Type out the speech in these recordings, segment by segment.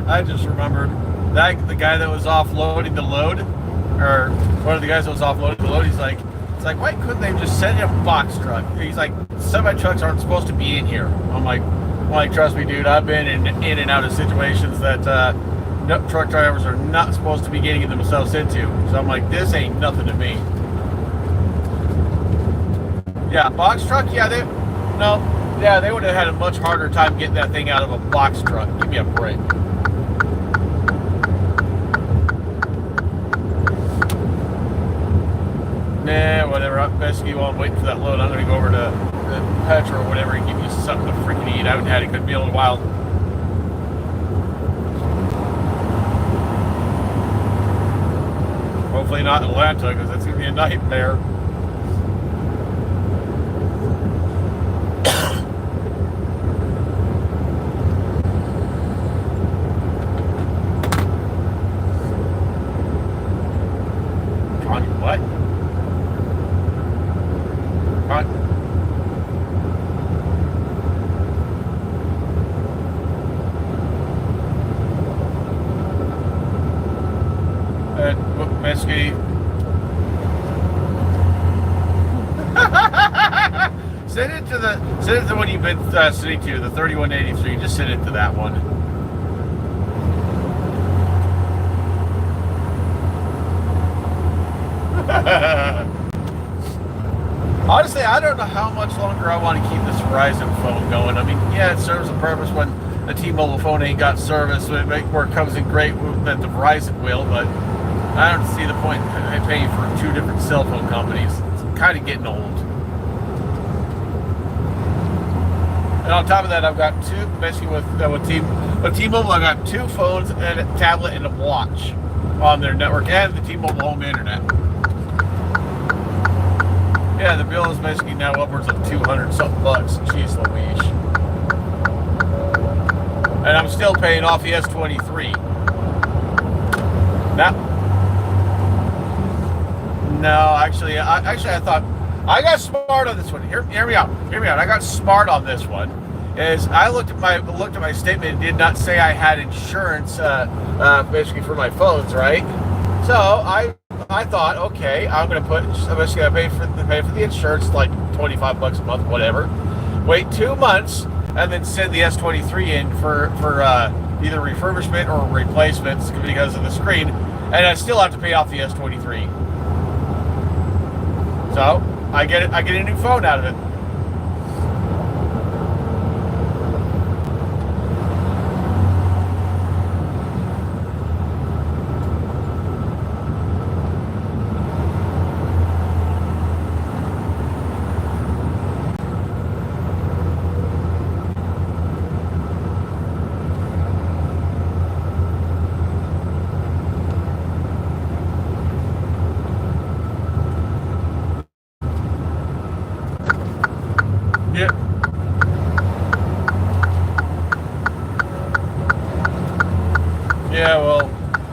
I just remembered that the guy that was offloading the load, or one of the guys that was offloading the load, it's like, why couldn't they just send in a box truck? He's like, semi trucks aren't supposed to be in here. I'm like, trust me, dude. I've been in and out of situations that truck drivers are not supposed to be getting themselves into. So I'm like, this ain't nothing to me. Yeah, box truck. Yeah, they would have had a much harder time getting that thing out of a box truck. Give me a break. Nah, whatever. Basically, while I'm waiting for that load, I'm going to go over to Petro or whatever and give you something to freaking eat. I haven't had a good meal in a while. Hopefully not Atlanta, because that's going to be a nightmare. Basically, send it to the one you've been sitting to, the 3183. Just send it to that one. Honestly, I don't know how much longer I want to keep this Verizon phone going. I mean, yeah, it serves a purpose when a T-Mobile phone ain't got service, where it comes in great that the Verizon will, but I don't see the point in paying for two different cell phone companies. It's kind of getting old. And on top of that, I've got two, basically with T-Mobile, I've got two phones and a tablet and a watch on their network and the T-Mobile home internet. Yeah, the bill is basically now upwards of 200 something bucks. Jeez Louise. And I'm still paying off the S23. Now, no, actually, I thought I got smart on this one. Hear me out. I got smart on this one. Is I looked at my statement and did not say I had insurance, basically for my phones, right? So I thought, okay, I'm gonna pay for the insurance, like $25 a month, whatever. Wait 2 months and then send the S23 in for either refurbishment or replacements because of the screen, and I still have to pay off the S23. So I get a new phone out of it. Yeah, well,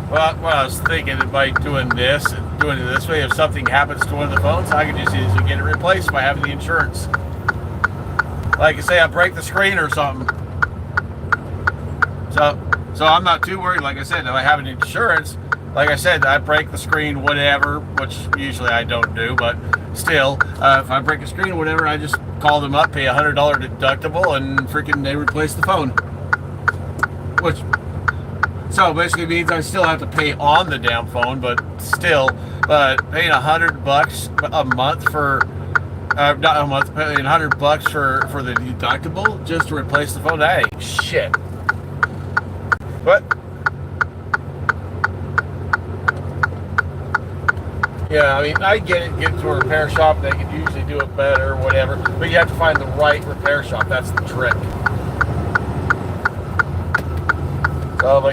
what I was thinking by doing it this way, if something happens to one of the phones, I can just easily get it replaced by having the insurance. Like, say I break the screen or something. So I'm not too worried. Like I said, if I have an insurance, like I said, I break the screen, whatever, which usually I don't do, but still, if I break a screen or whatever, I just call them up, pay $100 deductible, and freaking they replace the phone. Which, so basically means I still have to pay on the damn phone, but still, paying $100 a month for, not a month, paying $100 for the deductible just to replace the phone. Hey, shit. But yeah, I mean, I get it. Get to a repair shop, they can usually do it better or whatever, but you have to find the right repair shop. That's the trick. So,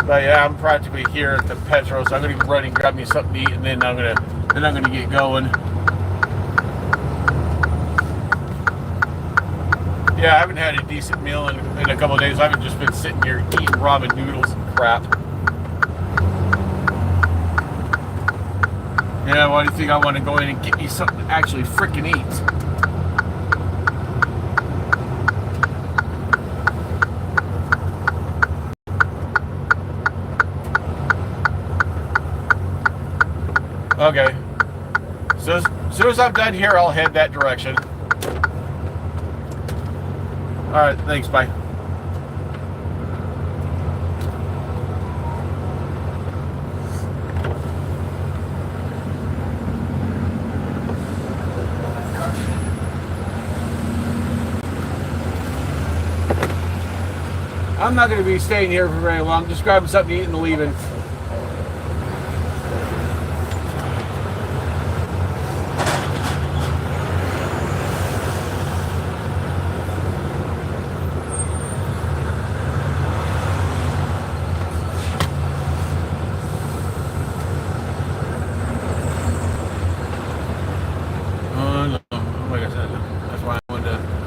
but yeah, I'm practically here at the Petro, so I'm gonna run and grab me something to eat, and then I'm gonna get going. Yeah, I haven't had a decent meal in a couple of days. I haven't just been sitting here eating ramen noodles and crap. Yeah, why do you think I want to go in and get me something to actually freaking eat? Okay. So as soon as I'm done here, I'll head that direction. All right. Thanks. Bye. I'm not going to be staying here for very long. Just grabbing something to eat and leaving. No. Like I said, that's why I wanted to.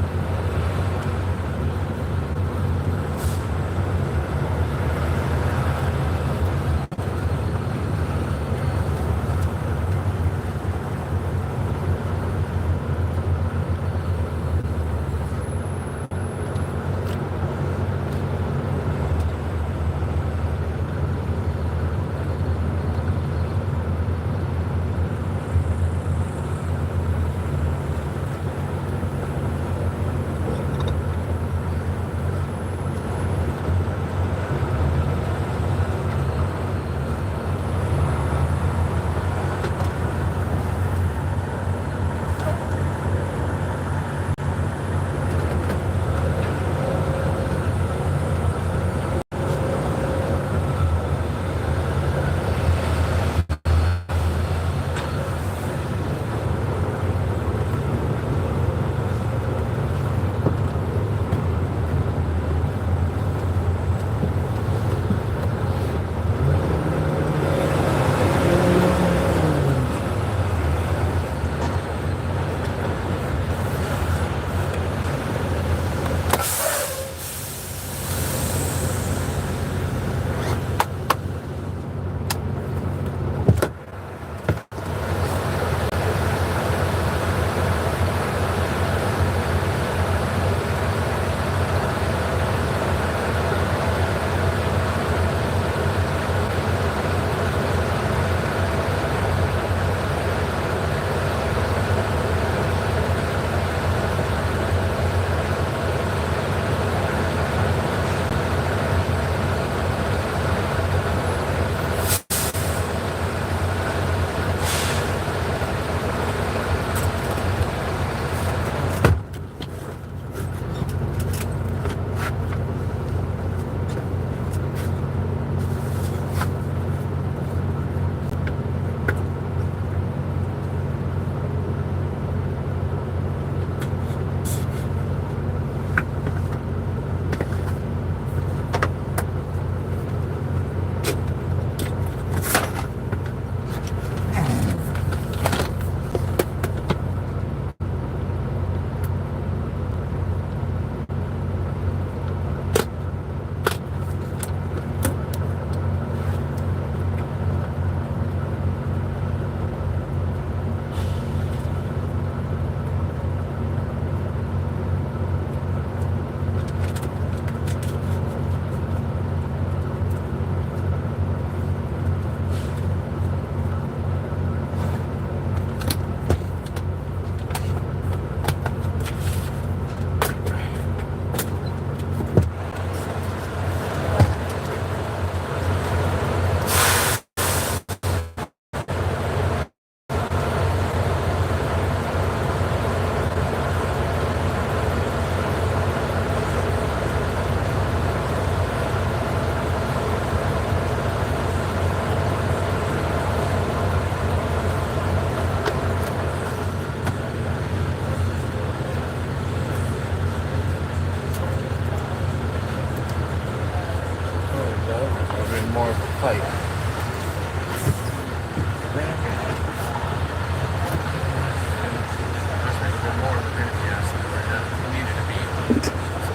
More pipe.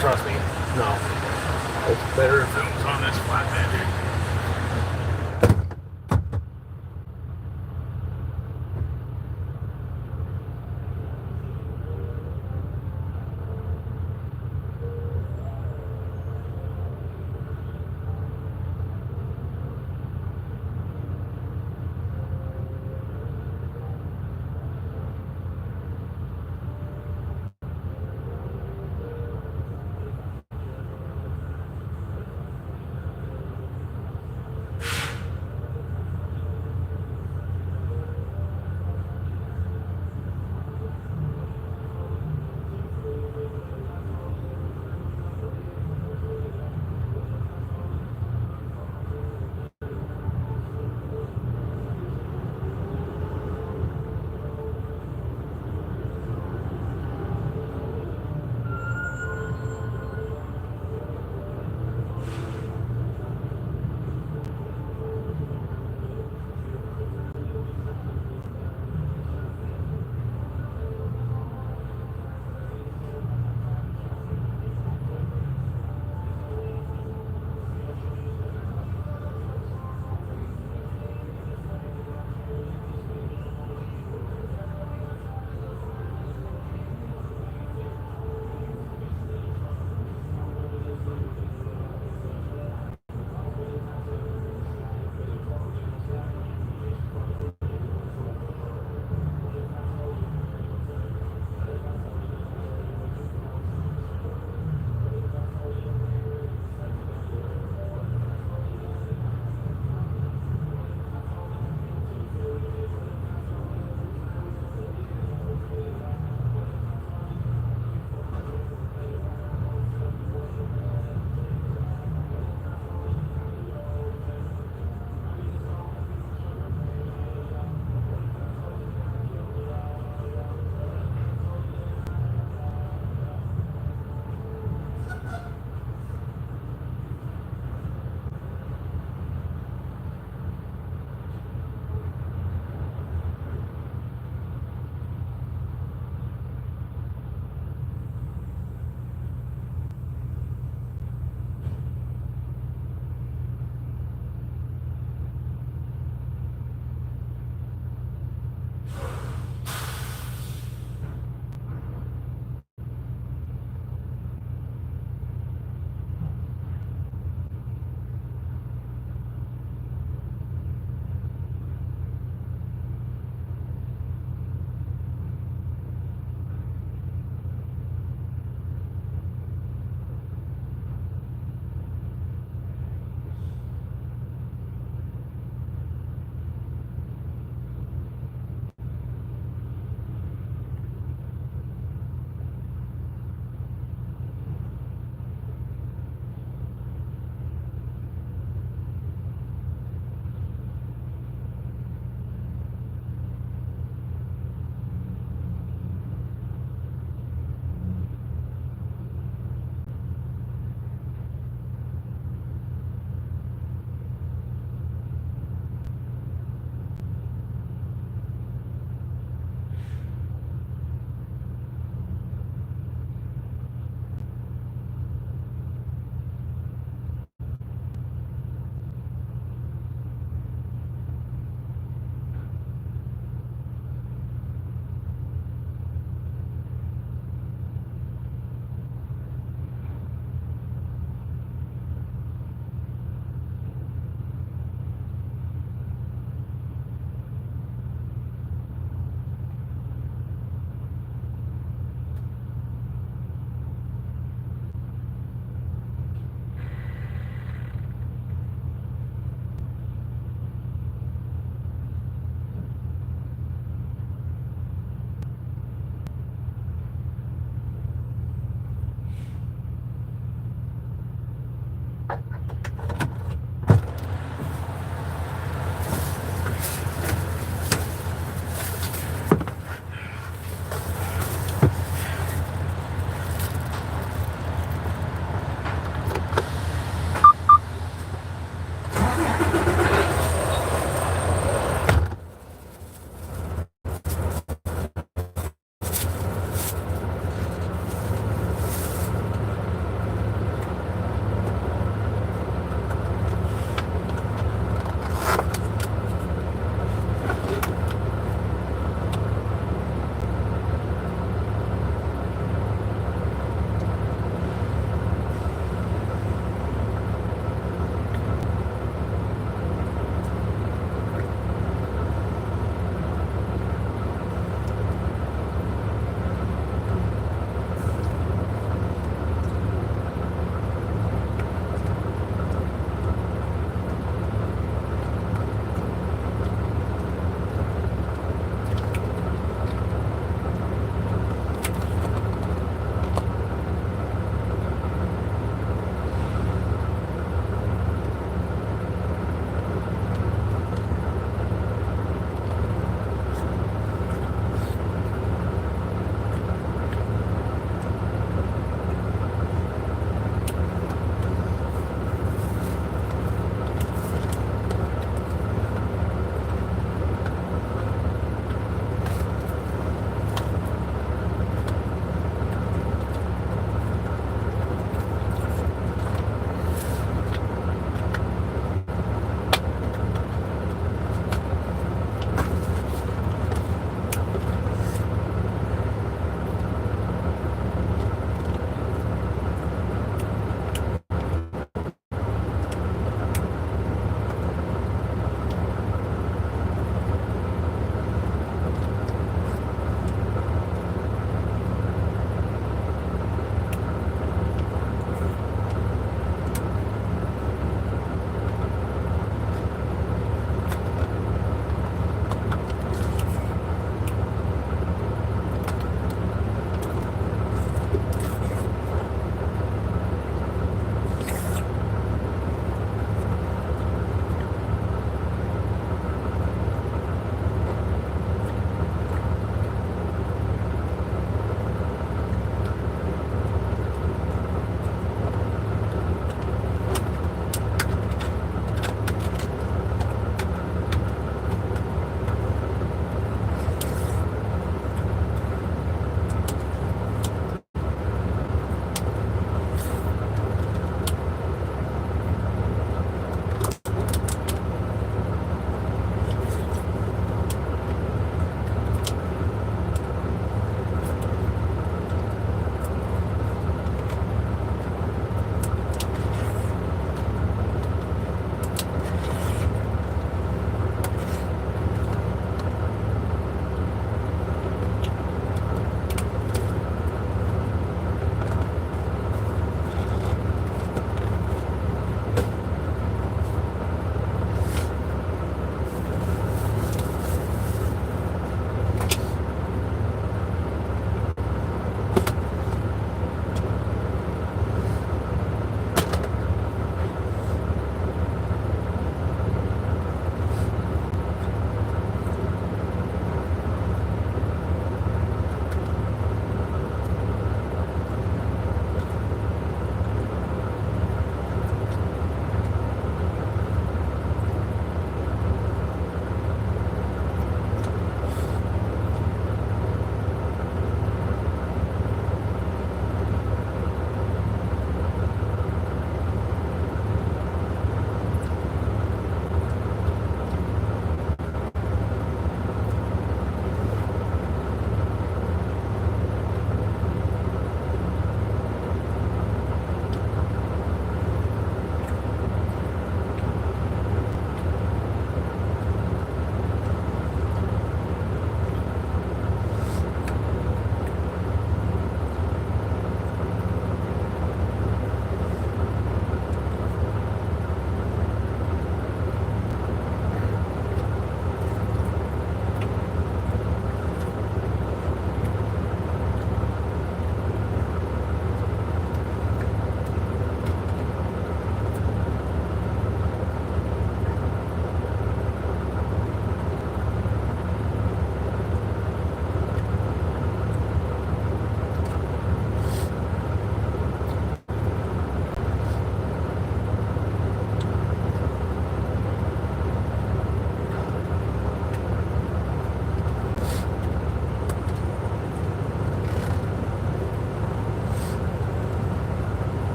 Trust me, no. It's better if it was on this flatbed.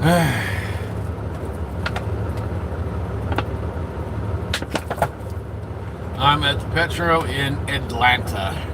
I'm at the Petro in Atlanta.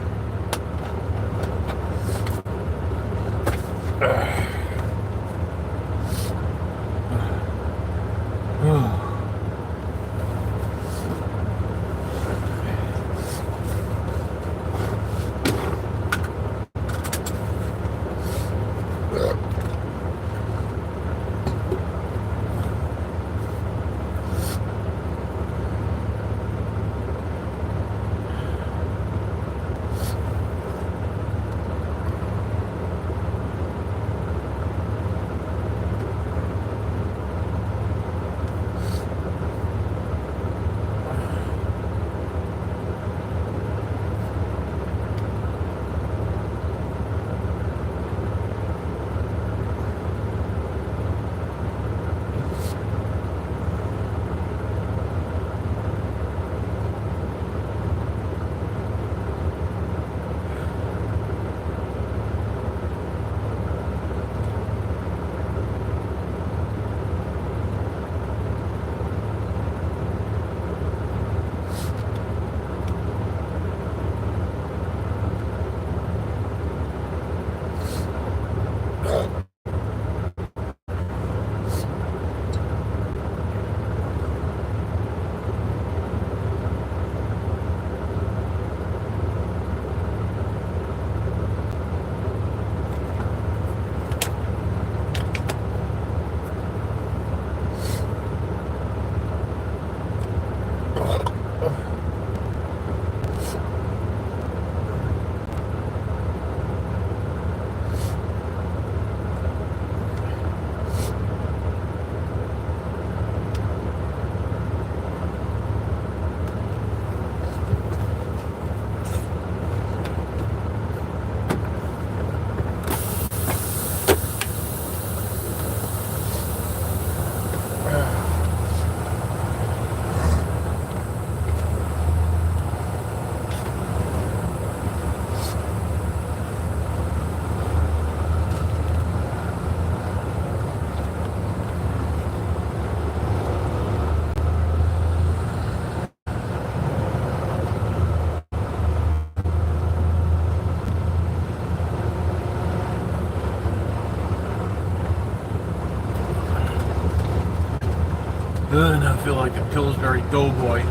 And I feel like a Pillsbury Doughboy.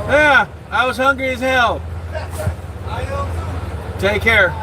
Yeah, I was hungry as hell. I know too. Take care.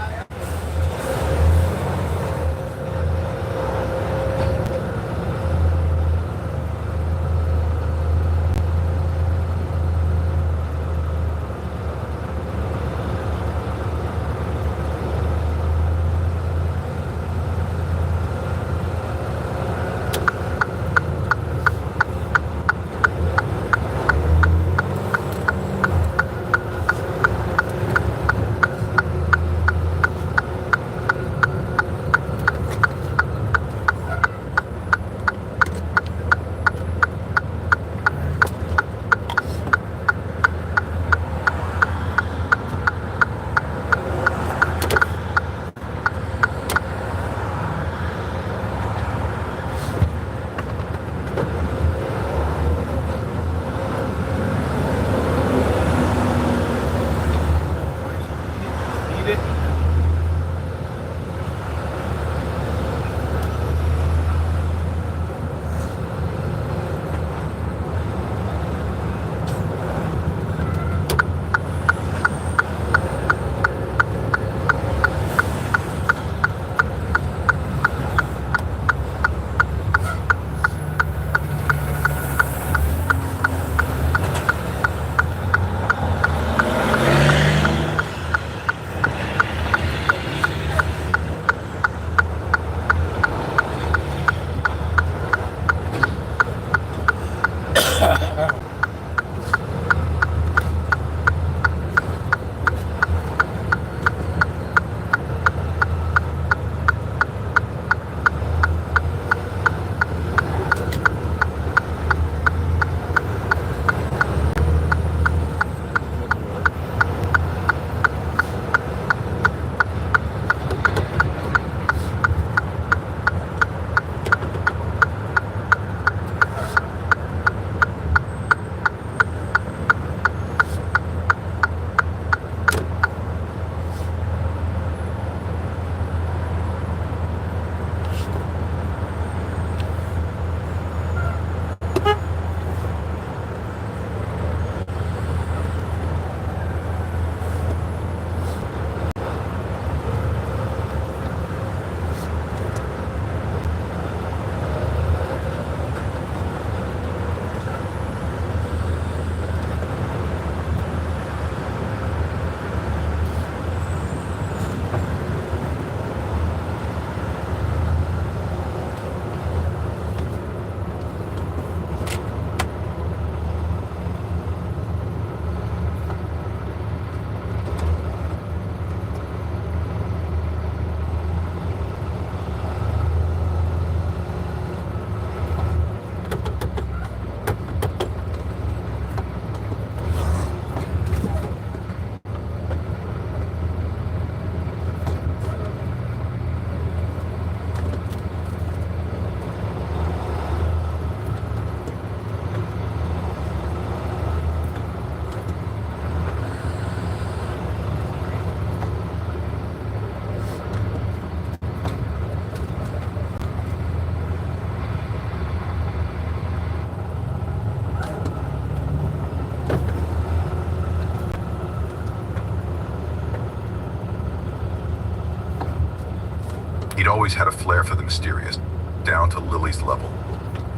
He'd always had a flair for the mysterious, down to Lily's level.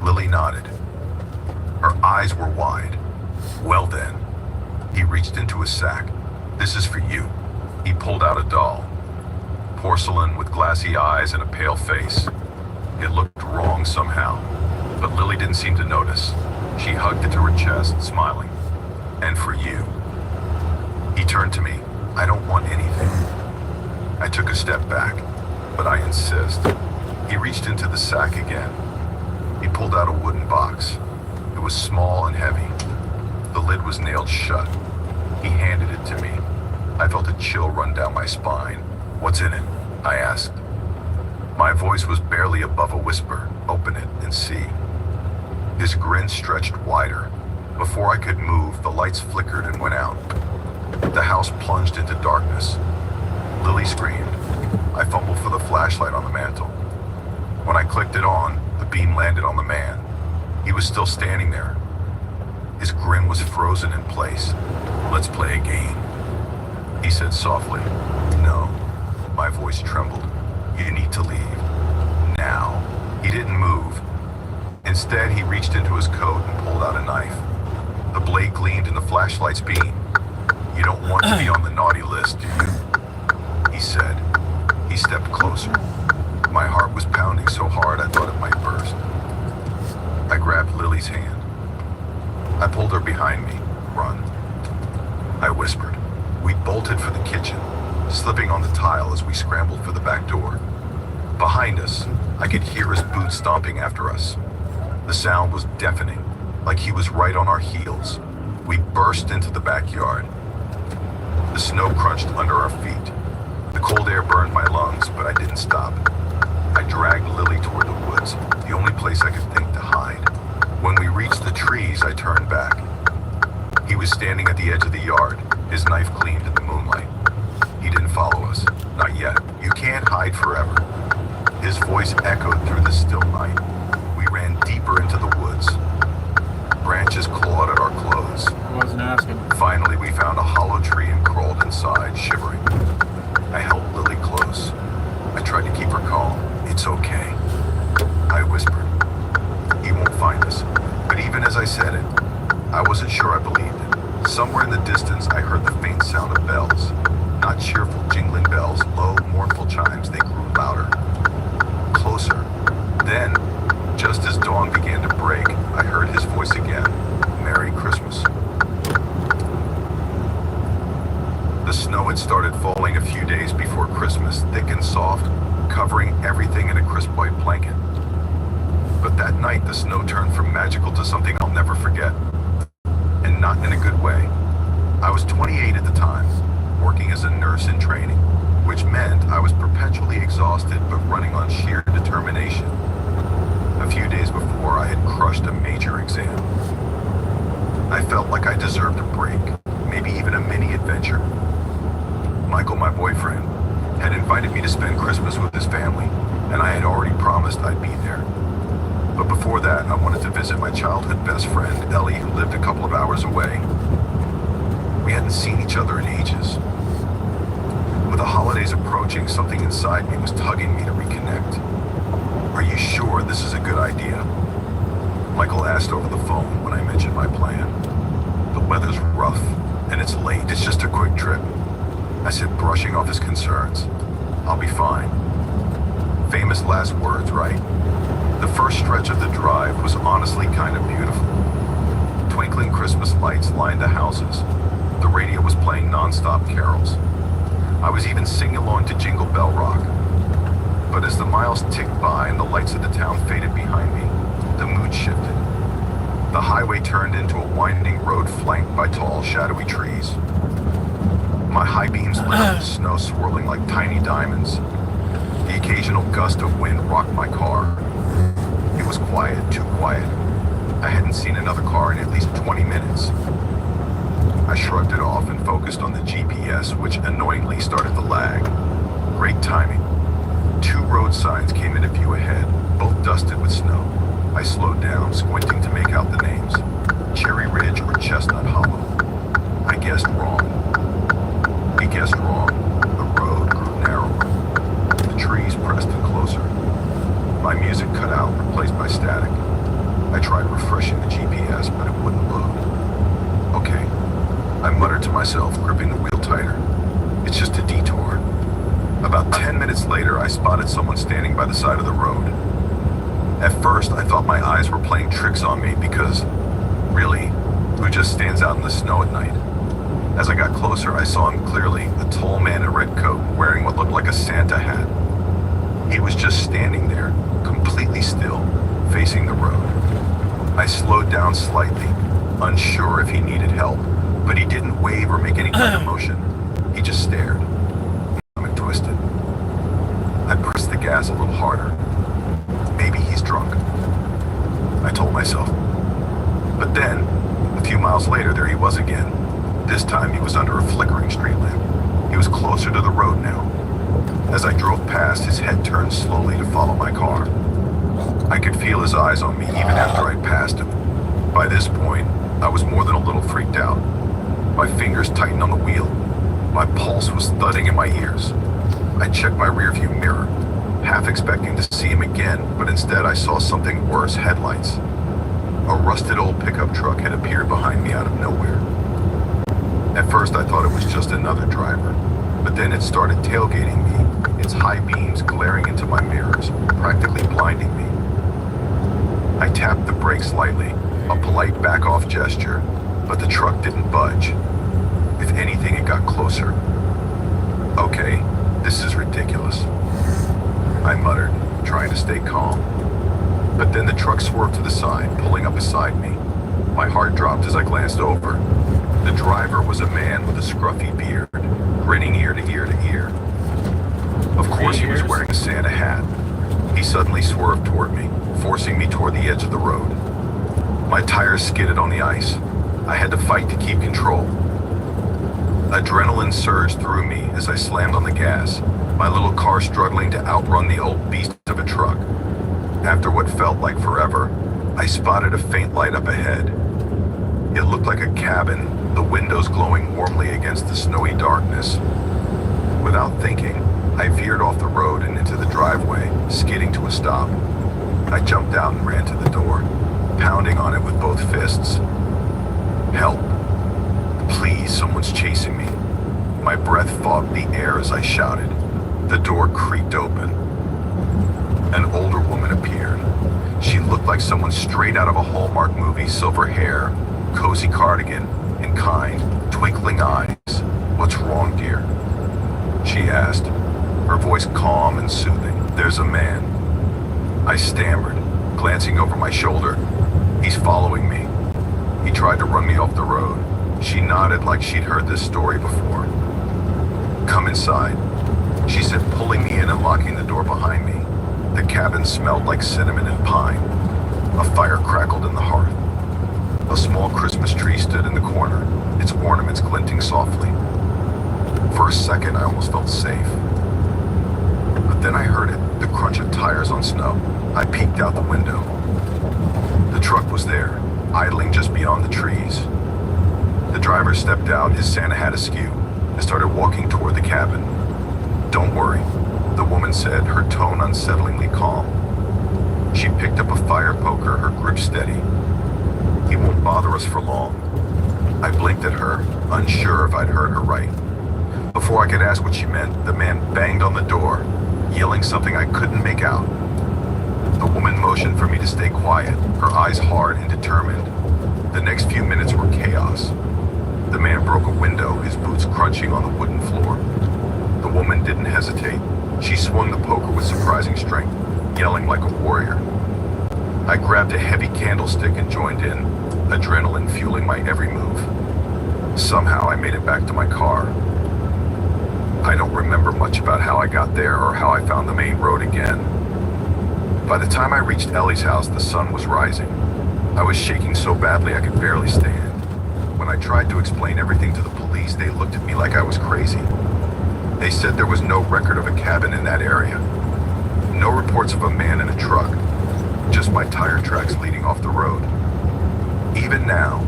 Lily nodded. Her eyes were wide. Well then, he reached into his sack. This is for you. He pulled out a doll. Porcelain with glassy eyes and a pale face. It looked wrong somehow, but Lily didn't seem to notice. She hugged it to her chest, smiling. And for you. He turned to me. I don't want anything. I took a step back, but I insist. He reached into the sack again. He pulled out a wooden box. It was small and heavy. The lid was nailed shut. He handed it to me. I felt a chill run down my spine. What's in it? I asked. My voice was barely above a whisper. Open it and see. His grin stretched wider. Before I could move, the lights flickered and went out. The house plunged into darkness. Lily screamed. I fumbled for the flashlight on the mantel. When I clicked it on, the beam landed on the man. He was still standing there. His grin was frozen in place. "Let's play a game," he said softly. "No." My voice trembled. "You need to leave. Now." He didn't move. Instead, he reached into his coat and pulled out a knife. The blade gleamed in the flashlight's beam. "You don't want to be on the naughty list, do you?" he said. He stepped closer. My heart was pounding so hard I thought it might burst. I grabbed Lily's hand. I pulled her behind me. "Run," I whispered. We bolted for the kitchen, slipping on the tile as we scrambled for the back door. Behind us, I could hear his boots stomping after us. The sound was deafening, like he was right on our heels. We burst into the backyard. The snow crunched under our feet. The cold air burned my lungs, but I didn't stop. I dragged Lily toward the woods, the only place I could think to hide. When we reached the trees, I turned back. He was standing at the edge of the yard. His knife gleamed in the moonlight. He didn't follow us. Not yet. "You can't hide forever." His voice echoed through the still night. We ran deeper into the woods. Branches clawed at our clothes. I wasn't asking. Finally, we found a hollow tree and crawled inside, shivering. I held Lily close. I tried to keep her calm. "It's okay," I whispered. "He won't find us." But even as I said it, I wasn't sure I believed it. Somewhere in the distance, I heard the faint sound of bells. Not cheerful jingling bells, low, mournful chimes. They grew louder. Closer. Then, just as dawn began to break, I heard his voice again. "Merry Christmas." The snow had started falling a few days before Christmas, thick and soft, covering everything in a crisp white blanket. But that night, the snow turned from magical to something I'll never forget. And not in a good way. I was 28 at the time, working as a nurse in training, which meant I was perpetually exhausted but running on sheer determination. A few days before, I had crushed a major exam. I felt like I deserved a break, maybe even a mini adventure. Michael, my boyfriend, had invited me to spend Christmas with his family, and I had already promised I'd be there. But before that, I wanted to visit my childhood best friend, Ellie, who lived a couple of hours away. We hadn't seen each other in ages. With the holidays approaching, something inside me was tugging me to reconnect. "Are you sure this is a good idea?" Michael asked over the phone when I mentioned my plan. "The weather's rough, and it's late. It's just a quick trip," I said, brushing off his concerns. "I'll be fine." Famous last words, right? The first stretch of the drive was honestly kind of beautiful. Twinkling Christmas lights lined the houses. The radio was playing non-stop carols. I was even singing along to Jingle Bell Rock. But as the miles ticked by and the lights of the town faded behind me, the mood shifted. The highway turned into a winding road flanked by tall, shadowy trees. My high beams lit up the snow swirling like tiny diamonds. The occasional gust of wind rocked my car. It was quiet, too quiet. I hadn't seen another car in at least 20 minutes. I shrugged it off and focused on the GPS, which annoyingly started to lag. Great timing. 2 road signs came into view ahead, both dusted with snow. I slowed down, squinting to make out the names. Cherry Ridge or Chestnut Hollow. I guessed wrong. He guessed wrong. The road grew narrower. The trees pressed in closer. My music cut out, replaced by static. I tried refreshing the GPS, but it wouldn't load. "Okay," I muttered to myself, gripping the wheel tighter. "It's just a detour." About 10 minutes later, I spotted someone standing by the side of the road. At first, I thought my eyes were playing tricks on me because, really, who just stands out in the snow at night? As I got closer, I saw him clearly, a tall man in a red coat, wearing what looked like a Santa hat. He was just standing there, completely still, facing the road. I slowed down slightly, unsure if he needed help, but he didn't wave or make any kind of motion. He just stared. My stomach twisted. I pressed the gas a little harder. Maybe he's drunk, I told myself. But then, a few miles later, there he was again. This time he was under a flickering street lamp. He was closer to the road now. As I drove past, his head turned slowly to follow my car. I could feel his eyes on me even after I'd passed him. By this point, I was more than a little freaked out. My fingers tightened on the wheel. My pulse was thudding in my ears. I checked my rearview mirror, half expecting to see him again, but instead I saw something worse: headlights. A rusted old pickup truck had appeared behind me out of nowhere. At first I thought it was just another driver, but then it started tailgating me, its high beams glaring into my mirrors, practically blinding me. I tapped the brakes lightly, a polite back-off gesture, but the truck didn't budge. If anything, it got closer. Okay, this is ridiculous, I muttered, trying to stay calm. But then the truck swerved to the side, pulling up beside me. My heart dropped as I glanced over. The driver was a man with a scruffy beard, grinning ear to ear to ear. Of course, he was wearing a Santa hat. He suddenly swerved toward me, forcing me toward the edge of the road. My tires skidded on the ice. I had to fight to keep control. Adrenaline surged through me as I slammed on the gas, my little car struggling to outrun the old beast of a truck. After what felt like forever, I spotted a faint light up ahead. It looked like a cabin, the windows glowing warmly against the snowy darkness. Without thinking, I veered off the road and into the driveway, skidding to a stop. I jumped out and ran to the door, pounding on it with both fists. Help. Please, someone's chasing me. My breath fogged the air as I shouted. The door creaked open. An older woman appeared. She looked like someone straight out of a Hallmark movie: silver hair, cozy cardigan, and kind, twinkling eyes. "What's wrong, dear?" she asked, her voice calm and soothing. "There's a man." I stammered, glancing over my shoulder. "He's following me. He tried to run me off the road." She nodded like she'd heard this story before. "Come inside," she said, pulling me in and locking the door behind me. The cabin smelled like cinnamon and pine. A fire crackled in the hearth. A small Christmas tree stood in the corner, its ornaments glinting softly. For a second, I almost felt safe. But then I heard it, the crunch of tires on snow. I peeked out the window. The truck was there, idling just beyond the trees. The driver stepped out, his Santa hat askew, and started walking toward the cabin. "Don't worry," the woman said, her tone unsettlingly calm. She picked up a fire poker, her grip steady. "He won't bother us for long." I blinked at her, unsure if I'd heard her right. Before I could ask what she meant, the man banged on the door, yelling something I couldn't make out. The woman motioned for me to stay quiet, her eyes hard and determined. The next few minutes were chaos. The man broke a window, his boots crunching on the wooden floor. The woman didn't hesitate. She swung the poker with surprising strength, yelling like a warrior. I grabbed a heavy candlestick and joined in, adrenaline fueling my every move. Somehow I made it back to my car. I don't remember much about how I got there or how I found the main road again. By the time I reached Ellie's house, the sun was rising. I was shaking so badly I could barely stand. When I tried to explain everything to the police, they looked at me like I was crazy. They said there was no record of a cabin in that area. No reports of a man in a truck. Just my tire tracks leading off the road. Even now,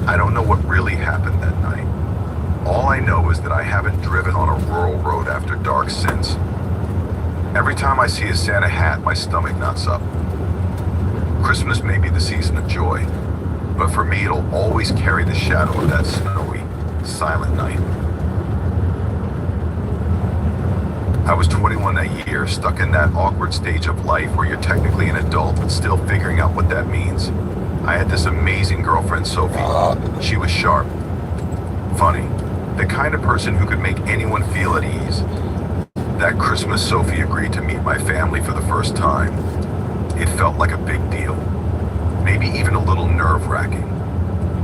I don't know what really happened that night. All I know is that I haven't driven on a rural road after dark since. Every time I see a Santa hat, my stomach knots up. Christmas may be the season of joy, but for me it'll always carry the shadow of that snowy, silent night. I was 21 that year, stuck in that awkward stage of life where you're technically an adult but still figuring out what that means. I had this amazing girlfriend, Sophie. She was sharp, funny, the kind of person who could make anyone feel at ease. That Christmas, Sophie agreed to meet my family for the first time. It felt like a big deal, maybe even a little nerve-wracking,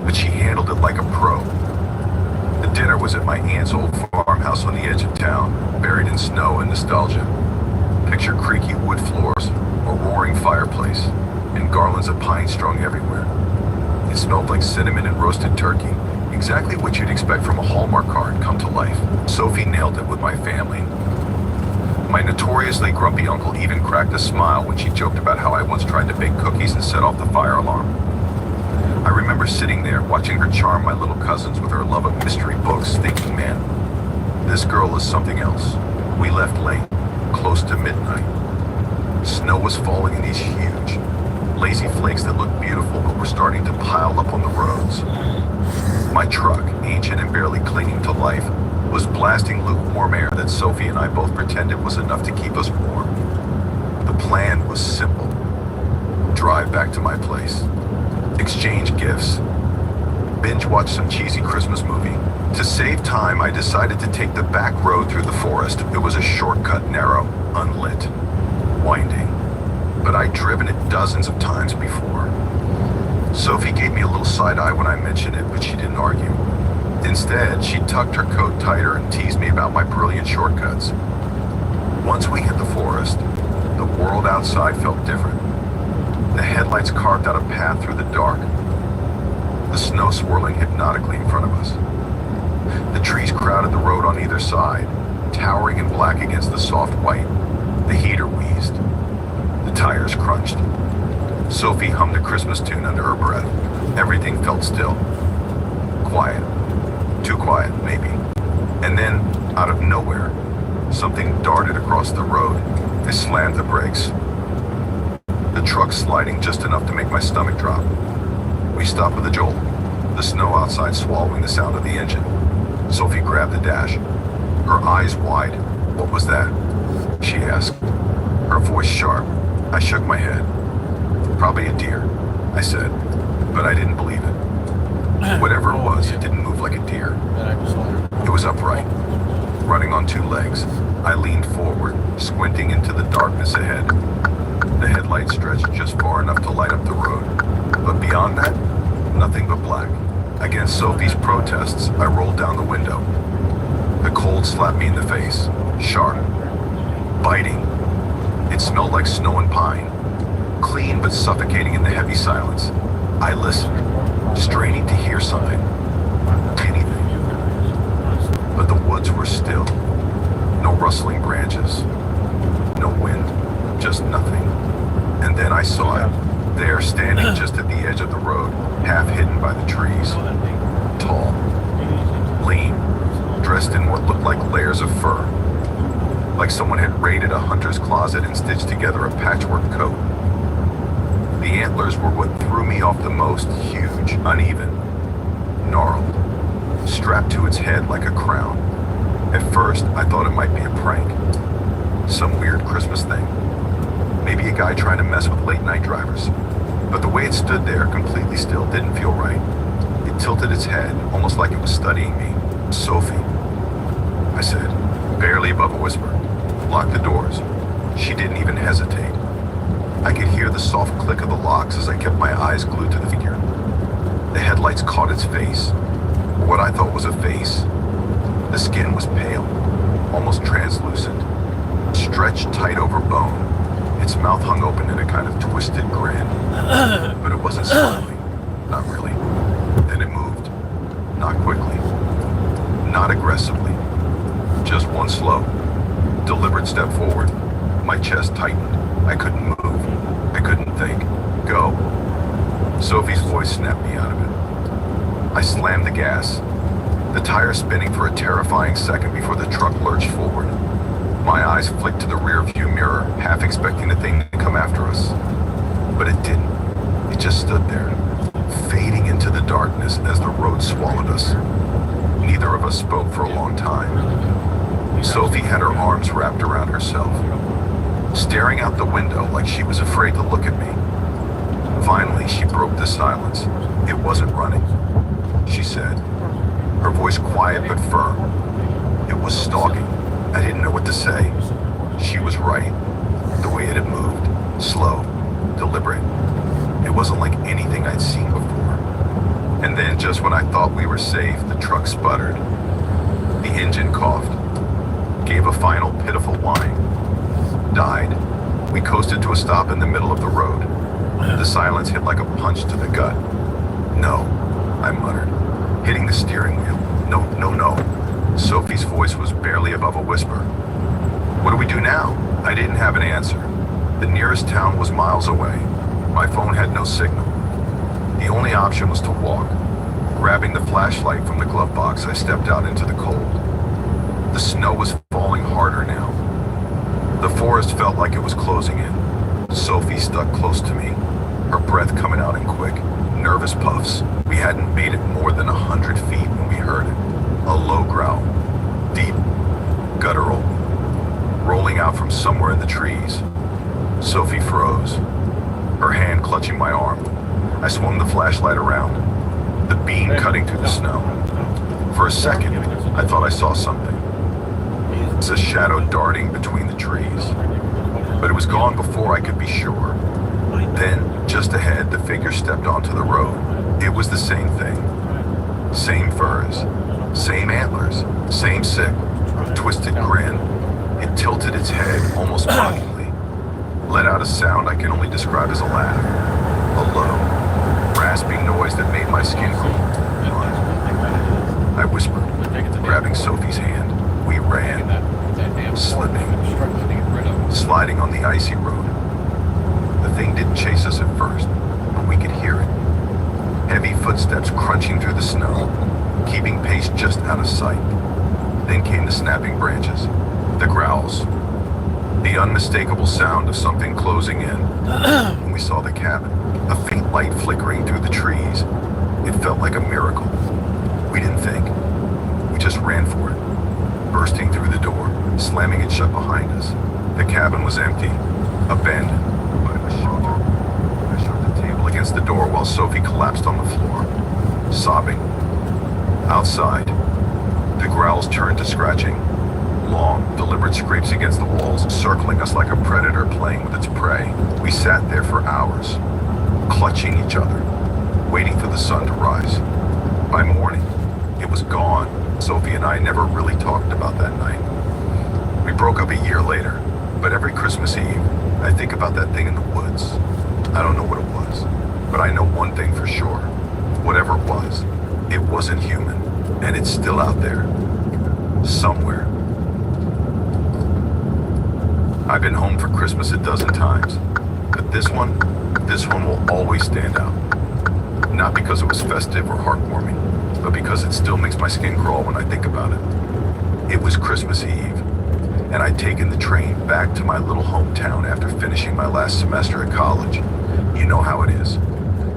but she handled it like a pro. The dinner was at my aunt's old farmhouse on the edge of town, buried in snow and nostalgia. Picture creaky wood floors, a roaring fireplace, and garlands of pine strung everywhere. It smelled like cinnamon and roasted turkey, exactly what you'd expect from a Hallmark card come to life. Sophie nailed it with my family. My notoriously grumpy uncle even cracked a smile when she joked about how I once tried to bake cookies and set off the fire alarm. I remember sitting there watching her charm my little cousins with her love of mystery books, thinking, man, this girl is something else. We left late, close to midnight. Snow was falling in these huge, lazy flakes that looked beautiful but were starting to pile up on the roads. My truck, ancient and barely clinging to life, was blasting lukewarm air that Sophie and I both pretended was enough to keep us warm. The plan was simple. Drive back to my place. Exchange gifts. Binge watch some cheesy Christmas movie. To save time, I decided to take the back road through the forest. It was a shortcut, narrow, unlit, winding. But I'd driven it dozens of times before. Sophie gave me a little side eye when I mentioned it, but she didn't argue. Instead, she tucked her coat tighter and teased me about my brilliant shortcuts. Once we hit the forest, the world outside felt different. The headlights carved out a path through the dark, the snow swirling hypnotically in front of us. The trees crowded the road on either side, towering in black against the soft white. The heater wheezed. The tires crunched. Sophie hummed a Christmas tune under her breath. Everything felt still. Quiet. Too quiet, maybe. And then, out of nowhere, something darted across the road. I slammed the brakes. The truck sliding just enough to make my stomach drop. We stopped with a jolt, the snow outside swallowing the sound of the engine. Sophie grabbed the dash, her eyes wide. "What was that?" she asked, her voice sharp. I shook my head. "Probably a deer," I said, but I didn't believe it. Whatever it was, it didn't move like a deer. It was upright, running on two legs. I leaned forward, squinting into the darkness ahead. The headlights stretched just far enough to light up the road. But beyond that, nothing but black. Against Sophie's protests, I rolled down the window. The cold slapped me in the face, sharp, biting. It smelled like snow and pine, clean but suffocating in the heavy silence. I listened, straining to hear something, anything. But the woods were still. No rustling branches, no wind, just nothing. And then I saw it, there standing just at the edge of the road, half hidden by the trees. Tall, lean, dressed in what looked like layers of fur. Like someone had raided a hunter's closet and stitched together a patchwork coat. The antlers were what threw me off the most, huge, uneven, gnarled, strapped to its head like a crown. At first, I thought it might be a prank, some weird Christmas thing. Maybe a guy trying to mess with late-night drivers. But the way it stood there, completely still, didn't feel right. It tilted its head, almost like it was studying me. "Sophie," I said, barely above a whisper. "Lock the doors." She didn't even hesitate. I could hear the soft click of the locks as I kept my eyes glued to the figure. The headlights caught its face, or what I thought was a face. The skin was pale, almost translucent, stretched tight over bone. Its mouth hung open in a kind of twisted grin, but it wasn't smiling, not really. Then it moved, not quickly, not aggressively, just one slow, deliberate step forward. My chest tightened. I couldn't move. I couldn't think. "Go." Sophie's voice snapped me out of it. I slammed the gas, the tire spinning for a terrifying second before the truck lurched forward. My eyes flicked to the rear view mirror, half expecting the thing to come after us. But it didn't. It just stood there, fading into the darkness as the road swallowed us. Neither of us spoke for a long time. Sophie had her arms wrapped around herself, staring out the window like she was afraid to look at me. Finally, she broke the silence. "It wasn't running," she said, her voice quiet but firm. "It was stalking." I didn't know what to say. She was right. The way it had moved, slow, deliberate. It wasn't like anything I'd seen before. And then, just when I thought we were safe, the truck sputtered. The engine coughed, gave a final pitiful whine, died. We coasted to a stop in the middle of the road. The silence hit like a punch to the gut. "No," I muttered, hitting the steering wheel. "No, no, no." Sophie's voice was barely above a whisper. "What do we do now?" I didn't have an answer. The nearest town was miles away. My phone had no signal. The only option was to walk. Grabbing the flashlight from the glove box, I stepped out into the cold. The snow was falling harder now. The forest felt like it was closing in. Sophie stuck close to me, her breath coming out in quick, nervous puffs. We hadn't made it more than 100 feet when we heard it. A low growl, deep, guttural, rolling out from somewhere in the trees. Sophie froze, her hand clutching my arm. I swung the flashlight around, the beam cutting through the snow. For a second, I thought I saw something. It's a shadow darting between the trees. But it was gone before I could be sure. Then, just ahead, the figure stepped onto the road. It was the same thing. Same furs, same antlers, same sick, twisted grin. It tilted its head almost mockingly, let out a sound I can only describe as a laugh. A low, rasping noise that made my skin crawl. I whispered, grabbing Sophie's hand. We ran, slipping, sliding on the icy road. The thing didn't chase us at first, but we could hear it. Heavy footsteps crunching through the snow, keeping pace just out of sight. Then came the snapping branches, the growls, the unmistakable sound of something closing in. When we saw the cabin, a faint light flickering through the trees, it felt like a miracle. We didn't think. We just ran for it, bursting through the door, slamming it shut behind us. The cabin was empty, abandoned, but it was sheltered. I shoved the table against the door while Sophie collapsed on the floor, sobbing. Outside, the growls turned to scratching. Long, deliberate scrapes against the walls, circling us like a predator playing with its prey. We sat there for hours, clutching each other, waiting for the sun to rise. By morning, it was gone. Sophie and I never really talked about that night. We broke up a year later, but every Christmas Eve, I think about that thing in the woods. I don't know what it was, but I know one thing for sure. Whatever it wasn't human, and it's still out there, somewhere. I've been home for Christmas a dozen times, but this one will always stand out. Not because it was festive or heartwarming, but because it still makes my skin crawl when I think about it. It was Christmas Eve, and I'd taken the train back to my little hometown after finishing my last semester at college. You know how it is.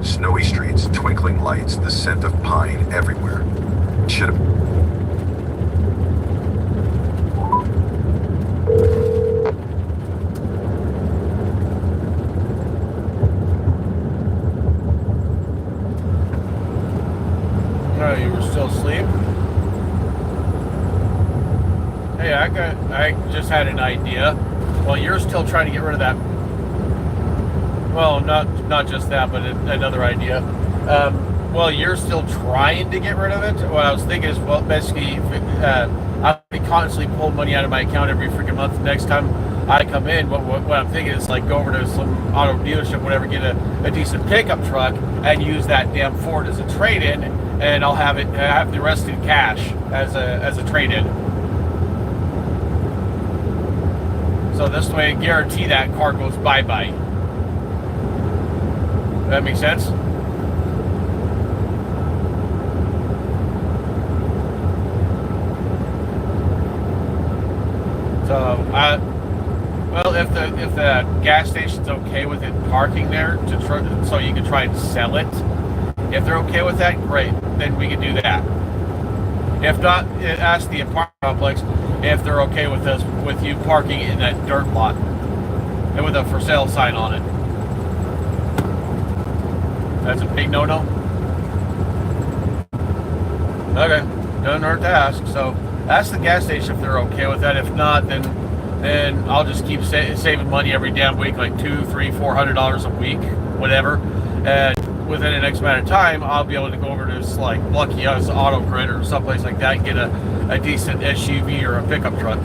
Snowy streets, twinkling lights, the scent of pine everywhere. Should have... Oh, you were still asleep? Hey, I just had an idea. Well, you're still trying to get rid of that. Well, not just that, but another idea. Well, you're still trying to get rid of it. What I was thinking is, well, basically, I'll be constantly pulling money out of my account every freaking month. Next time I come in, what I'm thinking is like go over to some auto dealership, whatever, get a decent pickup truck and use that damn Ford as a trade-in, and I'll have the rest in cash as a trade-in. So this way, I guarantee that car goes bye-bye. That makes sense? So, well, if the gas station's okay with it parking there so you can try and sell it, if they're okay with that, great. Then we can do that. If not, ask the apartment complex if they're okay with you parking in that dirt lot and with a for sale sign on it. That's a big no-no? Okay, doesn't hurt to ask. So ask the gas station if they're okay with that. If not, then I'll just keep saving money every damn week, like $200, $300, $400 a week, whatever. And within the next amount of time, I'll be able to go over to like Lucky Us Auto Grid or someplace like that and get a decent SUV or a pickup truck.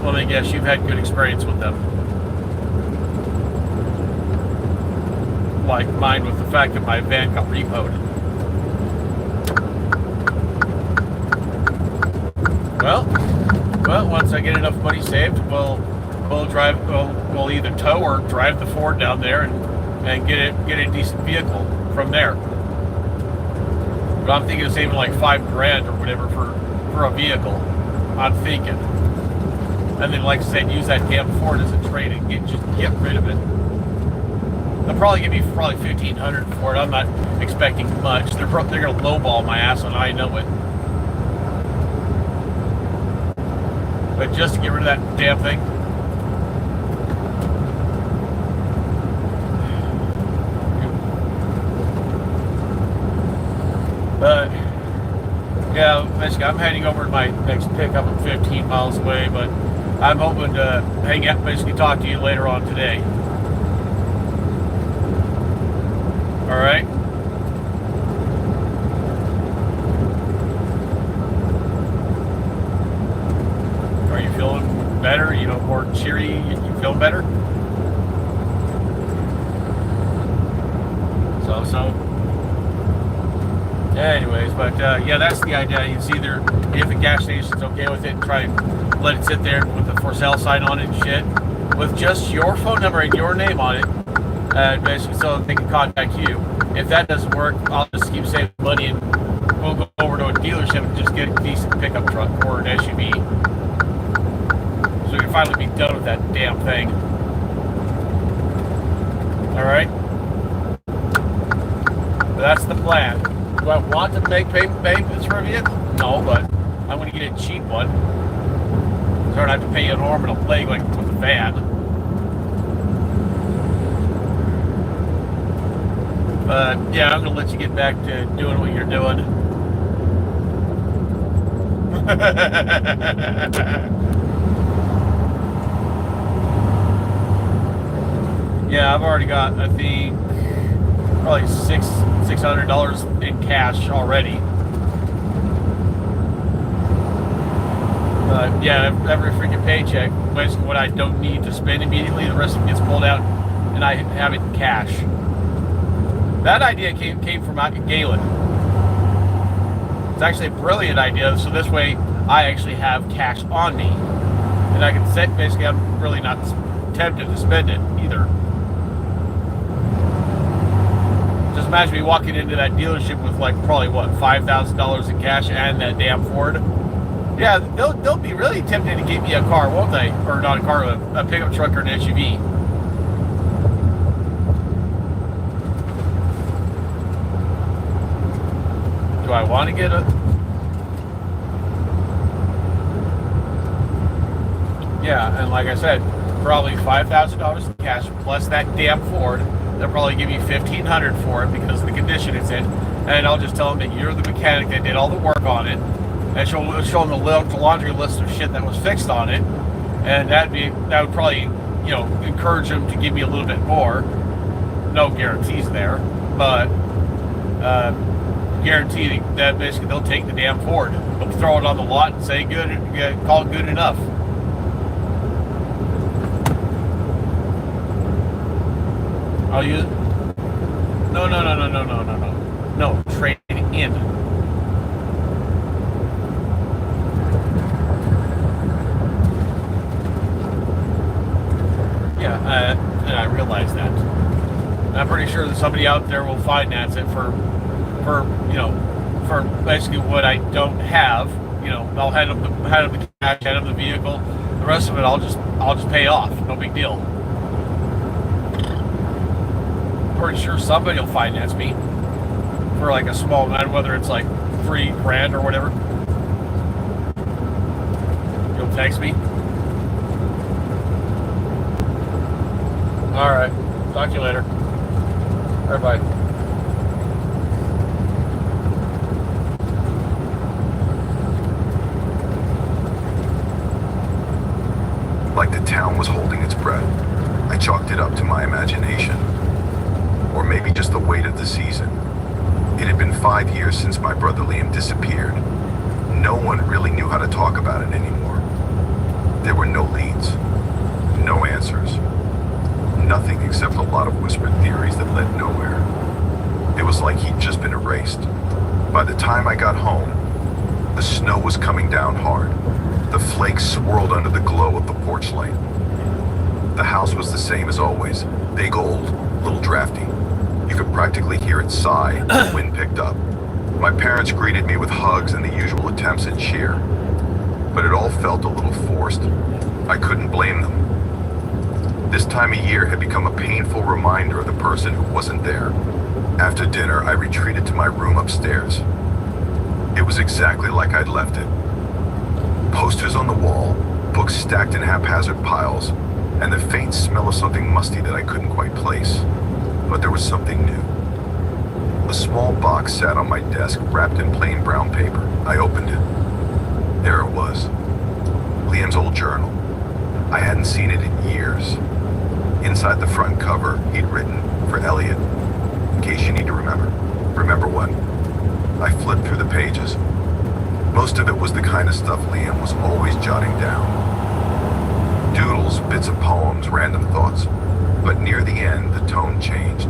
Well, I guess you've had good experience with them. Like mine with the fact that my van got repoed. Well, once I get enough money saved, well, we'll either tow or drive the Ford down there and get a decent vehicle from there. But I'm thinking of saving like $5,000 or whatever for a vehicle. I'm thinking. And then, like I said, use that damn Ford as a trade and get rid of it. They'll probably give me probably $1,500 for it. I'm not expecting much. They're gonna lowball my ass, and I know it. But just to get rid of that damn thing. But yeah, basically, I'm heading over to my next pickup. I'm 15 miles away, but I'm hoping to hang out, basically talk to you later on today. All right. Are you feeling better? You know, more cheery? You feeling better? So. Anyways, but yeah, that's the idea. It's either if the gas station's okay with it, try and let it sit there with the for sale sign on it and shit, with just your phone number and your name on it, basically so they can contact you. If that doesn't work, I'll just keep saving money and we'll go over to a dealership and just get a decent pickup truck or an SUV, so we can finally be done with that damn thing. All right, but that's the plan. Do I want to make payments for a vehicle? No, but I'm going to get a cheap one. So I don't have to pay an arm and a leg like with a van. But yeah, I'm going to let you get back to doing what you're doing. Yeah, I've already got, I think, probably $600 in cash already. Yeah, every freaking paycheck, basically what I don't need to spend immediately, the rest of it gets pulled out and I have it in cash. That idea came from Galen. It's actually a brilliant idea, so this way I actually have cash on me. And I can set, basically I'm really not tempted to spend it either. Just imagine me walking into that dealership with like probably what, $5,000 in cash and that damn Ford. Yeah, they'll be really tempted to give me a car, won't they? Or not a car, a pickup truck or an SUV. Do I want to get a? Yeah, and like I said, probably $5,000 in cash plus that damn Ford. They'll probably give you $1,500 for it because of the condition it's in, and I'll just tell them that you're the mechanic that did all the work on it, and show them the laundry list of shit that was fixed on it, and that would probably, you know, encourage them to give me a little bit more. No guarantees there, but guarantee that basically they'll take the damn Ford, they'll throw it on the lot and say good, call it good enough. I'll use it. No, trading in. Yeah, and I realize that. And I'm pretty sure that somebody out there will finance it for you know, for basically what I don't have. You know, I'll hand them the cash, hand them the vehicle. The rest of it, I'll just pay off. No big deal. Pretty sure somebody will finance me for like a small amount, whether it's like $3,000 or whatever. You'll text me. All right, talk to you later. All right, bye. Like the town was holding its breath, I chalked it up to my imagination. Or maybe just the weight of the season. It had been 5 years since my brother Liam disappeared. No one really knew how to talk about it anymore. There were no leads, no answers, nothing except a lot of whispered theories that led nowhere. It was like he'd just been erased. By the time I got home, the snow was coming down hard. The flakes swirled under the glow of the porch light. The house was the same as always. Big old, little drafty. You could practically hear it sigh when the wind picked up. My parents greeted me with hugs and the usual attempts at cheer. But it all felt a little forced. I couldn't blame them. This time of year had become a painful reminder of the person who wasn't there. After dinner, I retreated to my room upstairs. It was exactly like I'd left it. Posters on the wall, books stacked in haphazard piles, and the faint smell of something musty that I couldn't quite place. But there was something new. A small box sat on my desk, wrapped in plain brown paper. I opened it. There it was. Liam's old journal. I hadn't seen it in years. Inside the front cover, he'd written, "For Elliot. In case you need to remember." Remember what? I flipped through the pages. Most of it was the kind of stuff Liam was always jotting down. Doodles, bits of poems, random thoughts. But near the end, the tone changed.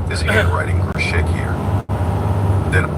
His handwriting grew shakier. Then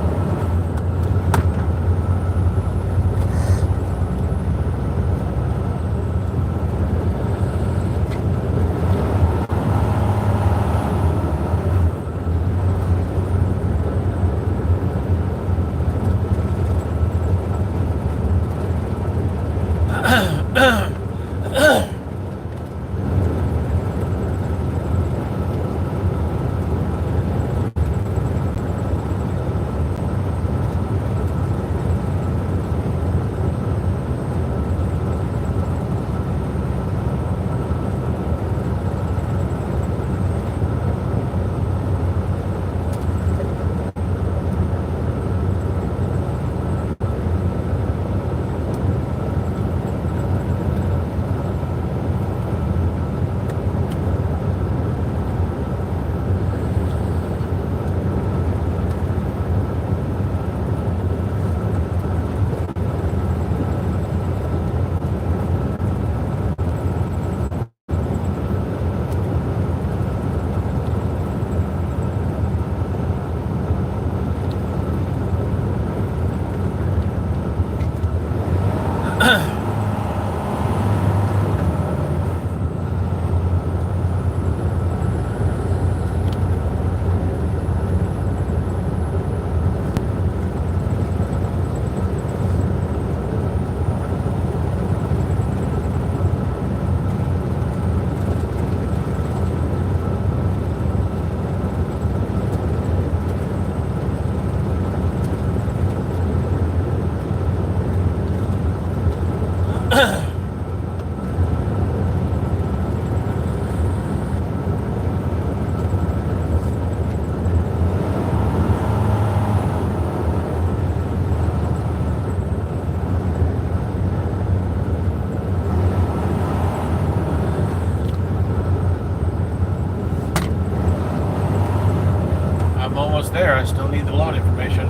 I'm almost there. I still need the load information.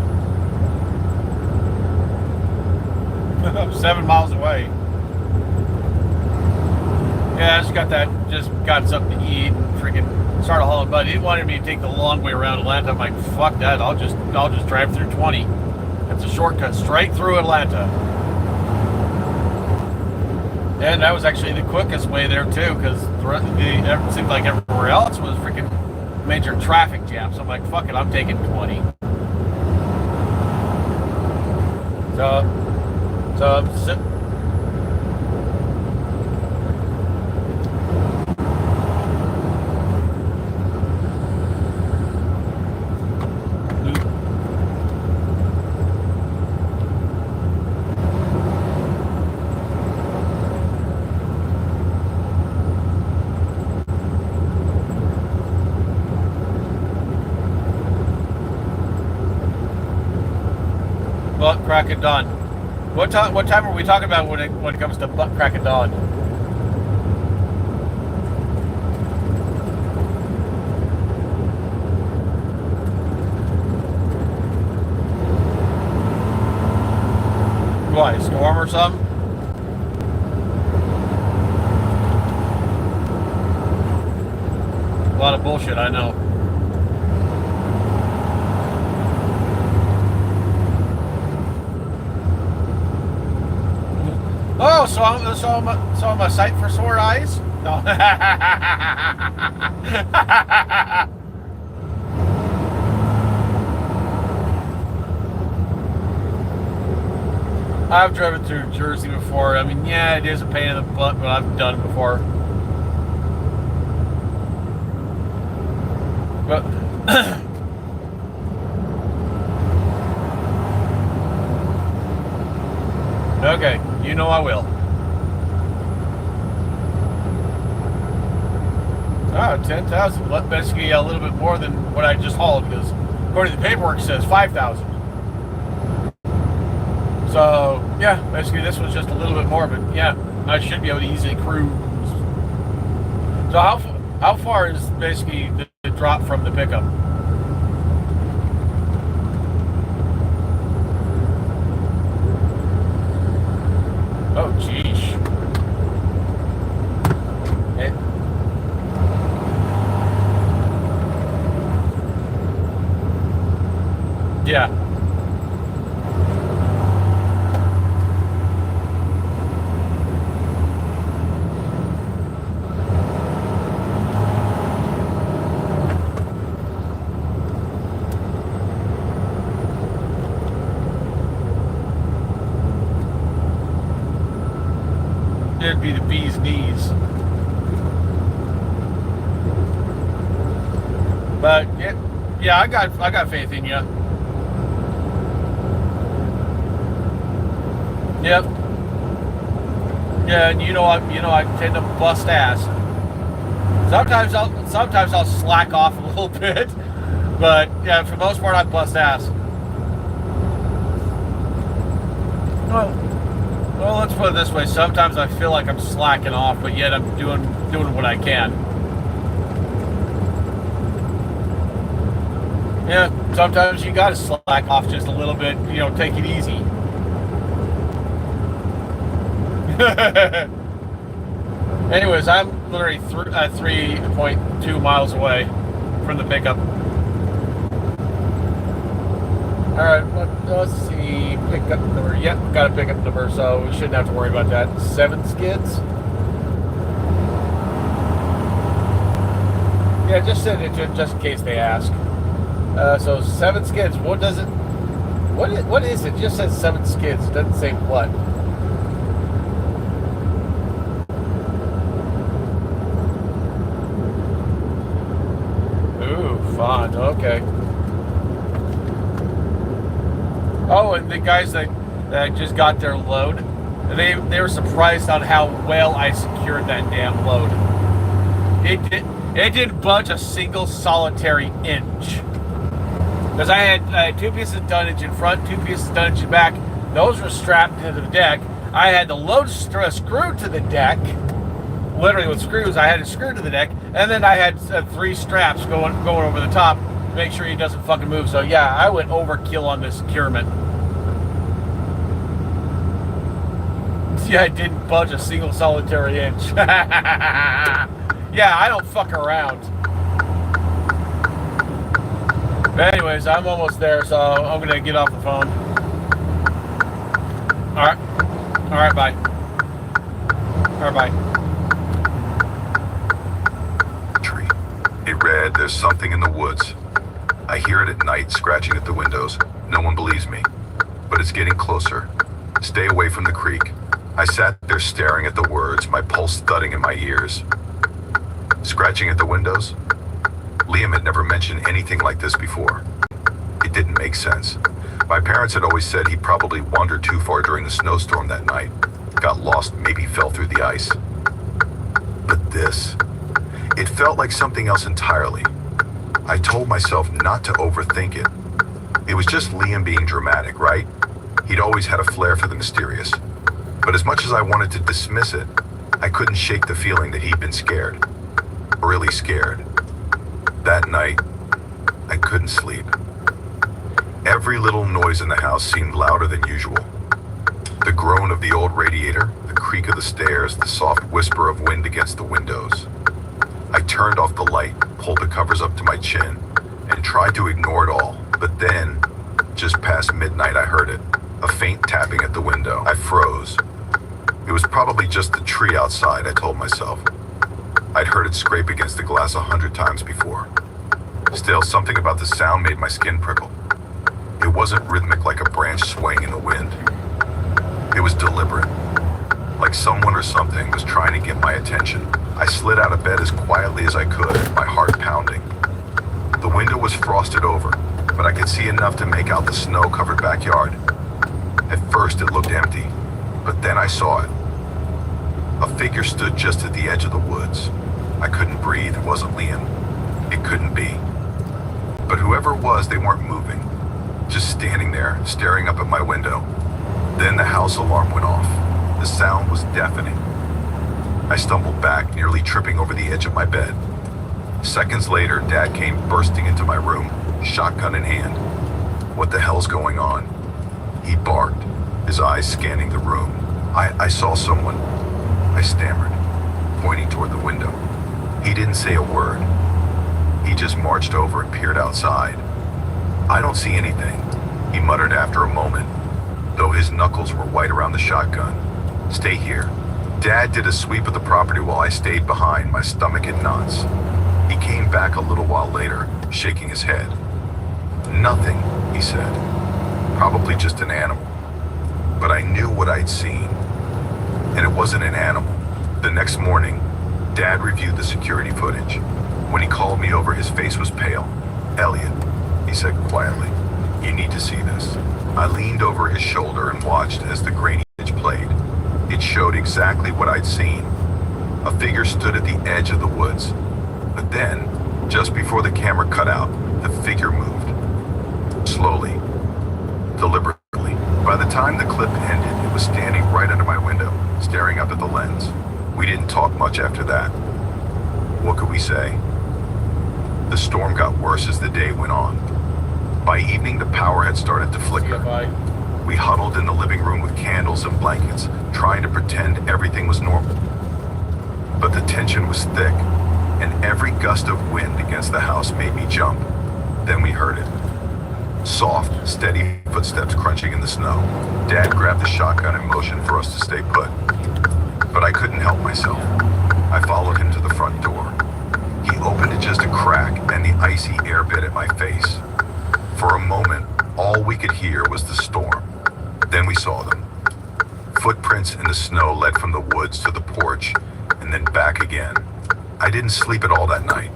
I'm 7 miles away. Yeah, just got something to eat and freaking started hauling butt. He wanted me to take the long way around Atlanta. I'm like, fuck that. I'll just drive through 20. That's a shortcut straight through Atlanta. And that was actually the quickest way there too, because it seemed like everywhere else was freaking major traffic jam. So I'm like, fuck it, I'm taking 20. So I'm sitting. Butt crack of dawn. What time are we talking about when it comes to butt crack of dawn? What, a storm or something? A lot of bullshit, I know. Oh, so I'm a sight for sore eyes? No. I've driven through Jersey before. I mean, yeah, it is a pain in the butt, but I've done it before. But okay, you know I will. Oh, 10,000. Basically a little bit more than what I just hauled, because according to the paperwork it says 5,000. So yeah, basically this was just a little bit more, but yeah, I should be able to easily cruise. So how far is basically the drop from the pickup? Oh, geez. Yeah. It'd be the bee's knees. But yeah, I got faith in you. Yep. Yeah, and you know I tend to bust ass. Sometimes I'll slack off a little bit, but yeah, for the most part I bust ass. Well, let's put it this way. Sometimes I feel like I'm slacking off, but yet I'm doing what I can. Yeah, sometimes you gotta slack off just a little bit, take it easy. Anyways, I'm literally 3.2 miles away from the pickup. Alright, let's see, pickup number. Yep, got a pickup number, so we shouldn't have to worry about that. 7 skids? Yeah, just send it just in case they ask. So 7 skids, what is it? It just says 7 skids, it doesn't say what. Ooh, fun, okay. Oh, and the guys that just got their load, they were surprised on how well I secured that damn load. It didn't budge a single solitary inch. Because I had 2 pieces of dunnage in front, 2 pieces of dunnage in back. Those were strapped to the deck. I had the load screwed to the deck. Literally with screws, I had it screwed to the deck. And then I had 3 straps going over the top. Make sure he doesn't fucking move. So yeah, I went overkill on this securement. Yeah, I didn't budge a single solitary inch. Yeah, I don't fuck around. But anyways, I'm almost there, so I'm gonna get off the phone. Alright, bye. Alright, bye. Tree. It read, "There's something in the woods. I hear it at night scratching at the windows. No one believes me. But it's getting closer. Stay away from the creek." I sat there staring at the words, my pulse thudding in my ears. Scratching at the windows? Liam had never mentioned anything like this before. It didn't make sense. My parents had always said he probably wandered too far during the snowstorm that night. Got lost, maybe fell through the ice. But this, it felt like something else entirely. I told myself not to overthink it. It was just Liam being dramatic, right? He'd always had a flair for the mysterious. But as much as I wanted to dismiss it, I couldn't shake the feeling that he'd been scared. Really scared. That night, I couldn't sleep. Every little noise in the house seemed louder than usual. The groan of the old radiator, the creak of the stairs, the soft whisper of wind against the windows. I turned off the light, pulled the covers up to my chin, and tried to ignore it all. But then, just past midnight, I heard it. A faint tapping at the window. I froze. It was probably just the tree outside, I told myself. I'd heard it scrape against the glass 100 times before. Still, something about the sound made my skin prickle. It wasn't rhythmic like a branch swaying in the wind. It was deliberate, like someone or something was trying to get my attention. I slid out of bed as quietly as I could, my heart pounding. The window was frosted over, but I could see enough to make out the snow-covered backyard. At first it looked empty, but then I saw it. A figure stood just at the edge of the woods. I couldn't breathe. It wasn't Liam. It couldn't be. But whoever it was, they weren't moving. Just standing there, staring up at my window. Then the house alarm went off. The sound was deafening. I stumbled back, nearly tripping over the edge of my bed. Seconds later, Dad came bursting into my room, shotgun in hand. What the hell's going on? He barked, his eyes scanning the room. I saw someone, I stammered, pointing toward the window. He didn't say a word. He just marched over and peered outside. I don't see anything, he muttered after a moment, though his knuckles were white around the shotgun. Stay here. Dad did a sweep of the property while I stayed behind, my stomach in knots. He came back a little while later, shaking his head. Nothing, he said. Probably just an animal. But I knew what I'd seen. And it wasn't an animal. The next morning, Dad reviewed the security footage. When he called me over, his face was pale. Elliot, he said quietly, you need to see this. I leaned over his shoulder and watched as the grainy image played. It showed exactly what I'd seen. A figure stood at the edge of the woods. But then, just before the camera cut out, the figure moved. Slowly. Deliberately. By the time the clip ended, it was standing right under my window, staring up at the lens. We didn't talk much after that. What could we say? The storm got worse as the day went on. By evening, the power had started to flicker. We huddled in the living room with candles and blankets, trying to pretend everything was normal. But the tension was thick, and every gust of wind against the house made me jump. Then we heard it. Soft, steady footsteps crunching in the snow. Dad grabbed the shotgun and motioned for us to stay put. But I couldn't help myself. I followed him to the front door. He opened it just a crack, and the icy air bit at my face. For a moment, all we could hear was the storm. Then we saw them. Footprints in the snow led from the woods to the porch, and then back again. I didn't sleep at all that night.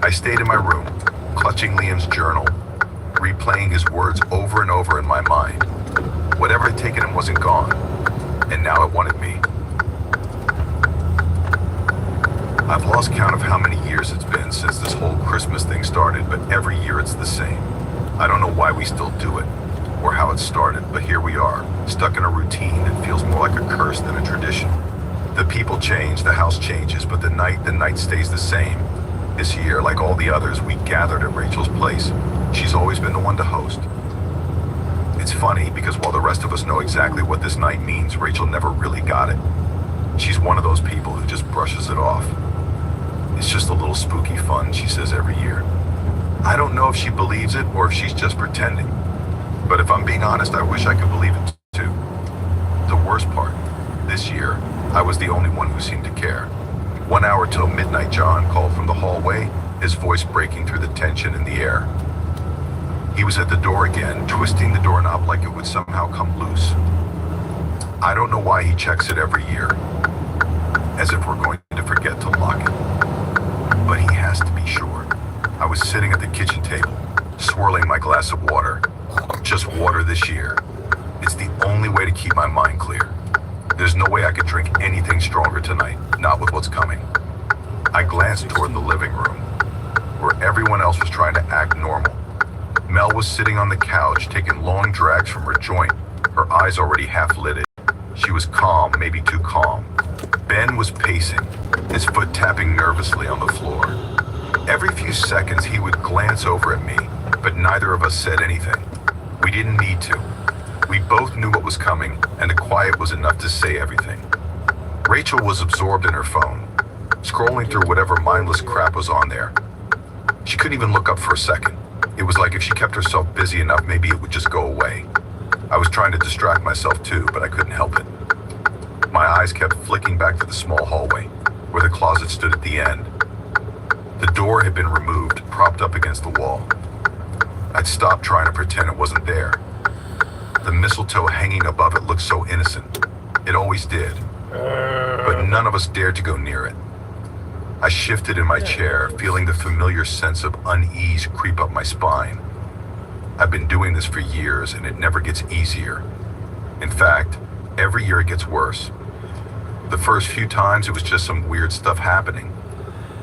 I stayed in my room, clutching Liam's journal, replaying his words over and over in my mind. Whatever had taken him wasn't gone, and now it wanted me. I've lost count of how many years it's been since this whole Christmas thing started, but every year it's the same. I don't know why we still do it, or how it started, but here we are, stuck in a routine that feels more like a curse than a tradition. The people change, the house changes, but the night stays the same. This year, like all the others, we gathered at Rachel's place. She's always been the one to host. It's funny, because while the rest of us know exactly what this night means, Rachel never really got it. She's one of those people who just brushes it off. It's just a little spooky fun, she says every year. I don't know if she believes it or if she's just pretending. But if I'm being honest, I wish I could believe it too. The worst part, this year, I was the only one who seemed to care. 1 hour till midnight, John called from the hallway, his voice breaking through the tension in the air. He was at the door again, twisting the doorknob like it would somehow come loose. I don't know why he checks it every year, as if we're going to forget to lock it. But he has to be sure. I was sitting at the kitchen table, swirling my glass of water. Just water this year. It's the only way to keep my mind clear. There's no way I could drink anything stronger tonight, not with what's coming. I glanced toward the living room, where everyone else was trying to act normal. Mel was sitting on the couch, taking long drags from her joint, her eyes already half lidded. She was calm, maybe too calm. Ben was pacing, his foot tapping nervously on the floor. Every few seconds he would glance over at me, but neither of us said anything. We didn't need to. We both knew what was coming, and the quiet was enough to say everything. Rachel was absorbed in her phone, scrolling through whatever mindless crap was on there. She couldn't even look up for a second. It was like if she kept herself busy enough, maybe it would just go away. I was trying to distract myself too, but I couldn't help it. My eyes kept flicking back to the small hallway. where the closet stood at the end. The door had been removed, propped up against the wall. I'd stopped trying to pretend it wasn't there. The mistletoe hanging above it looked so innocent. It always did. But none of us dared to go near it. I shifted in my chair, feeling the familiar sense of unease creep up my spine. I've been doing this for years, and it never gets easier. In fact, every year it gets worse. The first few times it was just some weird stuff happening.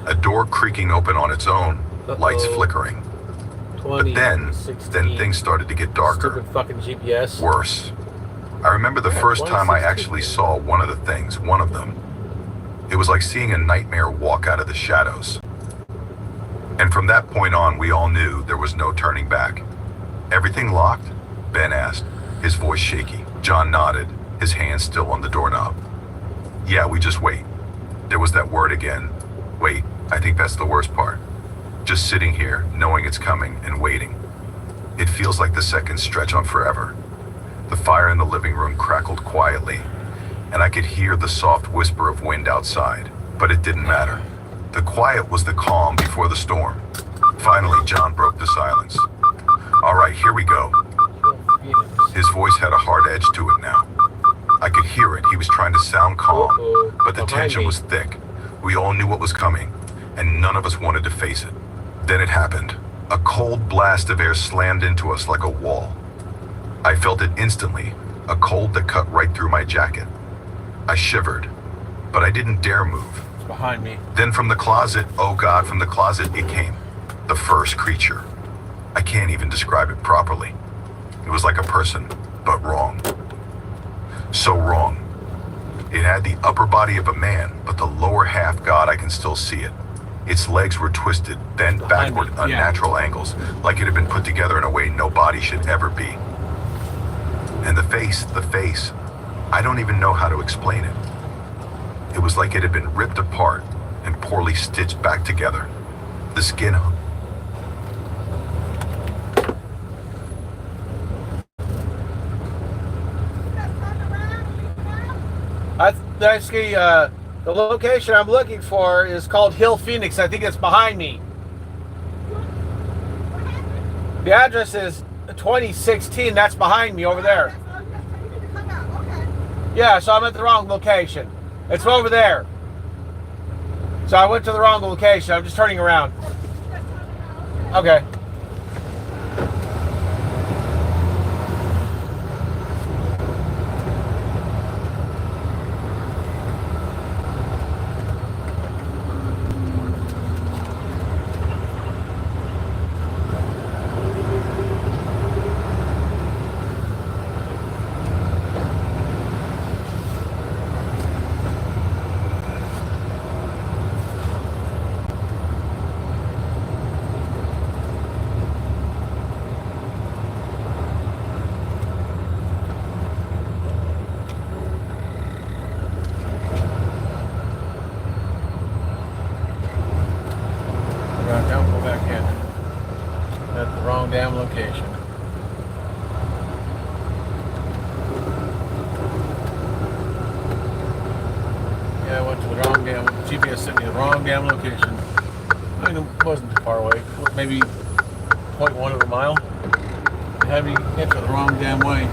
A door creaking open on its own, lights flickering. But then things started to get darker. Stupid fucking GPS. Worse. I remember the first time I actually saw one of the things, one of them. It was like seeing a nightmare walk out of the shadows. And from that point on, we all knew there was no turning back. Everything locked? Ben asked, his voice shaky. John nodded, his hand still on the doorknob. Yeah, we just wait. There was that word again. Wait, I think that's the worst part. Just sitting here, knowing it's coming, and waiting. It feels like the seconds stretch on forever. The fire in the living room crackled quietly, and I could hear the soft whisper of wind outside, but it didn't matter. The quiet was the calm before the storm. Finally, John broke the silence. All right, here we go. His voice had a hard edge to it now. I could hear it. He was trying to sound calm, but the tension was thick. We all knew what was coming, and none of us wanted to face it. Then it happened. A cold blast of air slammed into us like a wall. I felt it instantly, a cold that cut right through my jacket. I shivered, but I didn't dare move. It's behind me. Then from the closet, oh God, from the closet it came. The first creature. I can't even describe it properly. It was like a person, but wrong. So wrong. It had the upper body of a man, but the lower half, God, I can still see it. Its legs were twisted, bent backward, unnatural angles, like it had been put together in a way no body should ever be. And the face, I don't even know how to explain it. It was like it had been ripped apart and poorly stitched back together. The skin. Actually, the location I'm looking for is called Hill Phoenix. I think it's behind me. The address is 2016. That's behind me over there. Yeah, so I'm at the wrong location. It's over there. So I went to the wrong location. I'm just turning around. Okay. Go back in. At the wrong damn location. Yeah, I went to the wrong damn. GPS sent me the wrong damn location. I mean, it wasn't too far away. Maybe 0.1 of a mile. It had me hit the wrong damn way.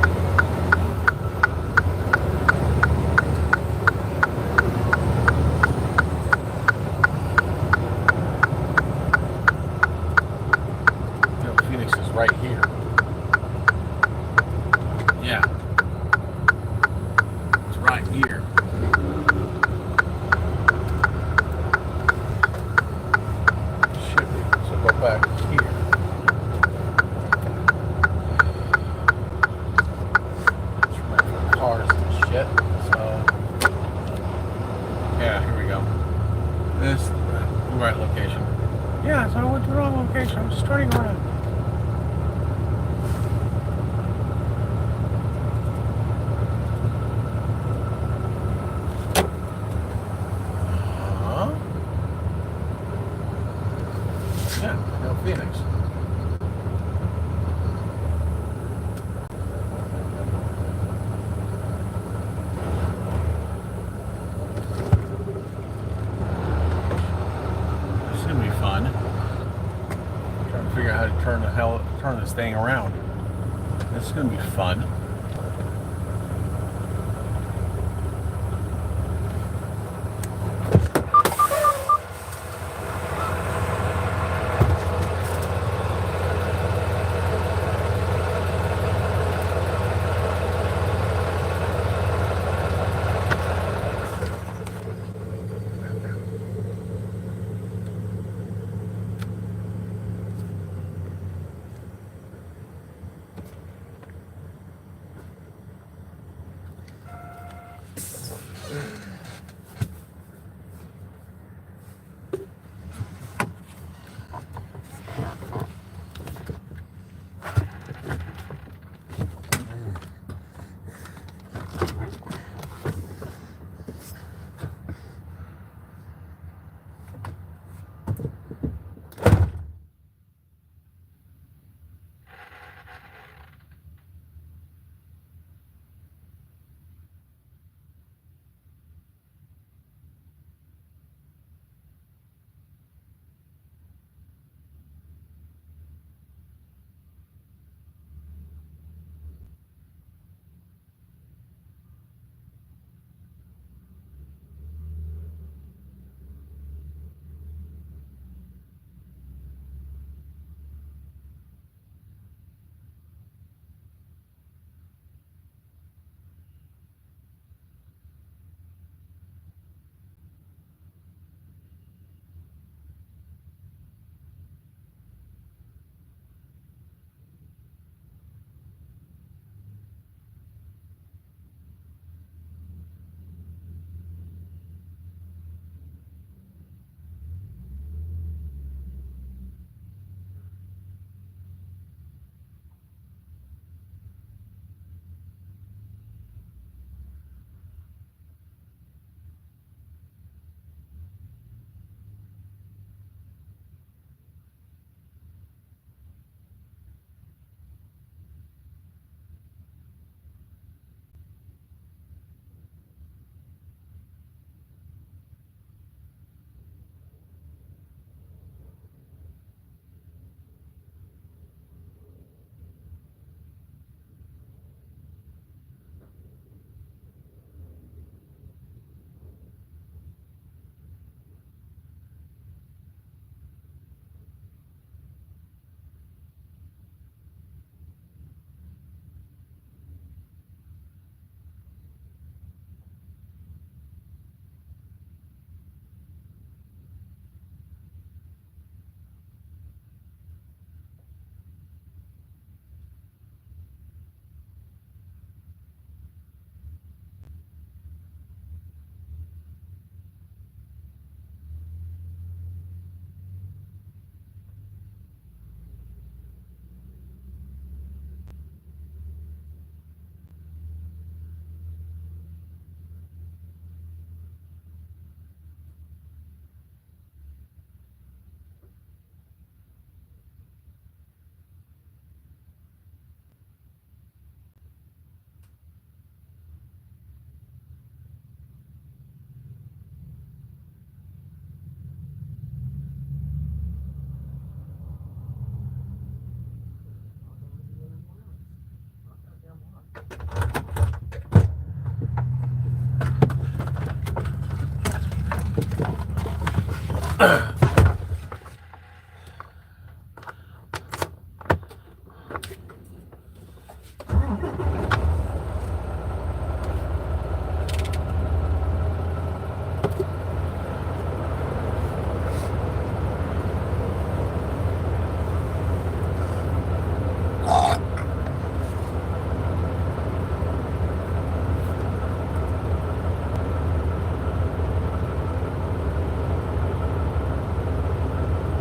Right here. Yeah. It's right here. Should be. So go back here. It's right for cars and shit. So yeah, here we go. This is the right location. Yeah, so I went to the wrong location. I'm just turning around. turn this thing around. This is gonna be fun.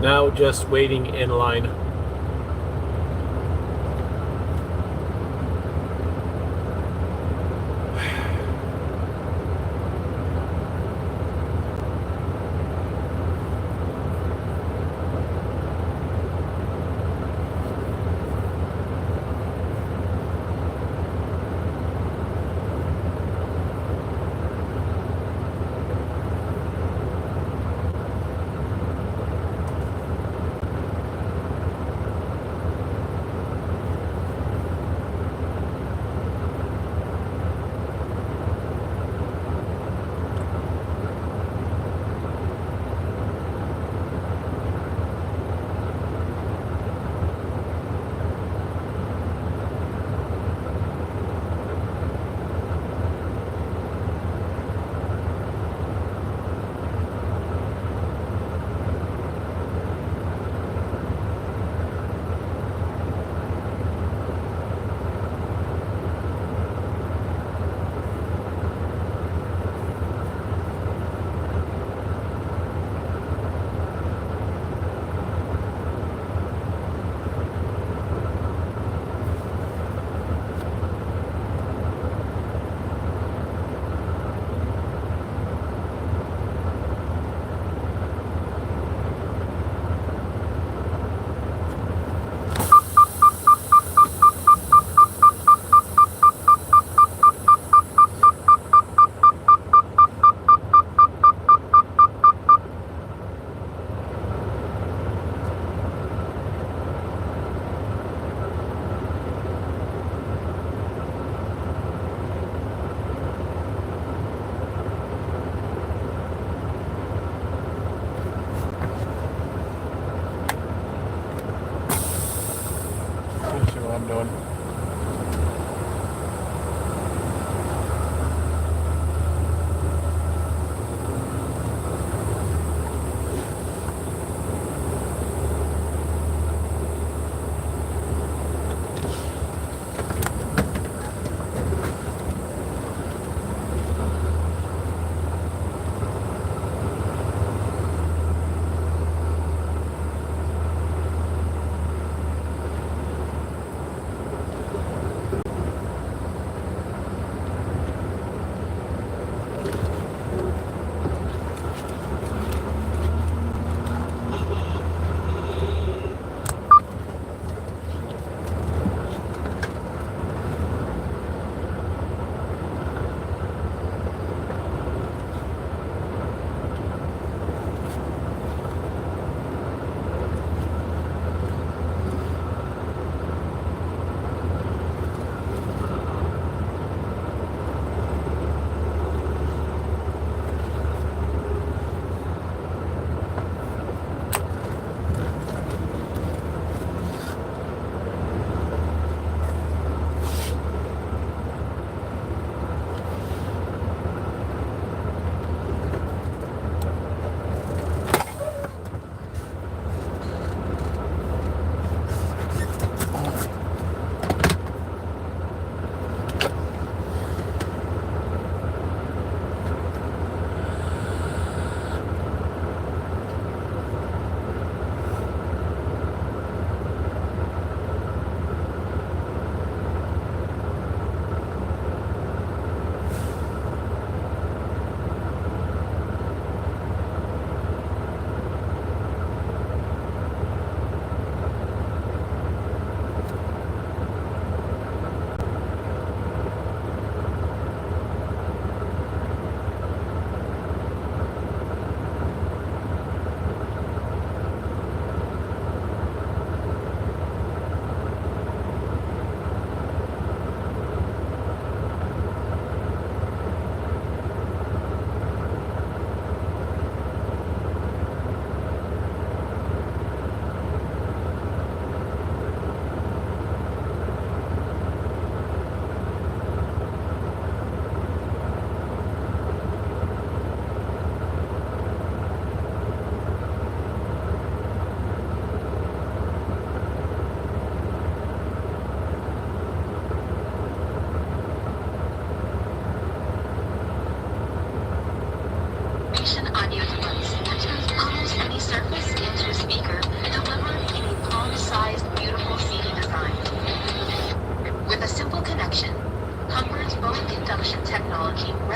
Now just waiting in line.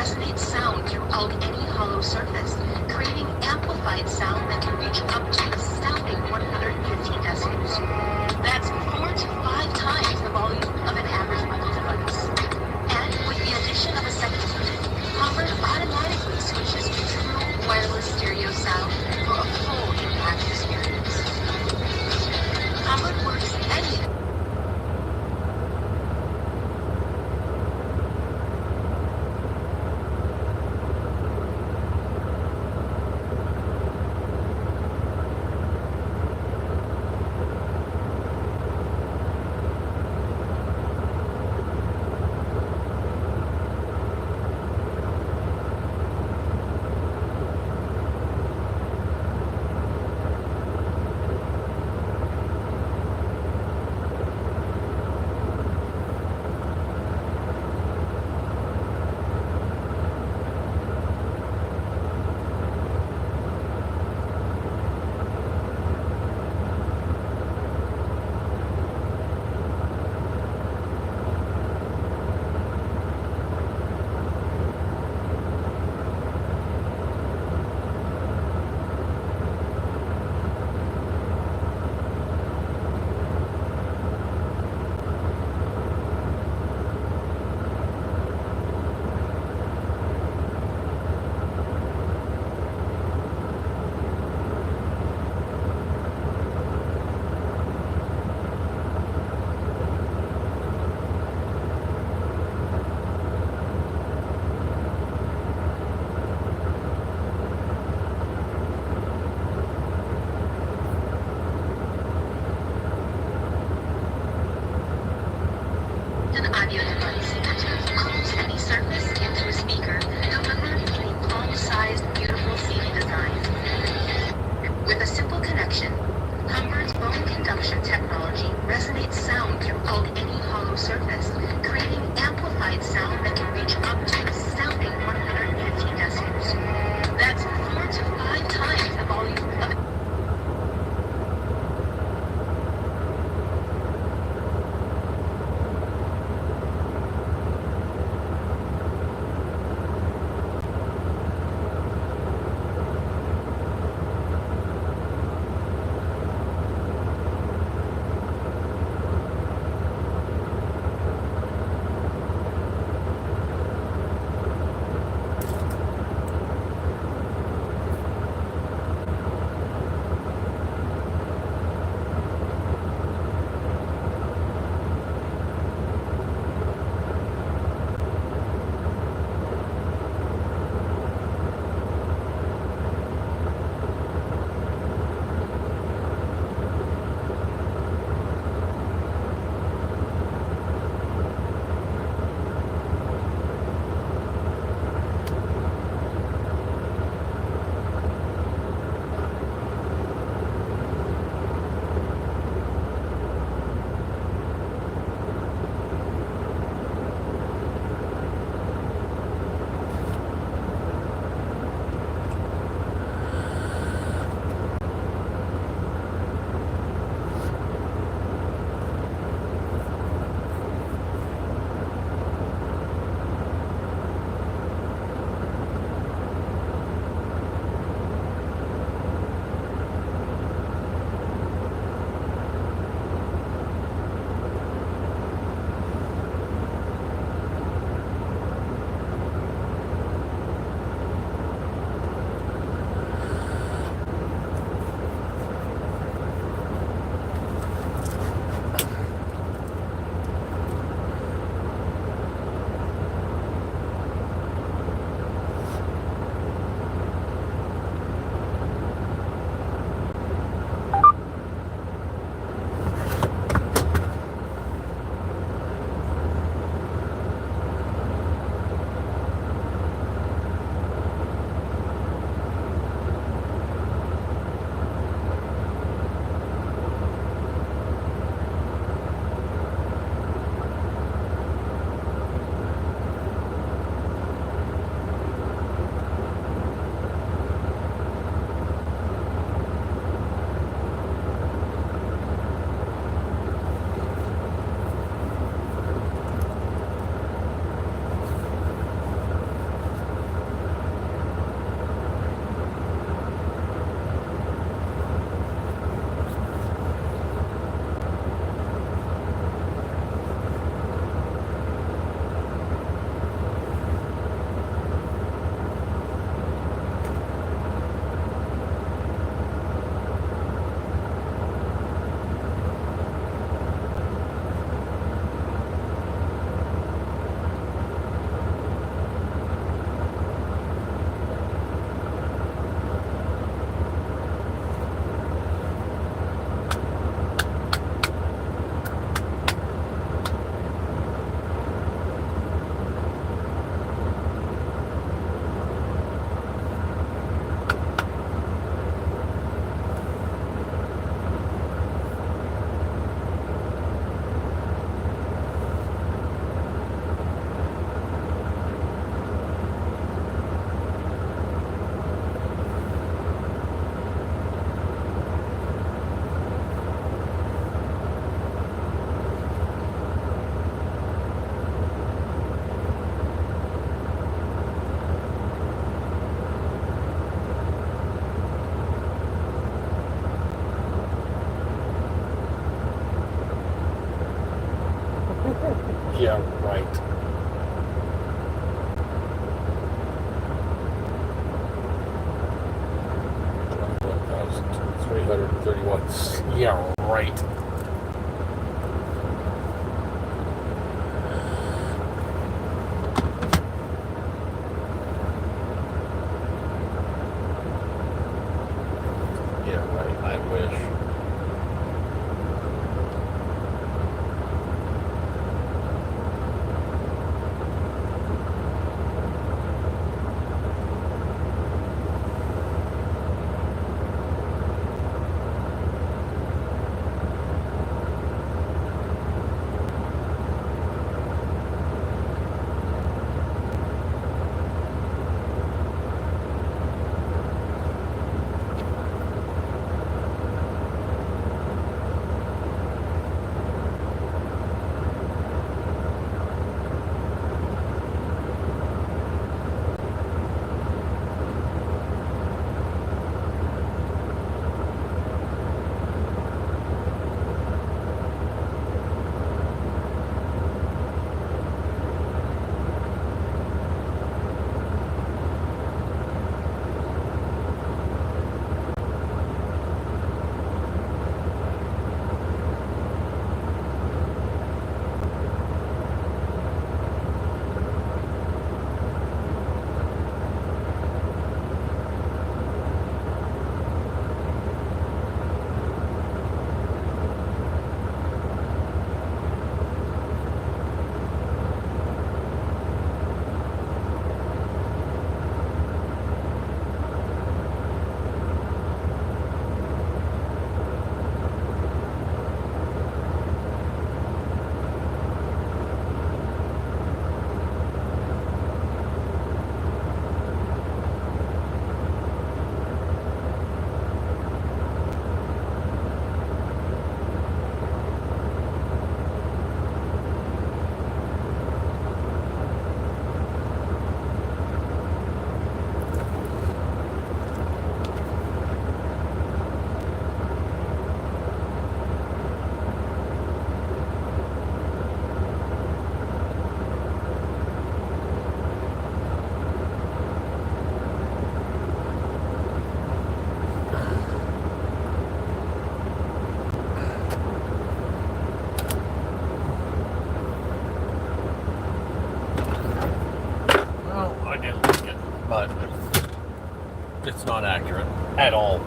resonates sound throughout any hollow surface, creating amplified sound that can reach up to a astounding 150 decibels. That's 4 to 5 times the volume of an average mobile device. And with the addition of a second unit, Hubbard automatically switches to true wireless stereo sound for a full impact experience. Hubbard works any audio device that turns almost any surface into a speaker, delivered in a palm-sized, beautiful CD design. With a simple connection, Hubbard's bone conduction technology resonates sound throughout any hollow surface, creating amplified sound that can reach up to a astounding 150 decibels. That's 4 to 5 times the volume of Yeah, right. $21,331. Yeah, right. Yeah, right. I wish. Well, I didn't like it, but it's not accurate at all.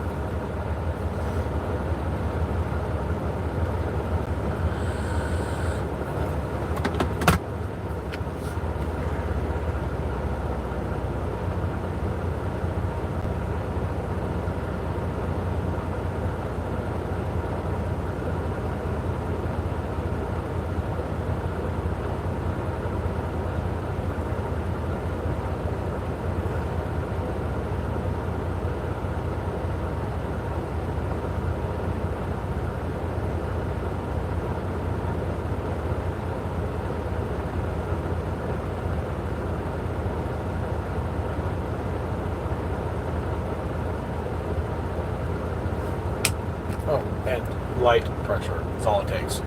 Oh, and light pressure is all it takes.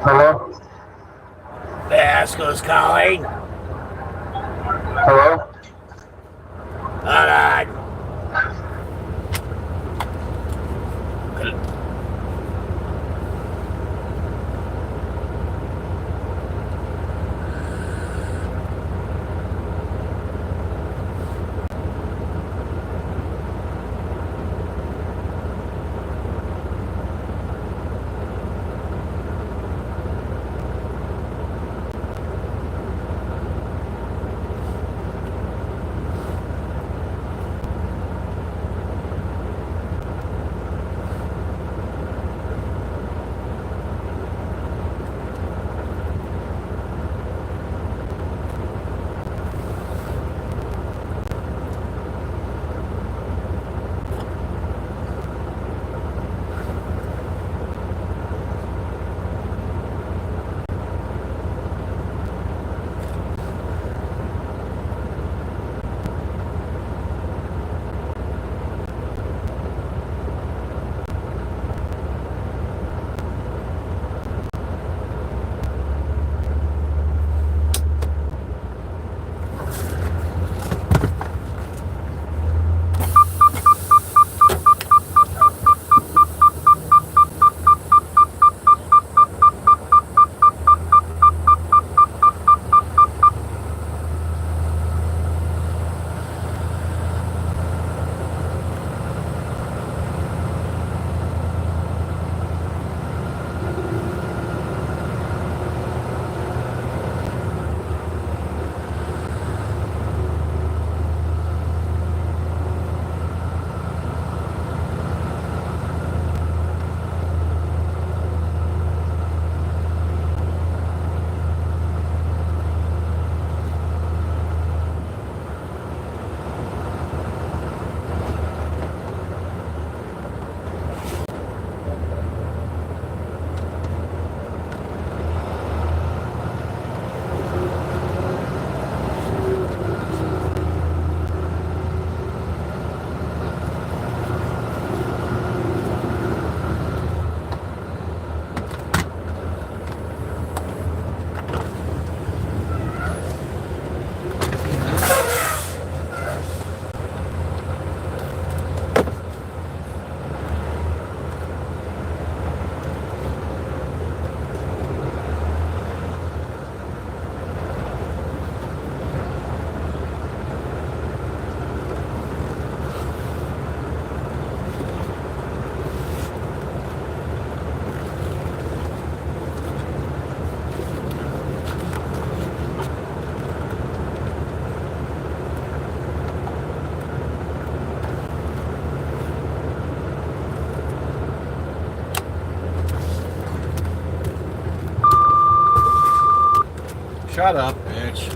Hello? Vasco's calling. Hello? Hold on. Shut up, bitch.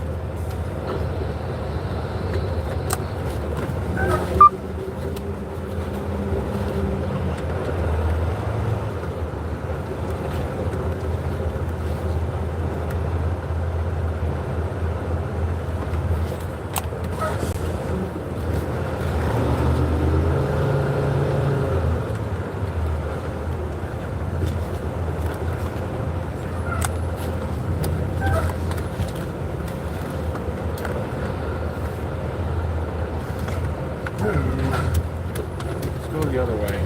Let's go the other way.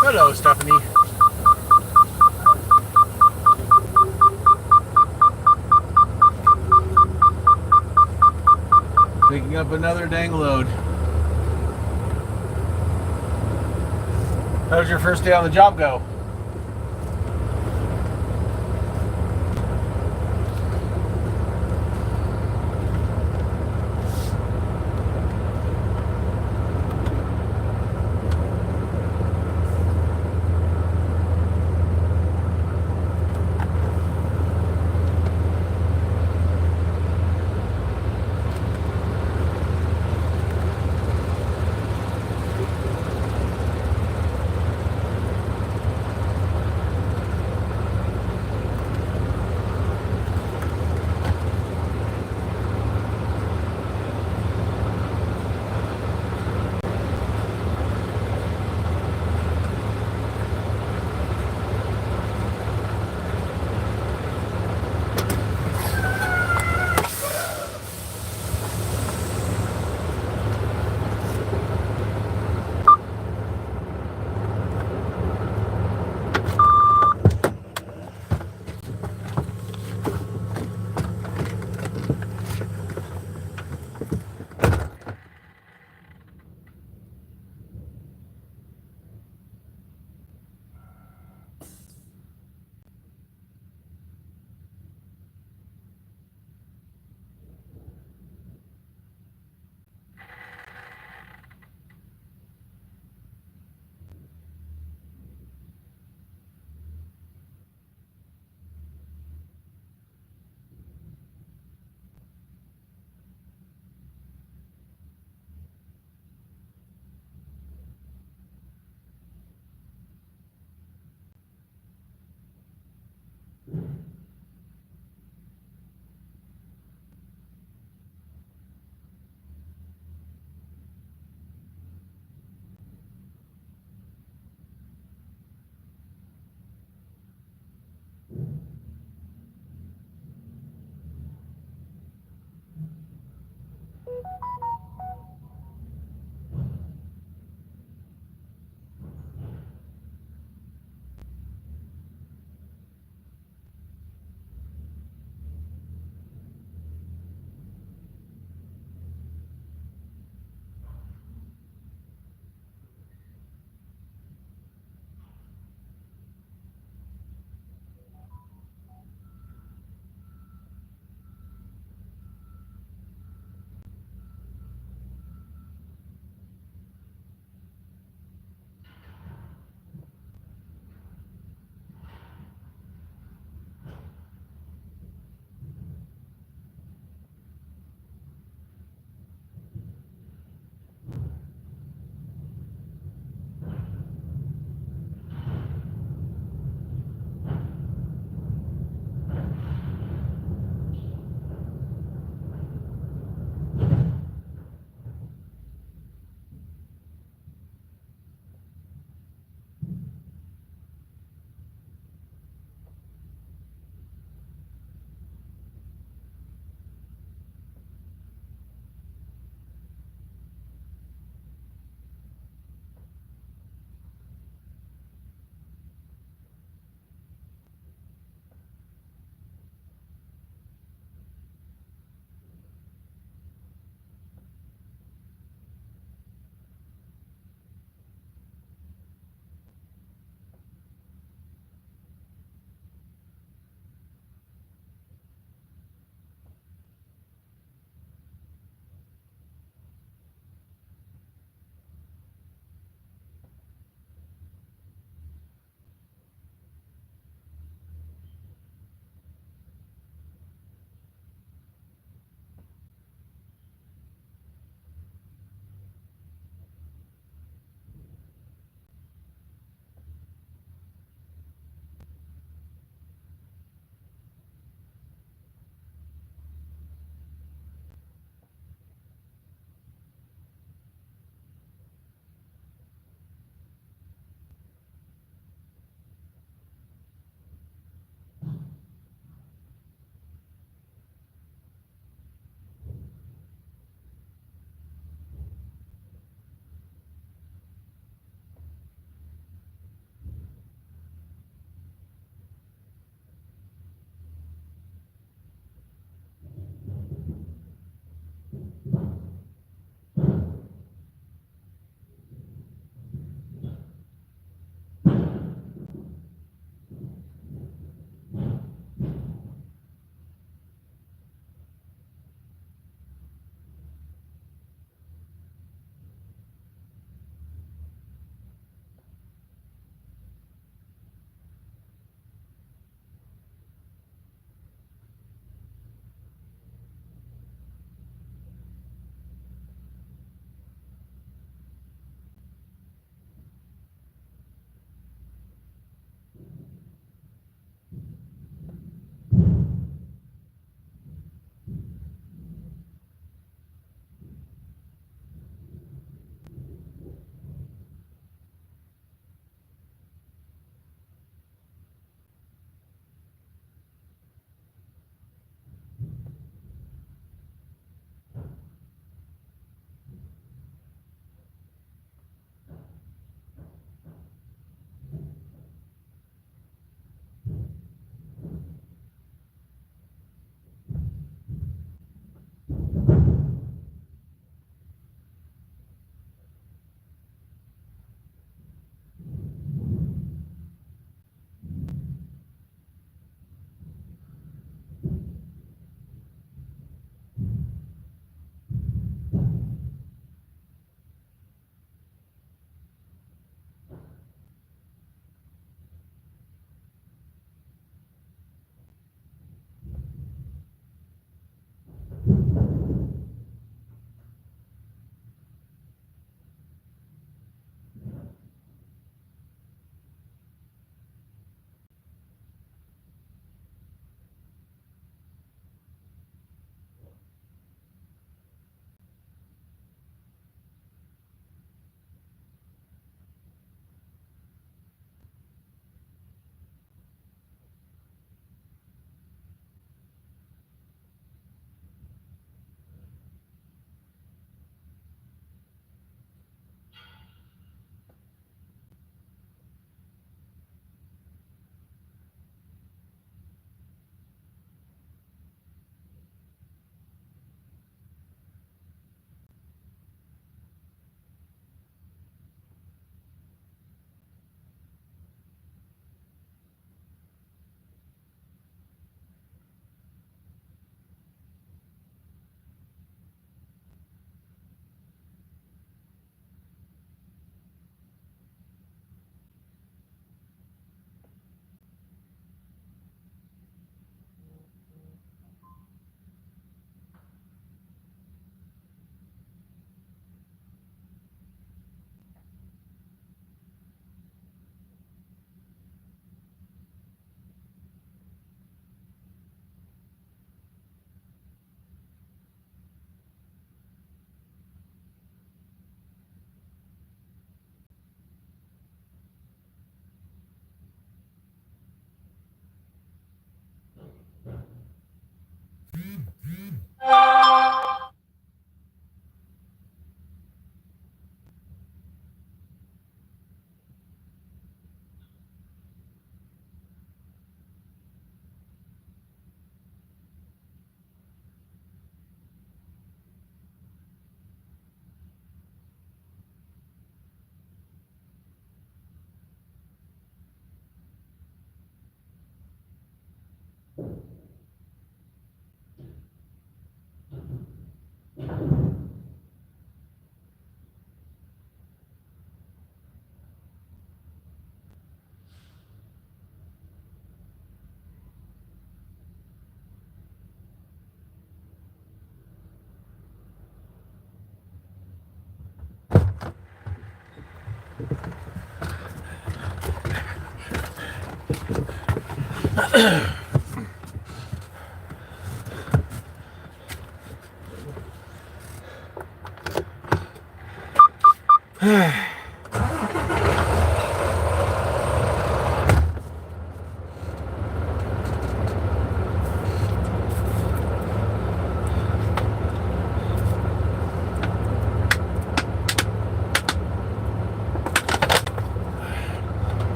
Hello, Stephanie. Picking up another dang load. How was your first day on the job go?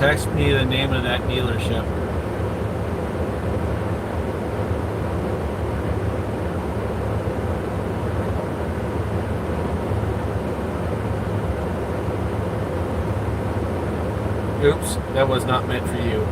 Text me the name of that dealership. Oops, that was not meant for you.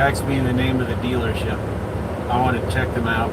Text me the name of the dealership. I want to check them out.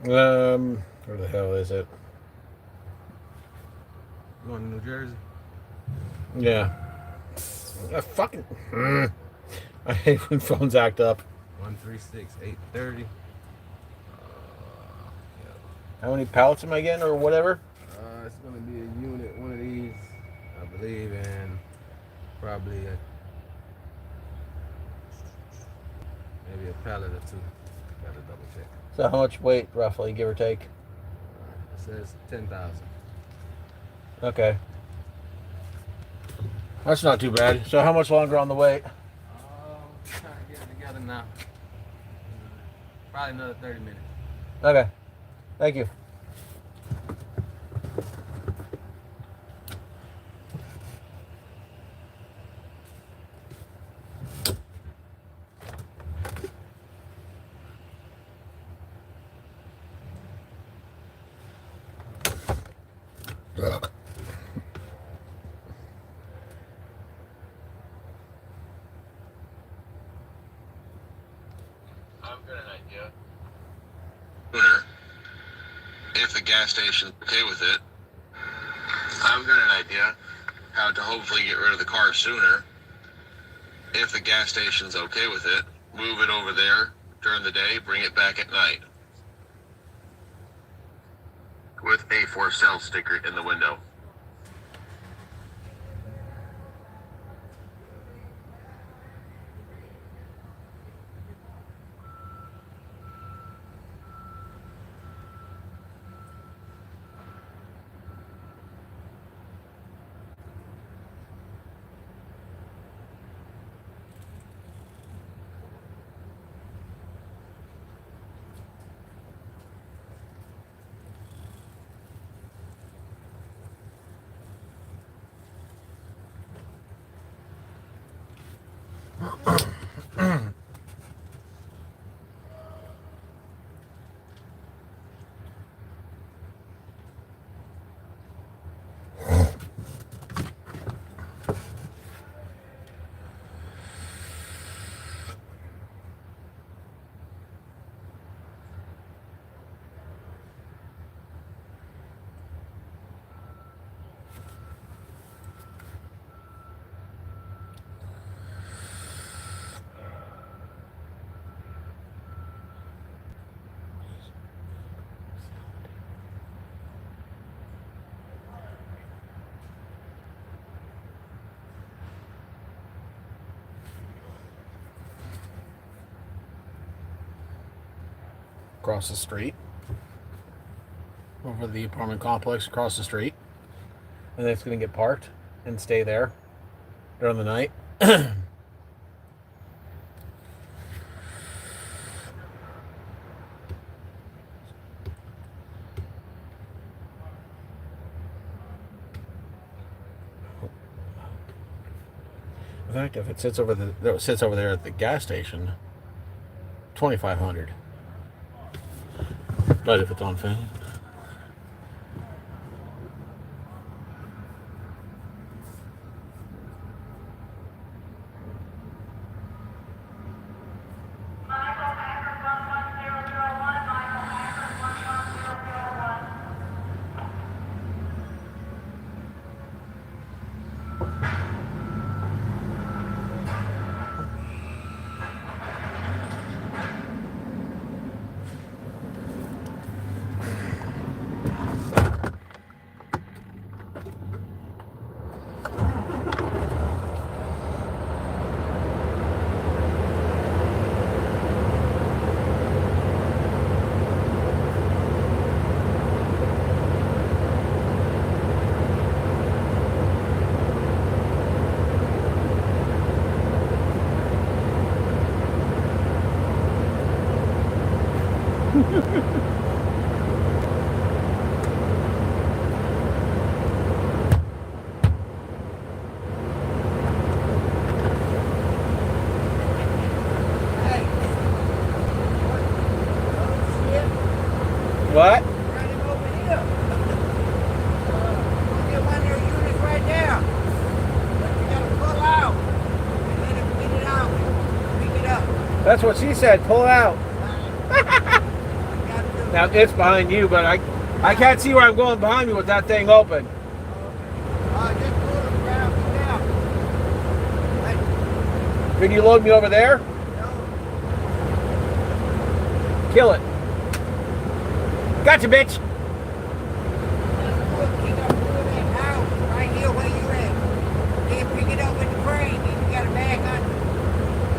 Where the hell is it? Going to New Jersey? Yeah. Fucking. I hate when phones act up. 136-830. How many pallets am I getting or whatever? It's going to be a unit, one of these, I believe, and probably maybe a pallet or two. Got to double check. So how much weight, roughly, give or take? It says 10,000. Okay. That's not too bad. So how much longer on the wait? Trying to get it together now. Probably another 30 minutes. Okay. Thank you. I've got an idea. Sooner, if the gas station's okay with it. I've got an idea how to hopefully get rid of the car sooner. If the gas station's okay with it, move it over there during the day, bring it back at night. With a for sale sticker in the window. Across the street. Over the apartment complex across the street. And then it's going to get parked and stay there during the night. In fact, if it sits over there at the gas station, 2,500. But if it's on film. What? Running over here. Get one of their units right there. But you gotta pull out. And let it clean it out. Pick it up. That's what she said. Pull out. You gotta do Now it's behind you, but I can't see where I'm going behind me with that thing open. Just pull it around me now. Can you load me over there? No. Kill it. Gotcha, bitch. You gotta pull that out right here where you at. Then pick it up with the crane. Then you gotta back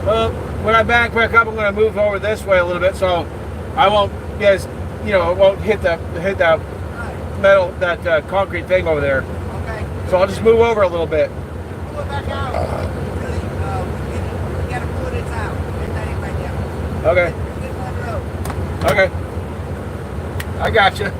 under. When I back up, I'm going to move over this way a little bit, so I won't, guys, you know, it won't hit that Right. metal, that concrete thing over there. Okay. So I'll just move over a little bit. Pull it back out. Until you gotta pull this out. That thing right there. Okay. Get one of those. Okay. I got you.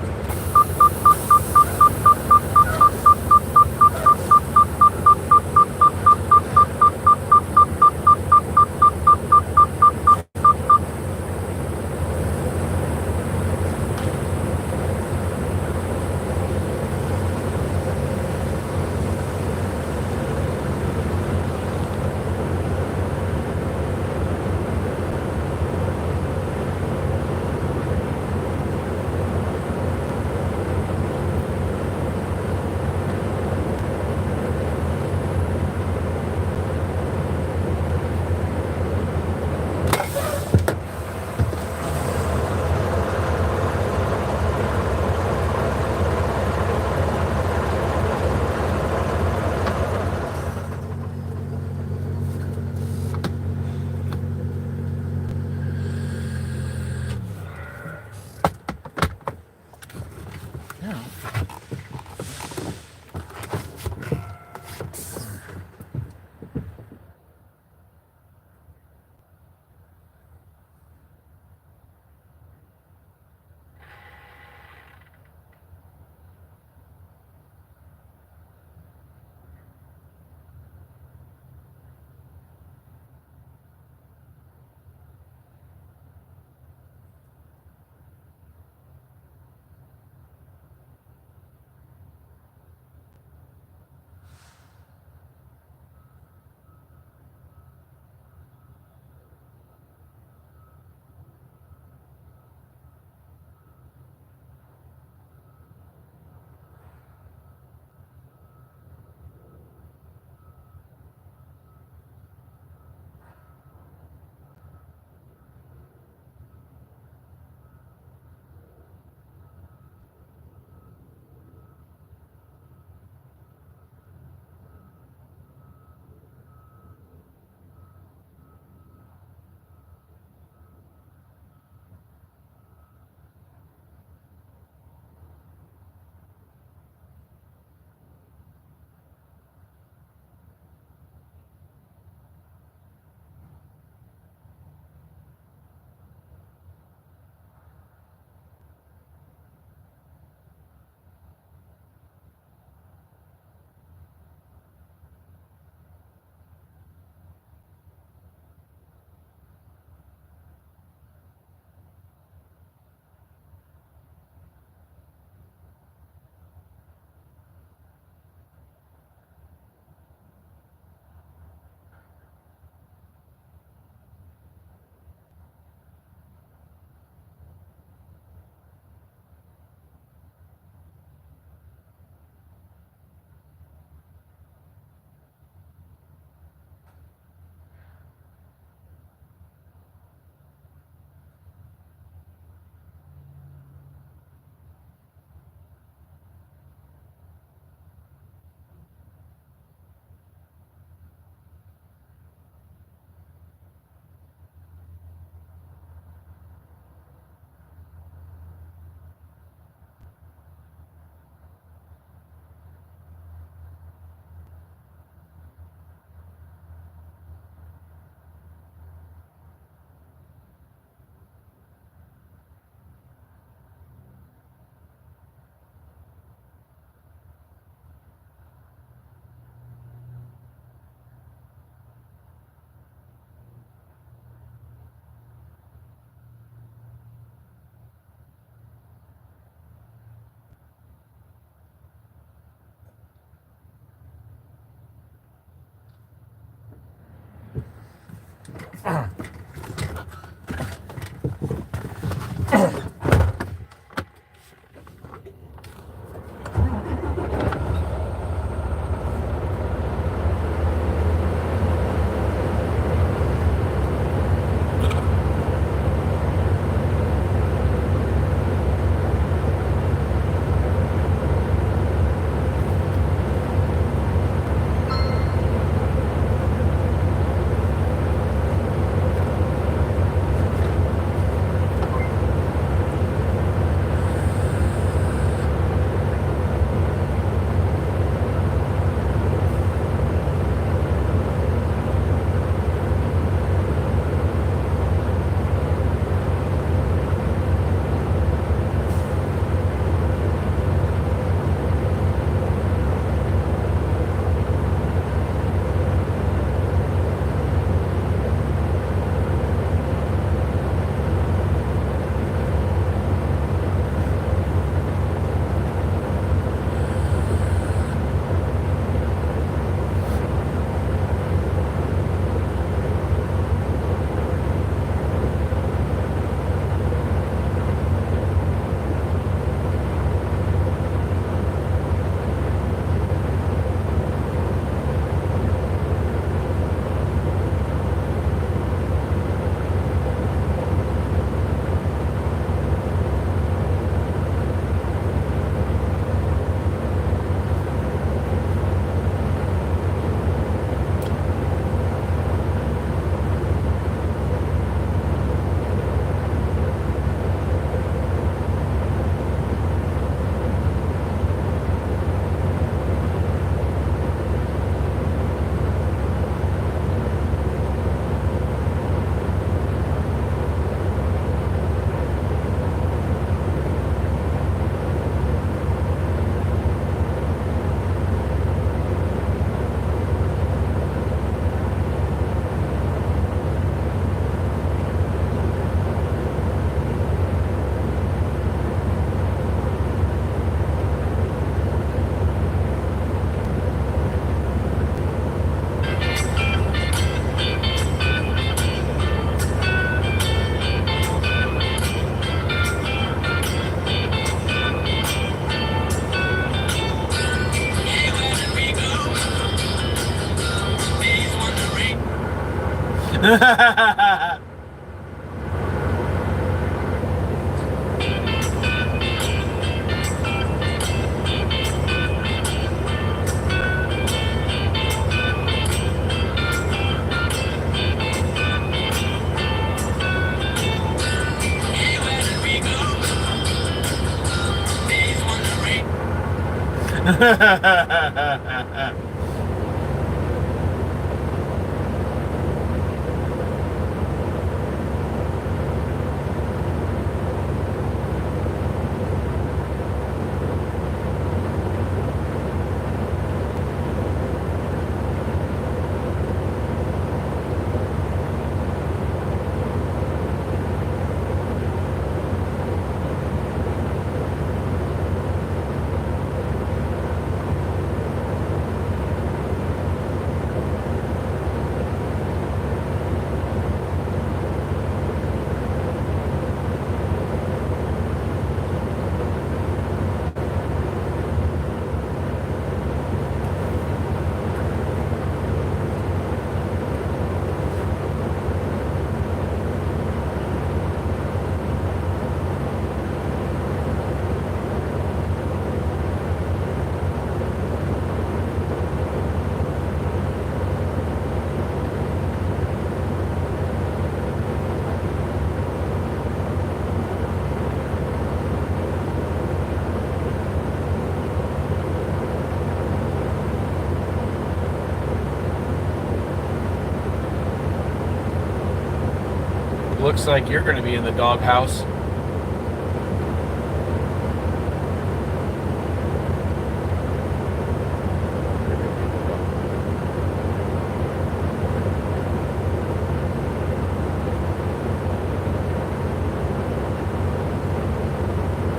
Looks like you're going to be in the doghouse.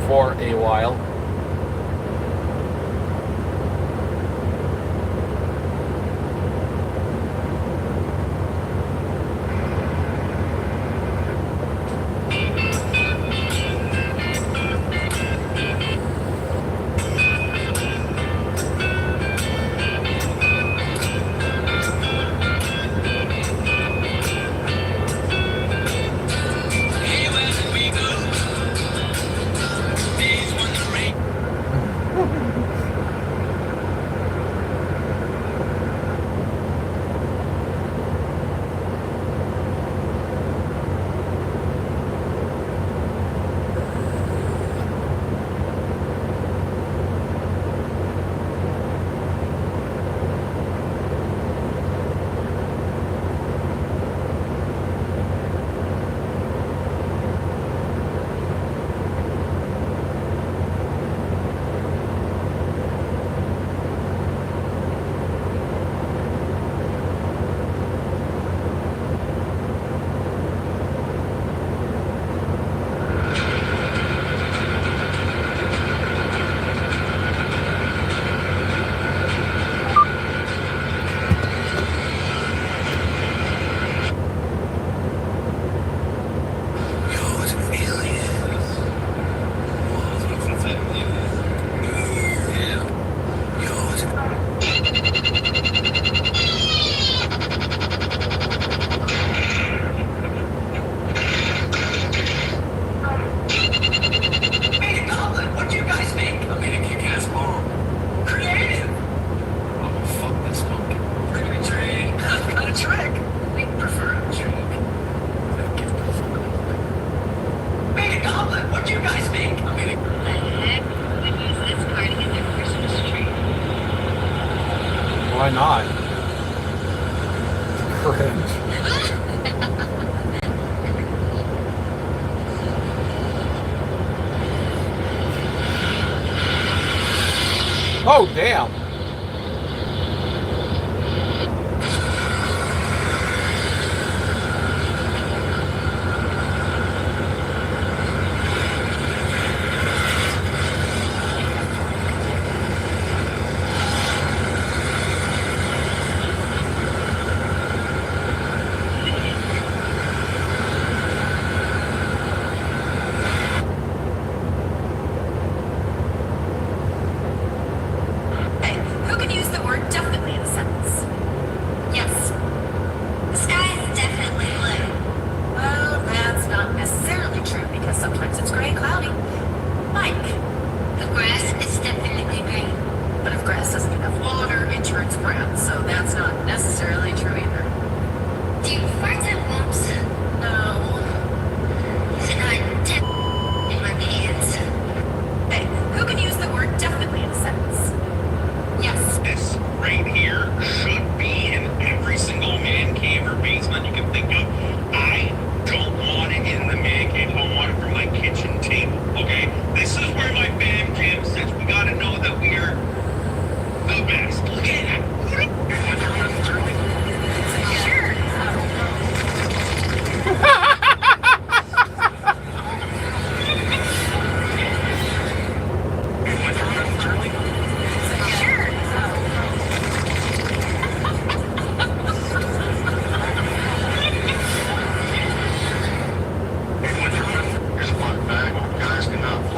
For a while. Why not? Cringe. Oh, damn. Hey,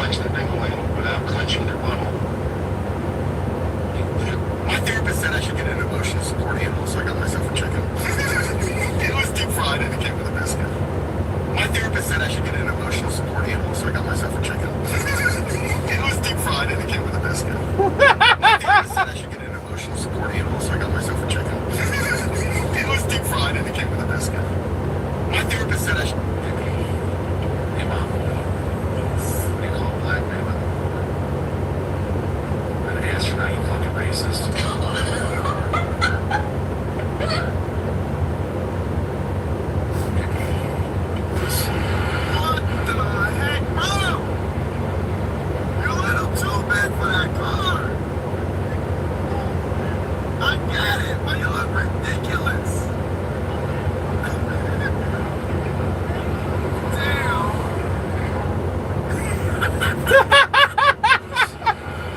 punch the thing away without clenching their butthole. My therapist said I should get an emotional support animal, so I got myself a chicken. It was deep fried and it came with a biscuit. My therapist said I should get an emotional support animal, so I got myself a chicken. It was deep fried and it came with a biscuit. My therapist said I should get an emotional support animal, so I got myself a chicken. It was deep fried and it came with a biscuit. My therapist said I should. Hey, Mom. They call blackmailing. An astronaut, you fucking racist. What the heck? Mom! You're a little too big for that car. I get it, but you look ridiculous. Damn.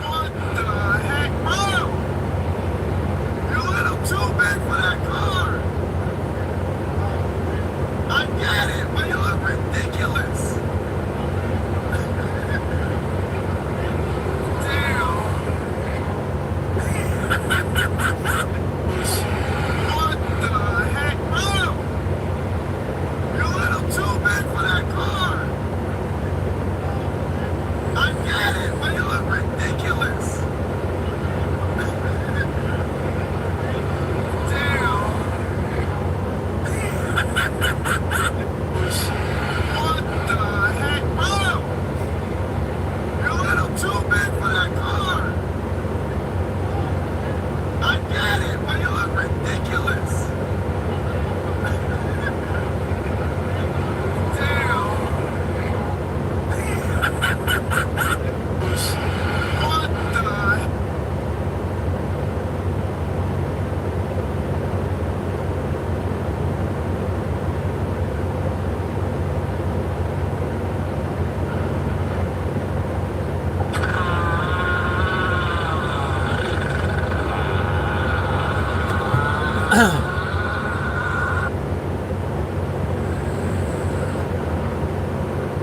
What the heck? Mom! You're a little too big for that car. I get it, but you look ridiculous. Damn. What the heck? Mom! You're a little too big for that car. I get it, but you look ridiculous. Damn. What the heck? Mom! You're a little too big for that car. I get it, but you look ridiculous. Damn. What the heck?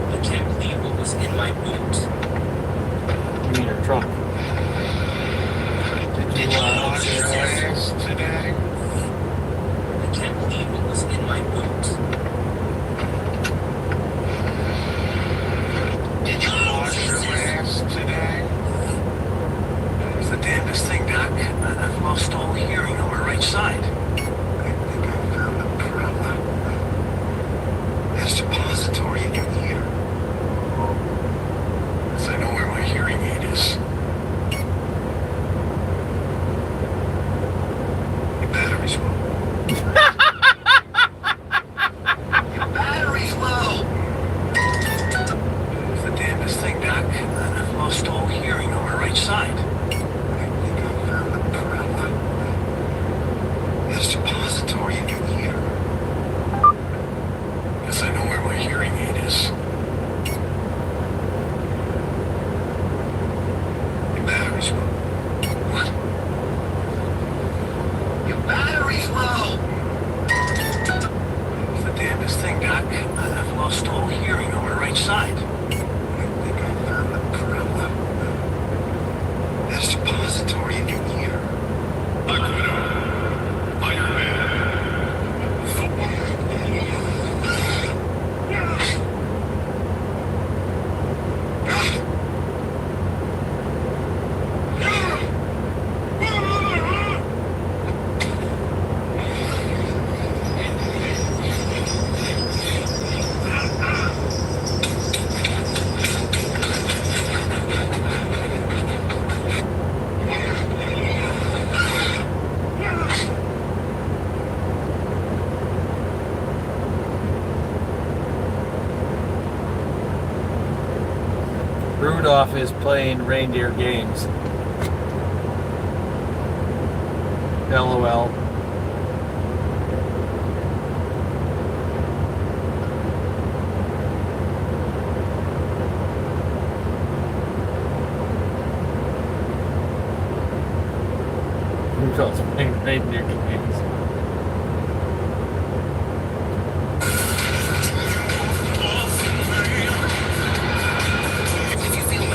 I can't believe what was in my boot. You mean your trunk? Did you wash your ass today? I can't believe what was in my boot. Did you wash your ass today? It's the damnedest thing, Doc. I've lost all hearing on my right side. I think I found the problem. There's a depository in your ear. Yes, I know where my hearing aid is. Your battery's low. Your battery's low. It's the damnedest thing, Doc. I've lost all hearing on my right side. I think I found the problem. There's a depository in your ear. Yes, I know where my hearing aid is. Your battery's low. What? Your battery's low! It's the damnedest thing, Doc. I've lost all hearing on my right side. I think I found the problem. There's a depository in your ear. Iron Man. Rudolph is playing reindeer games. LOL. Rudolph's playing reindeer games. If you feel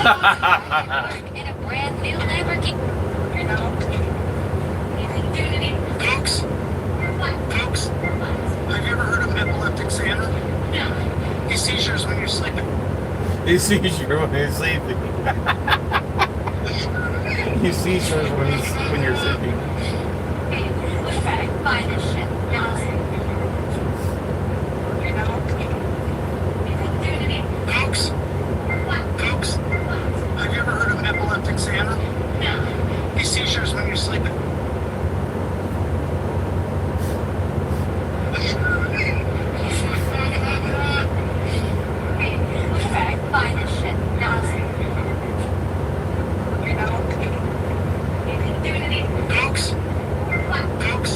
In a brand new Lamborghini. You know? Folks, have you ever heard of epileptic Santa? No. He seizures when you're sleeping. He sees you when he's sleeping. He sees you when you're sleeping. Buy this shit. You know? Folks, have you ever heard of epileptic Santa? No. He seizures when you're sleeping. Buy this shit. You know? Folks,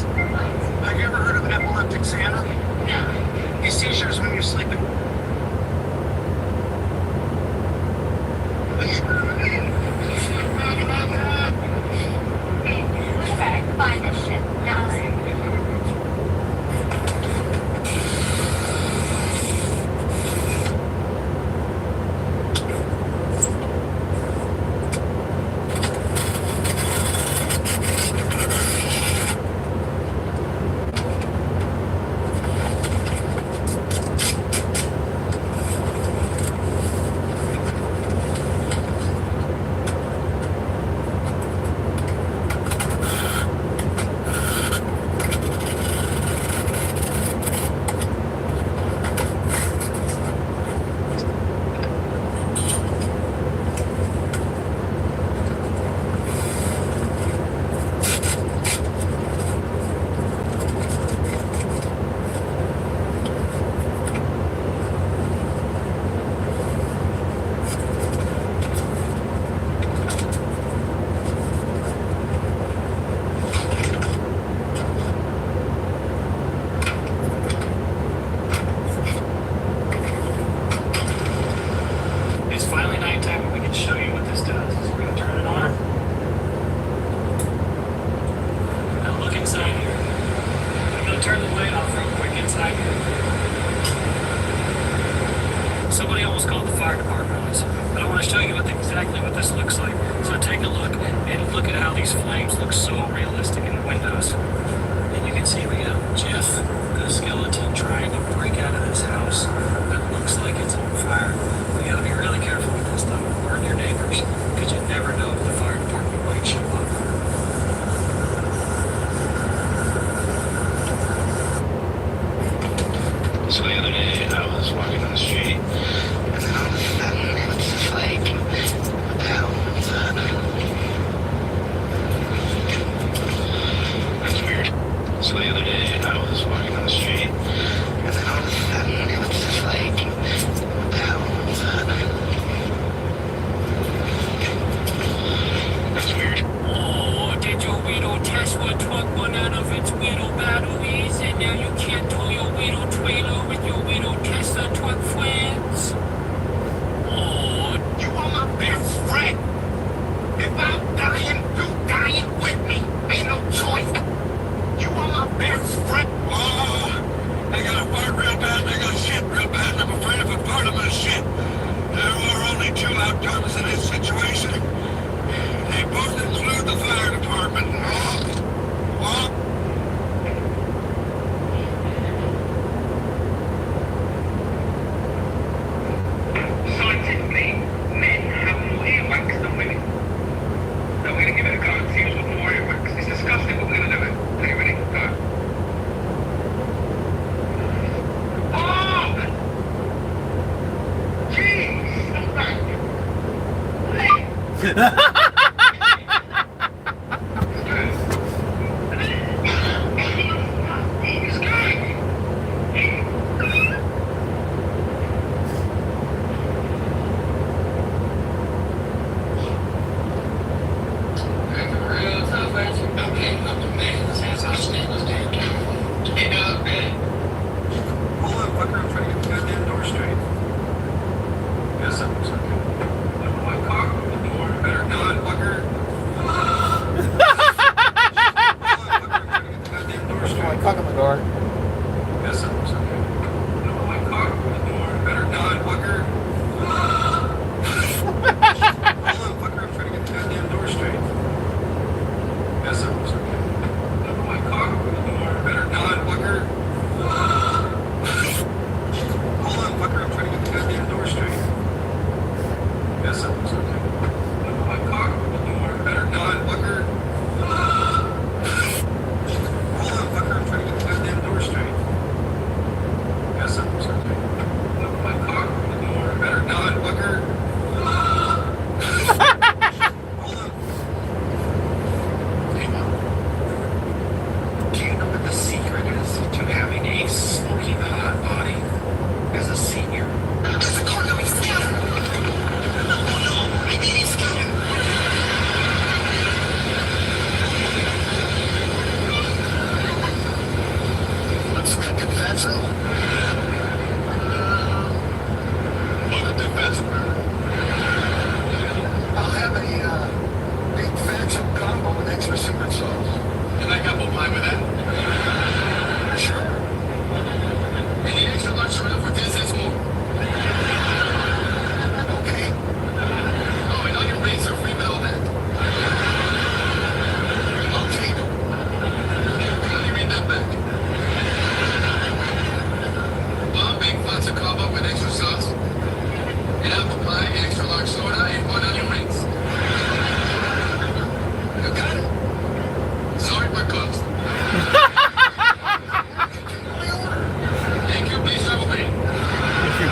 have you ever heard of epileptic Santa? No. He seizures when you're sleeping. Buy this shit. It's finally nighttime and we can show you what this does. So we're going to turn it on. Now look inside here. I'm going to turn the light off real quick inside here. Somebody almost called the fire department on us, but I want to show you exactly what this looks like. So take a look and look at how these flames look so realistic in the windows. And you can see we got Jeff, the skeleton, trying to break out of this house that looks like it's on fire. We gotta be really careful with this stuff. Warn your neighbors, because you never know if the fire department might show up. So the other day, I was walking on the street, and then all of a sudden, it's just like, what the hell was that? That's weird. So the other day, I was walking on the street, and then all of a sudden, it was just like, what the hell was that? That's weird. Oh, did your widow Tesla truck run out of its widow batteries, and now you can't tow your widow trailer with your widow Tesla truck friends? Oh, You are my best friend. If I'm dying, you dying with me. Ain't no choice. You are my best friend. Oh, they got a fart real bad. They got shit real bad. And I'm afraid of a part of my shit. There are only two outcomes in this situation. They both include the fire department. Oh. Scientifically, men have more earwax than women. So we're going to give it a go and see who's got more earwax. It's disgusting, but we're going to do it. Okay, ready? Go. Oh! Jeez! It's real tough, ain't you? Okay, I'm the man. That's how I stand this damn time. Get up, man. Hold on, fucker. I'm trying to get the goddamn door straight. Yes, I'm okay. My car, the door, better not.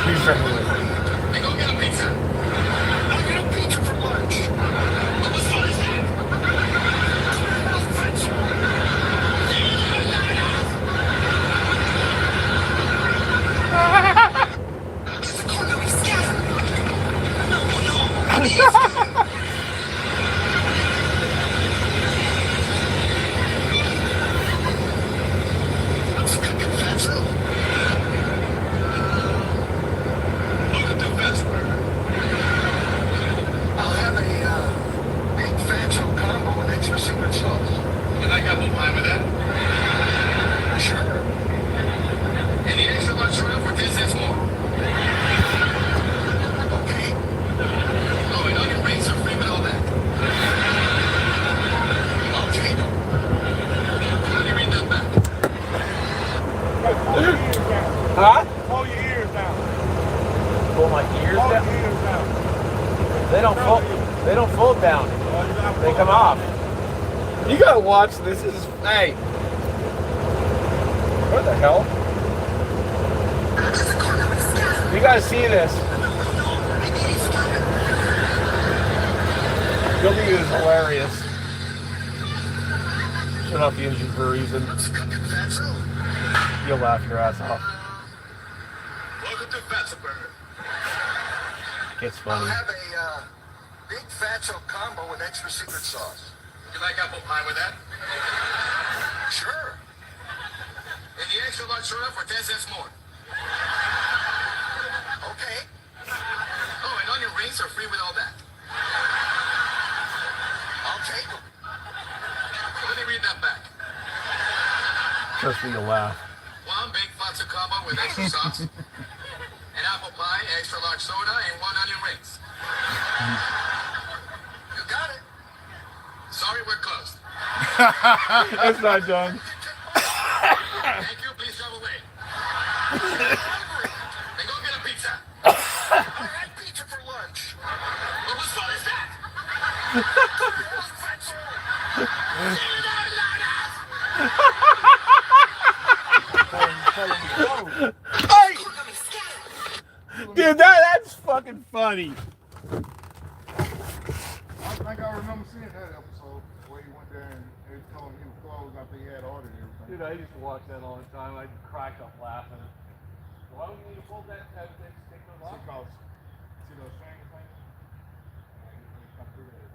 He's trying to win. Hey, go get a pizza. I'll get a pizza for lunch. What was fun is that? French. Is the car going scattered? No, no. Let's cook it, Fatso. Look at the best burger. I'll have a big Fatso combo with extra secret sauce. And I got one pie with that. Sure. And the extra large shrimp for 10 cents more. Okay. Oh, and onion rings are free with all that. Okay. Let me read that back. Huh? Pull your ears down. Pull my ears Pull down. your ears down. They don't fold. They don't fold down. They come off. You gotta watch this. This is hey. What the hell? You gotta see this. You'll think it is hilarious. Shut off the engine for a reason. You'll laugh your ass off. Welcome to Fatso Burger. It's I'll funny. have a big Fatso combo with extra secret sauce. You like apple pie with that? Sure. And the extra large shrimp for 10 cents more. Okay. Oh, and onion rings are free with all that. I'll take them. Let me read that back. Trust me, you'll laugh. One big Fatso combo with extra sauce. An apple pie, extra large soda, and 1 onion rings. You got it. Sorry, we're closed. It's not done. Thank you. Please drive away. Then go get a pizza. I had pizza for lunch. What was fun is that? Dude, that's fucking funny. I think I remember seeing that episode where he went there and they told him he was closed after he had ordered everything. Dude, I used to watch that all the time. I'd crack up laughing. Why would you need to pull that stick those off? Because, see those strings things? They come through there.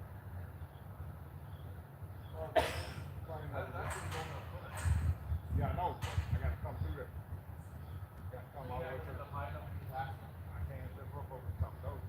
Yeah, I know. I got to come through there. Got to come all the way through. I can't flip up over the top of those.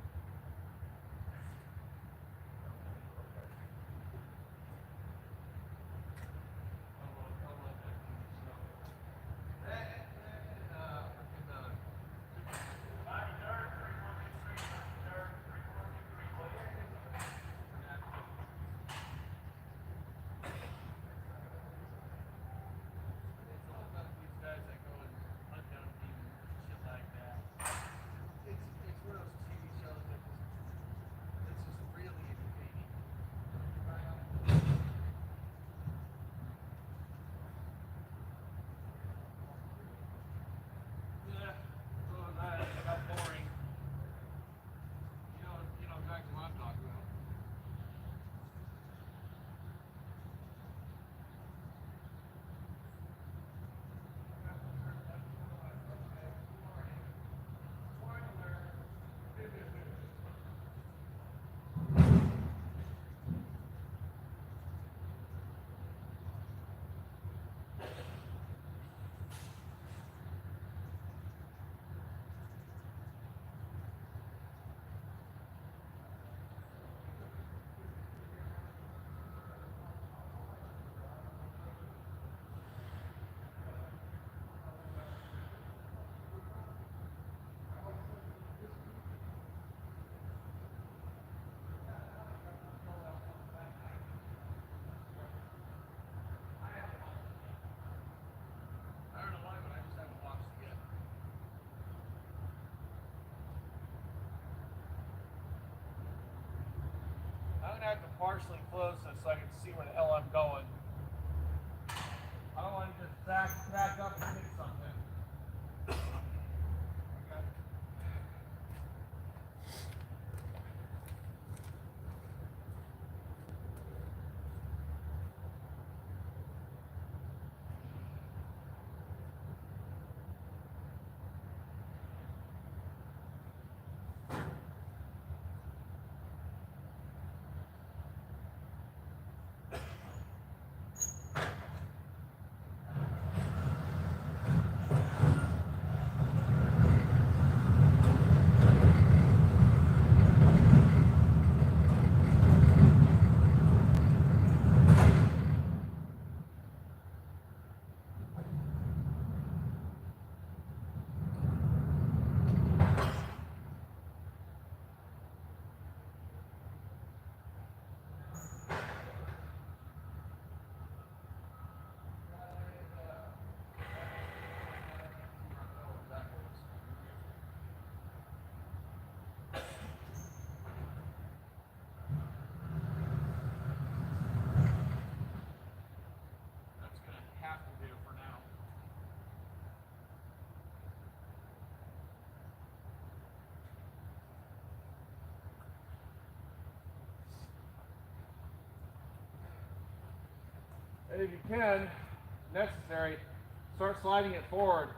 Have to partially close this so I can see where the hell I'm going. I don't want to just back up and hit something. And if you can, necessary, start sliding it forward.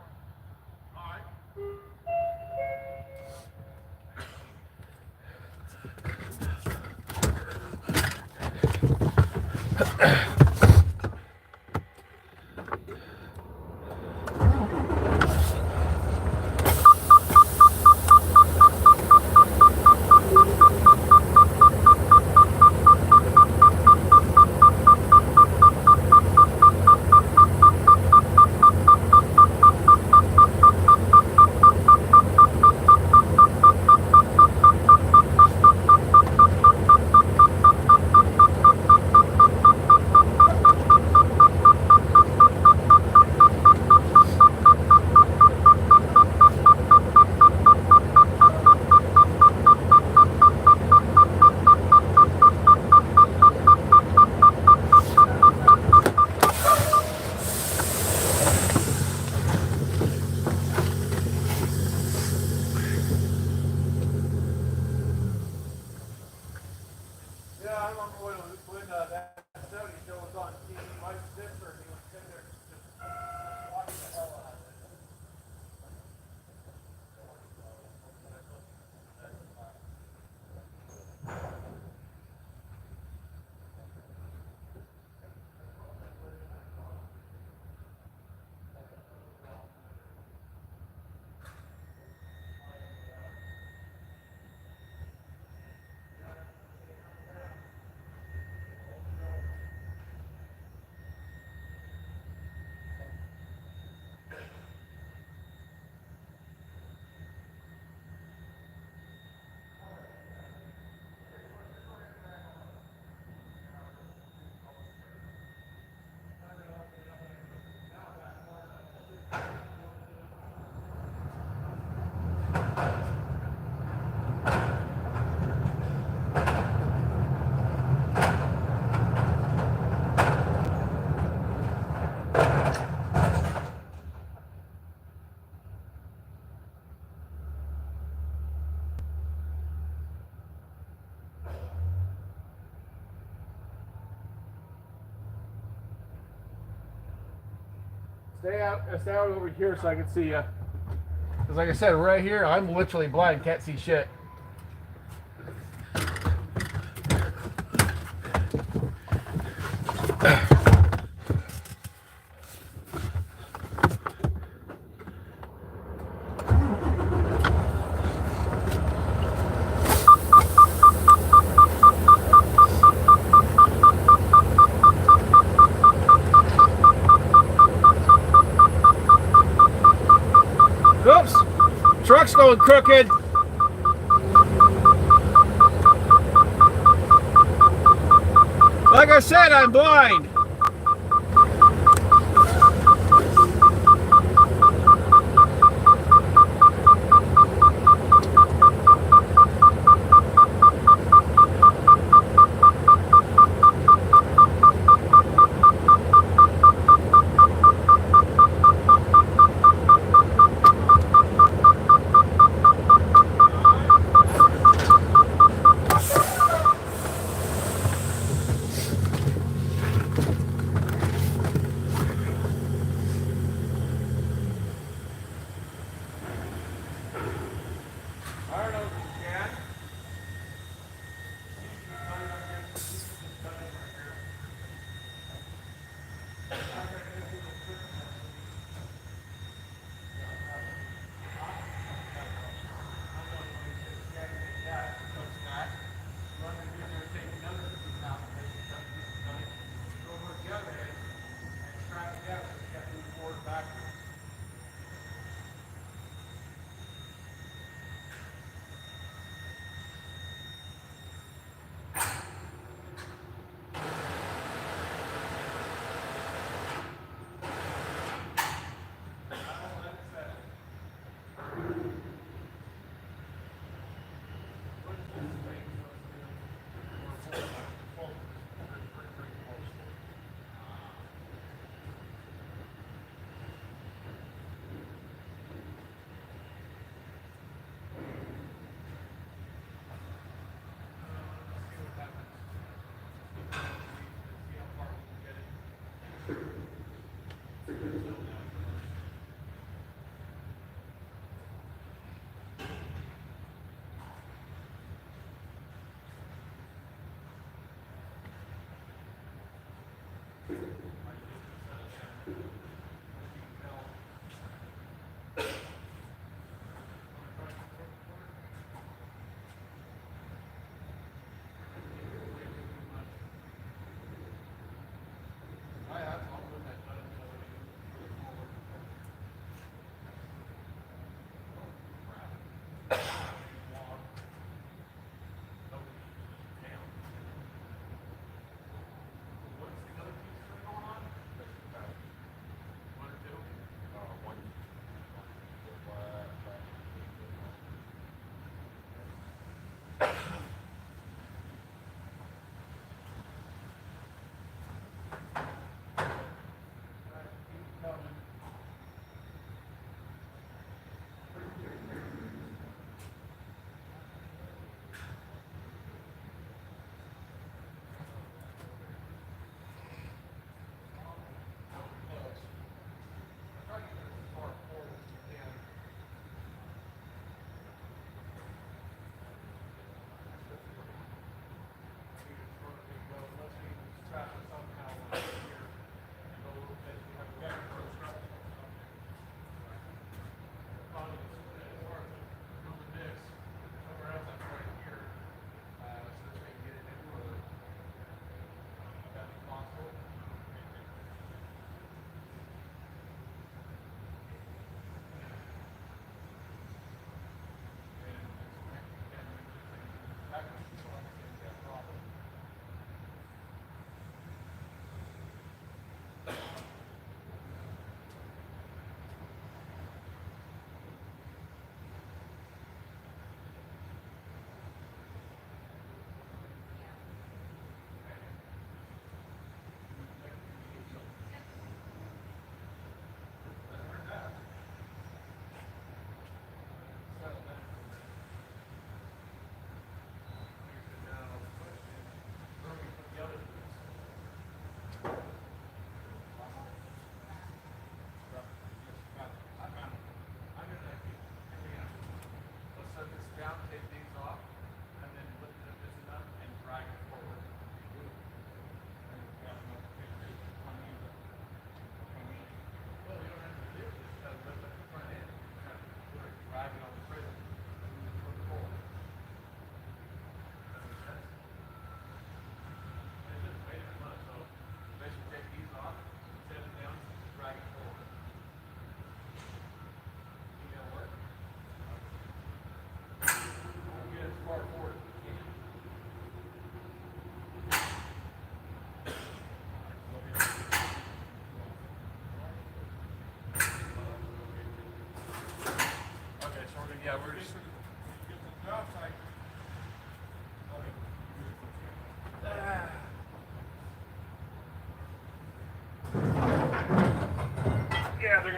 Stay out over here so I can see you. Because like I said, right here, I'm literally blind, can't see shit. Oops! Truck's going crooked. Like I said, I'm blind.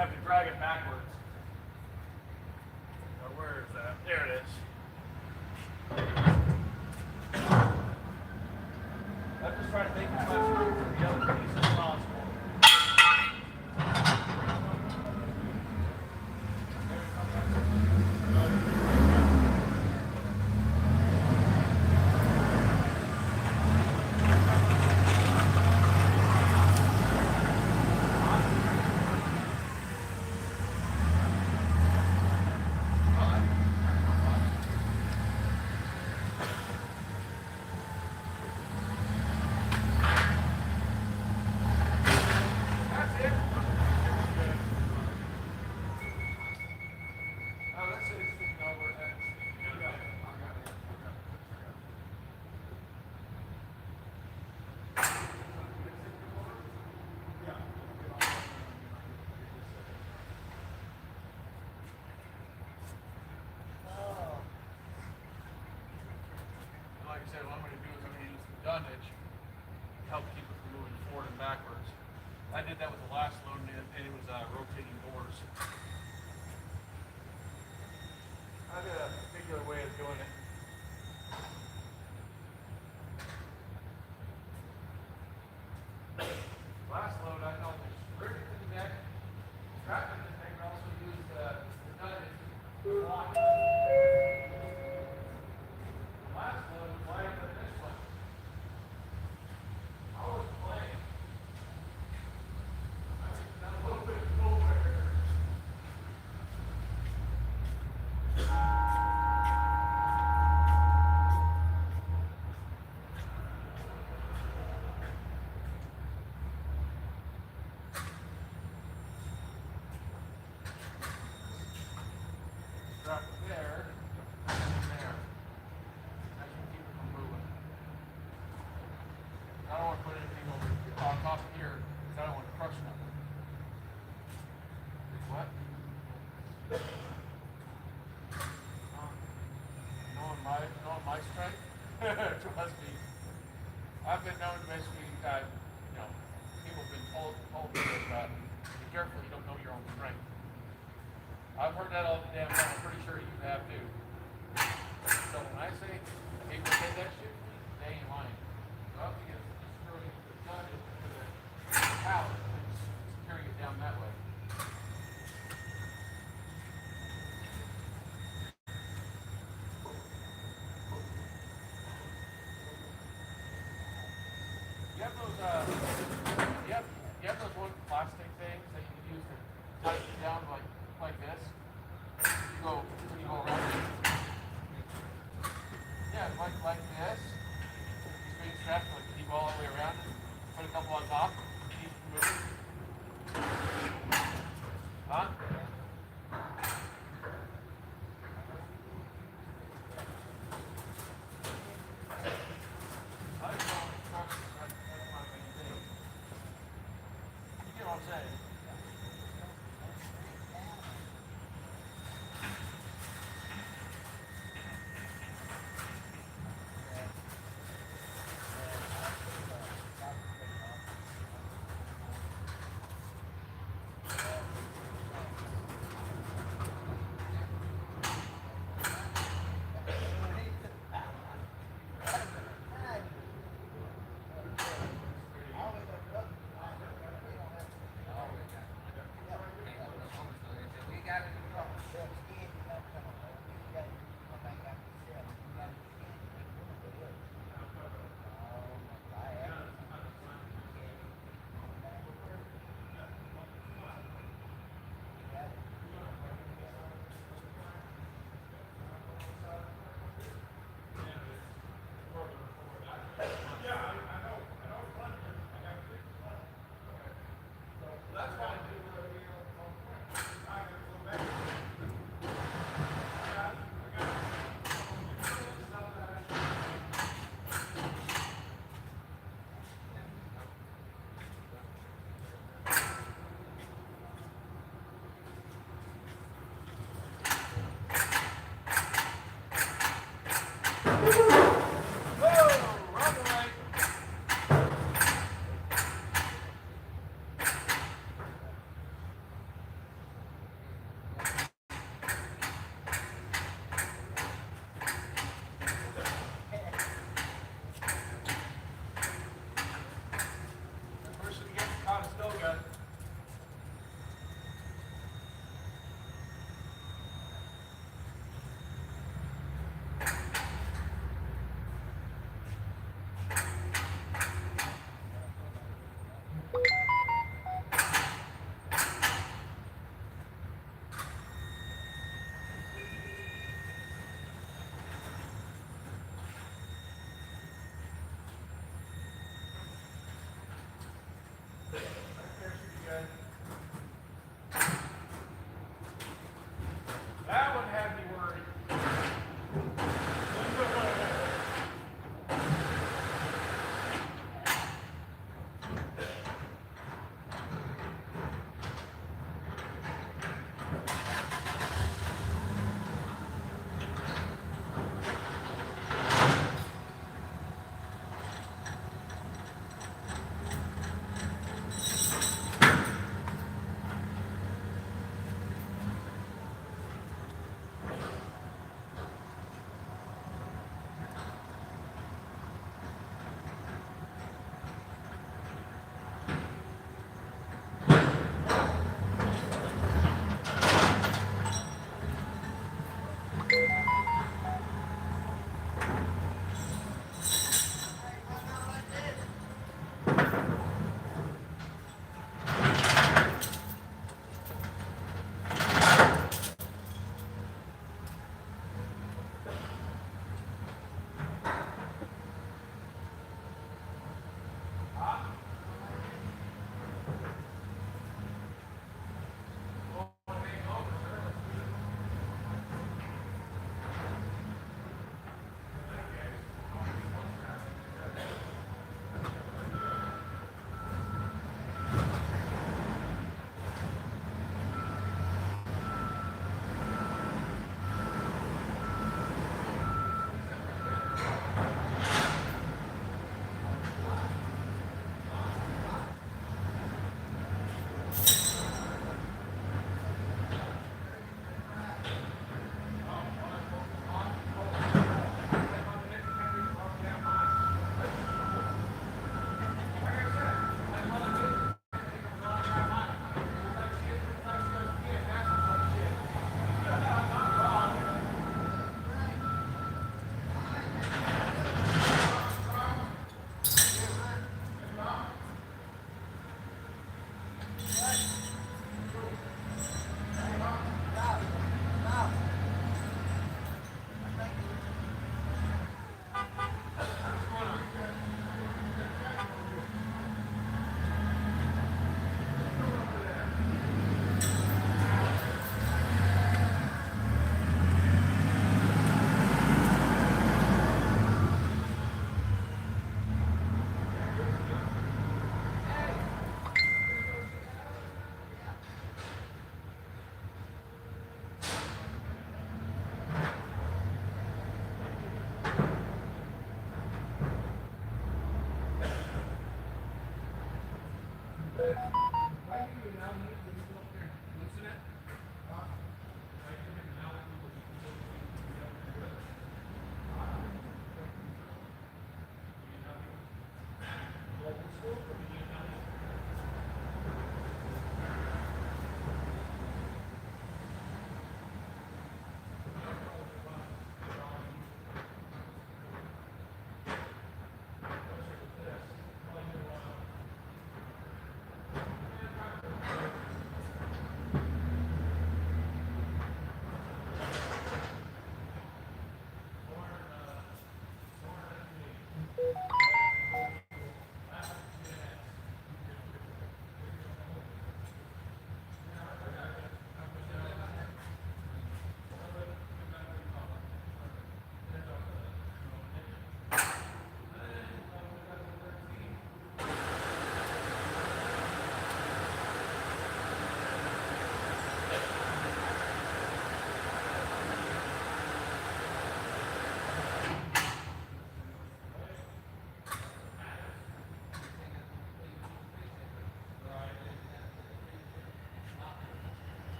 have to drag it backwards. Or where is that? There it is. I'm just trying to make as much room for the other piece as possible. Like I said, what I'm going to do is I'm going to use the dunnage to help keep it from moving forward and backwards. I did that with the last load, and it was rotating doors. I got a particular way of doing it. Last load, I held it straight to the neck, strapped it to the neck, and also used the dunnage to lock it. Last load was lighter than this one. I was playing. I was a little bit colder. Strap it there, and there. I can keep it from moving. I don't want to put anything over on top of here because I don't want to crush nothing. What? Knowing my strength? Trust me. I've been known to basically, people have been told me that be careful, you don't know your own strength. I've heard that all the damn time. I'm pretty sure you have too. So when I say people say that shit to me, they ain't lying. So I have to get just screwing the gun into the pallet and carrying it down that way. You have those you have those one plastic things that you can use to tighten it down like this. You go around it. Yeah, like this. These big straps like you go all the way around it. Put a couple on top. Keep it moving. Huh? That's my main thing. You get what I'm saying?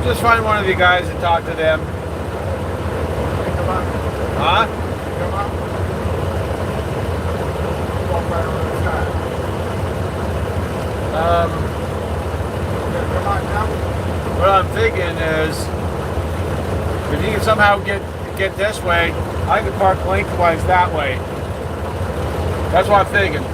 Just find one of you guys and talk to them. Come on. Huh? Come on. Walk right over the side. Come on now. What I'm thinking is, if you can somehow get this way, I can park lengthwise that way. That's what I'm thinking.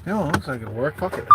No, it looks like it'll work. Fuck it.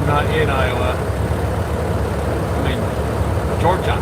Not in Iowa. I mean, Georgia.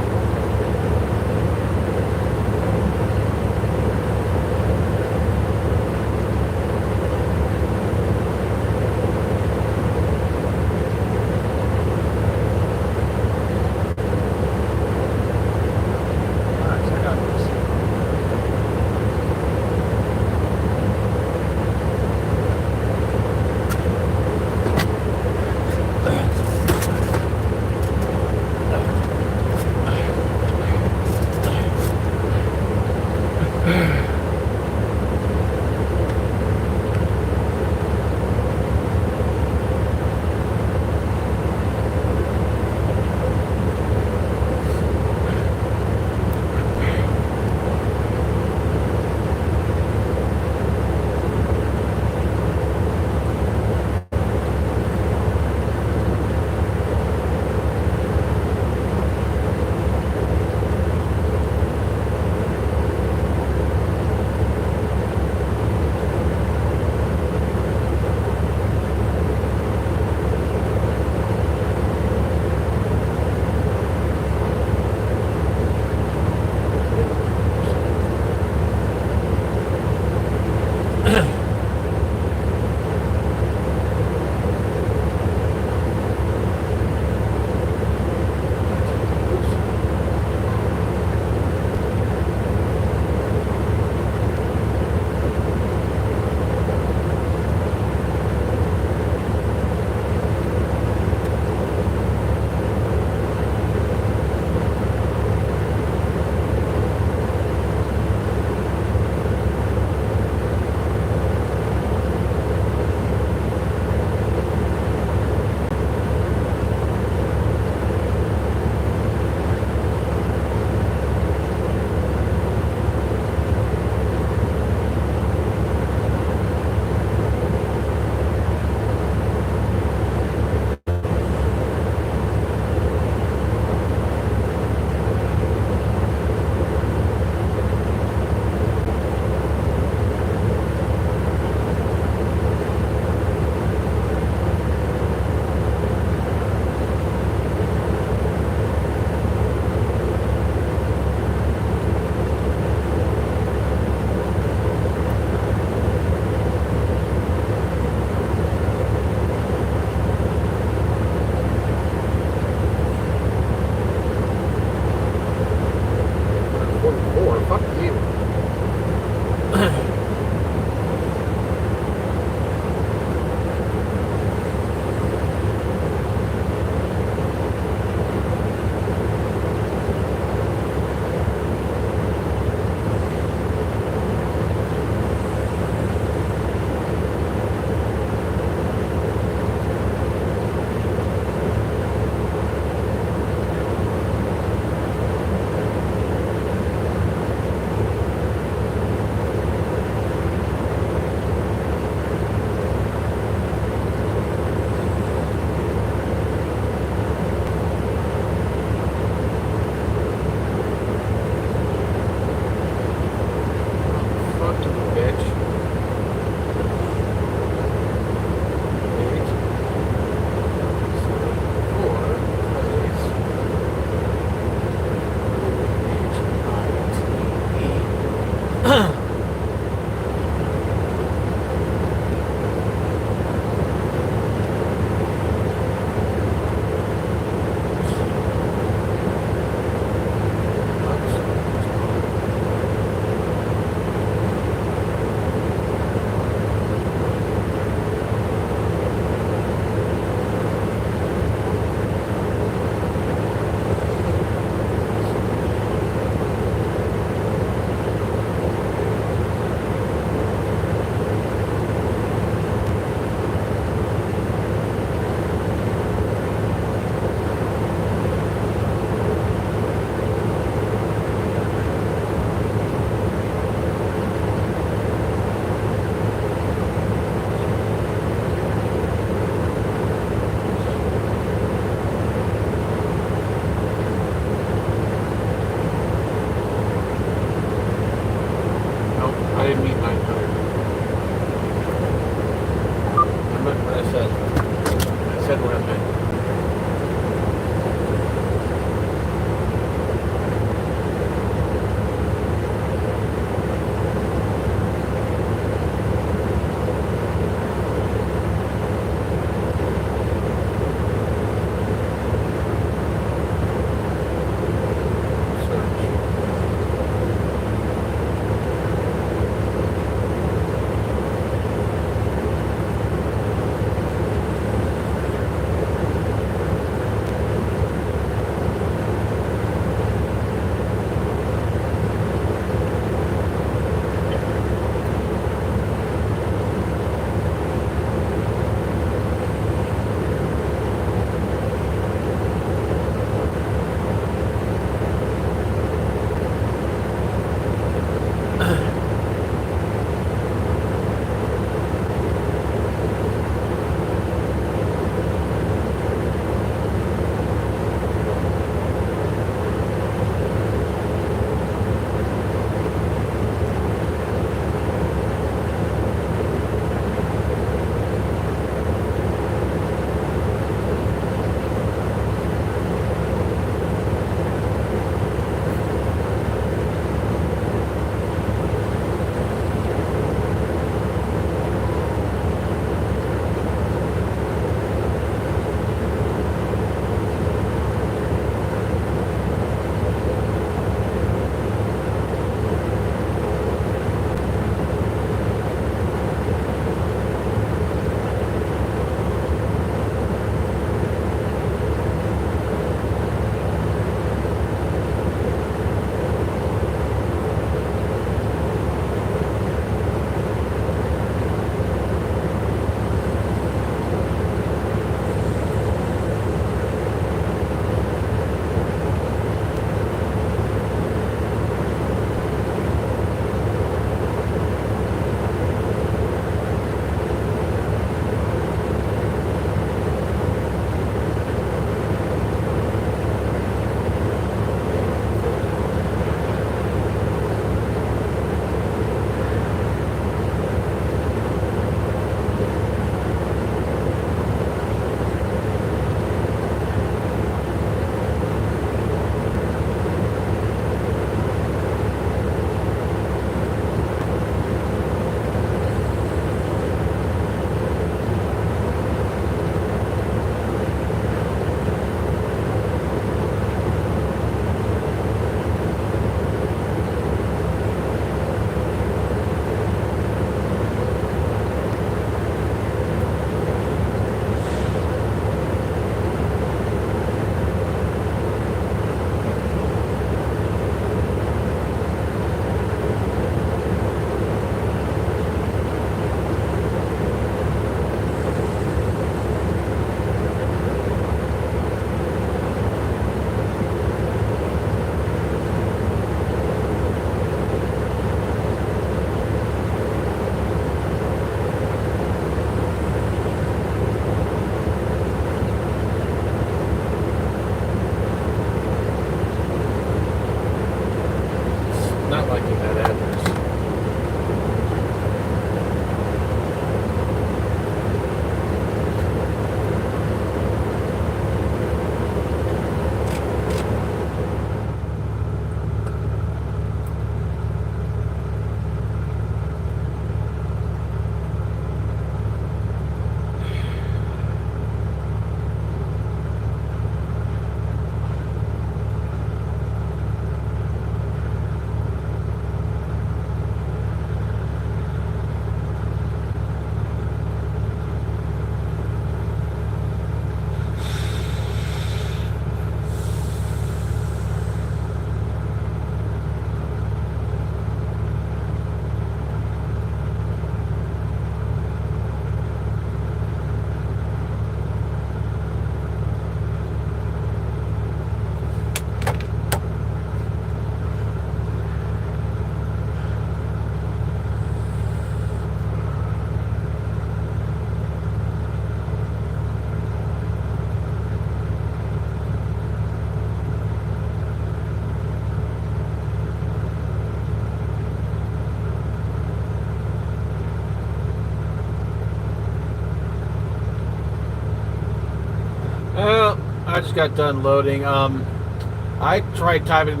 Well, I just got done loading. I tried typing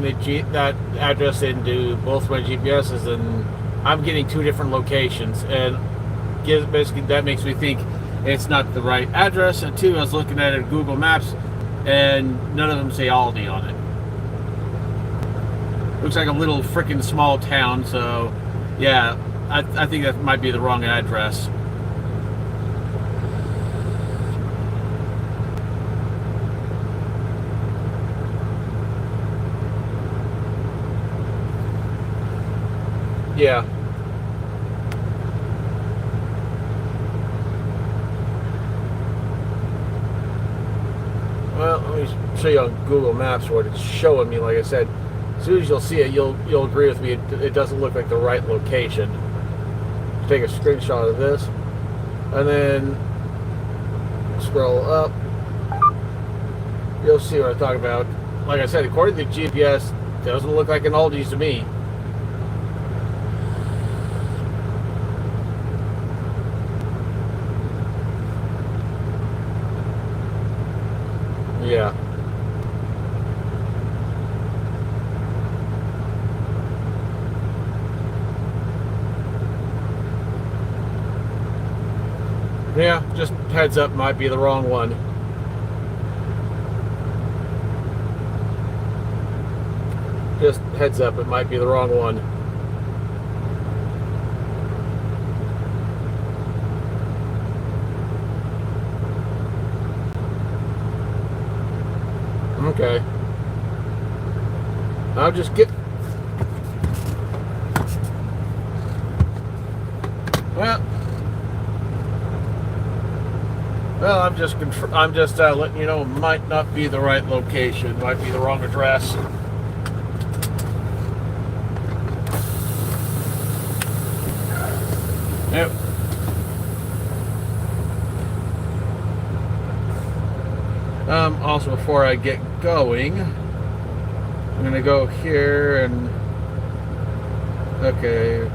that address into both my GPSs, and I'm getting two different locations, and basically that makes me think it's not the right address. And two, I was looking at it in Google Maps, and none of them say Aldi on it. Looks like a little freaking small town, so yeah, I think that might be the wrong address. Yeah. Well, let me show you on Google Maps what it's showing me. Like I said, as soon as you'll see it, you'll agree with me. It doesn't look like the right location. Take a screenshot of this, and then scroll up. You'll see what I'm talking about. Like I said, according to the GPS, it doesn't look like an Aldi's to me. Yeah. Yeah, just heads up, might be the wrong one. Just heads up, it might be the wrong one. Okay. I'll just get... Well, I'm just letting you know it might not be the right location. Might be the wrong address. Yep. Also, before I get going, I'm gonna go here and okay.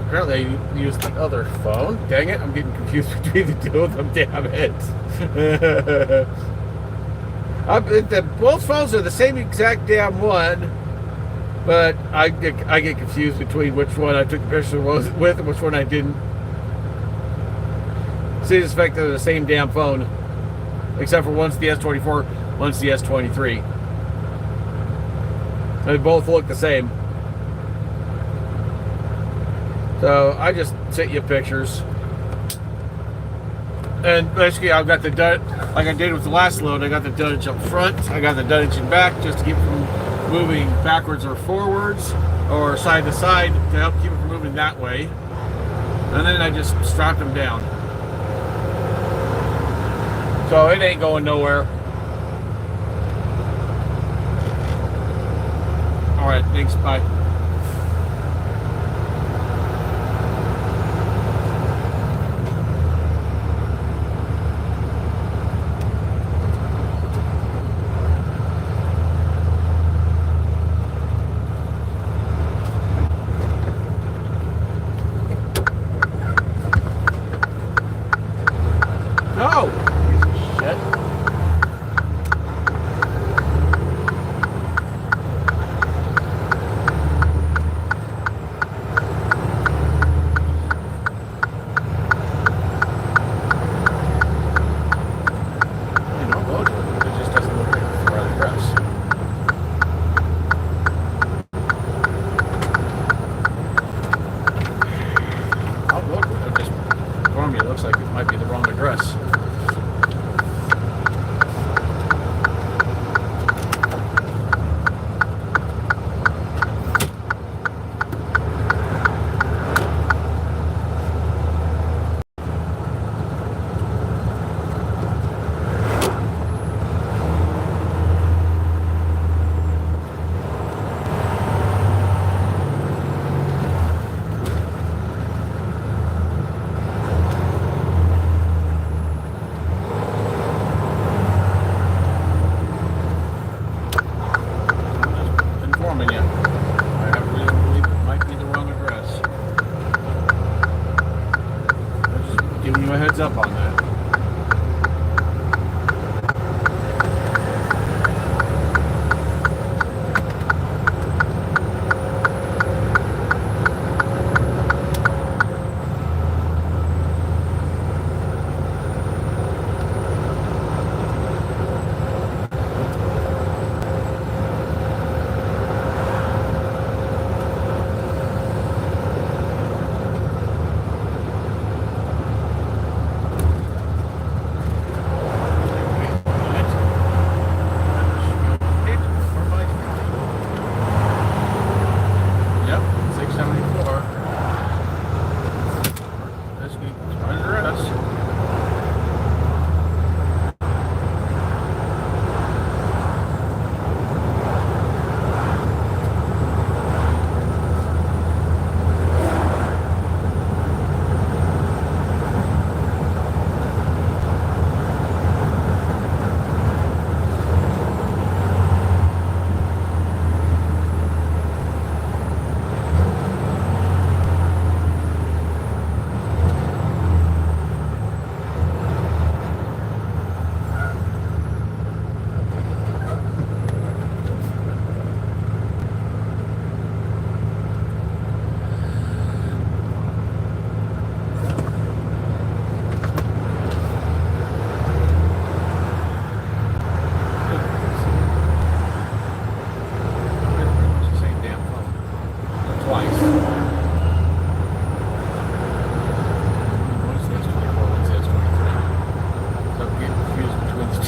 Apparently I used the other phone. Dang it, I'm getting confused between the two of them. Damn it. Both phones are the same exact damn one, but I get confused between which one I took the picture with and which one I didn't. See, the fact that they're the same damn phone, except for one's the S24, one's the S23. They both look the same. So I just sent you pictures, and basically I've got the like I did with the last load. I got the dunnage up front, I got the dunnage in back, just to keep it from moving backwards or forwards or side to side, to help keep it from moving that way. And then I just strapped them down, so it ain't going nowhere. All right, thanks, bye. No! Shit.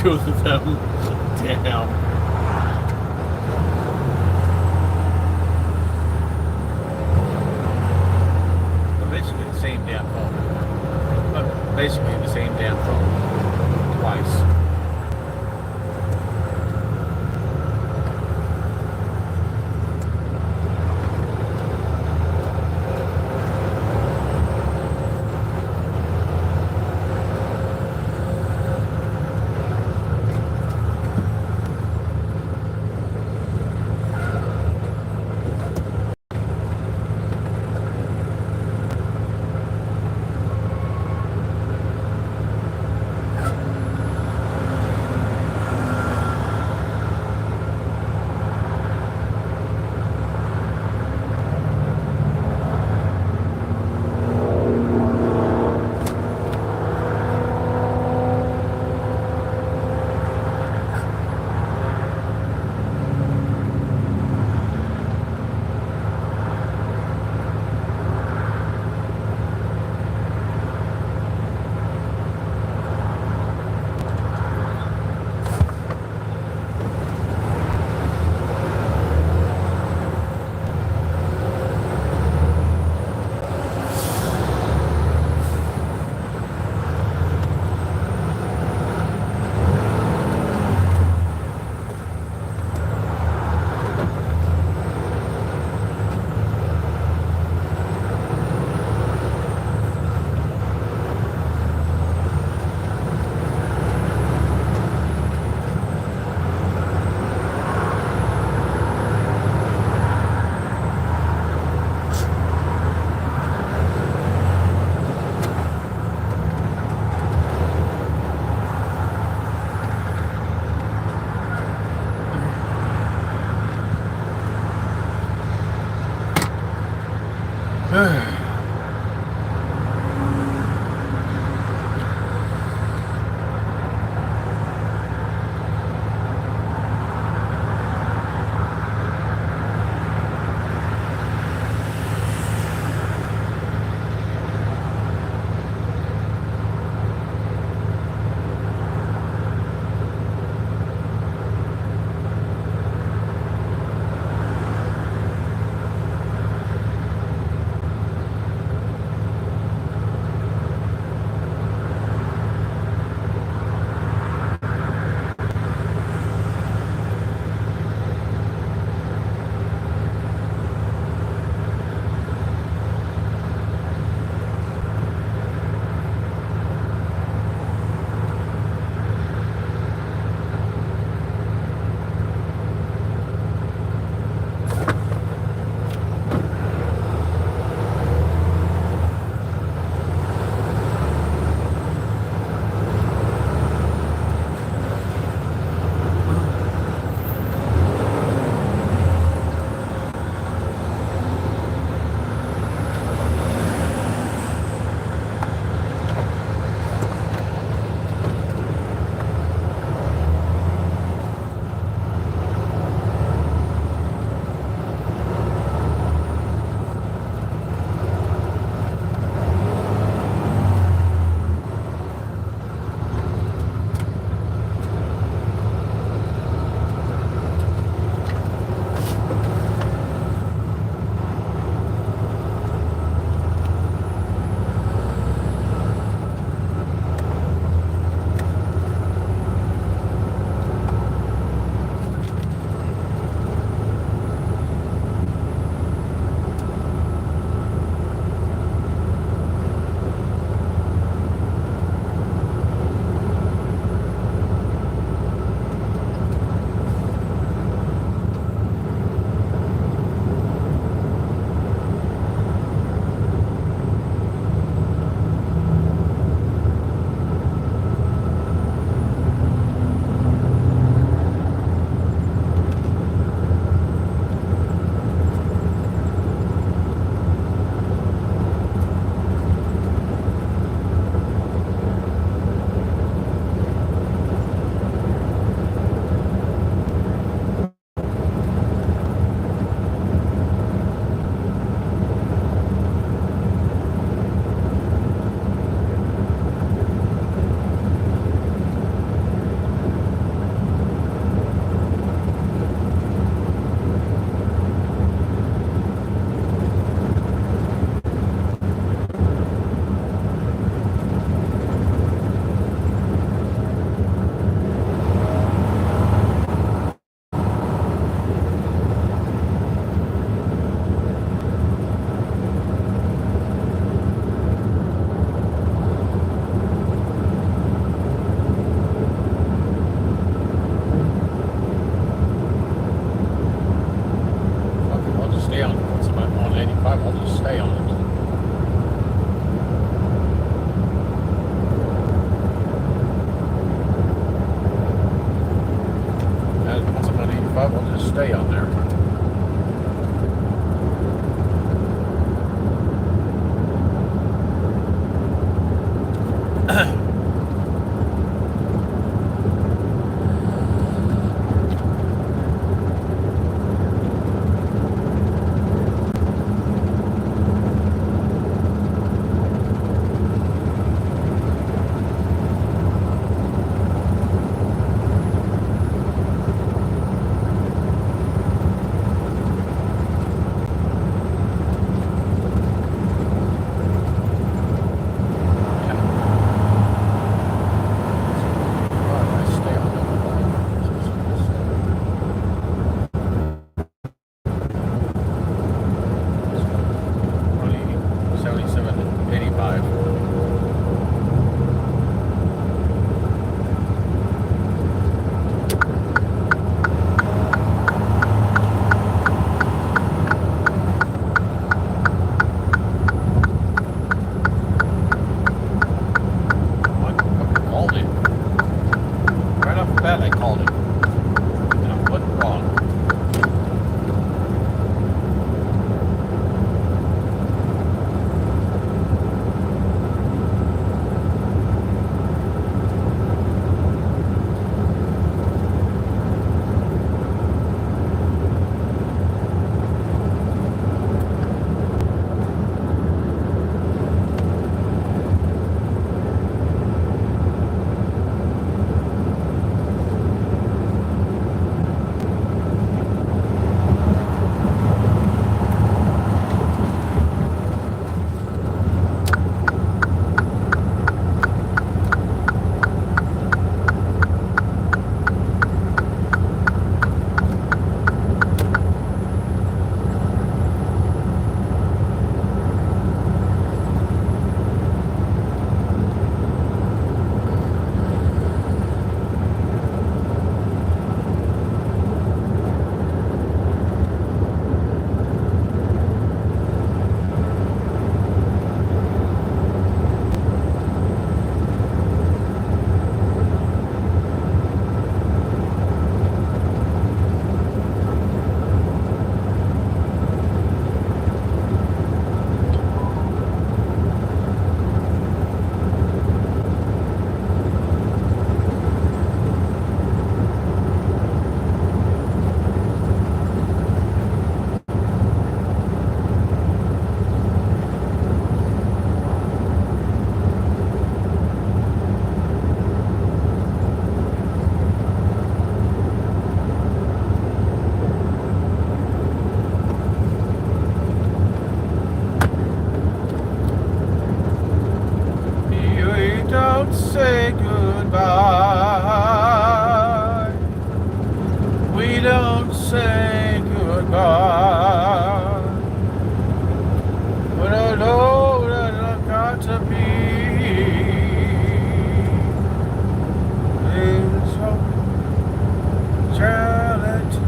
two of them down. Basically the same damn phone. Basically the same damn phone. Twice. but we'll just stay on there. Say goodbye. We don't say goodbye. But I know that I've got to be. It's a reality.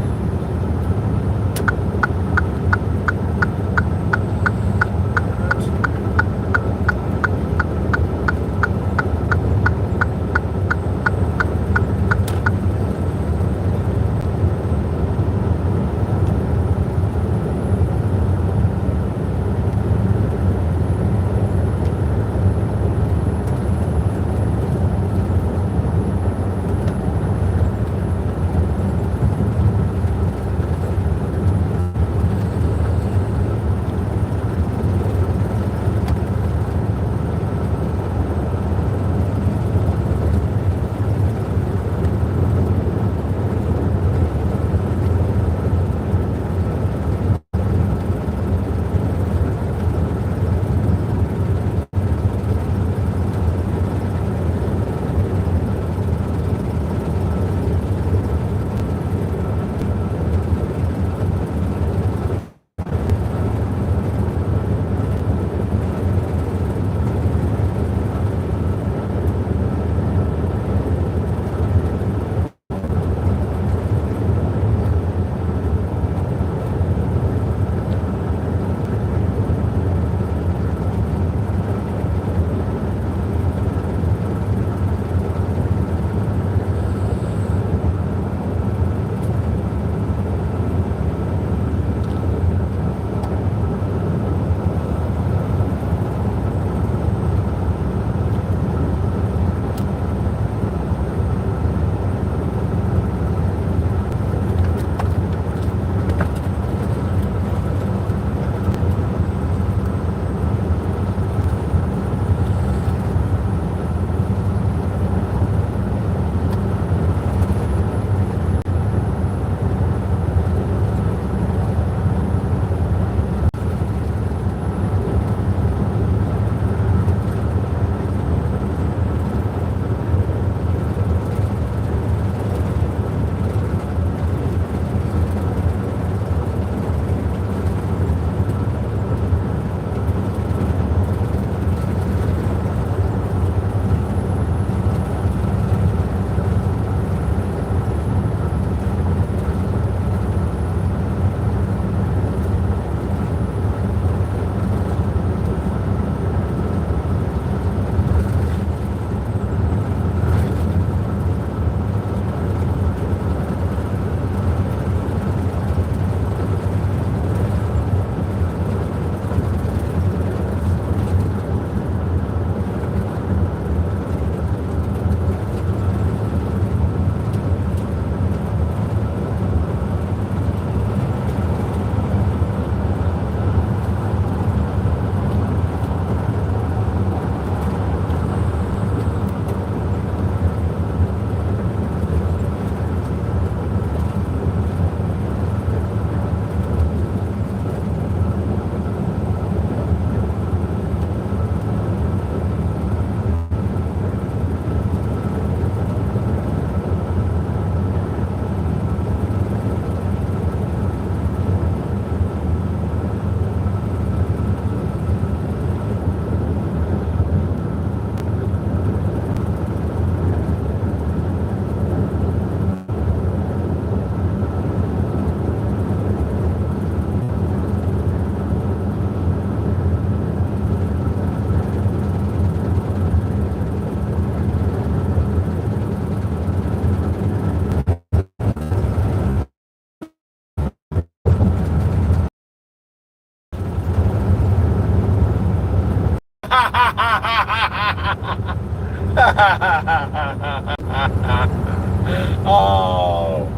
Oh,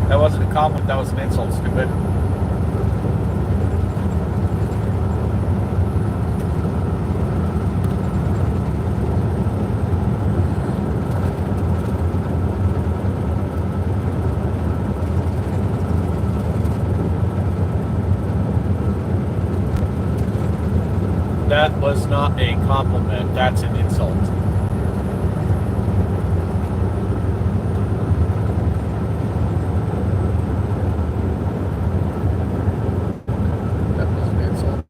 that wasn't a compliment. That was an insult, stupid. That was not a compliment. That's an insult. That was an insult.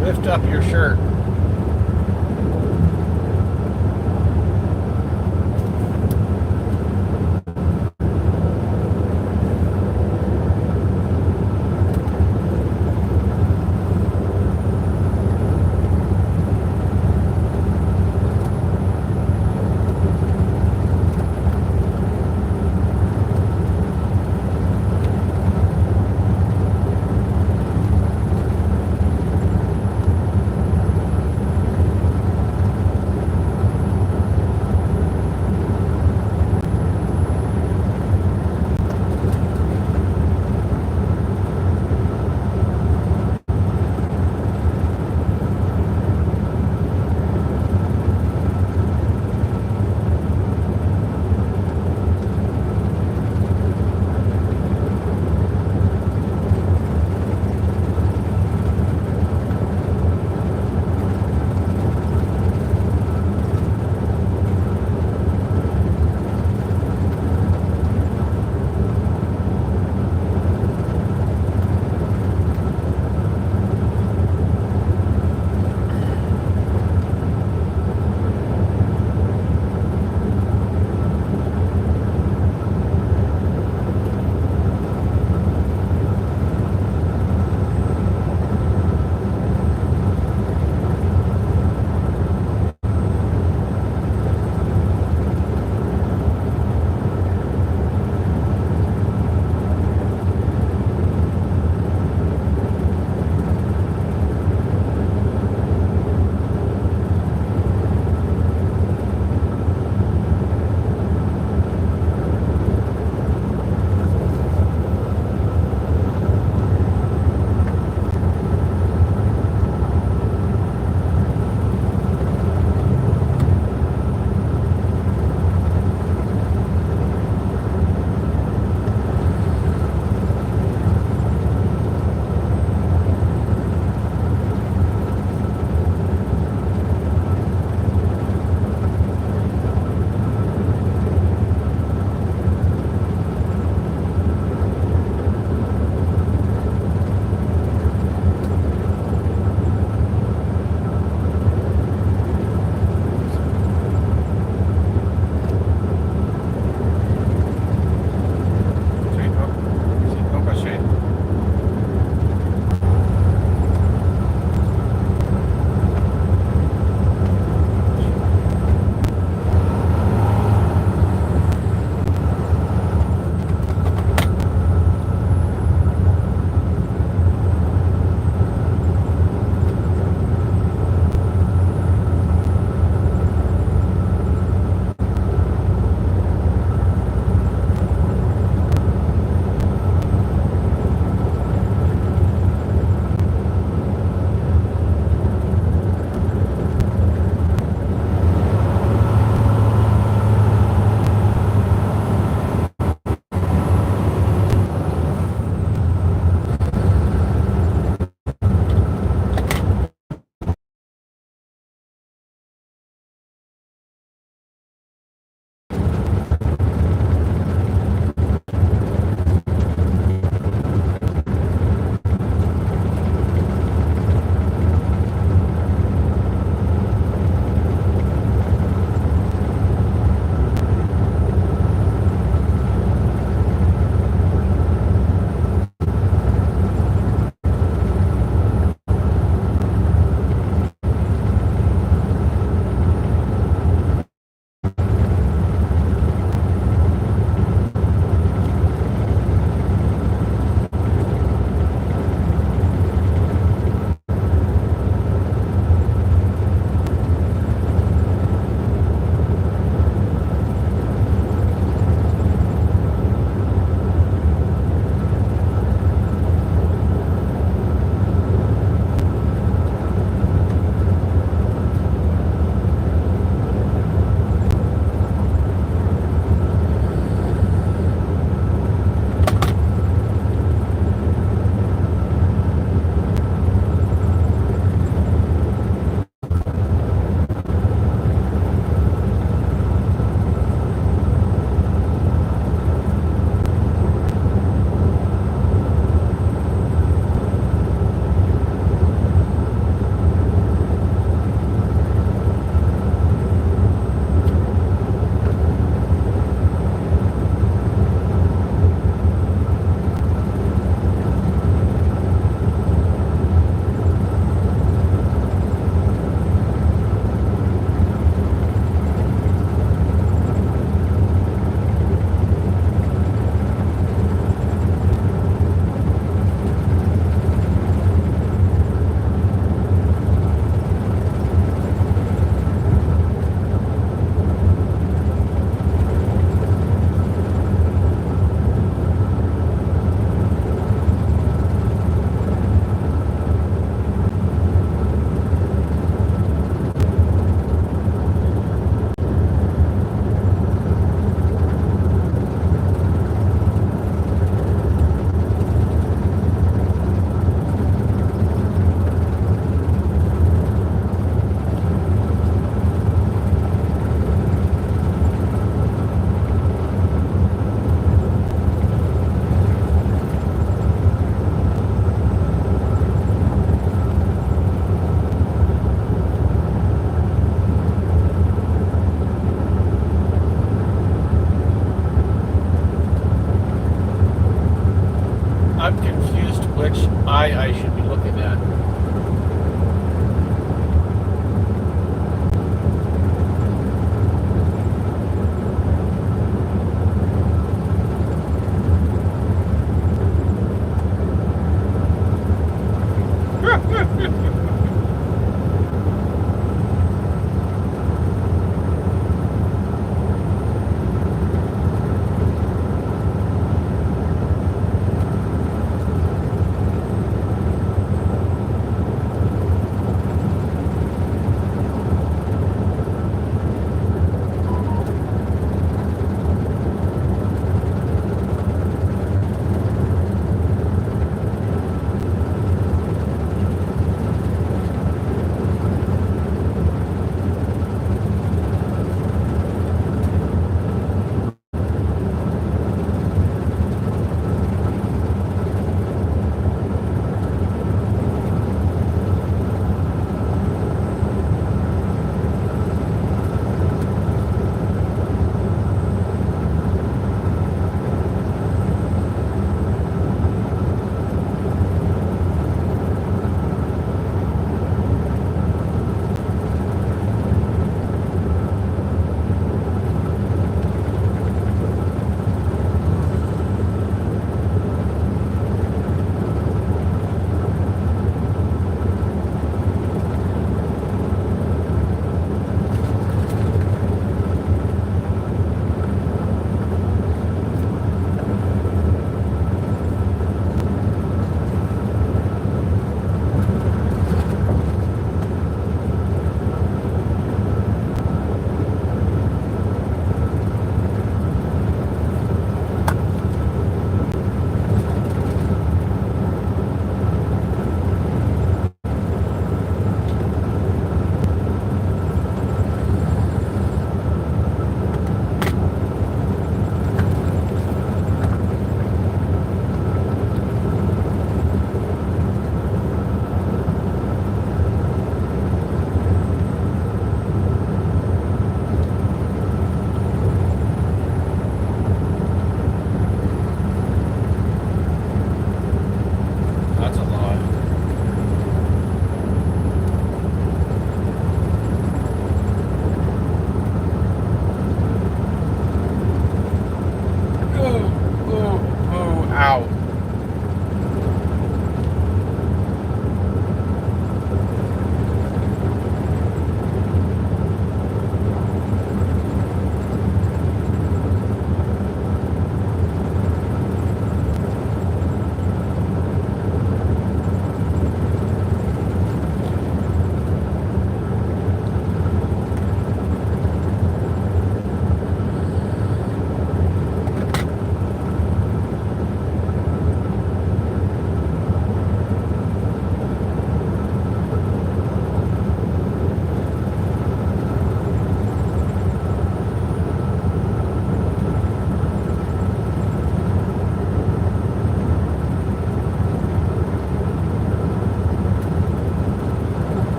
Lift up your shirt.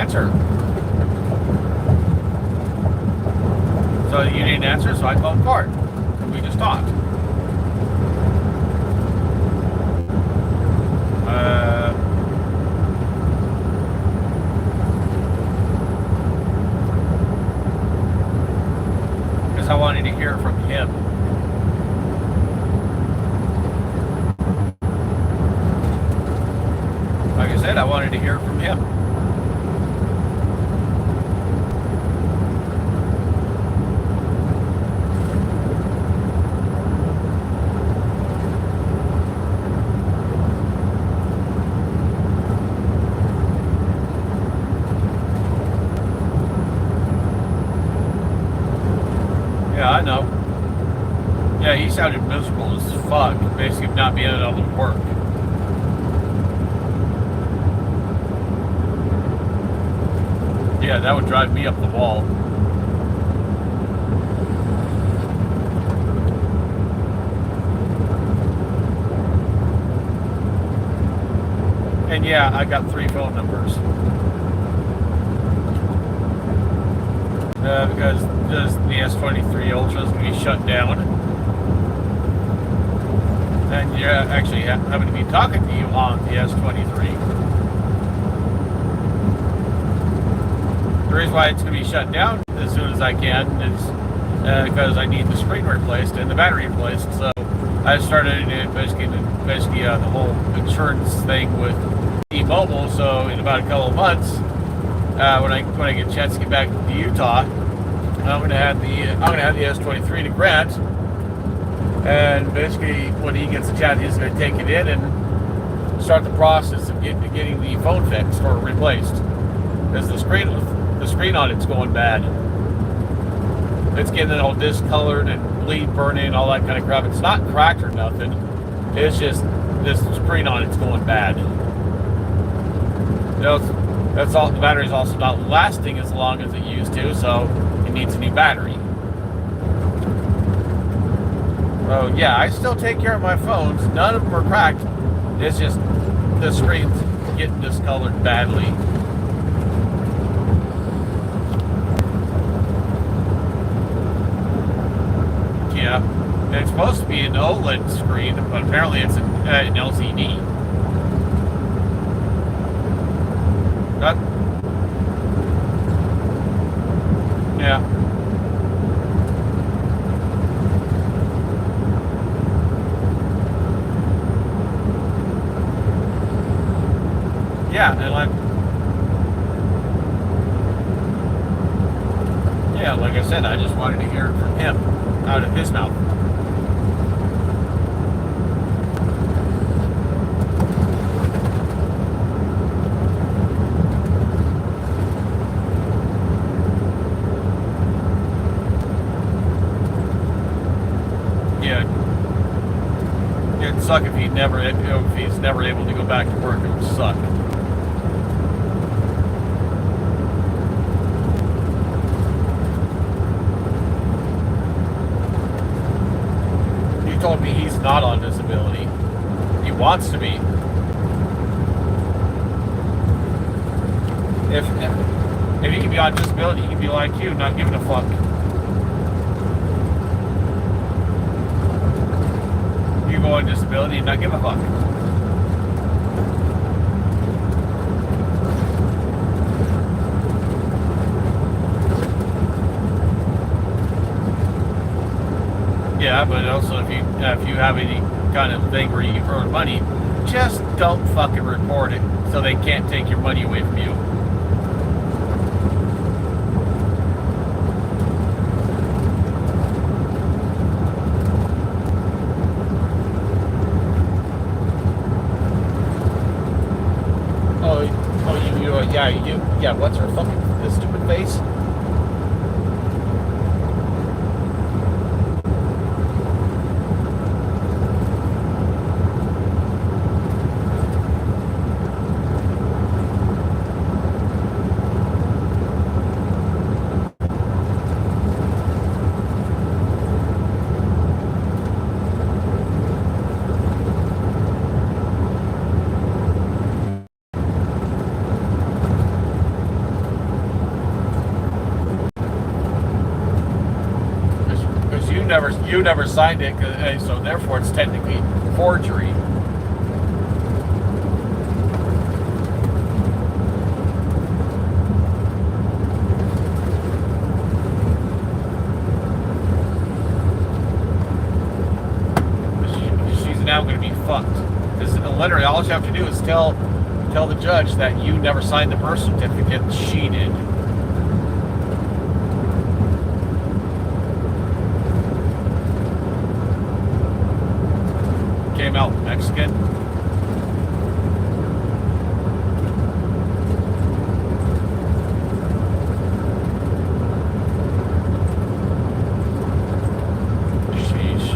answer. So you didn't answer, so I called court. And we just talked. Because I wanted to hear from him. Like I said, I wanted to hear from him. Yeah, I know. Yeah, he sounded miserable as fuck, basically not being able to work. Yeah, that would drive me up the wall. And yeah, I got 3 phone numbers. Because the S23 Ultra is going to be shut down. And yeah, actually having to be talking to you on the S23. The reason why it's going to be shut down as soon as I can is because I need the screen replaced and the battery replaced. So I started basically the whole insurance thing with T-Mobile. So in about a couple of months, when I get a chance to get back to Utah, I'm gonna have the S23 to Grant, and basically when he gets a chance, he's gonna take it in and start the process of getting the phone fixed or replaced, because the screen on it's going bad. It's getting all discolored and bleed burning, all that kind of crap. It's not cracked or nothing. It's just this screen on it's going bad. That's all. The battery's also not lasting as long as it used to, so it needs a new battery. Oh yeah, I still take care of my phones. None of them are cracked. It's just the screen's getting discolored badly. Yeah, it's supposed to be an OLED screen, but apparently it's an LCD. Yeah. Yeah, and like I said, I just wanted to hear it from him, out of his mouth. It'd suck if he's never able to go back to work. It would suck. He told me he's not on disability. He wants to be. If he can be on disability, he can be like you, not giving a fuck. You go on disability and not give a fuck. Yeah, but also if you have any kind of thing where you earn money, just don't fucking report it so they can't take your money away from you. Yeah, what's her fucking this stupid face? never signed it, so therefore it's technically forgery. She's now going to be fucked. Because literally all you have to do is tell the judge that you never signed the birth certificate. She did. Came out Mexican. Sheesh.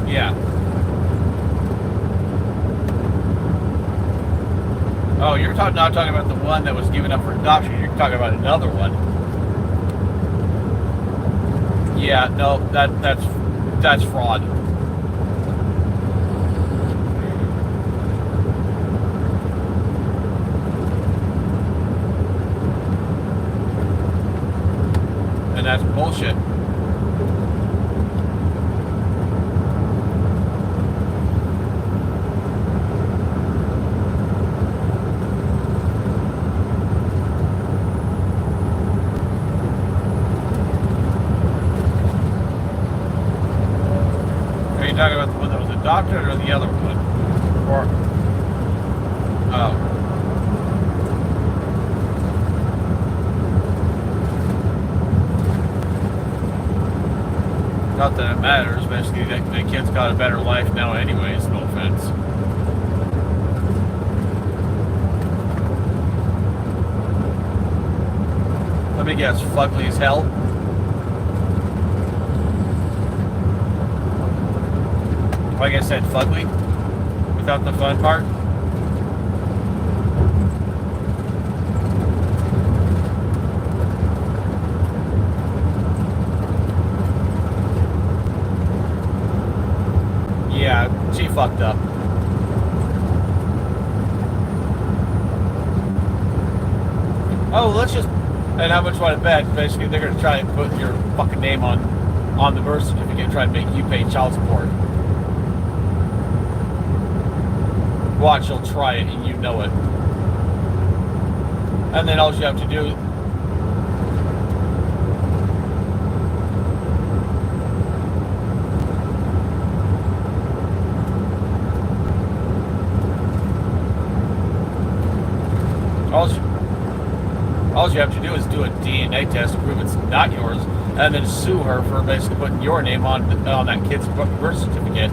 Yeah. Oh, you're not talking about the one that was given up for adoption. You're talking about another one. Yeah, no, that's fraud. And that's bullshit. Talking about the one that was adopted or the other one? Or oh. Not that it matters, basically the kid's got a better life now anyways, no offense. Let me guess, fugly as hell? Like I said, fugly, without the fun part. Yeah, she fucked up. Oh, let's just, and how much do I bet? Basically, they're going to try and put your fucking name on the birth certificate and try to make you pay child support. Watch, she'll try it and you know it. And then all you have to do all you have to do is do a DNA test to prove it's not yours, and then sue her for basically putting your name on that kid's birth certificate.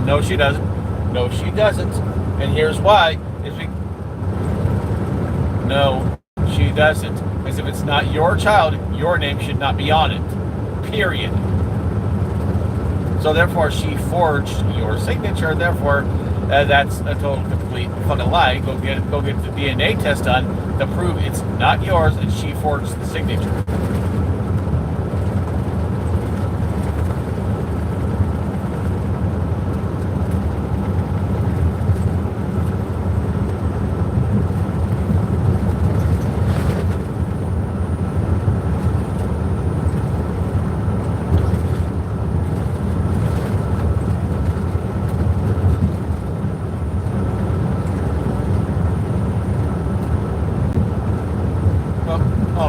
No, she doesn't. No, she doesn't. And here's why. No, she doesn't. Because if it's not your child, your name should not be on it. Period. So therefore, she forged your signature. Therefore, that's a total complete fucking lie. Go get the DNA test done to prove it's not yours, and she forged the signature.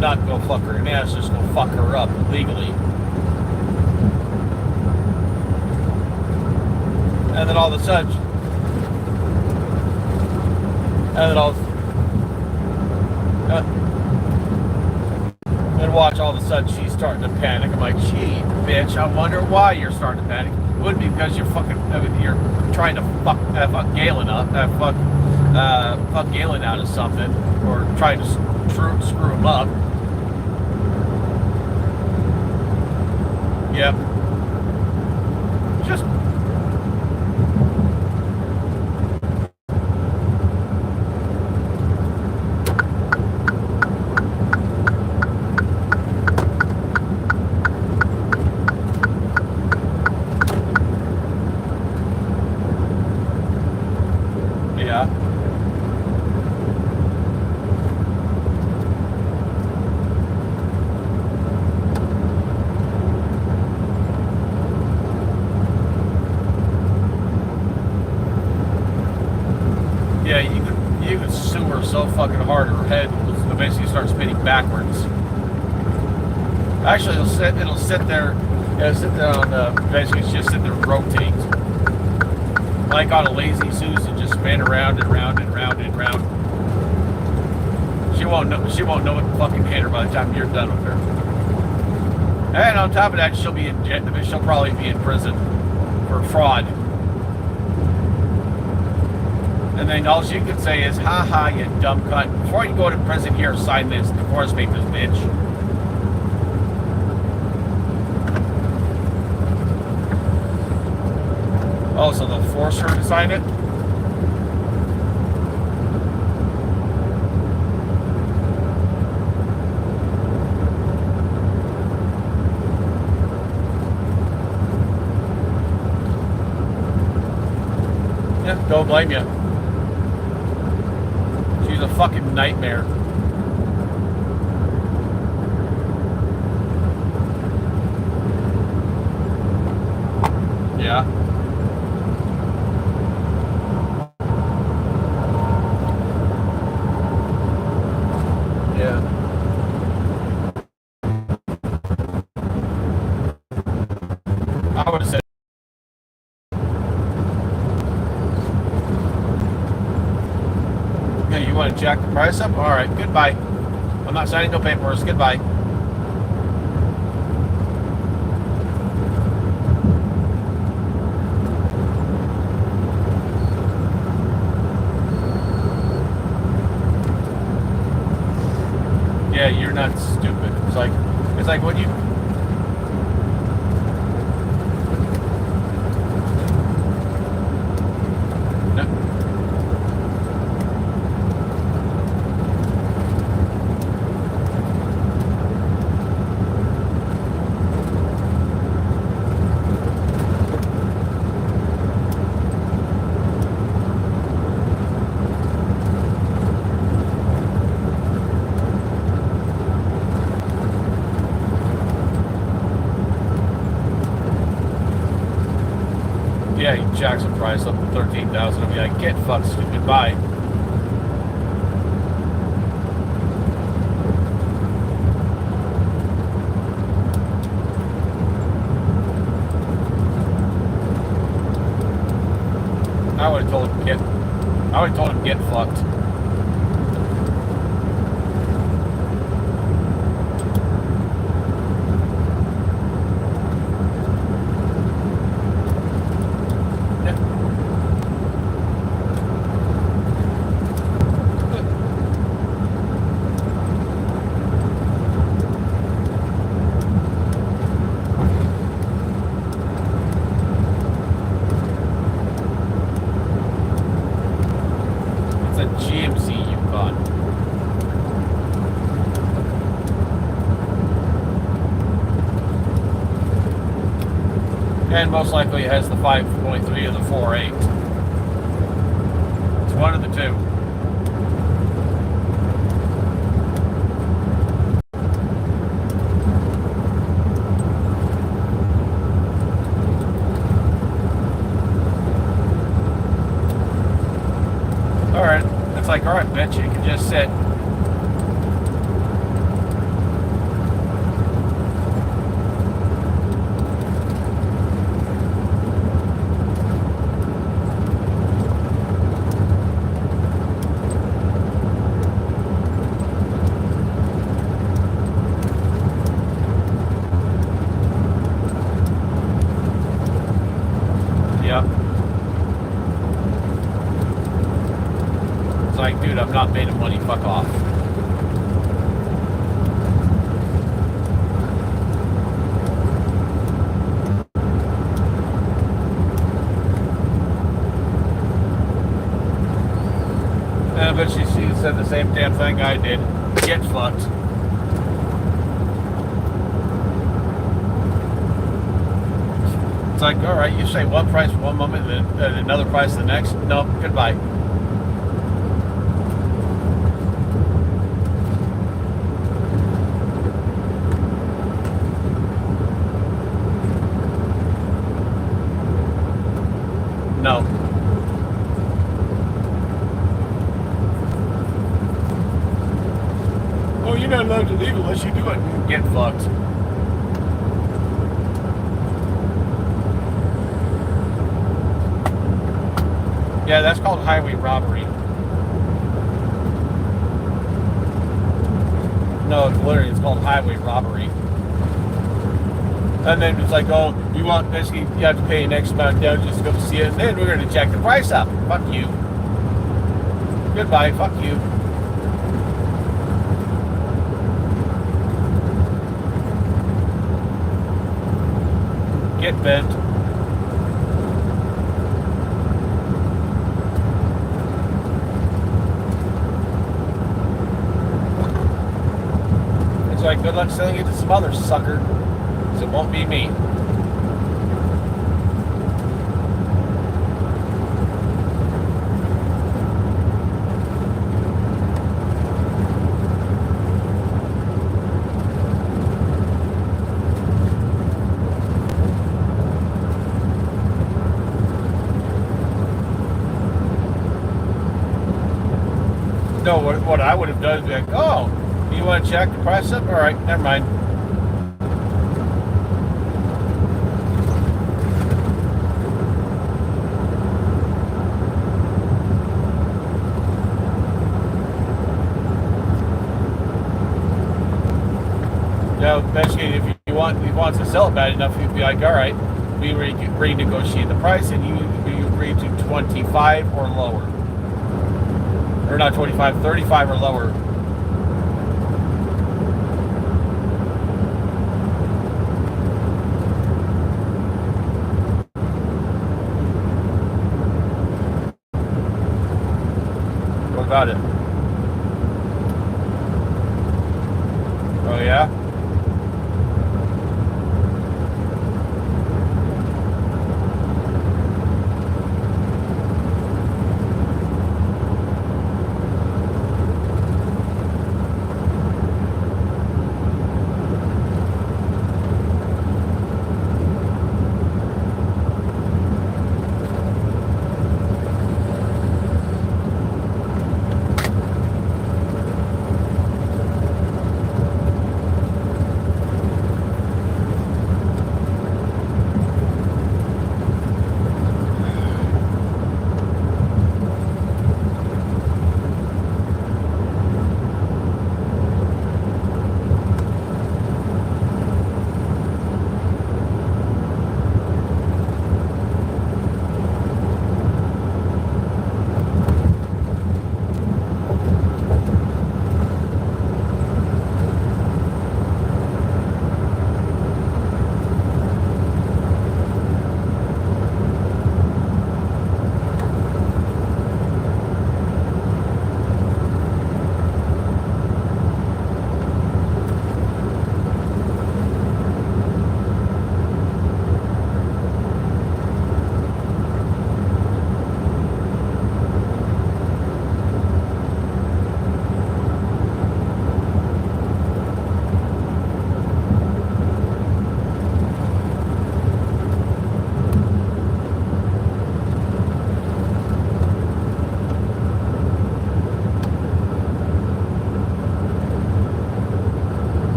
Not go fuck her in the ass, just go fuck her up legally. And then all of a sudden, and watch, all of a sudden she's starting to panic. I'm like, gee, bitch, I wonder why you're starting to panic. It wouldn't be because you're trying to fuck Galen up, fuck Galen out of something, or trying to screw him up. Yep. Just so fucking hard, her head will basically start spinning backwards. Actually, it'll sit there on basically it's just sit there and rotate. Like on a Lazy Susan, just spin around and round and round and round. She won't know what fucking hit her by the time you're done with her. And on top of that, she'll probably be in prison for fraud. And then all she can say is, "Ha ha, you dumb cunt. Before you go to prison, here, sign this divorce papers, bitch." Oh, so they'll force her to sign it? Yeah, don't blame you. She's a fucking nightmare. Yeah. Yeah. I would have said. Yeah, you want to jack the price up? All right, goodbye. I'm not signing no papers. Goodbye. Yeah, you're not stupid. It's like when you. No. Yeah, he jacks the price up to 13,000. I'll be like, get fucked, stupid, bye. I would have told him get fucked. GMC Yukon. And most likely it has the 5.3 or the 4.8. It's one of the two. Alright. It's like, alright, bitch, you can just sit. Yep. Like, dude, I'm not made of money, fuck off. But she said the same damn thing I did. Get fucked. It's like, alright, you say one price one moment and then another price the next. No, goodbye. No. you're not allowed to leave unless you do it. Get fucked. Yeah, that's called highway robbery. No, it's literally, it's called highway robbery. And then it's like, oh, you want, basically, you have to pay an X amount down just to go see it, and then we're going to jack the price up. Fuck you. Goodbye, fuck you. Get bent. It's like, good luck selling it to some other sucker, because it won't be me. No, what I would have done is be like, oh, you want to check the price up? All right, never mind. Yeah, basically, if he wants to sell it bad enough, he'd be like, all right, we renegotiate the price, and you agree to 25 or lower. Or not 25, 35 or lower. What about it? Oh yeah?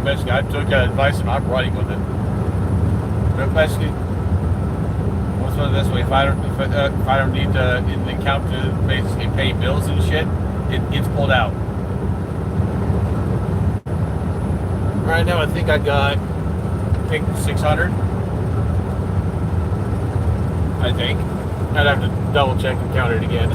Basically, I took advice and I'm running with it. But basically, let's put it this way: if I don't need in the account to basically pay bills and shit, it gets pulled out. Right now, I think I got 600. I think I'd have to double check and count it again.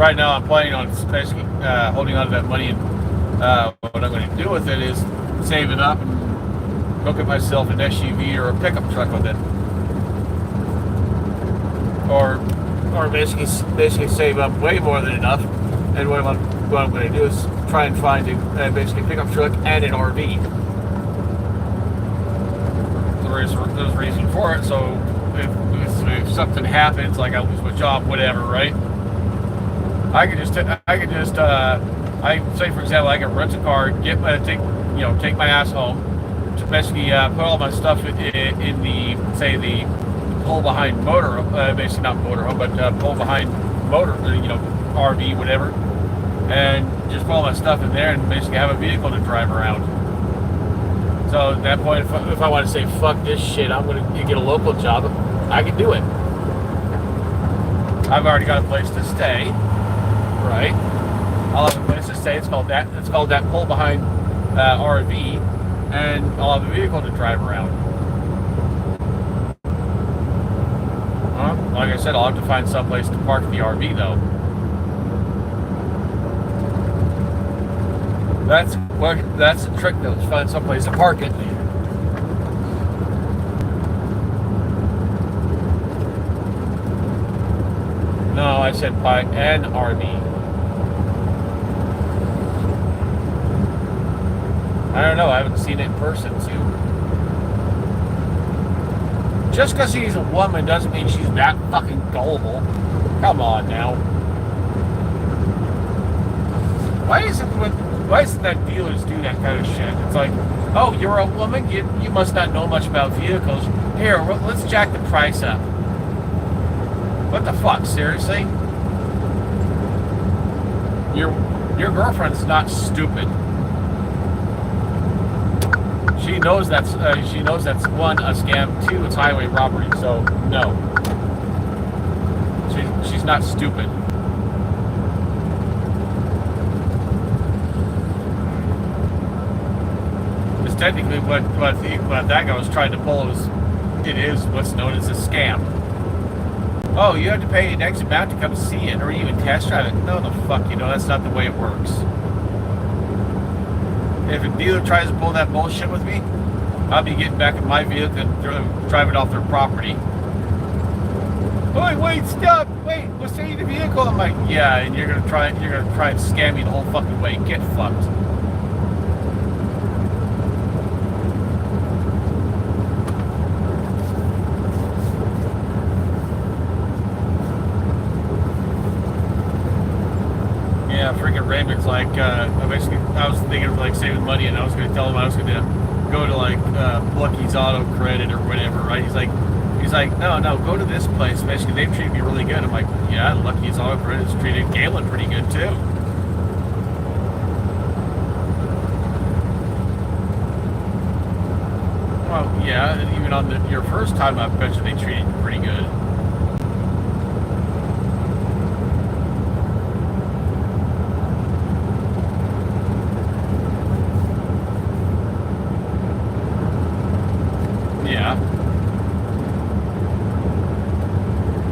right now I'm planning on basically holding on to that money, and what I'm going to do with it is save it up and hook up myself an SUV or a pickup truck with it, or basically save up way more than enough. And what I'm going to do is try and find a basically pickup truck and an RV. There's a reason for it. So if something happens, like I lose my job, whatever, right? I could just say, for example, I could rent a car, take my ass home, to basically put all my stuff in the pull behind motor, basically not motorhome, but pull behind motor, RV, whatever, and just put all my stuff in there and basically have a vehicle to drive around. So at that point, if I want to say, fuck this shit, I'm going to get a local job, I can do it. I've already got a place to stay, right? I'll have a place to stay. It's called that pull behind RV, and I'll have a vehicle to drive around. Like I said, I'll have to find some place to park the RV, though. That's the trick, though, is find some place to park it. No, I said buy an RV. I don't know. I haven't seen it in person, too. Just because she's a woman doesn't mean she's that fucking gullible. Come on now. Why isn't that dealers do that kind of shit? It's like, oh, you're a woman? You must not know much about vehicles. Here, let's jack the price up. What the fuck? Seriously? Your girlfriend's not stupid. She knows that's one, a scam, two, it's highway robbery. So no, she's not stupid. Because technically, what that guy was trying to pull is what's known as a scam. Oh, you have to pay an X amount to come see it, or even test drive it. No, the fuck, that's not the way it works. If a dealer tries to pull that bullshit with me, I'll be getting back in my vehicle and driving it off their property. Wait, stop! Wait, we'll sell you the vehicle. I'm like, yeah, and you're gonna try and scam me the whole fucking way. Get fucked. Yeah, freaking Raymond's like, I was thinking of like saving money, and I was going to tell him I was going to go to like Lucky's Auto Credit or whatever, right? He's like, no, go to this place. Basically, they've treated me really good. I'm like, yeah, Lucky's Auto Credit's treated Galen pretty good too. Well, yeah, and even on your first time, I bet you they treated you pretty good. Yeah.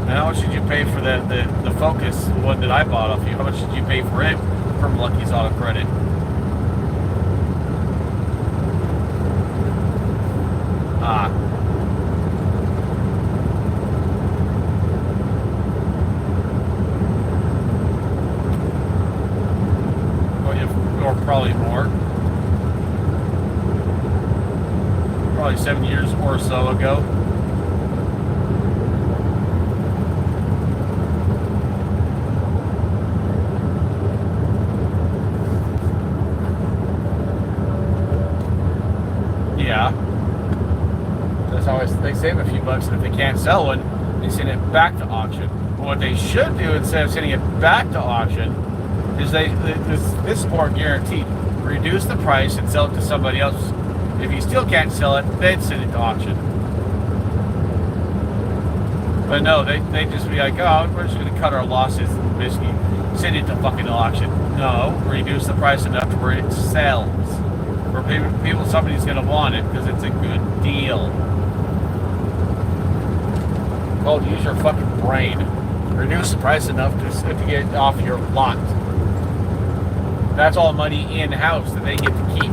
And how much did you pay for the Focus, the one that I bought off you? How much did you pay for it from Lucky's Auto Credit? Or probably more. Probably 7 years or so ago. Yeah. That's always, they save a few bucks, and if they can't sell one, they send it back to auction. But what they should do instead of sending it back to auction is this is more guaranteed. Reduce the price and sell it to somebody else. If you still can't sell it, then send it to auction. But no, they just be like, oh, we're just going to cut our losses and basically send it to fucking auction. No, reduce the price enough to where it sells. Where people, somebody's going to want it because it's a good deal. Well, use your fucking brain. reduce the price enough to get it off your lot. That's all money in-house that they get to keep.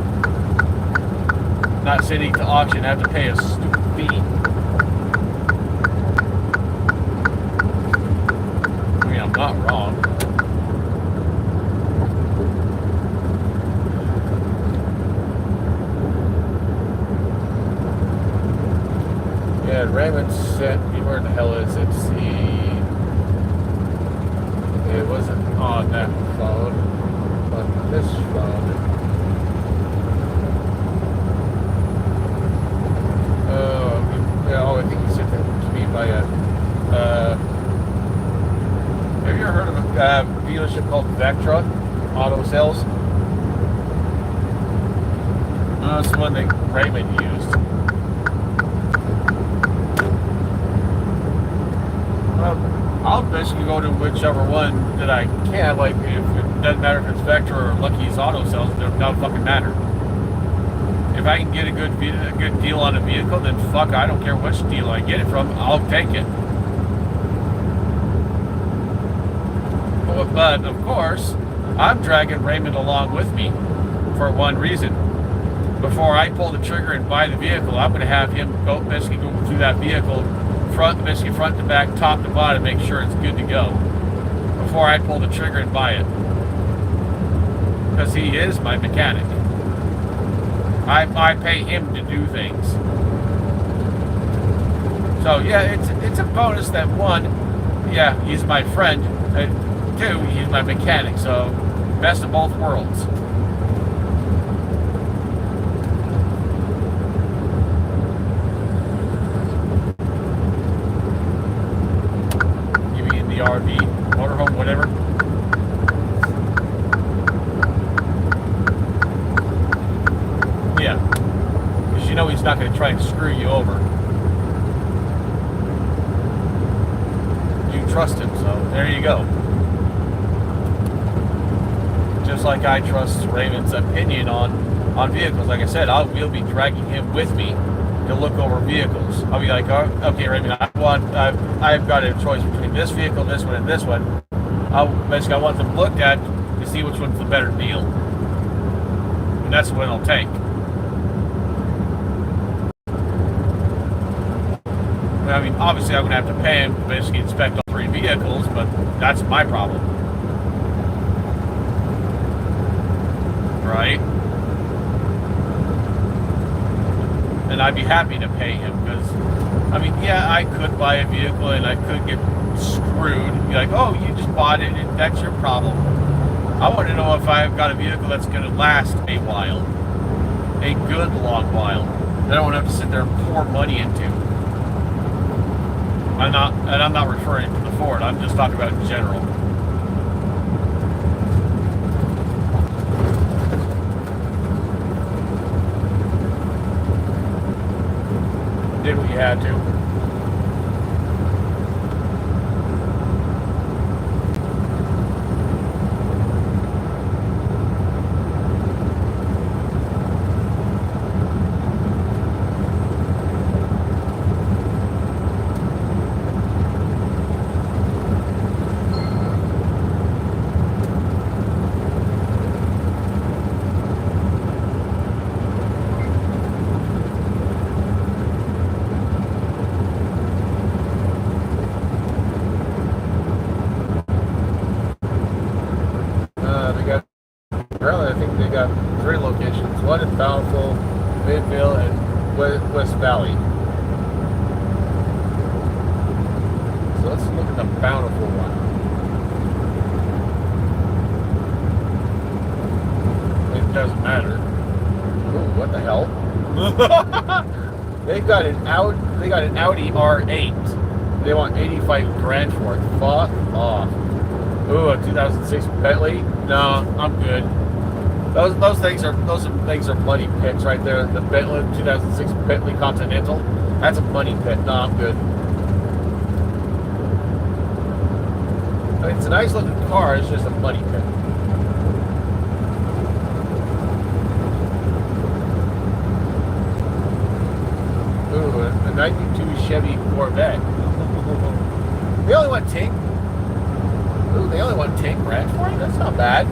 Not sending to auction, have to pay a stupid fee. I mean, I'm not wrong. Yeah, Raymond sent me, where the hell is it? See. It wasn't on that phone, but this phone. I think he sent it to me by have you ever heard of a dealership called Vectra Auto Sales? It's the one that Raymond used. I'll basically go to whichever one that I can. Like, if it doesn't matter if it's Vectra or Lucky's Auto Sales, it doesn't fucking matter. If I can get a good deal on a vehicle, then fuck, I don't care which deal I get it from, I'll take it. But of course, I'm dragging Raymond along with me for one reason. Before I pull the trigger and buy the vehicle, I'm going to have him basically go through that vehicle, basically front to back, top to bottom, make sure it's good to go before I pull the trigger and buy it. Because he is my mechanic. I pay him to do things. So yeah, it's a bonus that one, yeah, he's my friend. Two, he's my mechanic. So best of both worlds. You mean the RV, motorhome, whatever? Yeah, because you know he's not going to try and screw you over. You trust him, so there you go. Just like I trust Raymond's opinion on vehicles. Like I said, we'll be dragging him with me to look over vehicles. I'll be like, oh, okay, Raymond, I've got a choice between this vehicle, this one, and this one. I want them looked at to see which one's the better deal, and that's the one I'll take. I mean, obviously I'm going to have to pay him to basically inspect all three vehicles, but that's my problem. Right? And I'd be happy to pay him because, I mean, yeah, I could buy a vehicle and I could get screwed. Be like, oh, you just bought it and that's your problem. I want to know if I've got a vehicle that's going to last a while. A good long while. That I don't have to sit there and pour money into. I'm not referring to the Ford. I'm just talking about in general. Did what you had to. Three locations, one in Bountiful, Midville, and West Valley. So let's look at the Bountiful one. It doesn't matter. Ooh, what the hell? They got an Audi R8. They want 85 grand for it. Fuck off. Ooh, a 2006 Bentley? No, I'm good. Those things are money pits right there. The Bentley 2006 Bentley Continental, that's a money pit. No, I'm good. I mean, it's a nice looking car. It's just a money pit. Ooh, a 92 Chevy Corvette. They only want Ooh, they only want 10 grand for it? That's not bad.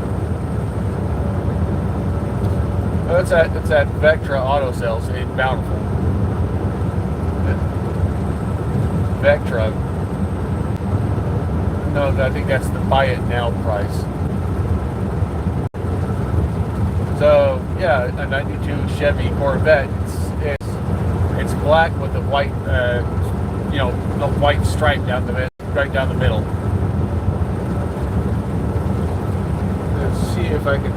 Oh, it's at Vectra Auto Sales in Bountiful. Vectra. No, I think that's the buy it now price. So yeah, a '92 Chevy Corvette. It's black with the white, the white stripe down the right down the middle. Let's see if I can.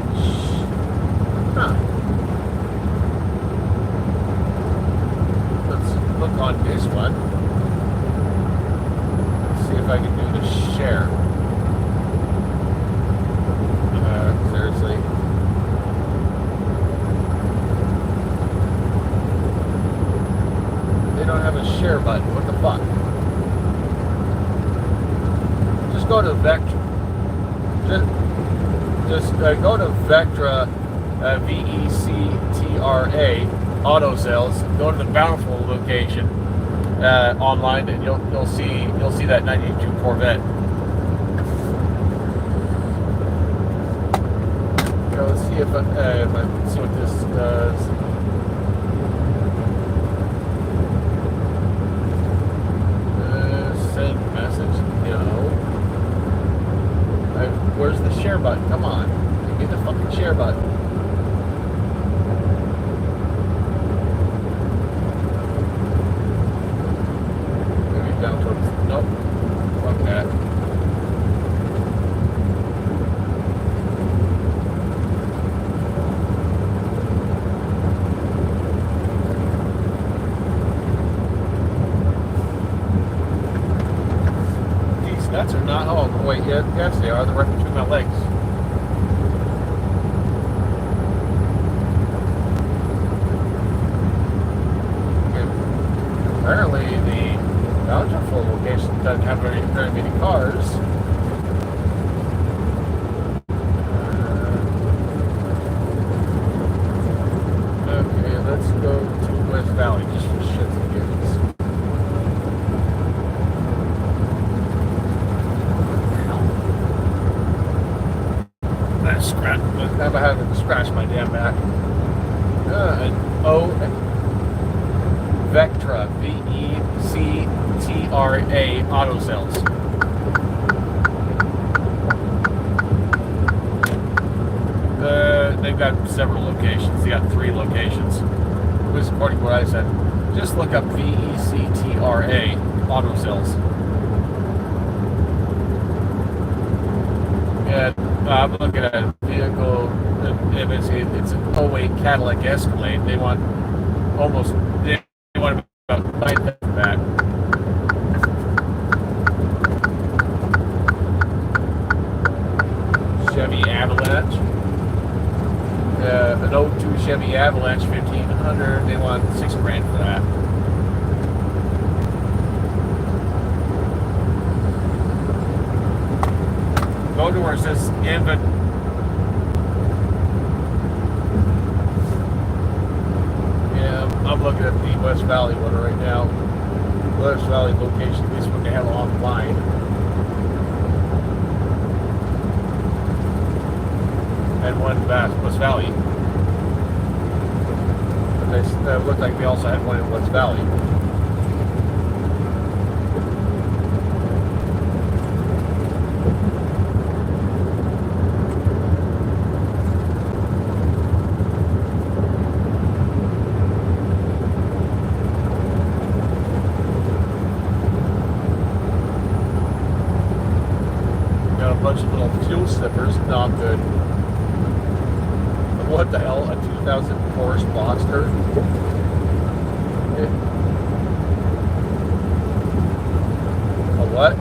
Let's look on this one. Let's see if I can do the share. Seriously. They don't have a share button. What the fuck? Just go to Vectra. Just go to Vectra, VECTRA Auto Sales. Go to the Bountiful location online, and you'll see that '92 Corvette. Let's see if I can see what this does. Send message. No. Where's the share button? Come on. Give me the fucking share button. Maybe down towards. Nope. Fuck that. Nuts are not. Oh, wait, yes, they are. They're right between my legs. And apparently, the Bountiful location doesn't have very many cars. Okay, let's go to West Valley just for shits and giggles. I'm having to scratch my damn back. Vectra, VECTRA Auto Sales. They've got several locations. They got 3 locations. At least according to what I said. Just look up VECTRA Auto Sales. Yeah, I'm looking at a vehicle. It's an 08 Cadillac Escalade. They want about 9,000 back. Chevy Avalanche. An 02 Chevy Avalanche 1500. They want 6 grand for that. Go to where it says inventory. I'm looking at the West Valley one right now. West Valley location, this one they have online. And one in West Valley. But they looked like they also had one in West Valley. Bunch of little fuel snippers, not good. What the hell? A 2000 Porsche Boxster? A what?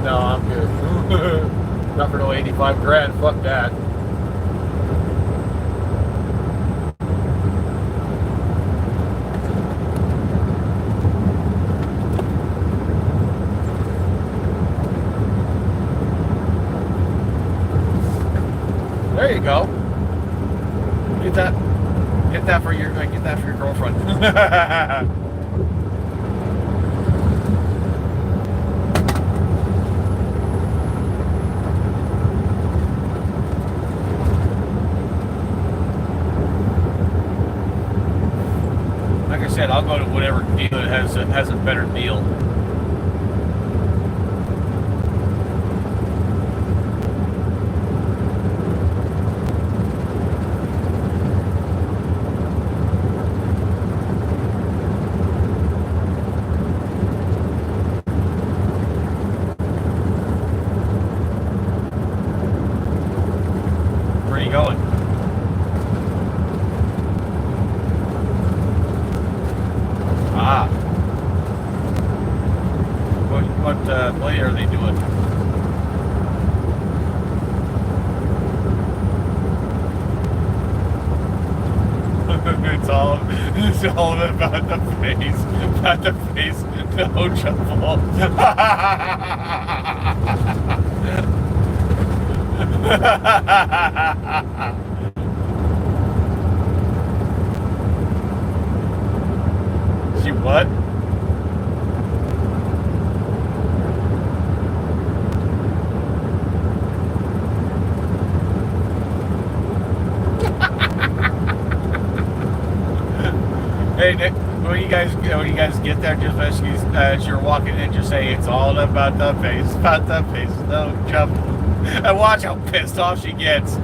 No, I'm good. Not for no 85 grand. Fuck that. There you go. Get that for your girlfriend. said, I'll go to whatever dealer has a better deal. Where are you going? Ah. What play are they doing? it's all about the face. About the face. No trouble. She what? Hey, Nick, when you guys get there, just as you're walking in, just say it's all about the face, no trouble. And watch how pissed off she gets.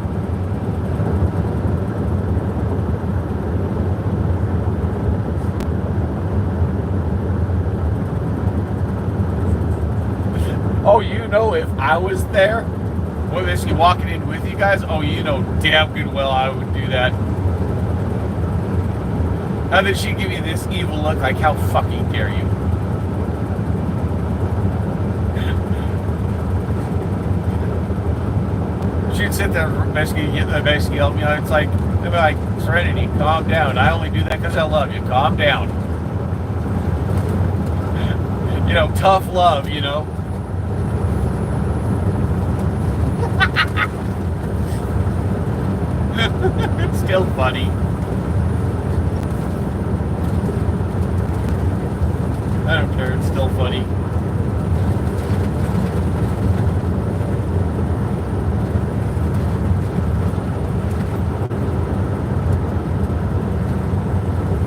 Oh, you know, if I was there, well, basically walking in with you guys, oh, you know damn good well I would do that. And then she'd give me this evil look like, how fucking dare you? She'd sit there basically help me out. It's like, they'd be like, Serenity, calm down. I only do that because I love you. Calm down. You know, tough love, you know. It's still funny. I don't care, it's still funny.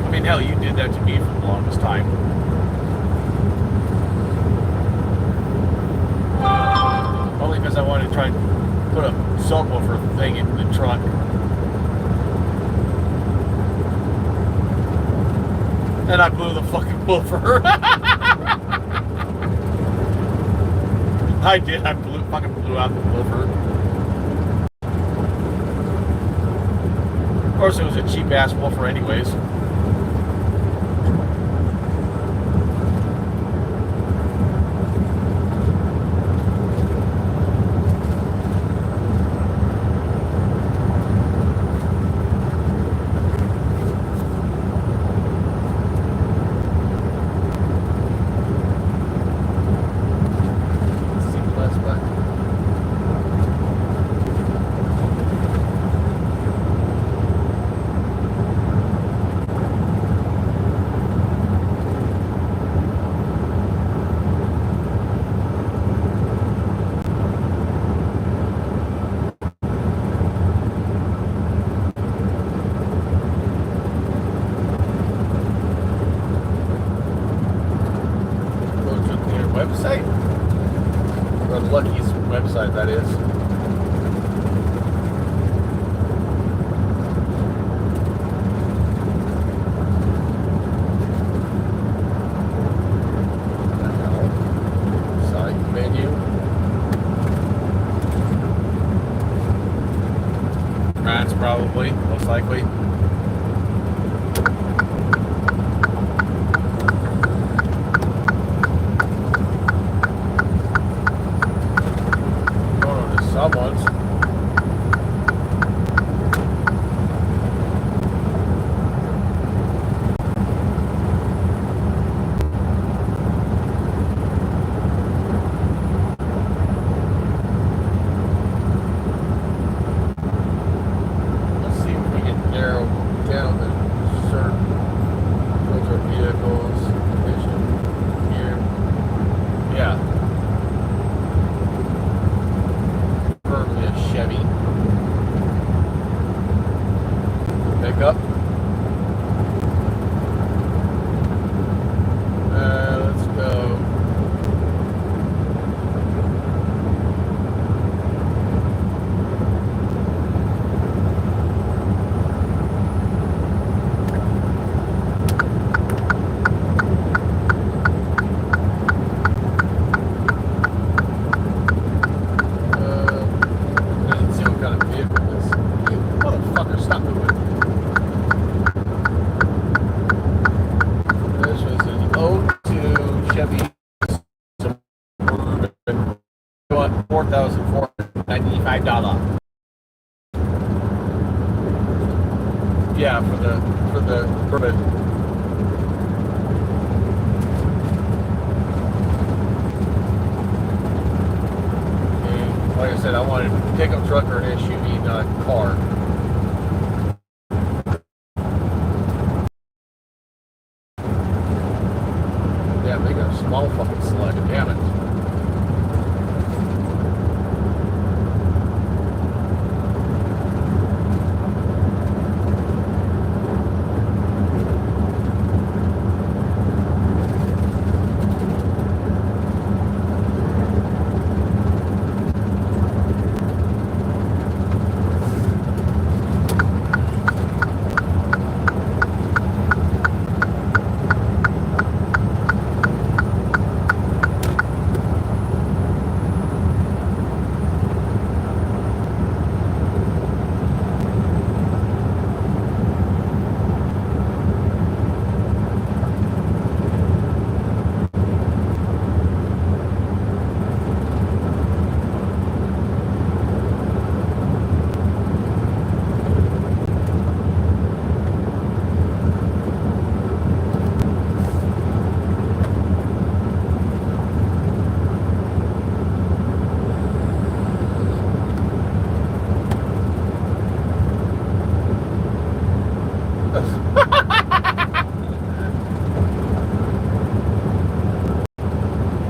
I mean, hell, you did that to me for the longest time. Only because I wanted to try and put a subwoofer thing in the trunk. And I blew the fucking woofer. I did. I fucking blew out the woofer. Of course, it was a cheap ass woofer, anyways. Website? Or Lucky's website, that is. Site menu. France, probably, most likely. Someone's. Let's see if we can narrow $4,495. Yeah, for the permit. And like I said, I wanted a pickup truck or an SUV, not a car. Yeah, they got a small fucking selection. Damn it.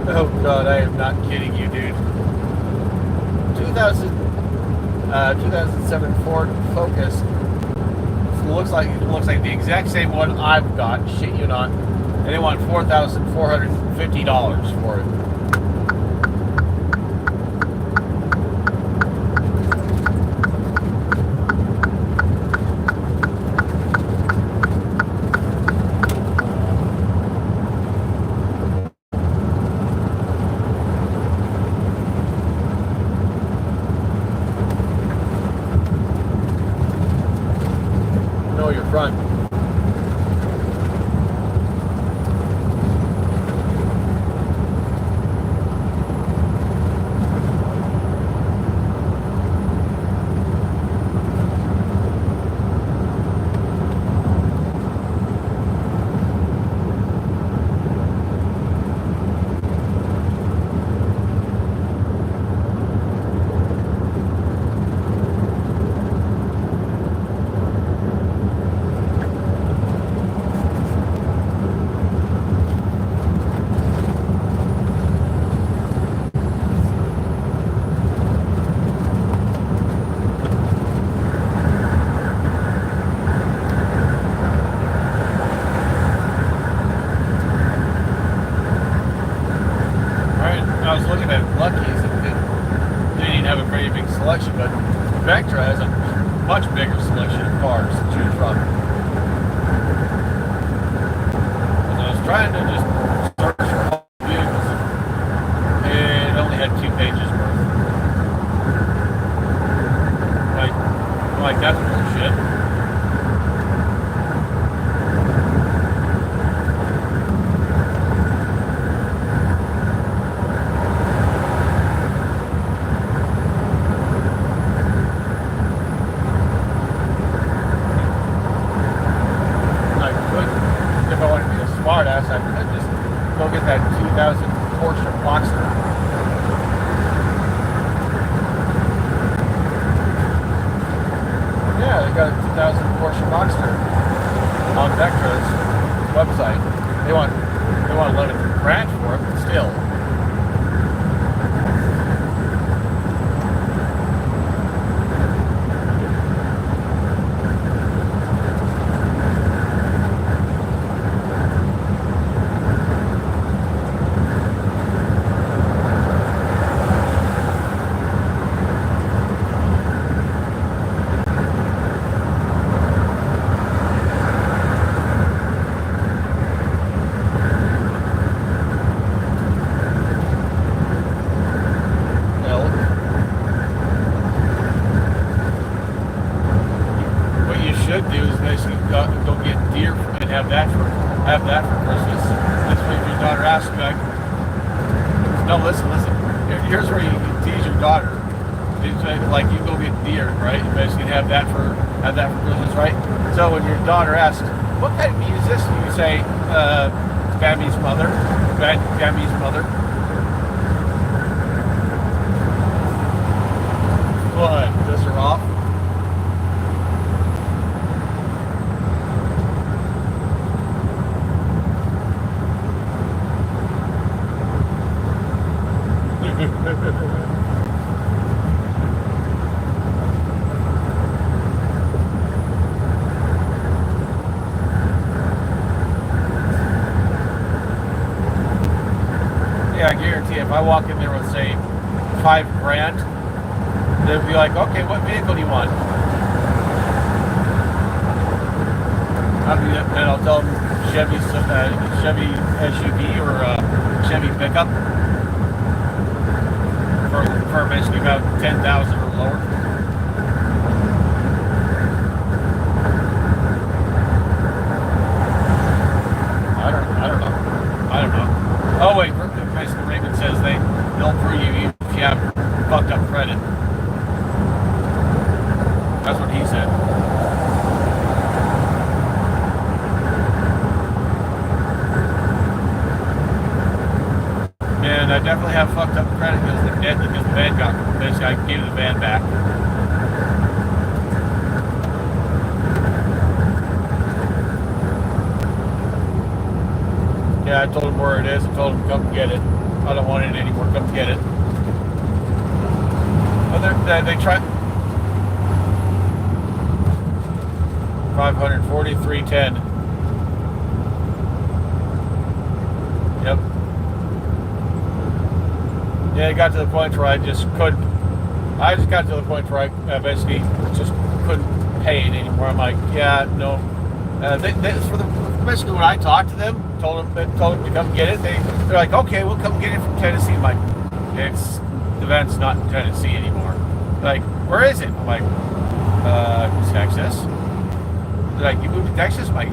Oh God, I am not kidding you, dude. 2007 Ford Focus looks like the exact same one I've got. Shit you not. And they want $4,450 for it. Know your front. I was looking at Lucky's and they didn't have a very big selection, but Vectra has a much bigger selection of cars to choose from. And I was trying to just search for all vehicles, and it only had 2 pages worth. Like that's bullshit. Smartass, I could just go get that 2000 Porsche Boxster. Yeah, they got a 2000 Porsche Boxster on Vectra's website. They want 11 grand for it, but still. Have that for Christmas. That's what your daughter asks you. Like, no, listen. Here's where you tease your daughter. like you go get deer, right? You basically have that for Christmas, right? So when your daughter asks, "What kind of meat is this?" you say, "Bammy's mother." Bammy's mother. What? Piss her off? Yeah, I guarantee if I walk in there with, say, $5,000, they'll be like, "Okay, what vehicle do you want?" I'll tell them Chevy SUV or Chevy pickup for basically about 10,000 or lower. I don't know. Oh wait, basically Raymond says they'll approve you even if you have fucked up credit. That's what he said. And I definitely have fucked up credit because the van got, basically I gave the van back. Yeah, I told him where it is. I told him come get it. I don't want it anymore. Come get it. But they try 543.10. Yep. Yeah, it got to the point where I just got to the point where I basically just couldn't pay it anymore. I'm like, yeah, no. Basically when I talked to them, told them to come get it, they're like, okay, we'll come get it from Tennessee. I'm like, the van's not in Tennessee anymore. They're like, where is it? I'm like, Texas. They're like, you moved to Texas? I'm like,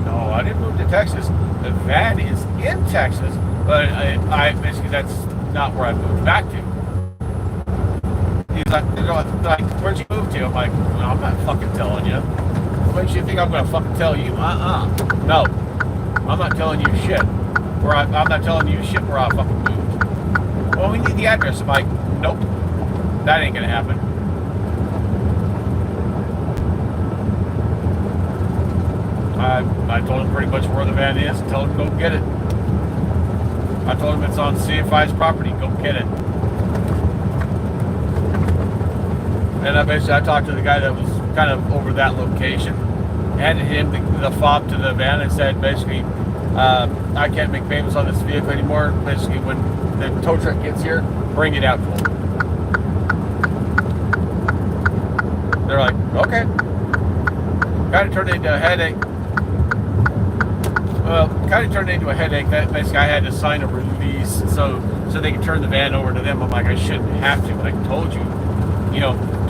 no, I didn't move to Texas. The van is in Texas, but I basically that's not where I moved back to. He's like, where'd you move to? I'm like, no, I'm not fucking telling you. What do you think I'm gonna fucking tell you? No, I'm not telling you shit. I'm not telling you shit where I fucking moved. Well, we need the address. I'm like, nope, that ain't gonna happen. I told him pretty much where the van is and told him to go get it. I told him it's on CFI's property, go get it. And I talked to the guy that was kind of over that location, handed him the fob to the van and said basically, I can't make payments on this vehicle anymore. Basically, when the tow truck gets here, bring it out to them. They're like, okay. Kind of turned into a headache. Well, kind of turned into a headache. That basically I had to sign a release so they could turn the van over to them. I'm like, I shouldn't have to, but I told you,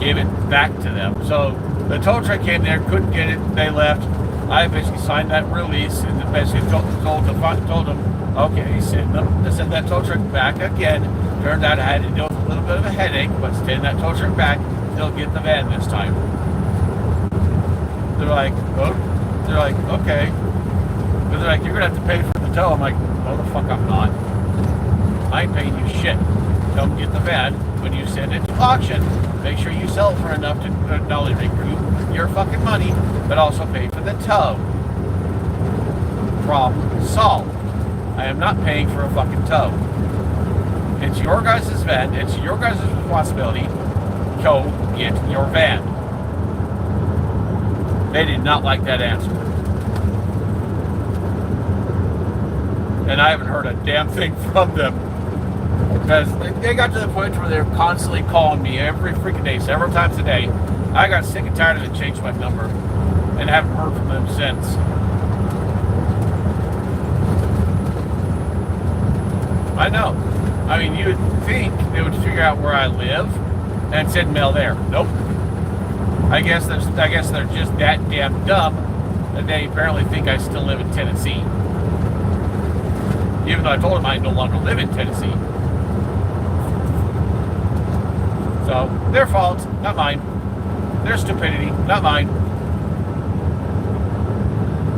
gave it back to them. So the tow truck came there, couldn't get it, they left. I basically signed that release and basically told them, okay, send that tow truck back again. Turned out I had to deal with a little bit of a headache, but send that tow truck back, they'll get the van this time. They're like, okay. But they're like, you're gonna have to pay for the tow. I'm like, no, the fuck I'm not. I ain't paying you shit. Come get the van. When you send it to auction, make sure you sell it for enough to not only recoup your fucking money, but also pay for the tow. Problem solved. I am not paying for a fucking tow. It's your guys' van. It's your guys' responsibility. Go get your van. They did not like that answer. And I haven't heard a damn thing from them. Because they got to the point where they're constantly calling me every freaking day, several times a day. I got sick and tired of it, changed my number, and haven't heard from them since. I know. I mean, you would think they would figure out where I live and send mail there. Nope. I guess they're just that damn dumb that they apparently think I still live in Tennessee. Even though I told them I no longer live in Tennessee. So, their fault, not mine. Their stupidity, not mine.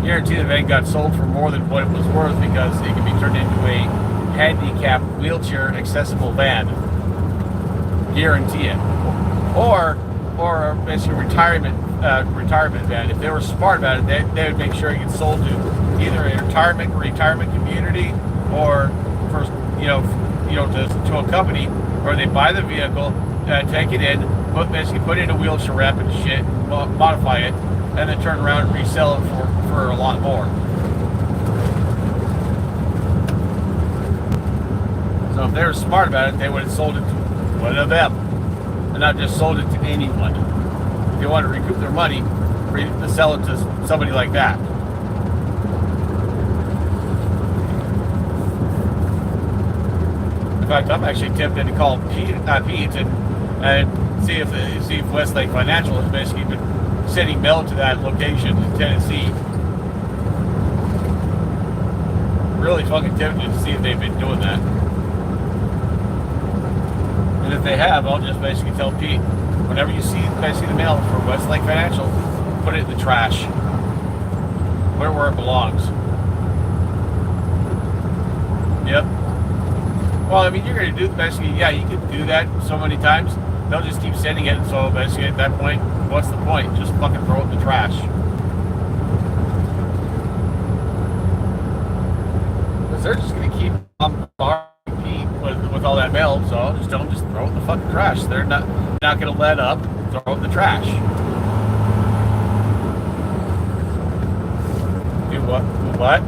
Guarantee the van got sold for more than what it was worth because it can be turned into a handicapped wheelchair accessible van. Guarantee it. Or basically retirement van. If they were smart about it, they would make sure it gets sold to either a retirement community or first, to a company where they buy the vehicle, take it in, basically put in a wheelchair wrap and shit, modify it, and then turn around and resell it for a lot more. So if they were smart about it, they would have sold it to one of them, and not just sold it to anyone. If they want to recoup their money, to sell it to somebody like that. In fact, I'm actually tempted to call Pete and see if Westlake Financial has basically been sending mail to that location in Tennessee. Really fucking tempted to see if they've been doing that. And if they have, I'll just basically tell Pete, whenever you see basically the mail for Westlake Financial, put it in the trash. Put it where it belongs. Yep. Well, I mean, you're going to do basically, yeah, you can do that so many times. They'll just keep sending it. So basically, at that point, what's the point? Just fucking throw it in the trash. Because they're just going to keep bombarding Pete with all that mail. So I'll just tell them, just throw it in the fucking trash. They're not going to let up. Throw it in the trash. Do what? What?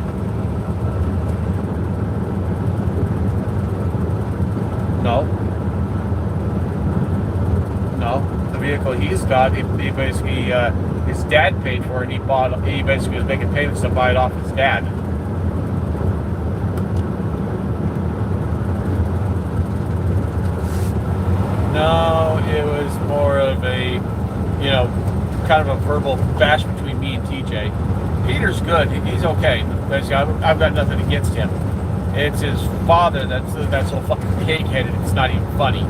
No, the vehicle he's got, he basically, his dad paid for it. He basically was making payments to buy it off his dad. No, it was more of a, kind of a verbal bash between me and TJ. Peter's good. He's okay. Basically, I've got nothing against him. It's his father that's so fucking cake-headed, it's not even funny.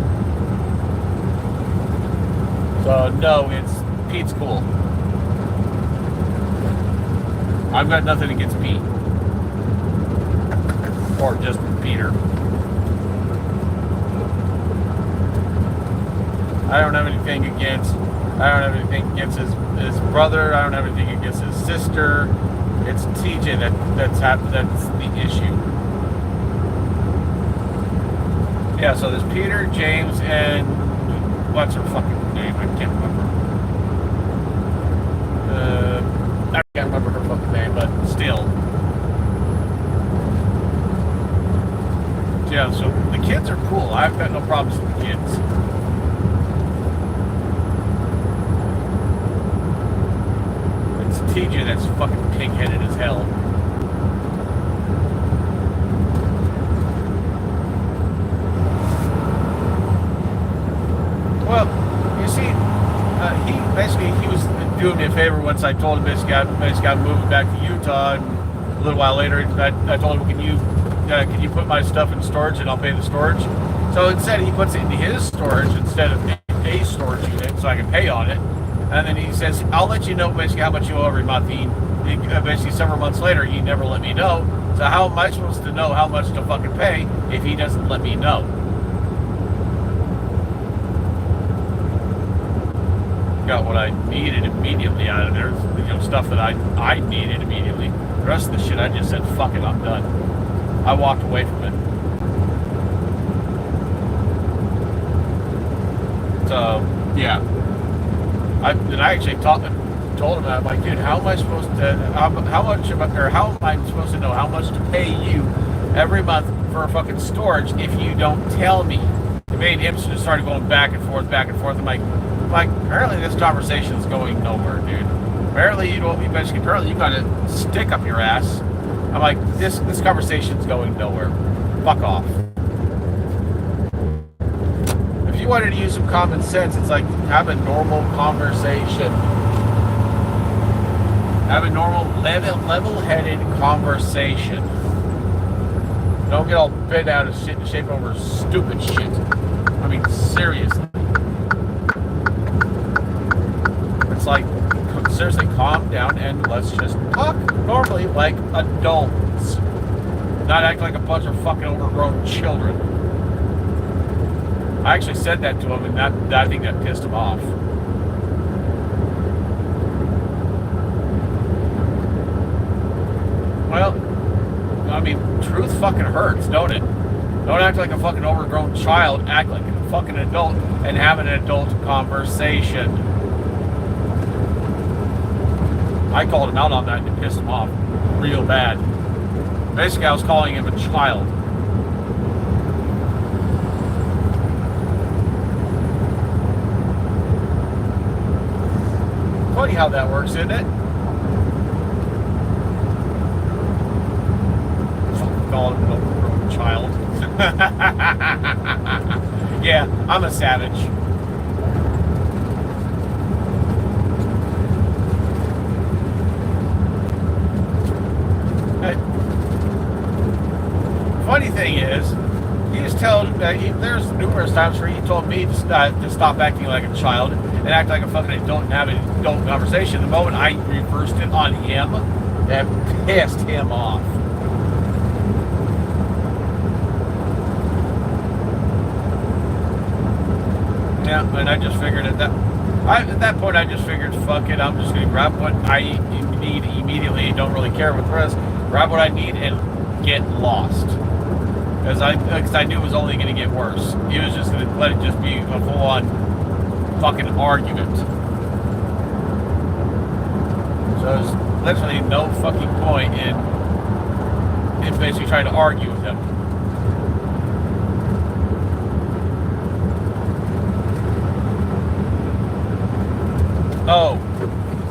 So, no, Pete's cool. I've got nothing against Pete. Or just Peter. I don't have anything against his brother. I don't have anything against his sister. It's TJ that's the issue. Yeah, so there's Peter, James, and what's her fucking name? I can't remember. I can't remember her fucking name, but still. Yeah, so the kids are cool. I've got no problems with the kids. It's TJ that's fucking pig-headed as hell. Well, you see, he was doing me a favor once I told him basically I'm moving back to Utah, and a little while later I told him, can you put my stuff in storage and I'll pay the storage? So instead he puts it into his storage instead of a storage unit, so I can pay on it. And then he says, I'll let you know basically how much you owe every month. Basically several months later, he never let me know. So how am I supposed to know how much to fucking pay if he doesn't let me know? Got what I needed immediately out of there. Stuff that I needed immediately. The rest of the shit, I just said, fuck it, I'm done. I walked away from it. So, yeah. I actually told him, I'm like, dude, how am I supposed to know how much to pay you every month for a fucking storage if you don't tell me? It made him just started going back and forth. I'm like, apparently this conversation is going nowhere, dude. Apparently you got a stick up your ass. I'm like, this conversation's going nowhere. Fuck off. If you wanted to use some common sense, it's like have a normal conversation. Have a normal level-headed conversation. Don't get all bent out of shape over stupid shit. I mean, seriously. like, seriously, calm down and let's just talk normally like adults. Not act like a bunch of fucking overgrown children. I actually said that to him, and I think that pissed him off. Well, I mean, truth fucking hurts, don't it? Don't act like a fucking overgrown child. Act like a fucking adult and have an adult conversation. I called him out on that and it pissed him off real bad. Basically, I was calling him a child. Funny how that works, isn't it? Calling him a child. Yeah, I'm a savage. Funny thing is, he's telling there's numerous times where he told me to stop acting like a child and act like a fucking adult and have an adult conversation. The moment I reversed it on him, that pissed him off. Yeah, and I just figured at that point, I just figured, fuck it, I'm just going to grab what I need immediately. Don't really care with the rest. Grab what I need and get lost. Because I knew it was only going to get worse. He was just going to let it just be a full-on fucking argument. So there's literally no fucking point in basically trying to argue with him. Oh,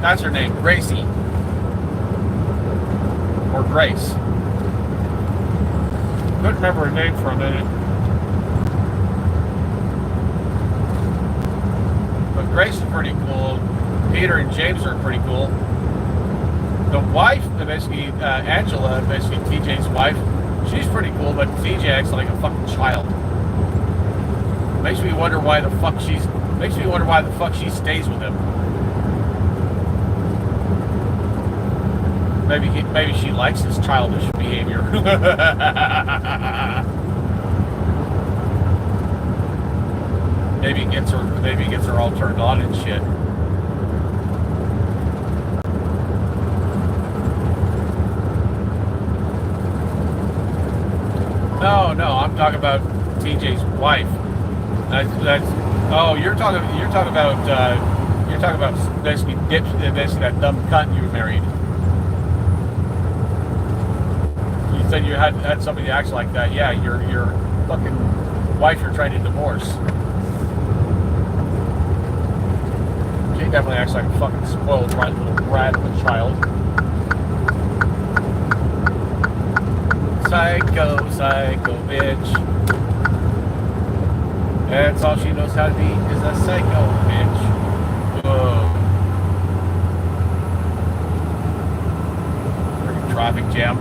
that's her name, Gracie. Or Grace. Couldn't remember her name for a minute. But Grace is pretty cool. Peter and James are pretty cool. The wife, basically, Angela, basically TJ's wife, she's pretty cool, but TJ acts like a fucking child. Makes me wonder why the fuck she stays with him. Maybe she likes his childish behavior. Maybe it gets her all turned on and shit. No, I'm talking about TJ's wife. You're talking about basically that dumb cunt you married. Said you had somebody that acts like that. Yeah, your fucking wife you're trying to divorce. She definitely acts like a fucking spoiled little brat of a child. Psycho bitch. That's all she knows how to be is a psycho bitch. Whoa. Freaking traffic jam.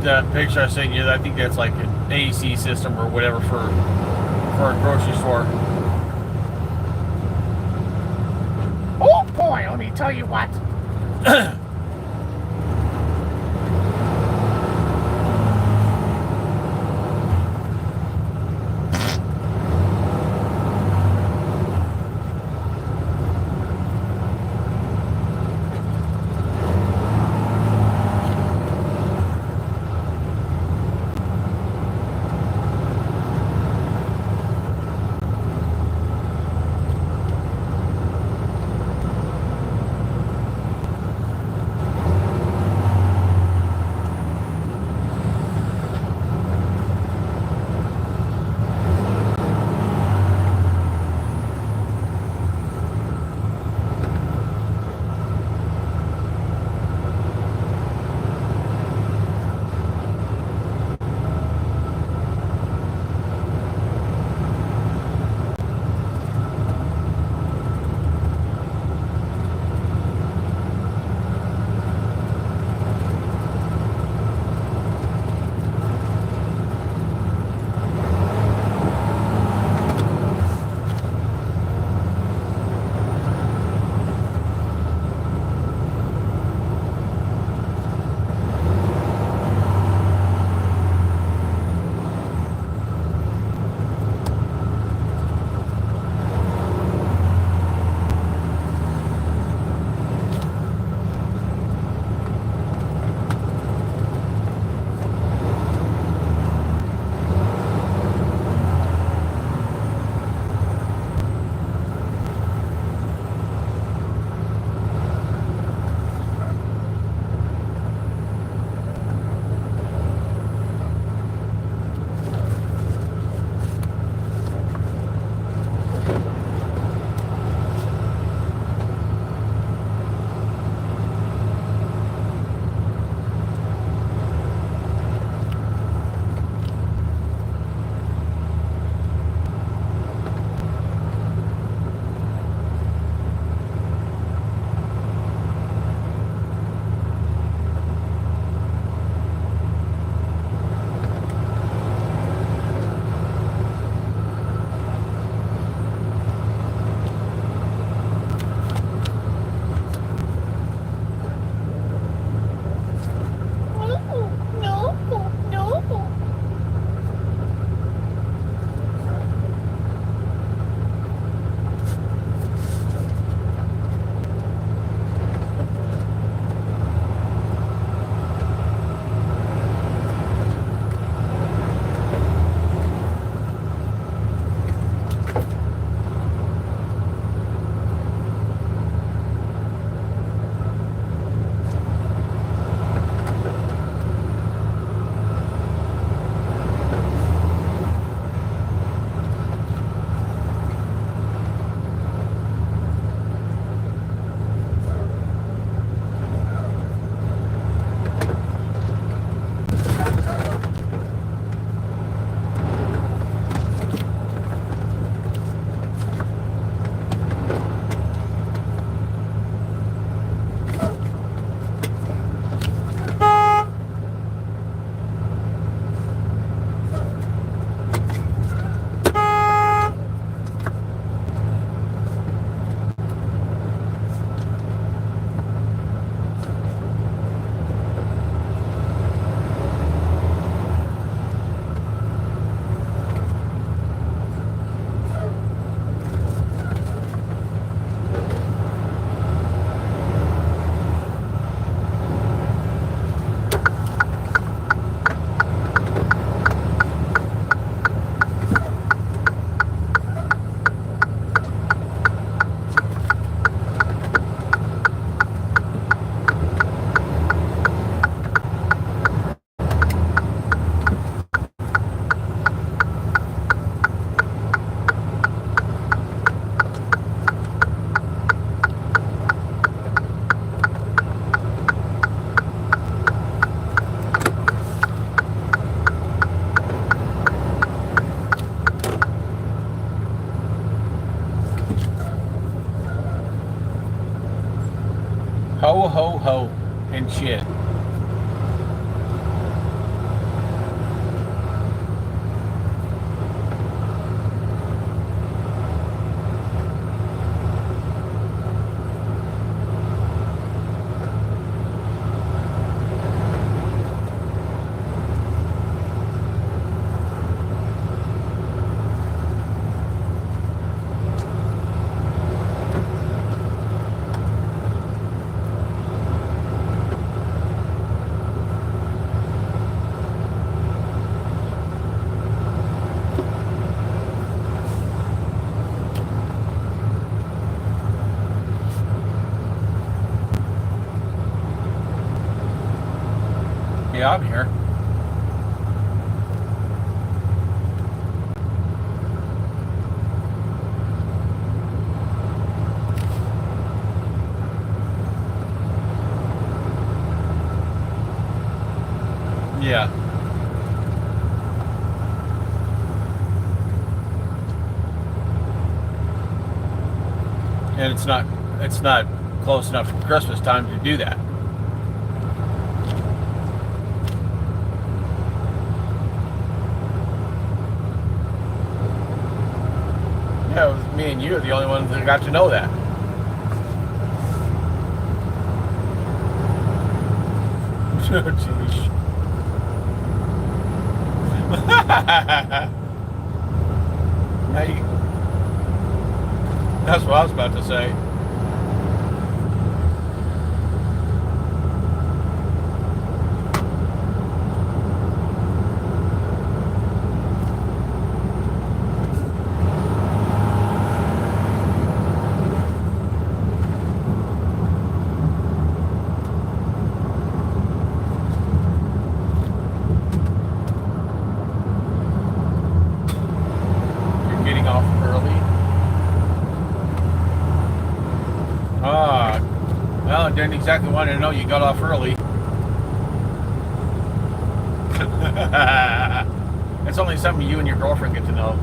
That picture I sent you, I think that's like an AC system or whatever for a grocery store. Oh boy, let me tell you what. ho and shit. Yeah, I'm here. Yeah. And it's not close enough for Christmas time to do that. Yeah, it was me and you are the only ones that got to know that. Jeez. That's what I was about to say. Well, I didn't exactly want to know you got off early. It's only something you and your girlfriend get to know.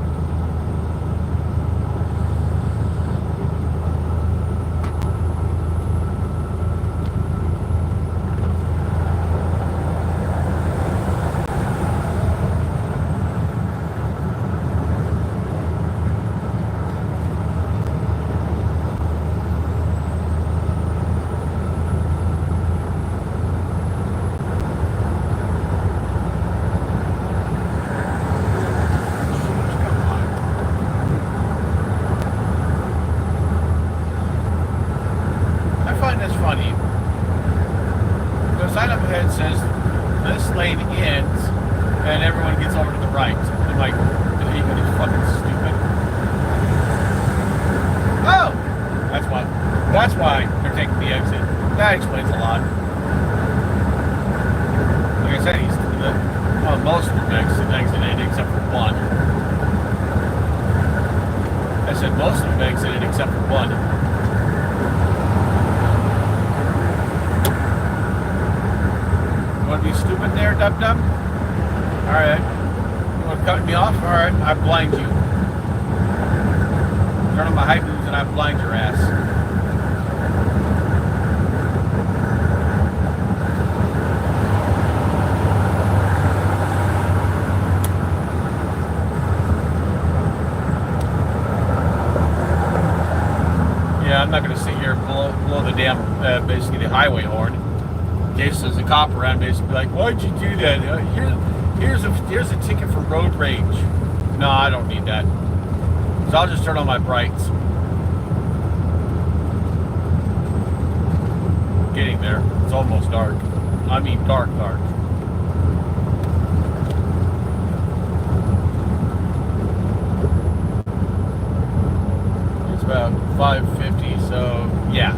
That's why they're taking the exit. That explains a lot. Like I said, most of them exited except for one. I said most of them exited except for one. You want to be stupid there, dum-dum? Alright. You want to cut me off? Alright, I blind you. Turn on my high beams and I blind your ass. I'm not going to sit here and blow the damn, basically the highway horn. In case there's a cop around, basically like, why'd you do that? Here's a ticket for road rage. No, I don't need that. So I'll just turn on my brights. Getting there. It's almost dark. I mean dark. About 550, so yeah.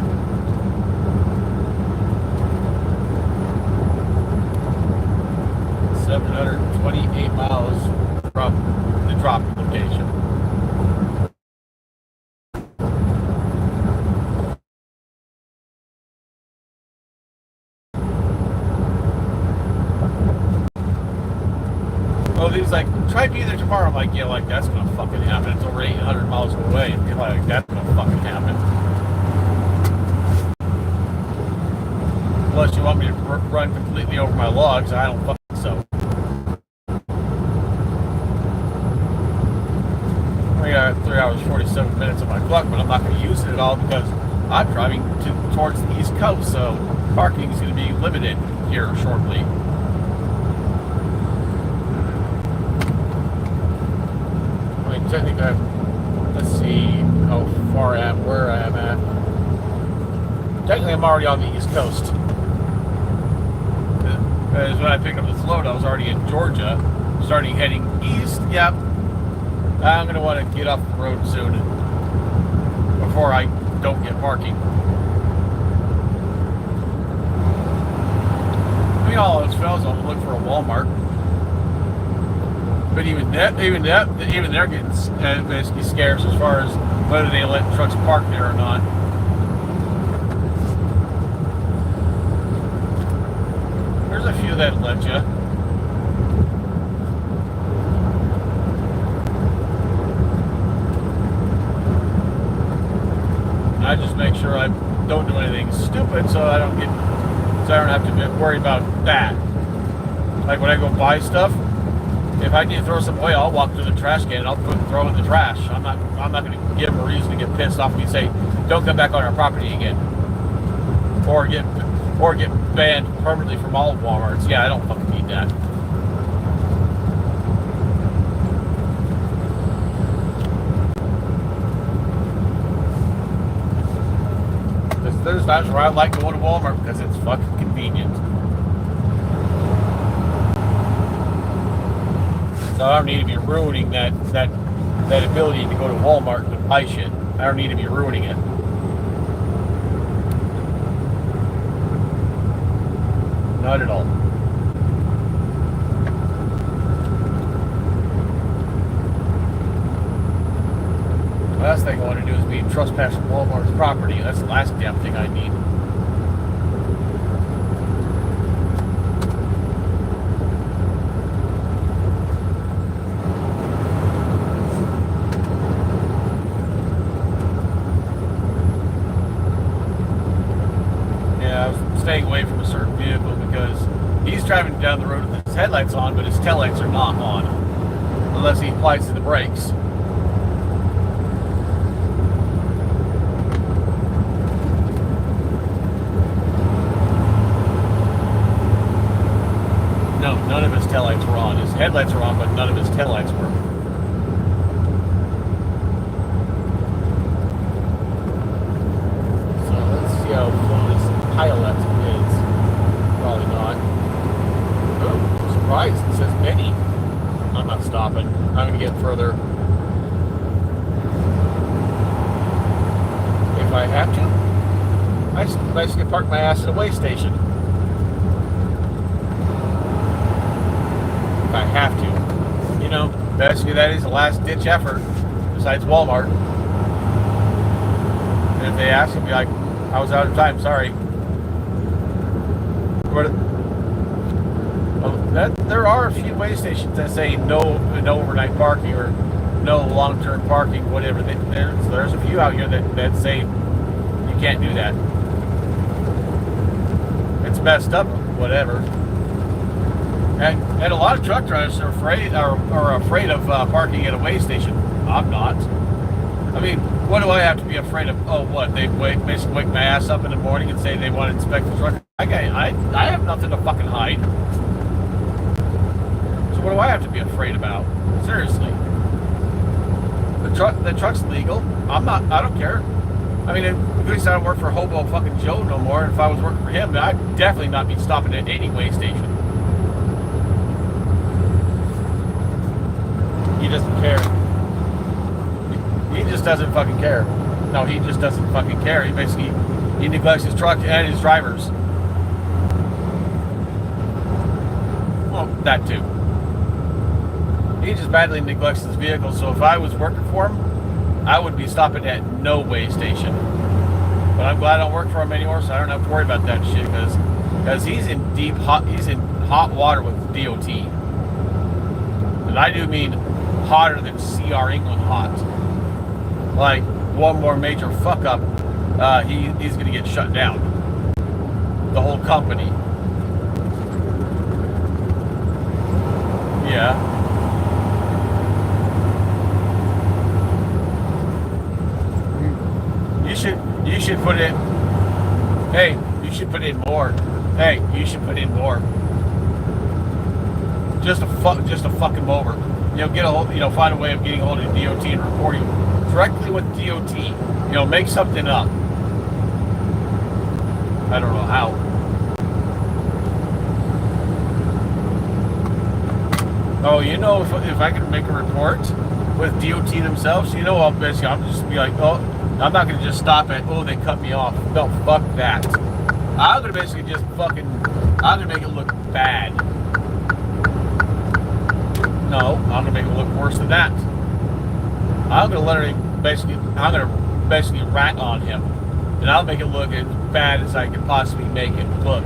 $728 miles from the drop location. Oh, he's like, try to be there tomorrow. I'm like, yeah, like that's gonna fucking happen. It's over 800 miles away. You're like, that's gonna fucking happen. Unless you want me to run completely over my logs, I don't fucking so. I got 3 hours 47 minutes on my clock, but I'm not going to use it at all because I'm driving towards the East Coast, so parking is going to be limited here shortly. I mean, technically, let's see how far I am, where I am at. Technically, I'm already on the East Coast. Because when I picked up this load, I was already in Georgia, starting heading east. Yep. I'm going to want to get off the road soon before I don't get parking. I mean, all those fellas will look for a Walmart. But even they're getting basically scarce as far as whether they let trucks park there or not. There's a few that let you. I just make sure I don't do anything stupid so I don't have to worry about that. Like when I go buy stuff, if I need to throw some away, I'll walk to the trash can and I'll throw it in the trash. I'm not going to give them a reason to get pissed off and say, don't come back on our property again, or get banned permanently from all Walmarts. Yeah, I don't fucking need that. There's times where I like going to Walmart because it's fucking convenient. So I don't need to be ruining that ability to go to Walmart and buy shit. I don't need to be ruining it. Not at all. The last thing I want to do is be trespassing Walmart's property. That's the last damn thing I need. Yeah, I was staying away from a certain vehicle because he's driving down the road with his headlights on, but his taillights are not on unless he applies to the brakes. No, none of his taillights were on. His headlights are on, but none of his taillights were. So let's see how full this pilot is. Probably not. Oh, surprise, it says many. I'm not stopping. I'm going to get further. If I have to, I can park my ass at a way station. I have to. You know, basically that is a last ditch effort besides Walmart. And if they ask, I'll be like, I was out of time, sorry. There are a few way stations that say no overnight parking or no long-term parking, whatever. There's a few out here that say you can't do that. It's messed up, whatever. And a lot of truck drivers are afraid of parking at a way station. I'm not. I mean, what do I have to be afraid of? Oh, what? They basically wake my ass up in the morning and say they want to inspect the truck. I have nothing to fucking hide. So what do I have to be afraid about? Seriously. The truck's legal. I don't care. I mean, at least I don't work for Hobo fucking Joe no more. If I was working for him, I'd definitely not be stopping at any way station. He doesn't care. He just doesn't fucking care. No, he just doesn't fucking care. He neglects his truck and his drivers. Well, that too. He just badly neglects his vehicle. So if I was working for him, I would be stopping at no way station. But I'm glad I don't work for him anymore, so I don't have to worry about that shit because he's in hot water with DOT. And I do mean hotter than CR England hot. Like one more major fuck up, he's gonna get shut down. the whole company. Yeah. You should put in. Hey, you should put in more. Hey, you should put in more. Just to fuck him over. Get a hold. Find a way of getting a hold of DOT and reporting directly with DOT. Make something up. I don't know how. Oh, if I could make a report with DOT themselves, I'll just be like, oh, I'm not going to just stop at, oh, they cut me off. No, fuck that. I'm going to basically just I'm going to make it look bad. No, I'm going to make it look worse than that. I'm going to basically rat on him. And I'll make it look as bad as I can possibly make it look.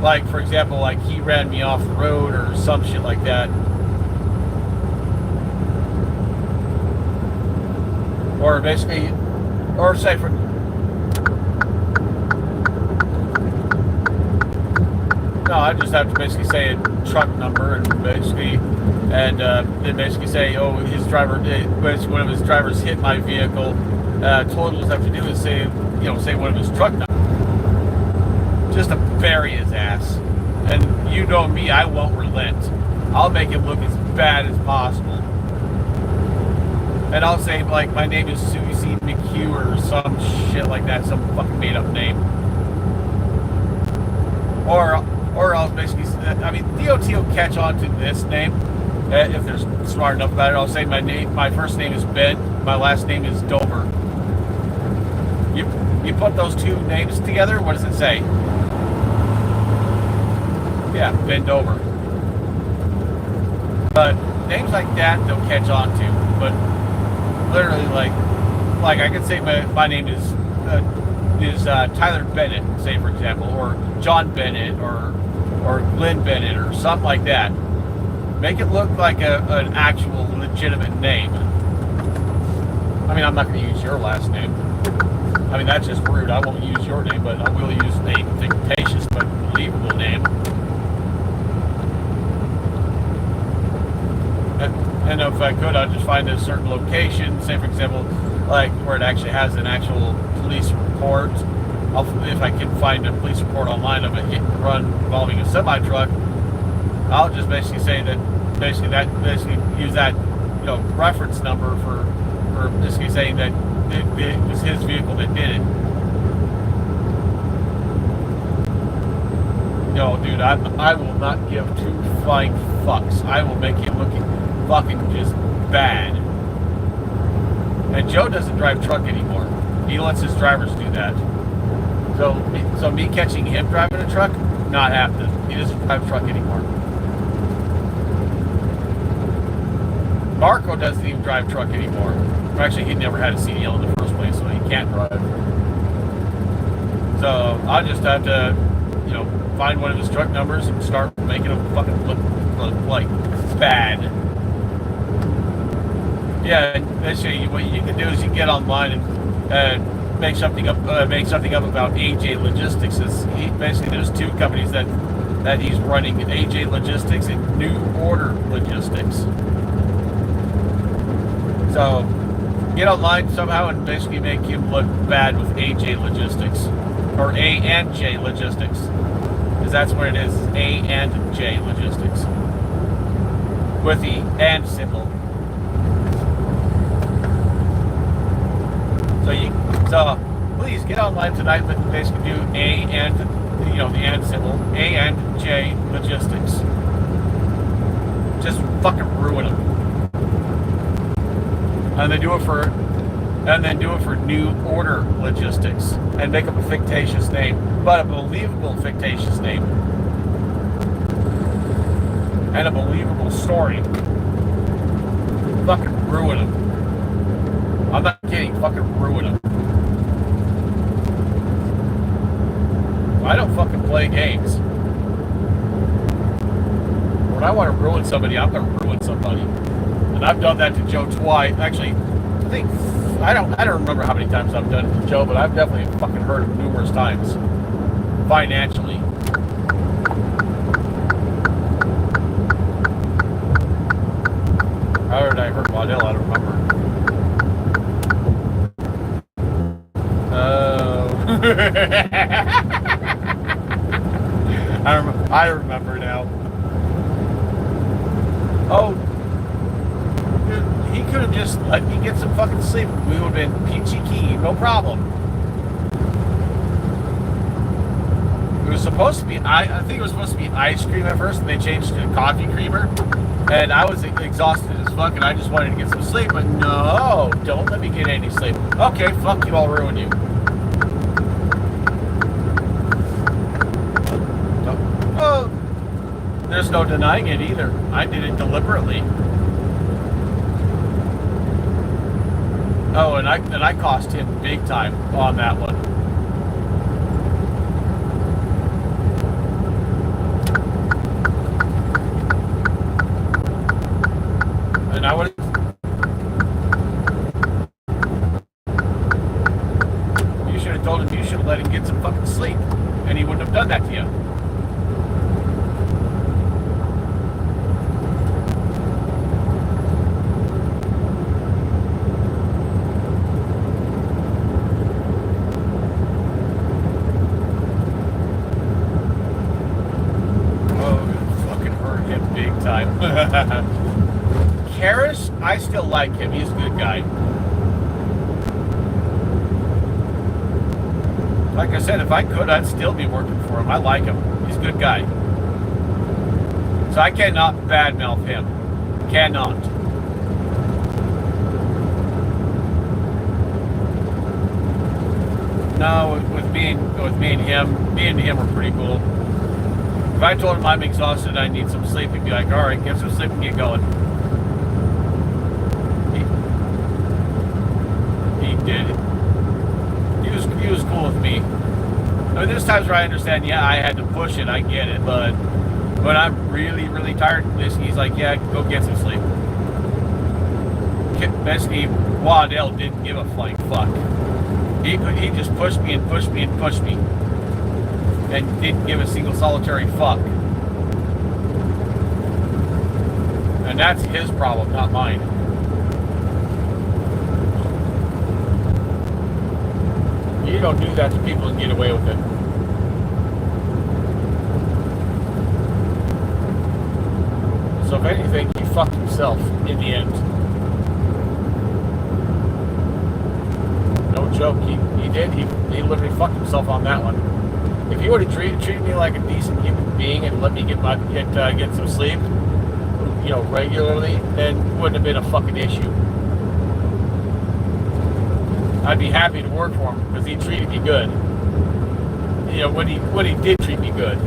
Like, for example, like he ran me off the road or some shit like that. Or basically, or say for... No, I just have to basically say a truck number and then basically say, oh, his driver, basically one of his drivers hit my vehicle. Totals have to do is say one of his truck numbers. Just to bury his ass. And you know me, I won't relent. I'll make it look as bad as possible. And I'll say, like, my name is Susie McHugh or some shit like that, some fucking made-up name. Or I'll basically, DOT will catch on to this name if they're smart enough about it. I'll say my first name is Ben, my last name is Dover. You put those two names together, what does it say? Yeah, Ben Dover. But names like that they'll catch on to. But literally, like I could say my name is Tyler Bennett, say for example, or John Bennett, or Glenn Bennett, or something like that. Make it look like an actual legitimate name. I'm not going to use your last name. That's just rude. I won't use your name, but I will use a fictitious but believable name. And if I could, I'd just find a certain location, say for example, like where it actually has an actual police report. If I can find a police report online of a hit and run involving a semi-truck, I'll just basically say that basically use that reference number for basically saying that it was his vehicle that did it. No, dude, I will not give two flying fucks. I will make him looking fucking just bad. And Joe doesn't drive truck anymore. He lets his drivers do that. So me catching him driving a truck, not happening. He doesn't drive truck anymore. Marco doesn't even drive truck anymore. Actually, he never had a CDL in the first place, so he can't drive. So I'll just have to, find one of his truck numbers and start making him fucking look like bad. Yeah, basically what you can do is you can get online and make something up about AJ Logistics. Basically there's two companies that he's running, AJ Logistics and New Order Logistics. So get online somehow and basically make him look bad with AJ Logistics, or A and J Logistics, because that's what it is, A and J Logistics, with the and symbol. So please get online tonight, but basically do A and the and symbol, A and J Logistics. Just fucking ruin them. And then do it for New Order Logistics and make up a fictitious name, but a believable fictitious name and a believable story. Fucking ruin them. I'm not kidding. Fucking ruin them. I don't fucking play games. When I want to ruin somebody, I'm going to ruin somebody. And I've done that to Joe twice. Actually, think I don't remember how many times I've done it to Joe, but I've definitely fucking heard him numerous times. Financially. How did I hurt Waddell? I don't remember. I remember now. Oh, dude, he could have just let me get some fucking sleep. We would have been peachy keen, no problem. It was supposed to be, I think it was supposed to be ice cream at first, and they changed it to coffee creamer. And I was exhausted as fuck, and I just wanted to get some sleep. But no, don't let me get any sleep. Okay, fuck you, I'll ruin you. Oh, there's no denying it either. I did it deliberately. Oh, and I cost him big time on that one. And I would. You should have told him. You should have let him get some fucking sleep, and he wouldn't have done that to you. Harris, I still like him. He's a good guy. Like I said, if I could, I'd still be working for him. I like him. He's a good guy. So I cannot badmouth him. Cannot. No, with me and him are pretty cool. If I told him I'm exhausted, I need some sleep, he'd be like, all right, get some sleep and get going. He did. He was cool with me. I mean, there's times where I understand, yeah, I had to push it, I get it, but when I'm really, really tired of this, he's like, yeah, go get some sleep. Basically, Waddell didn't give a flying fuck. He just pushed me and pushed me and pushed me. And didn't give a single solitary fuck. And that's his problem, not mine. You don't do that to people and get away with it. So if anything, he fucked himself in the end. No joke, he did. He literally fucked himself on that one. If he would have treated me like a decent human being and let me get some sleep, you know, regularly, then it wouldn't have been a fucking issue. I'd be happy to work for him because he treated me good. You know, when he did treat me good.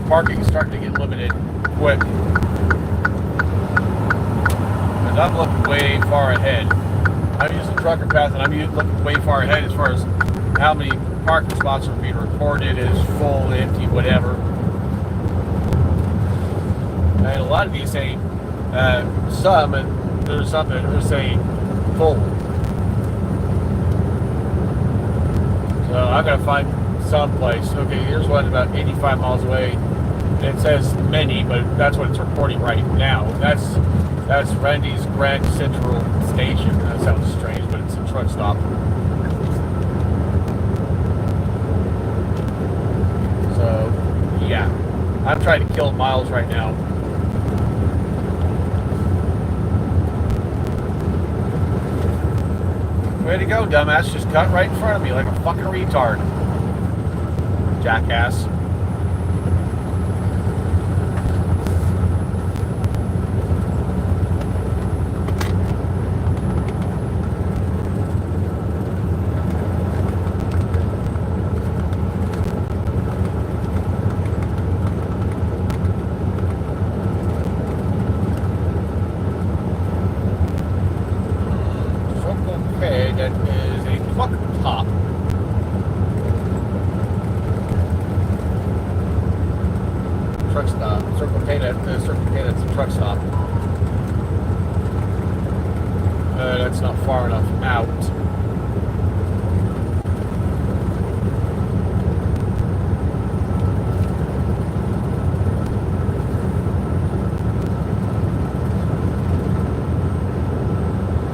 Parking's starting to get limited quick. Because I'm looking way far ahead. I'm using trucker path and I'm looking way far ahead as far as how many parking spots are being reported as full, empty, whatever. And a lot of these say some, and there's some that are saying full. So I'm gonna find some place. Okay, here's one about 85 miles away. It says many, but that's what it's reporting right now. That's Randy's Grand Central Station. That sounds strange, but it's a truck stop. So, yeah. I'm trying to kill miles right now. Way to go, dumbass. Just cut right in front of me like a fucking retard. Jackass. That's not far enough out.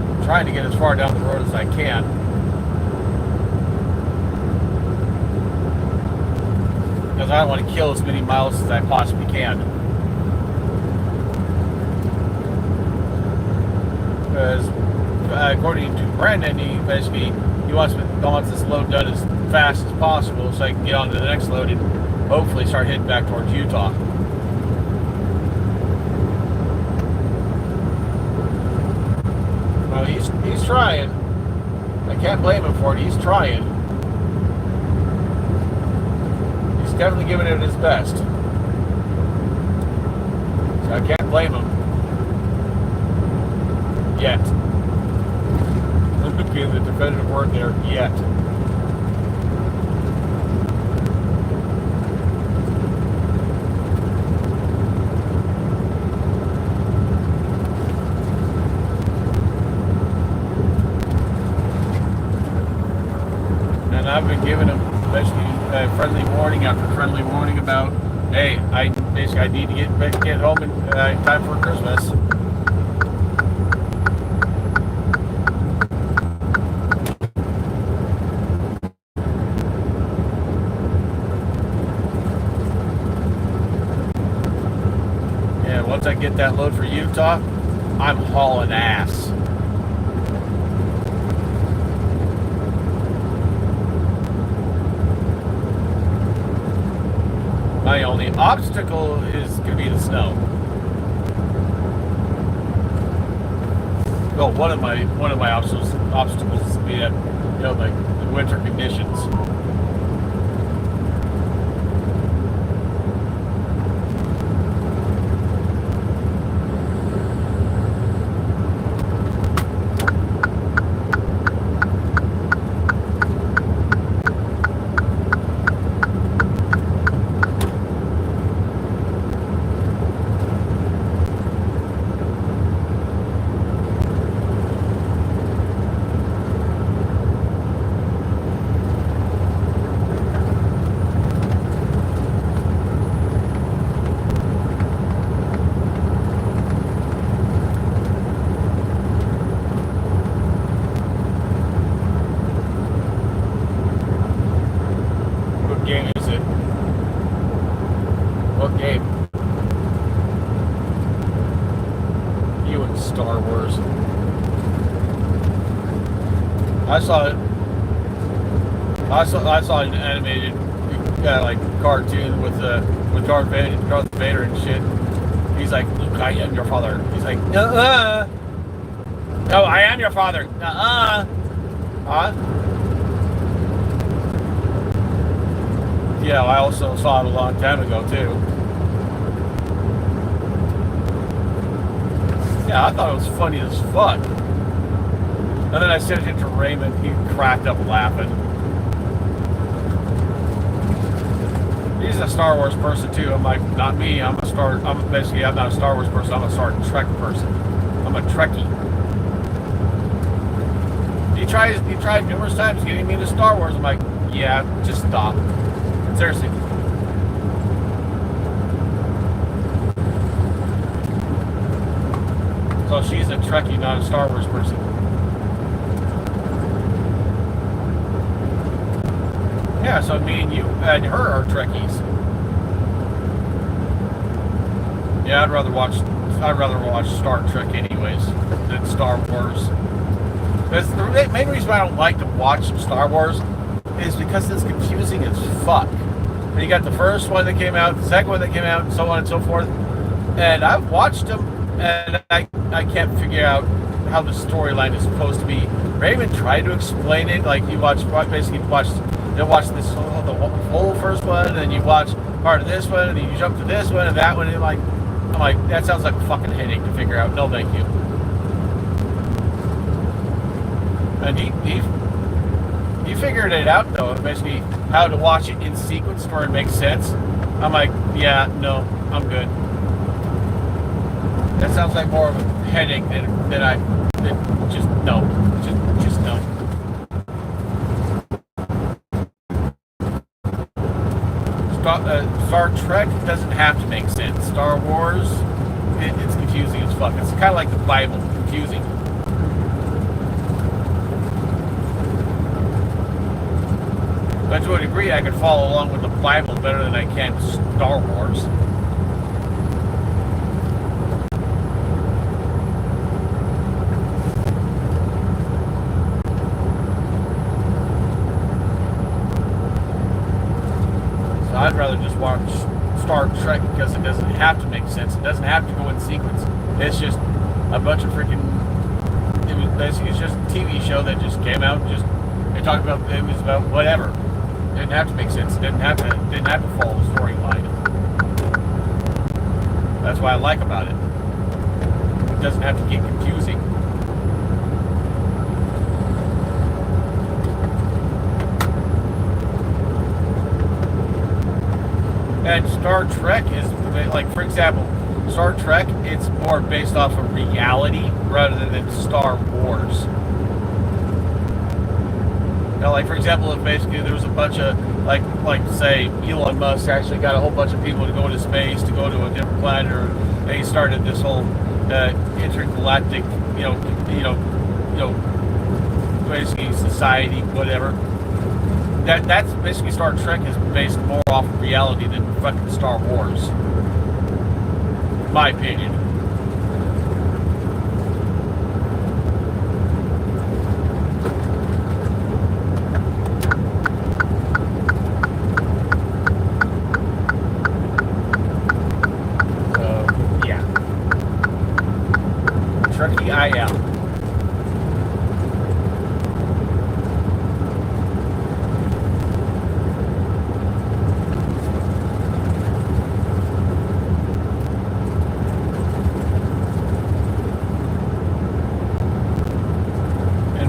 I'm trying to get as far down the road as I can. Because I want to kill as many miles as I possibly can. Because according to Brandon, he wants this load done as fast as possible so I can get on to the next load and hopefully start heading back towards Utah. Well, he's trying. I can't blame him for it. He's trying. He's definitely giving it his best. So I can't blame him. Yet. Being the definitive word there, yet. And I've been giving him basically friendly warning after friendly warning about, hey, I need to get home in time for Christmas. Once I get that load for Utah, I'm hauling ass. My only obstacle is going to be the snow. Well, one of my obstacles is to be like the winter conditions. I saw an animated like cartoon with Darth Vader and shit. He's like, Luke, I am your father. He's like, no, I am your father. Huh? Yeah, I also saw it a long time ago too. Yeah, I thought it was funny as fuck. And then I sent it to Raymond. He cracked up laughing. a Star Wars person too. I'm like, not me. I'm not a Star Wars person. I'm a Star Trek person. I'm a Trekkie. He tried numerous times getting me into Star Wars. I'm like, yeah, just stop. Seriously. So she's a Trekkie, not a Star Wars person. Yeah, so me and you and her are Trekkies. Yeah, I'd rather watch Star Trek anyways than Star Wars. Because the main reason I don't like to watch Star Wars is because it's confusing as fuck. And you got the first one that came out, the second one that came out, and so on and so forth. And I've watched them, and I can't figure out how the storyline is supposed to be. Raymond tried to explain it, like you watch this the whole first one, and then you watch part of this one, and then you jump to this one and that one, and I'm like, that sounds like a fucking headache to figure out. No, thank you. And he figured it out though, basically how to watch it in sequence where it makes sense. I'm like, yeah, no, I'm good. That sounds like more of a headache than just no. Star Trek doesn't have to make sense. Star Wars, it's confusing as fuck. It's kind of like the Bible, confusing. But to a degree, I could follow along with the Bible better than I can Star Wars. I'd rather just watch Star Trek because it doesn't have to make sense. It doesn't have to go in sequence. It's just a bunch of freaking. It's just a TV show that just came out. It was about whatever. It didn't have to make sense. It didn't have to follow the storyline. That's what I like about it. It doesn't have to get confusing. And Star Trek is, like, for example, Star Trek, it's more based off of reality rather than Star Wars. Now, like, for example, if basically there was a bunch of, like say, Elon Musk actually got a whole bunch of people to go into space, to go to a different planet, or they started this whole intergalactic, basically society, whatever. That's basically Star Trek is based more off of reality than fucking Star Wars. In my opinion. So, yeah. Trekkie I am.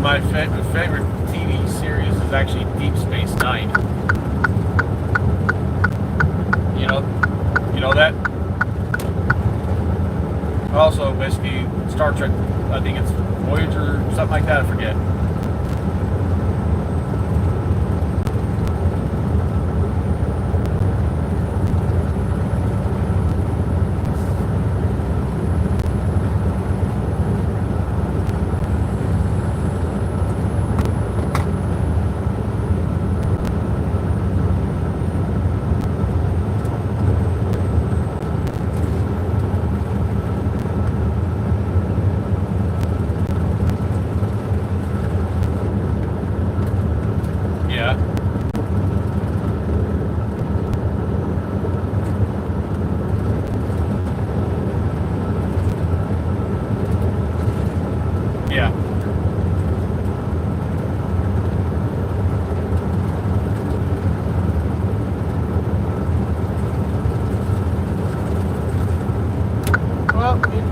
My favorite TV series is actually Deep Space Nine. You know that? Also, basically, Star Trek, I think it's Voyager, something like that, I forget.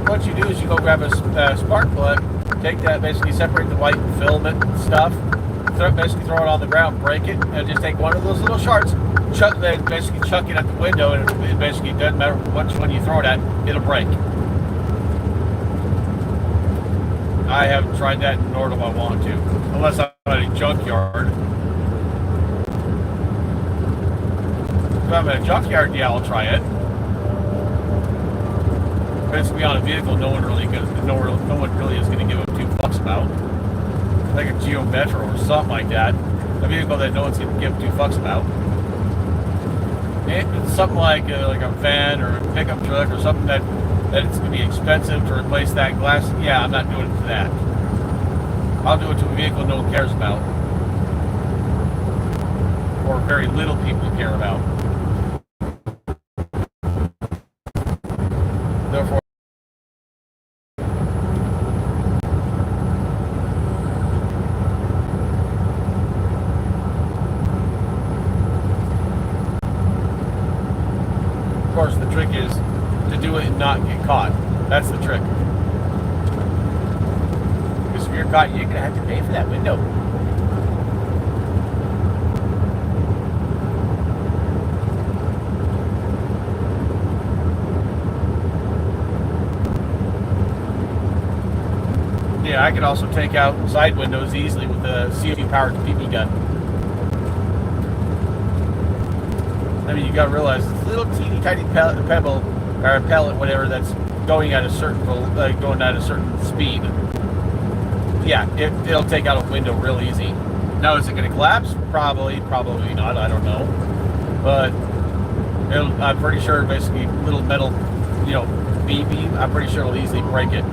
What you do is you go grab a spark plug, take that, basically separate the white filament stuff basically throw it on the ground, break it, and just take one of those little shards, basically chuck it at the window, and it basically doesn't matter which one you throw it at, it'll break. I haven't tried that, nor do I want to, unless I'm at a junkyard. If I'm at a junkyard, yeah, I'll try it. But it's gonna be on a vehicle no one really is gonna give a two fucks about. Like a Geo Metro or something like that. A vehicle that no one's gonna give two fucks about. It's something like a van or a pickup truck or something that it's gonna be expensive to replace that glass. Yeah, I'm not doing it for that. I'll do it to a vehicle no one cares about, or very little people care about. Therefore, of course, the trick is to do it and not get caught. That's the trick. Because if you're caught, you're gonna have to pay for that window. Yeah, I could also take out side windows easily with the CO2-powered BB gun. I mean, you gotta realize it's a little teeny tiny pebble or a pellet, whatever, that's going at a certain speed. Yeah, it'll take out a window real easy. Now, is it gonna collapse? Probably not. I don't know, but I'm pretty sure basically little metal, BB. I'm pretty sure it'll easily break it.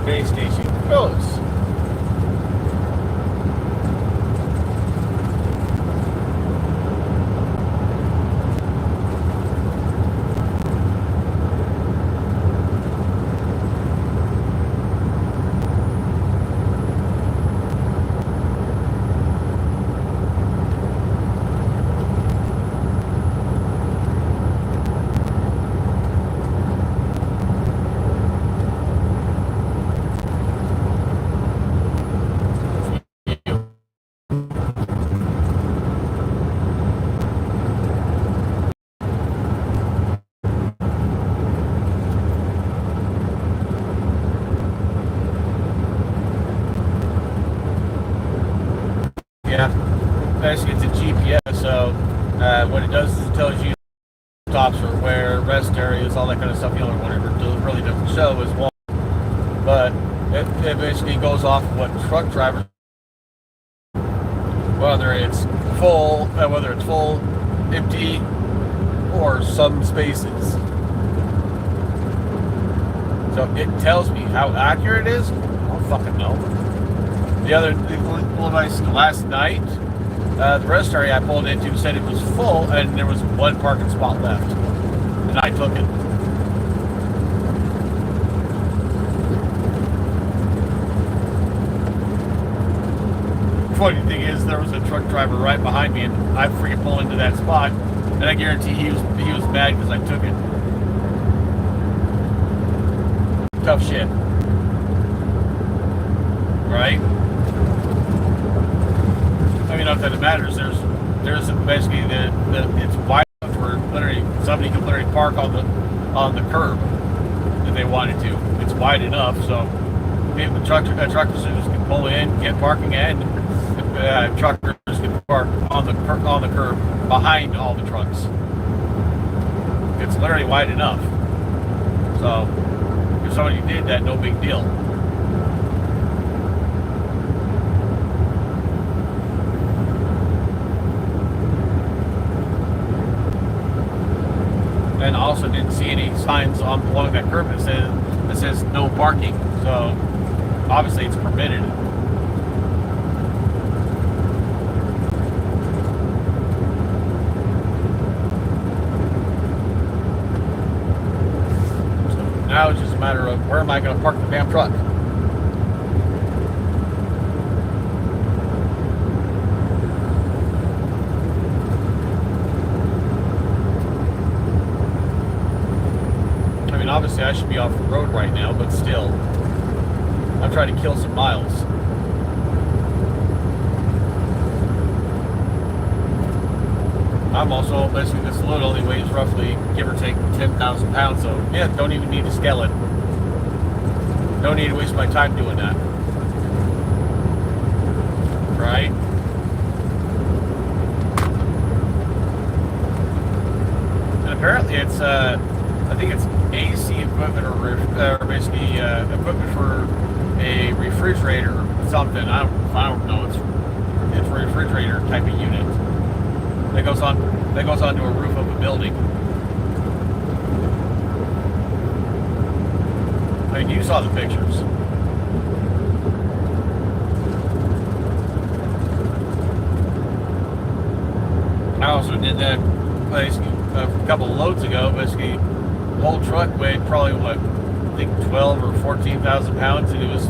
Base station goes. Yeah, basically it's a GPS, so what it does is it tells you stops or where, rest areas, all that kind of stuff. Whatever it really doesn't show is one, but it basically goes off of what truck drivers whether it's full, empty, or some spaces. So it tells me how accurate it is. I don't fucking know. Last night, the rest area I pulled into said it was full and there was one parking spot left, and I took it. Funny thing is, there was a truck driver right behind me, and I freaking pulled into that spot, and I guarantee he was mad because I took it. Tough shit, right? I mean, not that it matters. There's basically it's wide enough where literally somebody can literally park on the curb if they wanted to. It's wide enough, so truckers can pull in, get parking, and truckers can park on the curb behind all the trucks. It's literally wide enough. So if somebody did that, no big deal. And also didn't see any signs along that curb that says no parking. So obviously it's permitted. So now it's just a matter of where am I going to park the damn truck? Obviously I should be off the road right now, but still, I'm trying to kill some miles. I'm also, basically this load only weighs roughly, give or take, 10,000 pounds, so yeah, don't even need to scale it. Don't need to waste my time doing that. Right? And apparently it's, I think it's AC equipment or basically equipment for a refrigerator or something. I don't know. It's a refrigerator type of unit that goes onto a roof of a building. I mean, you saw the pictures. I also did that basically a couple of loads ago. Basically, the whole truck weighed probably what, I think 12 or 14,000 pounds, and it was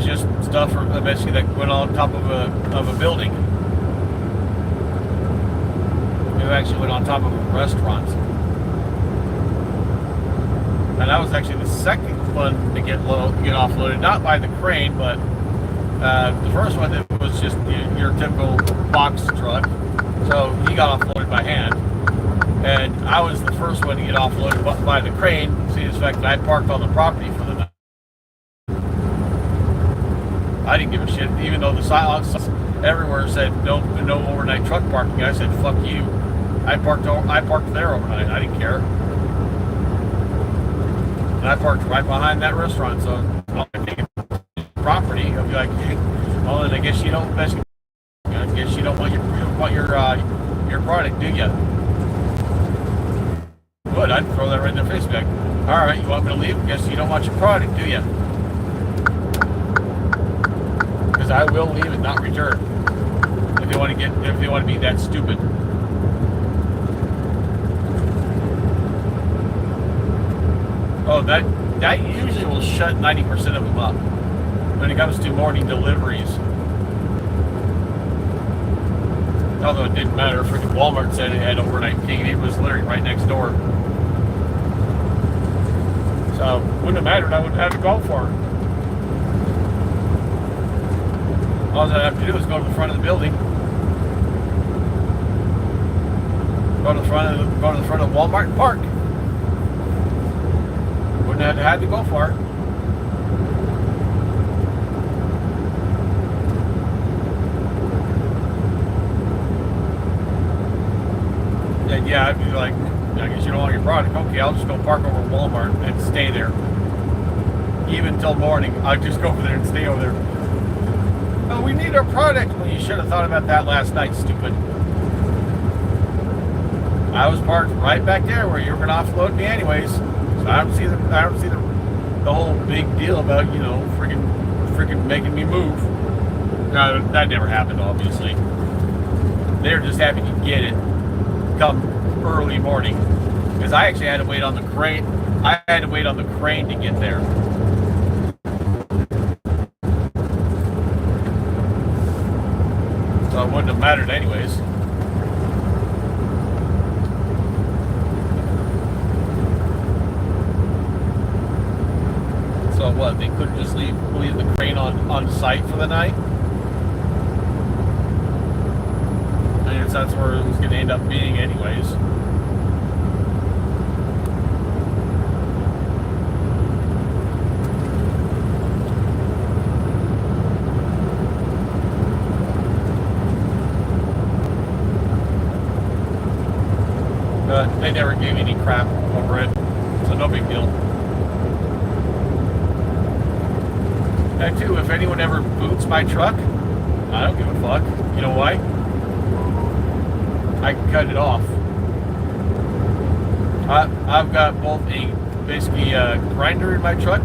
just stuff basically that went on top of a building. It actually went on top of a restaurant, and that was actually the second one to get offloaded, not by the crane, but the first one that was just your typical box truck. So he got offloaded by hand. And I was the first one to get offloaded by the crane. See, the fact that I parked on the property for the night. I didn't give a shit, even though the silence everywhere said no overnight truck parking. I said, fuck you. I parked there overnight. I didn't care. And I parked right behind that restaurant, so I'll take it property. I'll be like, hey, well, then I guess you don't want your product, do you? Good, I'd throw that right in their face back. All right, you want me to leave? Guess you don't want your product, do you? Because I will leave and not return if they want to be that stupid. Oh, that usually will shut 90% of them up when it comes to morning deliveries. Although it didn't matter, freaking Walmart said it had overnight picking. It was literally right next door. So, wouldn't have mattered. I wouldn't have to go for it. All I have to do is go to the front of the building. Go to the front of Walmart and park. Wouldn't have had to go for it. And yeah, I'd be like, I guess you don't want your product. Okay, I'll just go park over at Walmart and stay there. Even till morning, I'd just go over there and stay over there. Oh, we need our product. Well, you should have thought about that last night, stupid. I was parked right back there where you were gonna offload me anyways. So I don't see the whole big deal about, you know, freaking making me move. No, that never happened, obviously. They're just happy to get it come early morning. Because I actually had to wait on the crane. I had to wait on the crane to get there. So it wouldn't have mattered anyways. So what, they couldn't just leave the crane on site for the night? I guess that's where it was going to end up being anyways. They never gave me any crap over it, so no big deal. And too, if anyone ever boots my truck, I don't give a fuck. You know why? I can cut it off. I've got both basically a grinder in my truck.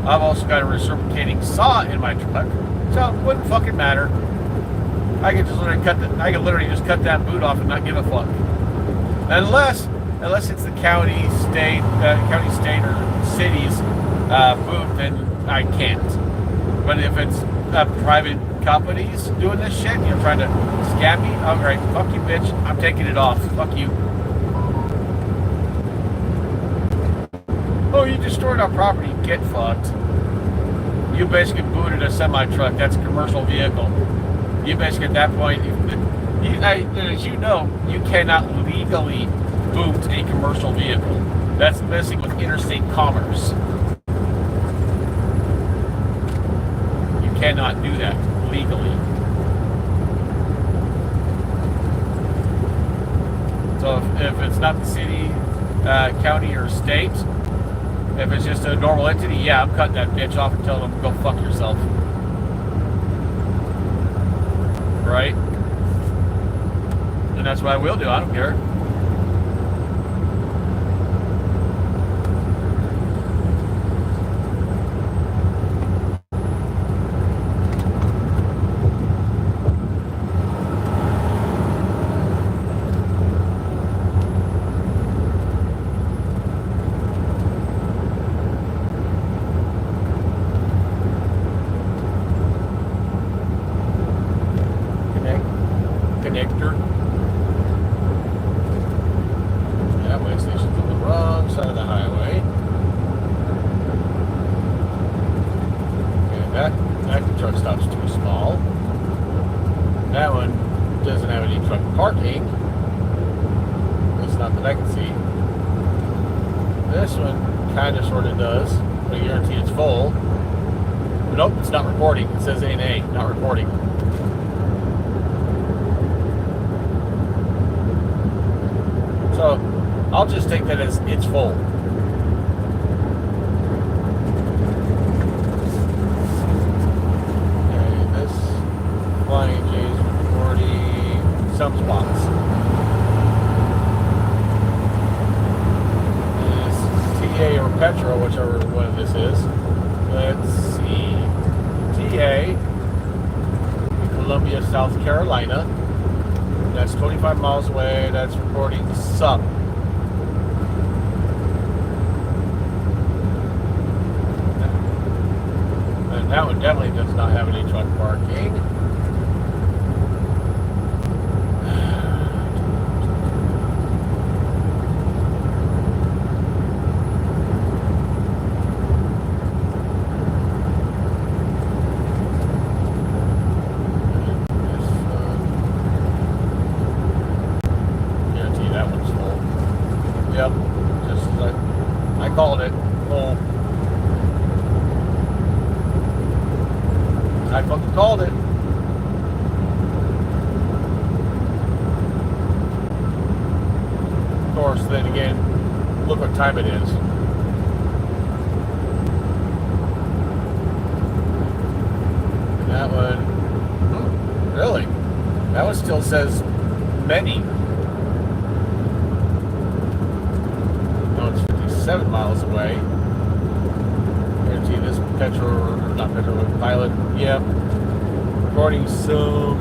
I've also got a reciprocating saw in my truck, so it wouldn't fucking matter. I can literally just cut that boot off and not give a fuck. Unless it's the county, state, or city's boot, then I can't. But if it's private companies doing this shit, you know, trying to scam me, all right, fuck you, bitch. I'm taking it off. Fuck you. Oh, you destroyed our property. Get fucked. You basically booted a semi-truck. That's a commercial vehicle. You basically at that point, as you know, you cannot legally boot a commercial vehicle. That's messing with interstate commerce. You cannot do that legally. So if it's not the city, county, or state, if it's just a normal entity, yeah, I'm cutting that bitch off and telling them go fuck yourself. Right? And that's what I will do. I don't care. Connector. That way station's on the wrong side of the highway. Okay, that truck stop's too small. That one doesn't have any truck parking. At least not that I can see. This one kind of sort of does, but I guarantee it's full. But nope, it's not reporting. It says A&A, not reporting. So I'll just take that as it's full. Okay, this Flying J's recording some spots. This TA or Petro, whichever one this is. Let's see. TA, Columbia, South Carolina. That's 25 miles away. That's recording some. And that one definitely does not have any truck parking. Yep, just like I called it. Oh, I fucking called it. Of course, then again, look what time it is. And that one Really? That one still says many. No, it's 57 miles away. Guarantee this petrol, not petrol, pilot. Yep. Recording soon.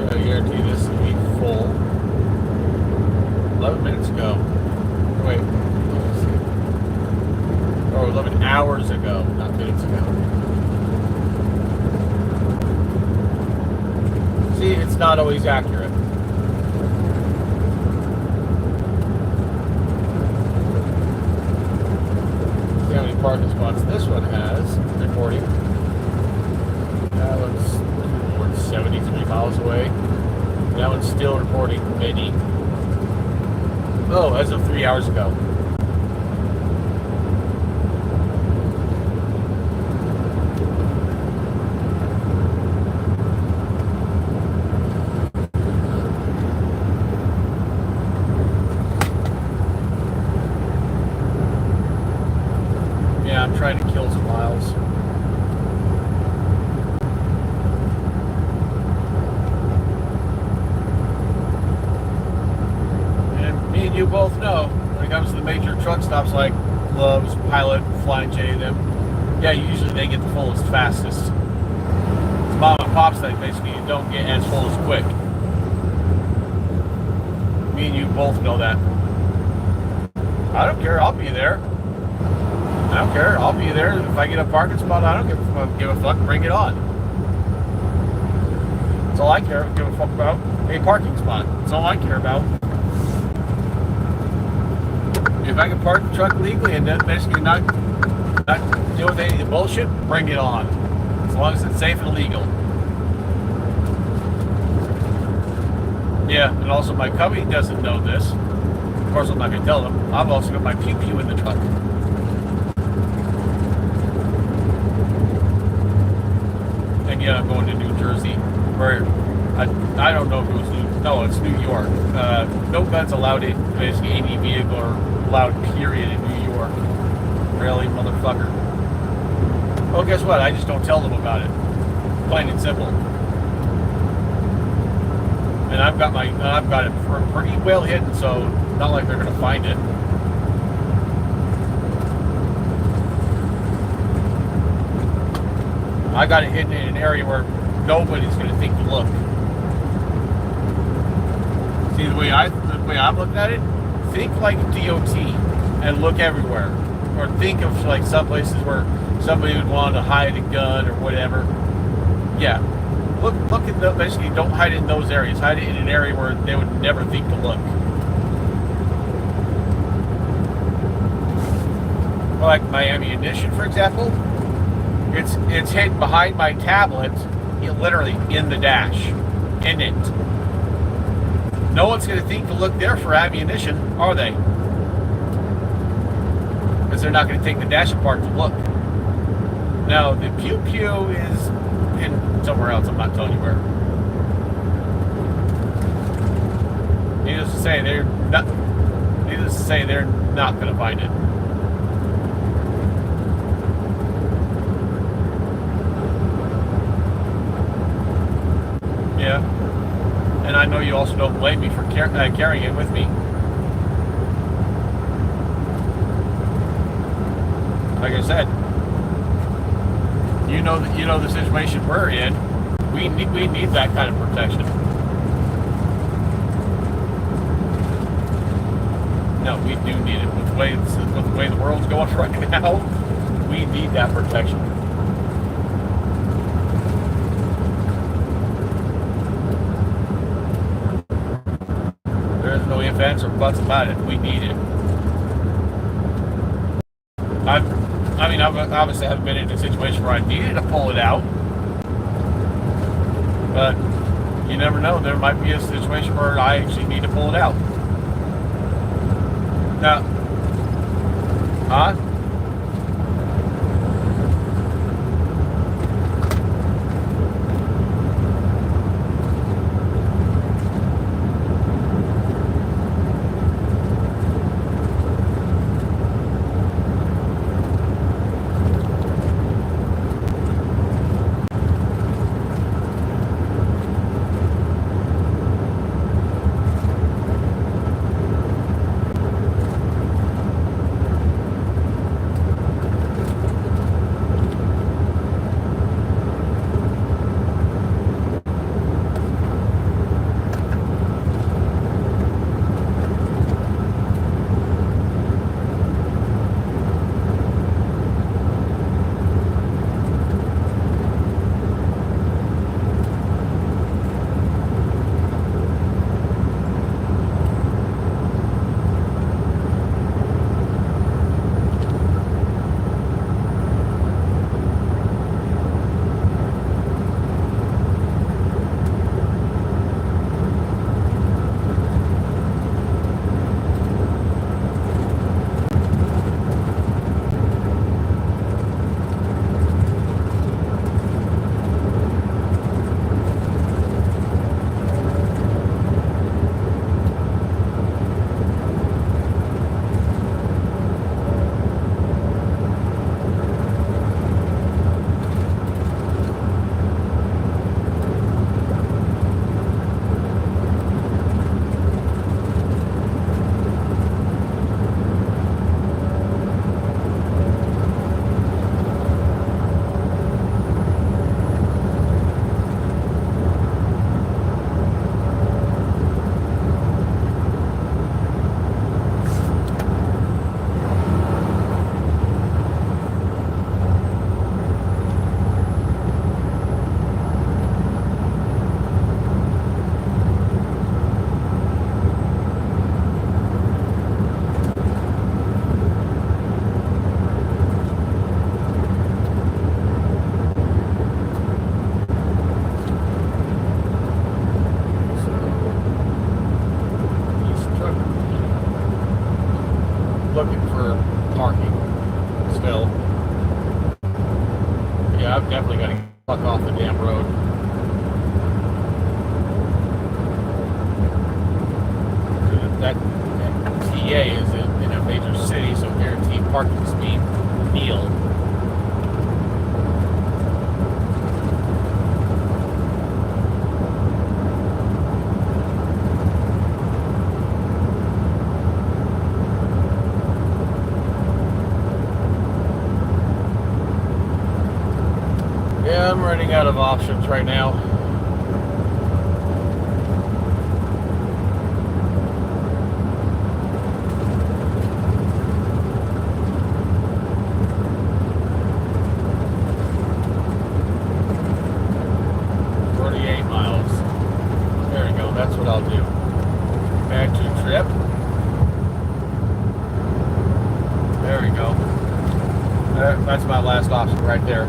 I guarantee this will be full. 11 minutes ago. Wait. Let's see. Oh, 11 hours ago, not minutes ago. See, it's not always accurate. See how many parking spots this one has. Recording. That one's 73 miles away. That one's still reporting many. Oh, as of 3 hours ago. Yeah, I'm trying to kill some miles. You both know when it comes to the major truck stops like Love's, Pilot, Flying J, them, yeah, usually they get the fullest fastest. It's mom and pops that basically don't get as full as quick. Me and you both know that. I don't care, I'll be there. I don't care, I'll be there. If I get a parking spot, I don't give a fuck, bring it on. That's all I give a fuck about. A parking spot. That's all I care about. If I can park the truck legally and then basically not deal with any of the bullshit, bring it on. As long as it's safe and legal. Yeah, and also my cubby doesn't know this. Of course, I'm not going to tell them. I've also got my pew-pew in the truck. And yeah, I'm going to New Jersey, where I don't know if it was it's New York. No guns allowed in basically any vehicle or allowed period in New York. Really, motherfucker. Well, guess what? I just don't tell them about it. Plain and simple. And I've got it pretty well hidden, so not like they're gonna find it. I got it hidden in an area where nobody's gonna think to look. See, the way I'm looking at it, think like DOT and look everywhere. Or think of like some places where somebody would want to hide a gun or whatever. Yeah. Look at basically don't hide it in those areas. Hide it in an area where they would never think to look. Like my ammunition, for example, it's hidden behind my tablet, literally in the dash. In it. No one's going to think to look there for ammunition, are they? Because they're not going to take the dash apart to look. Now, the pew-pew is in somewhere else. I'm not telling you where. Needless to say, they're not going to find it. Yeah. And I know you also don't blame me for carrying it with me. Like I said, you know the situation we're in. We need that kind of protection. No, we do need it with the way the world's going right now. We need that protection. There's no ifs, ands, or buts about it. We need it. I obviously haven't been in a situation where I needed to pull it out. But you never know. There might be a situation where I actually need to pull it out. Now, huh? really got to fuck off the damn road. That TA is in a major city, so guaranteed parking's being kneel. Yeah, I'm running out of options right now. That's what I'll do. Back to trip. There we go. That's my last option right there.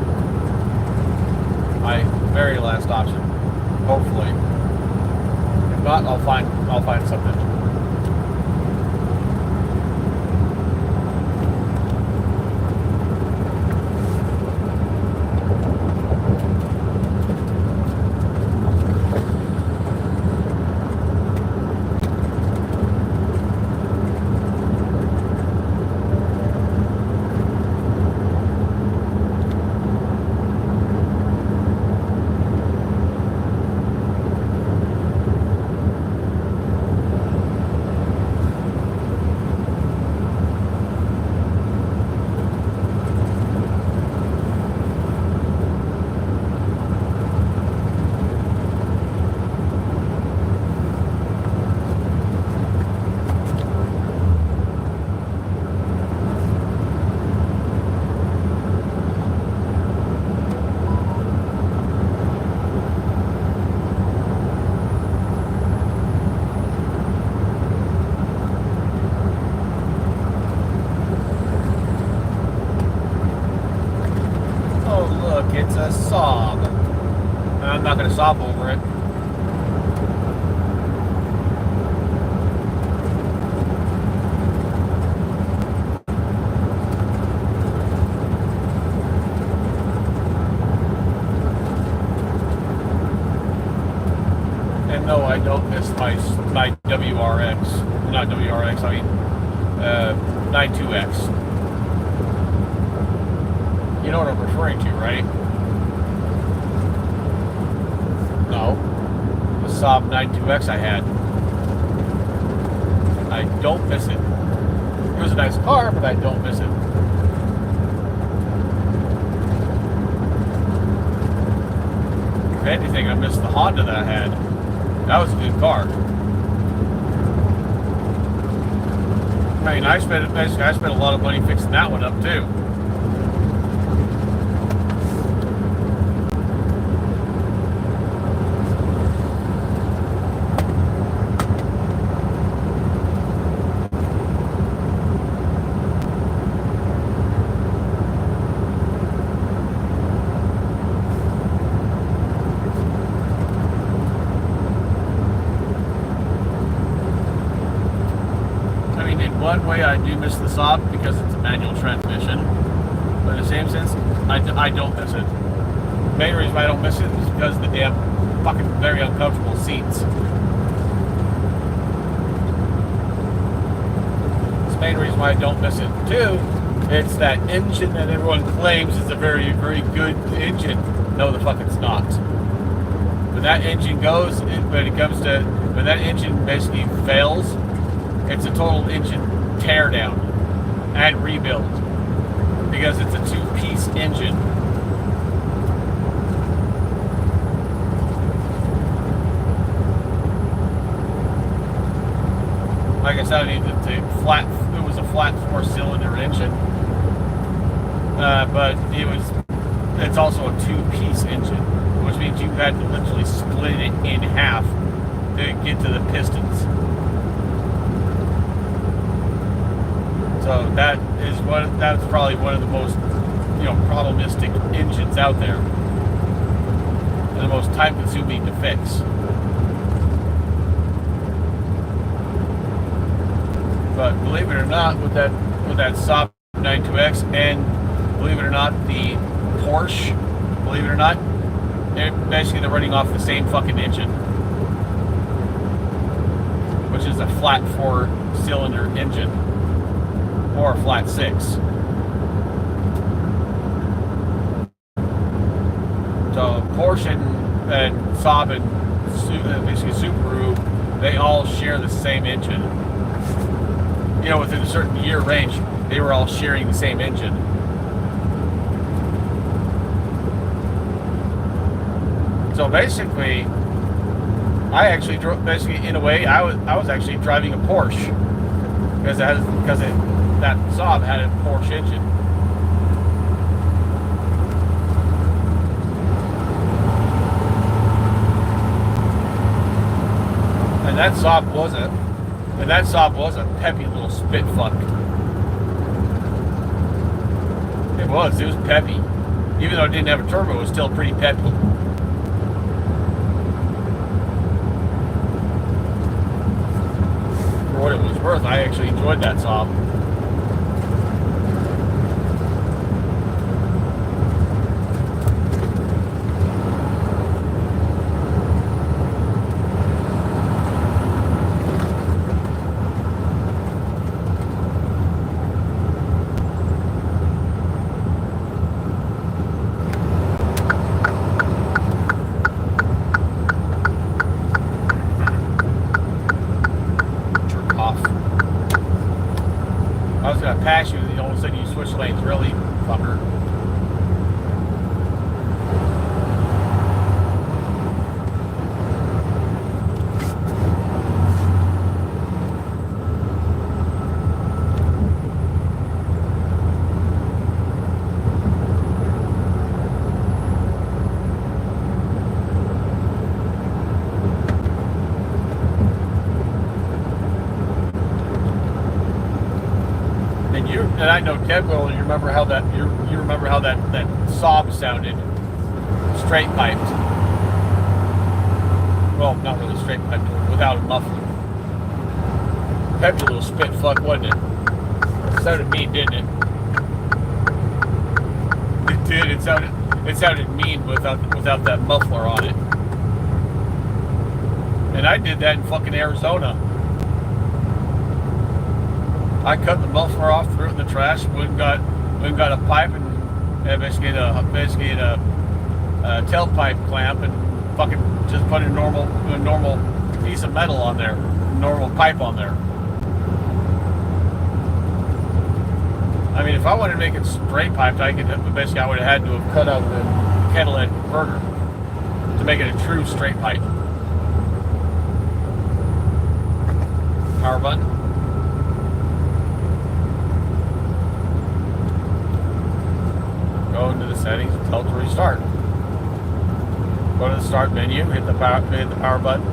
My very last option. Hopefully. If not, I'll find something. It's a sob. I'm not going to sob over it. And no, I don't miss my WRX. Not WRX, I mean 92X. You know what I'm referring to, right? No. The Saab 92X I had. I don't miss it. It was a nice car, but I don't miss it. If anything, I miss the Honda that I had. That was a good car. I mean, I spent a lot of money fixing that one up too. One way I do miss the Saab because it's a manual transmission, but in the same sense, I don't miss it. The main reason why I don't miss it is because of the damn fucking very uncomfortable seats. It's the main reason why I don't miss it too. It's that engine that everyone claims is a very, very good engine. No, the fuck it's not. When that engine goes, when that engine basically fails, it's a total engine teardown and rebuild because it's a two-piece engine. Like I said, it was a flat four-cylinder engine, but it's also a two-piece engine, which means you had to literally split it in half to get to the pistons. So that's probably one of the most, problematic engines out there, and the most time-consuming to fix. But believe it or not, with that Saab 92X, and believe it or not, the Porsche believe it or not, basically they're running off the same fucking engine, which is a flat 4-cylinder engine or a flat 6. So Porsche and Saab and basically Subaru, they all share the same engine. You know, within a certain year range, they were all sharing the same engine. So basically, I actually drove. Basically, in a way, I was actually driving a Porsche because that Saab had a Porsche engine. And that Saab was a peppy little spit fuck. It was peppy. Even though it didn't have a turbo, it was still pretty peppy. For what it was worth, I actually enjoyed that Saab. Pass you, and all of a sudden you switch lanes. Really, fucker. And I know Ted will. You remember how that that Saab sounded, straight piped. Well, not really straight piped, without a muffler. Peppy little spit fuck, wasn't it? It sounded mean, didn't it? It did. It sounded mean without that muffler on it. And I did that in fucking Arizona. I cut the muffler off, threw it in the trash, went and got a pipe and basically a tailpipe clamp and fucking just put a normal piece of metal on there, normal pipe on there. I mean, if I wanted to make it straight piped, I would have had to have cut out the kettle head converter to make it a true straight pipe. Power button. Go into the settings and tell it to restart. Go to the start menu, hit the power button,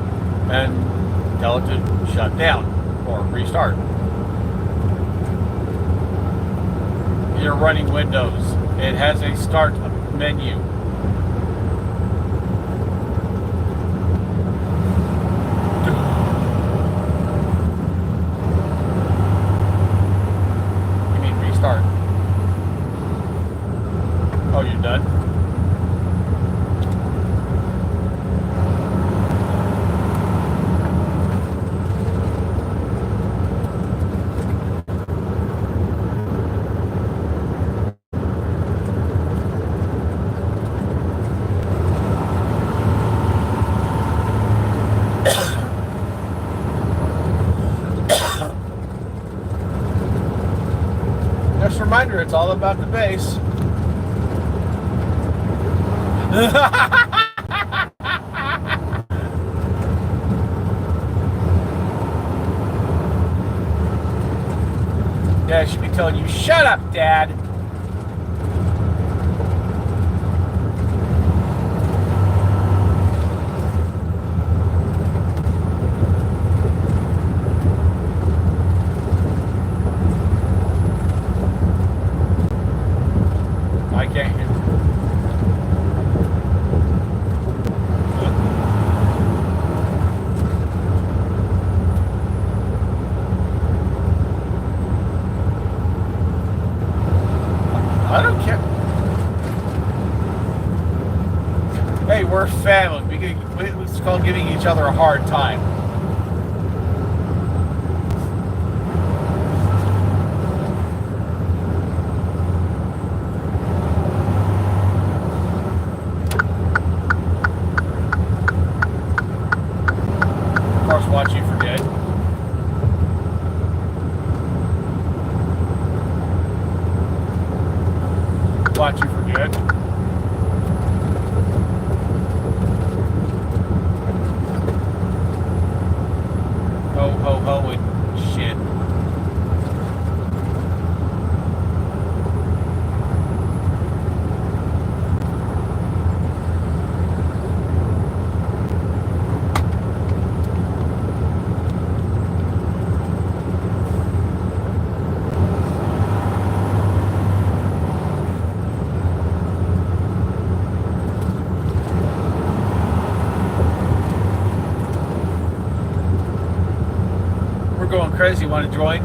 and tell it to shut down or restart. You're running Windows. It has a start menu. You mean restart? Oh, you're done? Just a reminder, it's all about the bass. Yeah, I should be telling you, shut up, Dad. I can't hear. Hey, we're family. It's called giving each other a hard time. Of course, watch you forget. Watch you forget. Oh, and shit. We're going crazy. Want to join?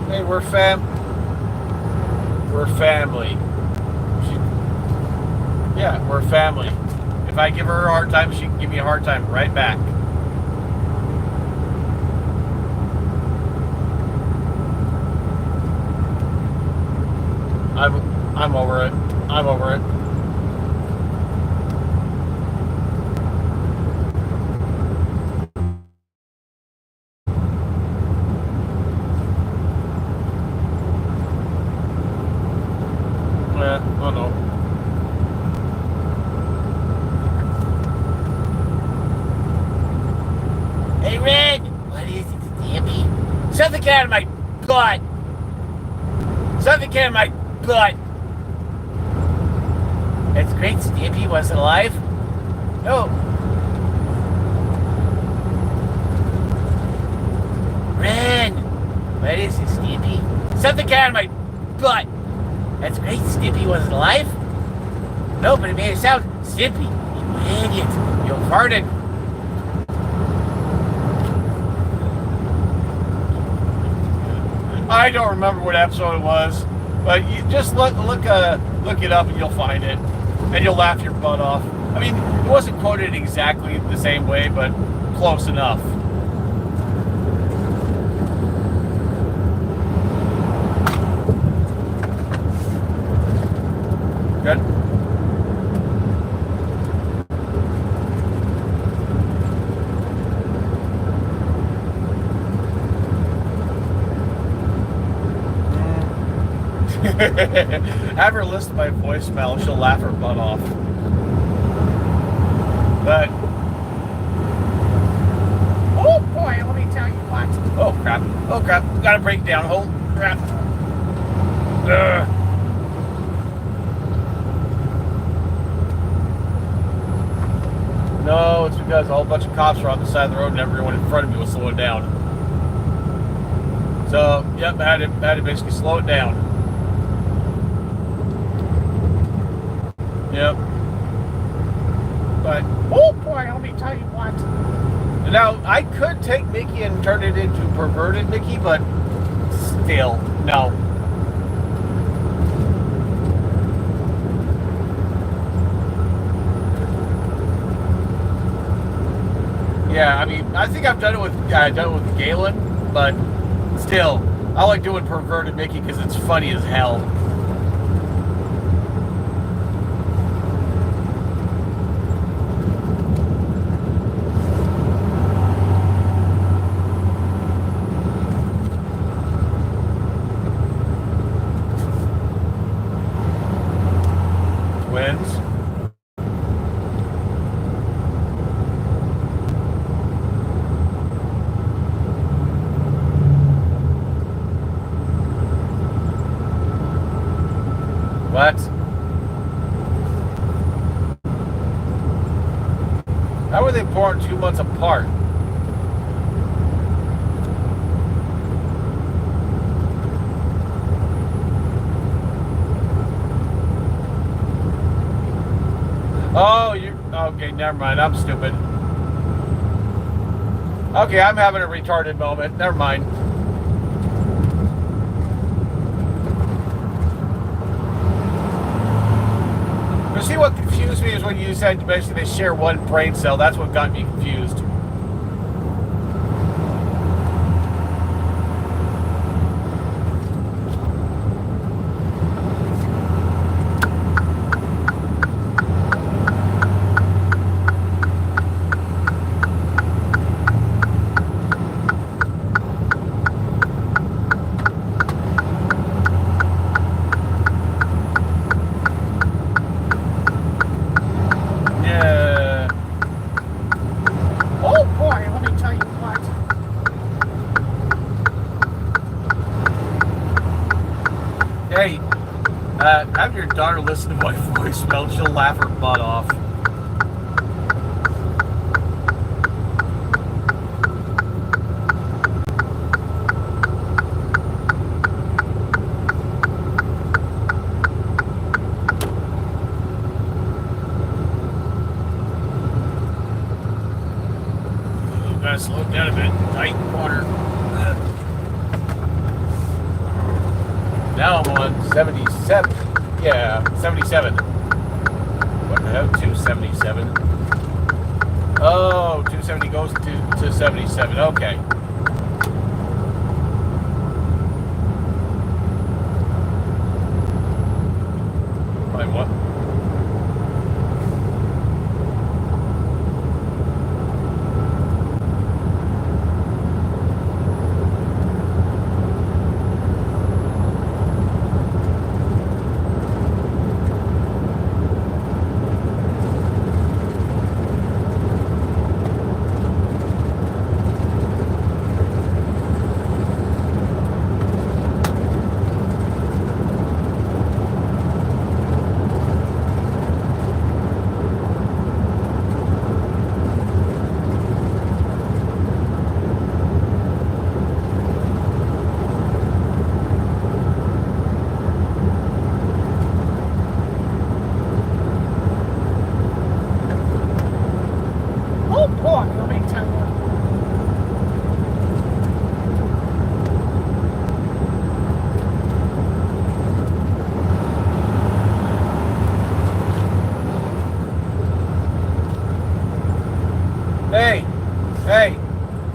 Hey, we're family. Yeah, we're family. If I give her a hard time, she can give me a hard time right back. I'm over it. I'm over it. Oh no. Hey, Red! What is it, Stampy? Something out of my butt! Something out of my butt! That's great, Stampy wasn't alive. No. Ren! What is it, Stampy? Something out of my butt! That's great, Snippy wasn't alive. No, but it made it sound Snippy. You idiot. You farted. I don't remember what episode it was, but you just look it up and you'll find it, and you'll laugh your butt off. I mean, it wasn't quoted exactly the same way, but close enough. Good. Have her listen to my voicemail. She'll laugh her butt off. But oh boy, let me tell you what. Oh crap! Oh crap! Got to break down. Hold crap. Ugh. No, it's because a whole bunch of cops were on the side of the road and everyone in front of me was slowing down. So, yep, I had to basically slow it down. Yep. But, oh boy, let me tell you what. Now, I could take Mickey and turn it into perverted Mickey, but still, no. Yeah, I mean, I think I've done it with Galen, but still, I like doing perverted Mickey because it's funny as hell. born 2 months apart. Oh, you okay? Never mind. I'm stupid. Okay, I'm having a retarded moment. Never mind. But see, what confused me is when you said basically they share one brain cell. That's what got me confused. Have your daughter listen to my voicemail. She'll laugh her butt off. Gotta slow it down a bit. Tight corner. Now I'm on 77. Yeah, 77. What the hell? 277. Oh, 270 goes to 77. Okay. By what? Hey,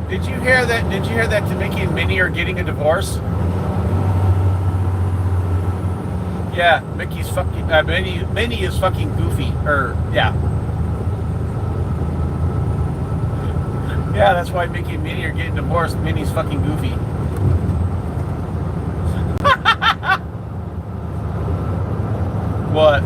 did you hear that? Did you hear that Mickey and Minnie are getting a divorce? Yeah, Mickey's fucking. Minnie is fucking goofy. Yeah. Yeah, that's why Mickey and Minnie are getting divorced. Minnie's fucking goofy. What?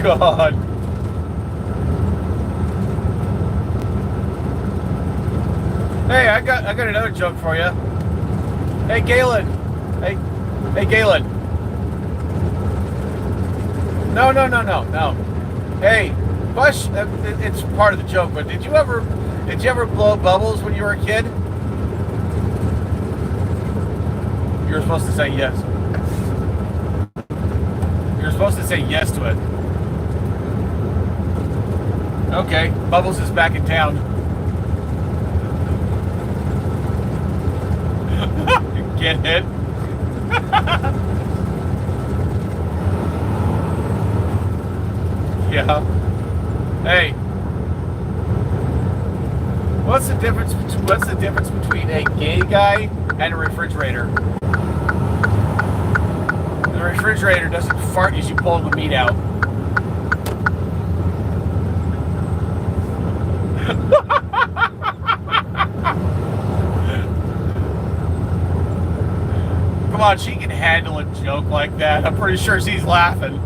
God. Hey, I got another joke for you. Hey, Galen. Hey, Galen. No. Hey, Bush. It's part of the joke, but did you ever blow bubbles when you were a kid? You were supposed to say yes. You're supposed to say yes to it. Okay, Bubbles is back in town. Get it? Yeah. Hey. What's the difference between a gay guy and a refrigerator? The refrigerator doesn't fart as you pull the meat out. Come on, she can handle a joke like that. I'm pretty sure she's laughing.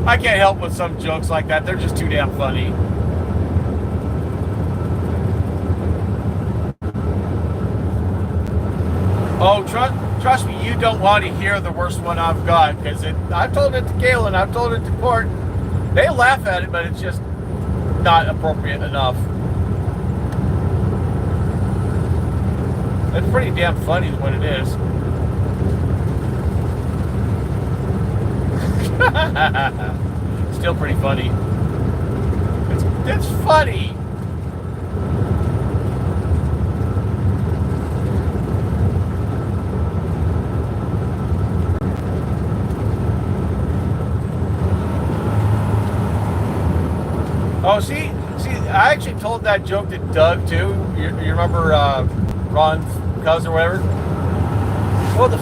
I can't help with some jokes like that. They're just too damn funny. Oh, trust me, you don't want to hear the worst one I've got, because I've told it to Galen, I've told it to Court. They laugh at it, but it's just not appropriate enough. It's pretty damn funny is what it is. Still pretty funny. It's funny. Oh, see, I actually told that joke to Doug too. You remember Ron's cousin or whatever? Well, the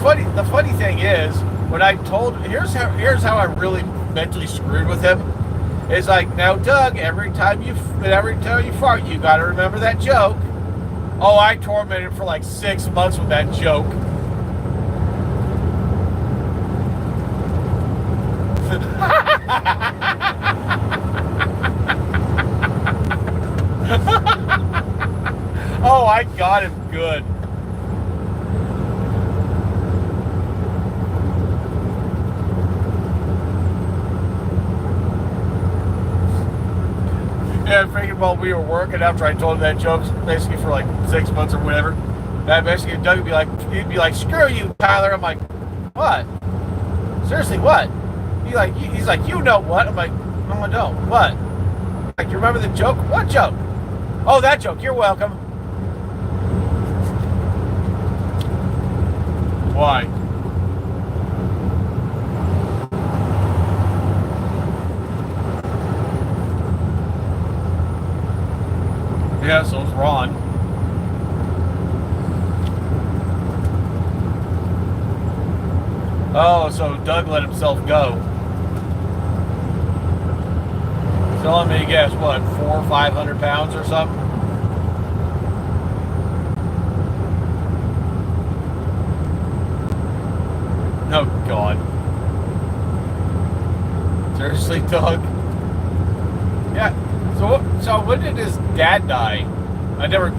funny thing is, when I told, here's how I really mentally screwed with him. It's like, now Doug, every time you fart, you got to remember that joke. Oh, I tormented him for like 6 months with that joke. Oh, I got him good. Yeah, freaking while we were working after I told him that joke, basically for like 6 months or whatever. And basically Doug would be like, screw you, Tyler. I'm like, what? Seriously, what? He's like, you know what? I'm like, no, I don't. What? Like, you remember the joke? What joke? Oh, that joke. You're welcome. Why? Yeah, so it's Ron. Oh, so Doug let himself go. So let me guess, what, 400 or 500 pounds or something? Oh God. Seriously, Doug? Yeah. So when did his dad die? I never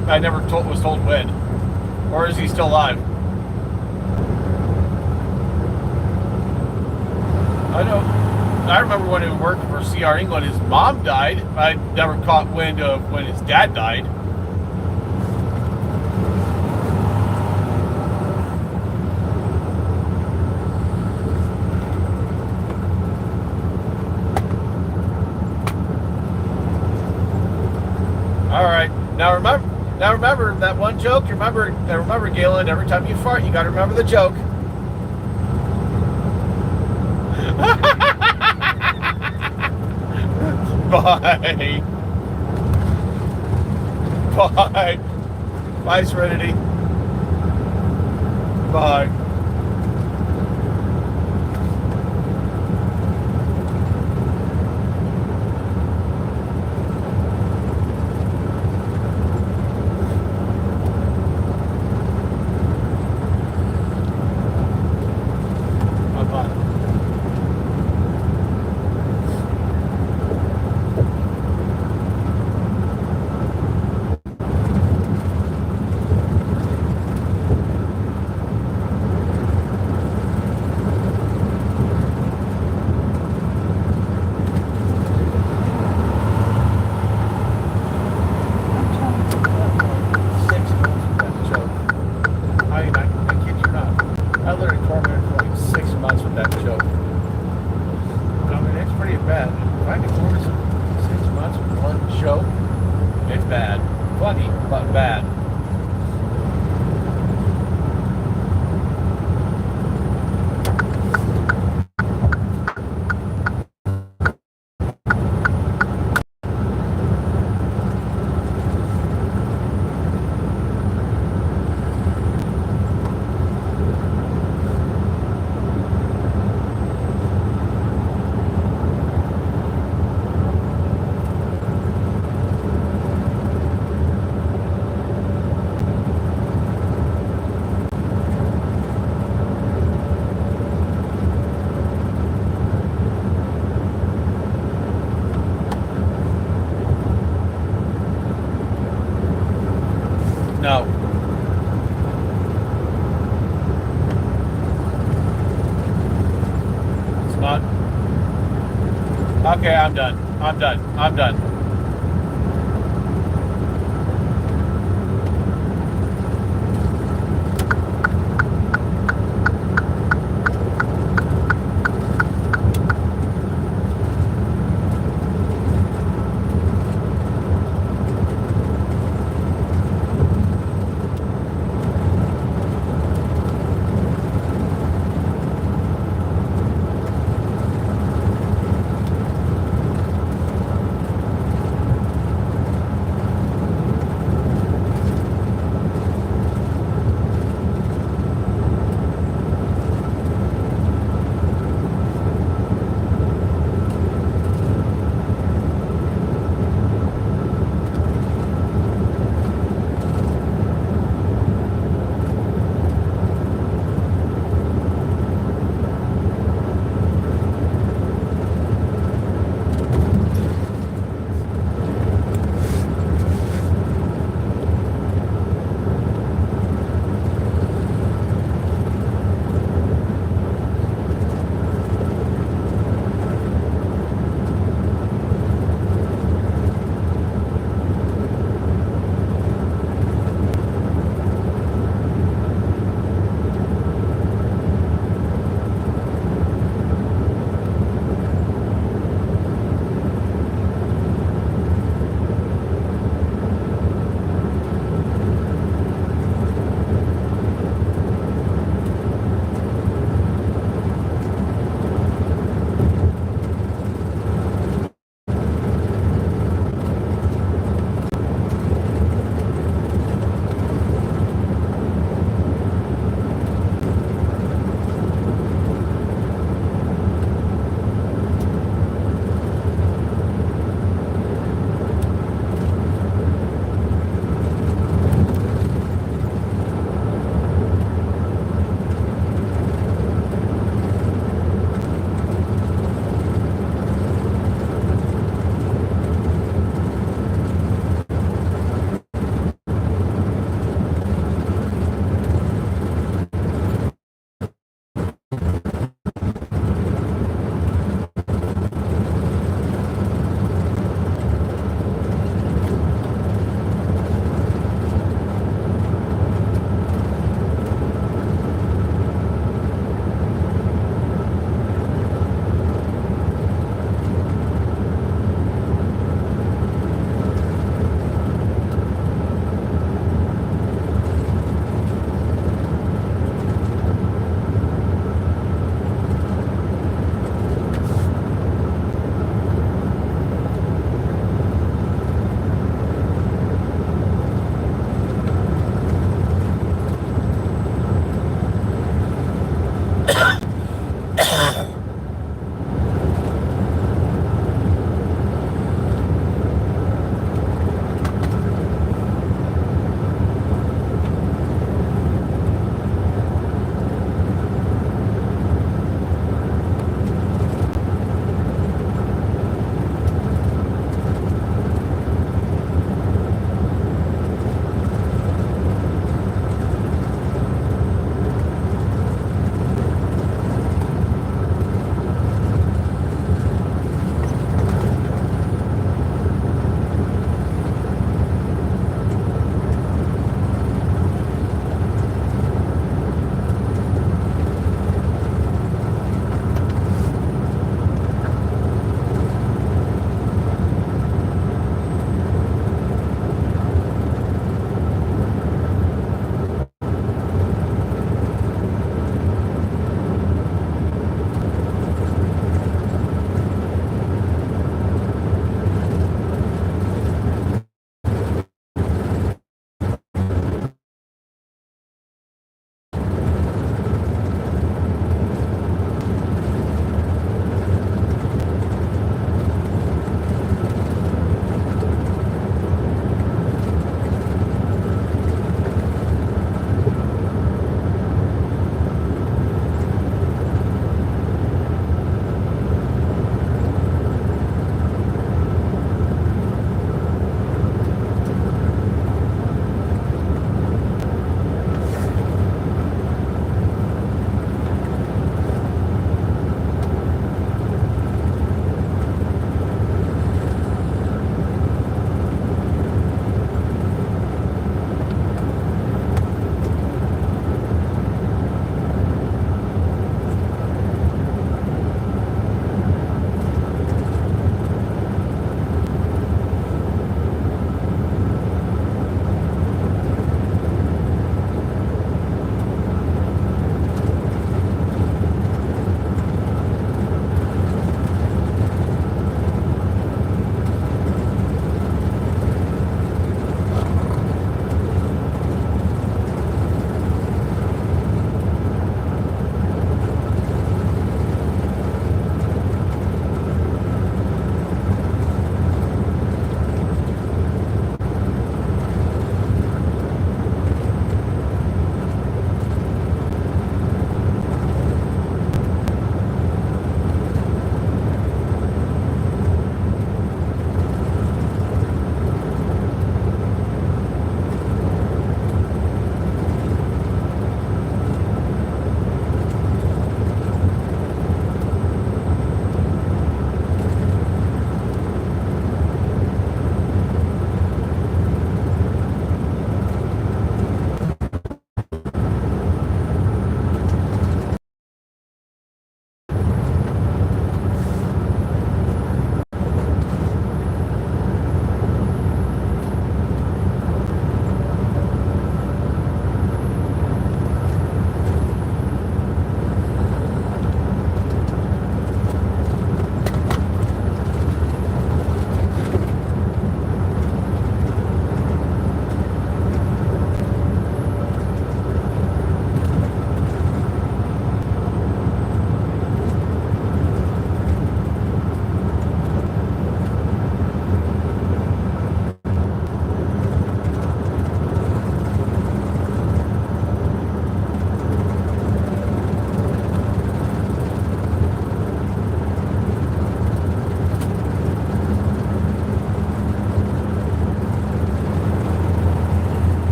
was told when. Or is he still alive? I remember when he worked for CR England, his mom died. I never caught wind of when his dad died. All right. Now remember that one joke. Remember, Galen. Every time you fart, you got to remember the joke. Bye. Bye. Bye, Serenity. Bye. Okay, I'm done. I'm done. I'm done.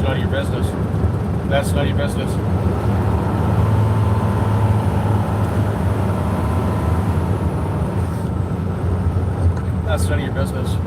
none of your business. That's none of your business. That's none of your business.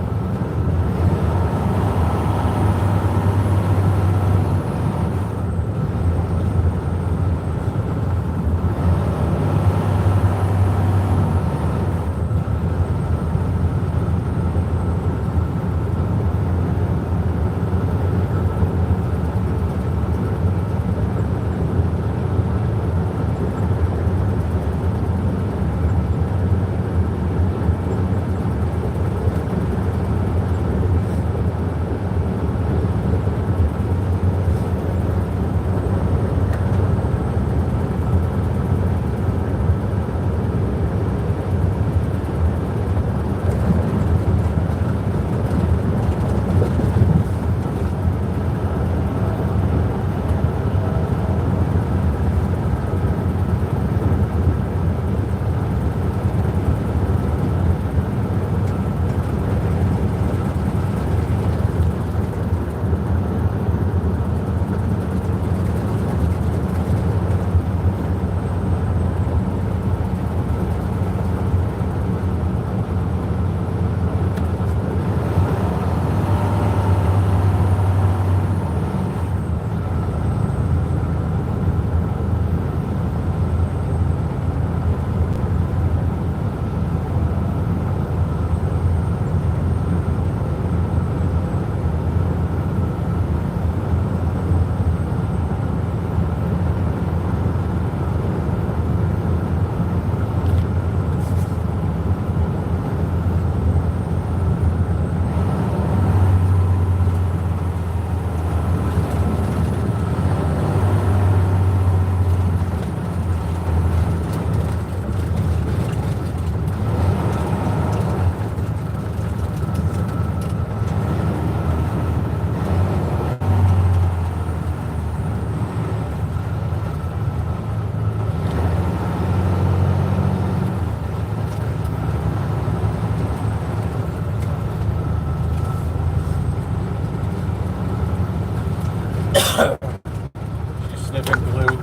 She's sniffing glue.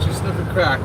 She's sniffing crack.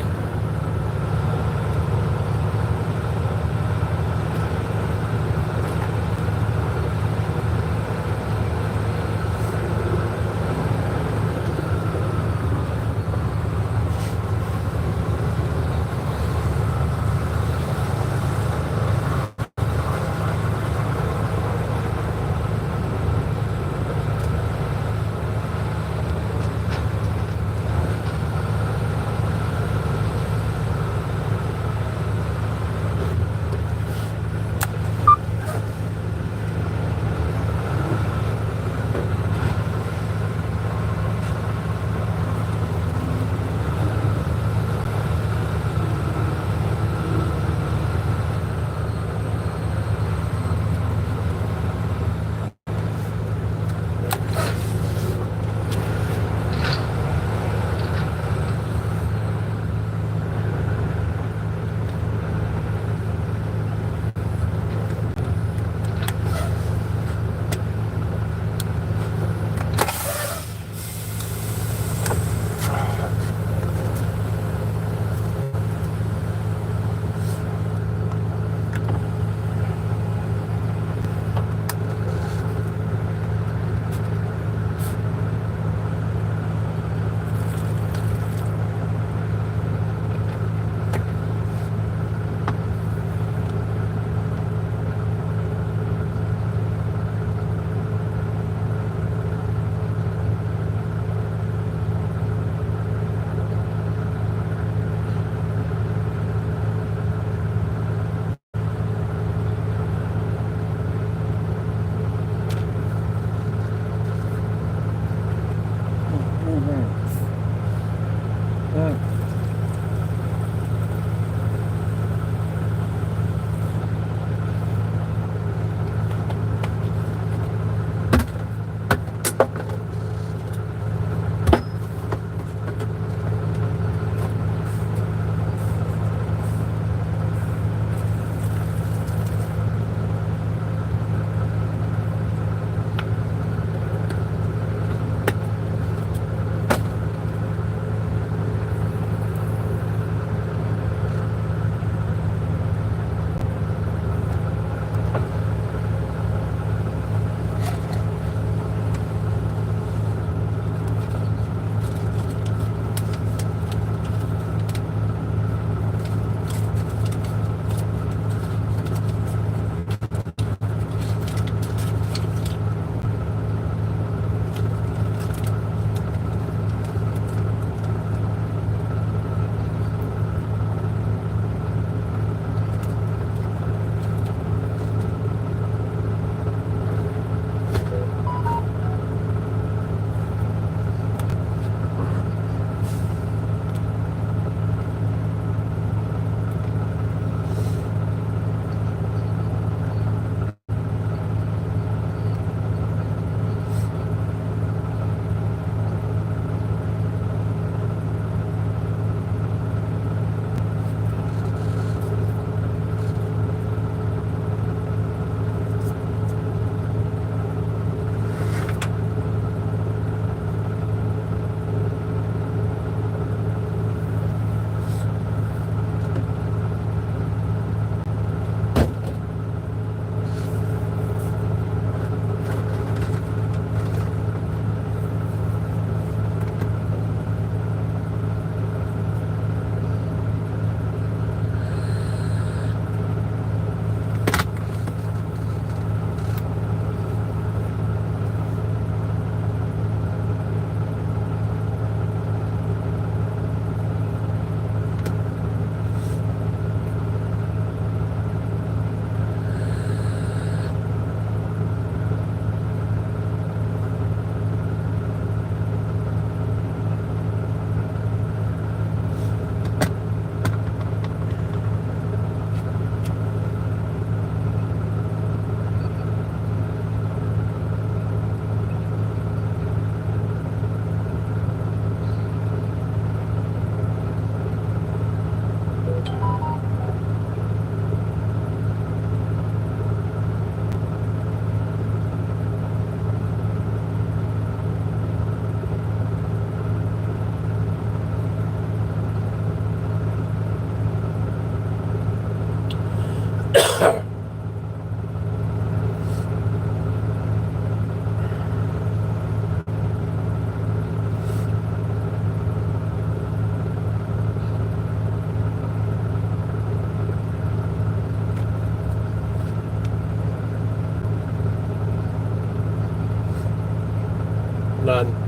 None.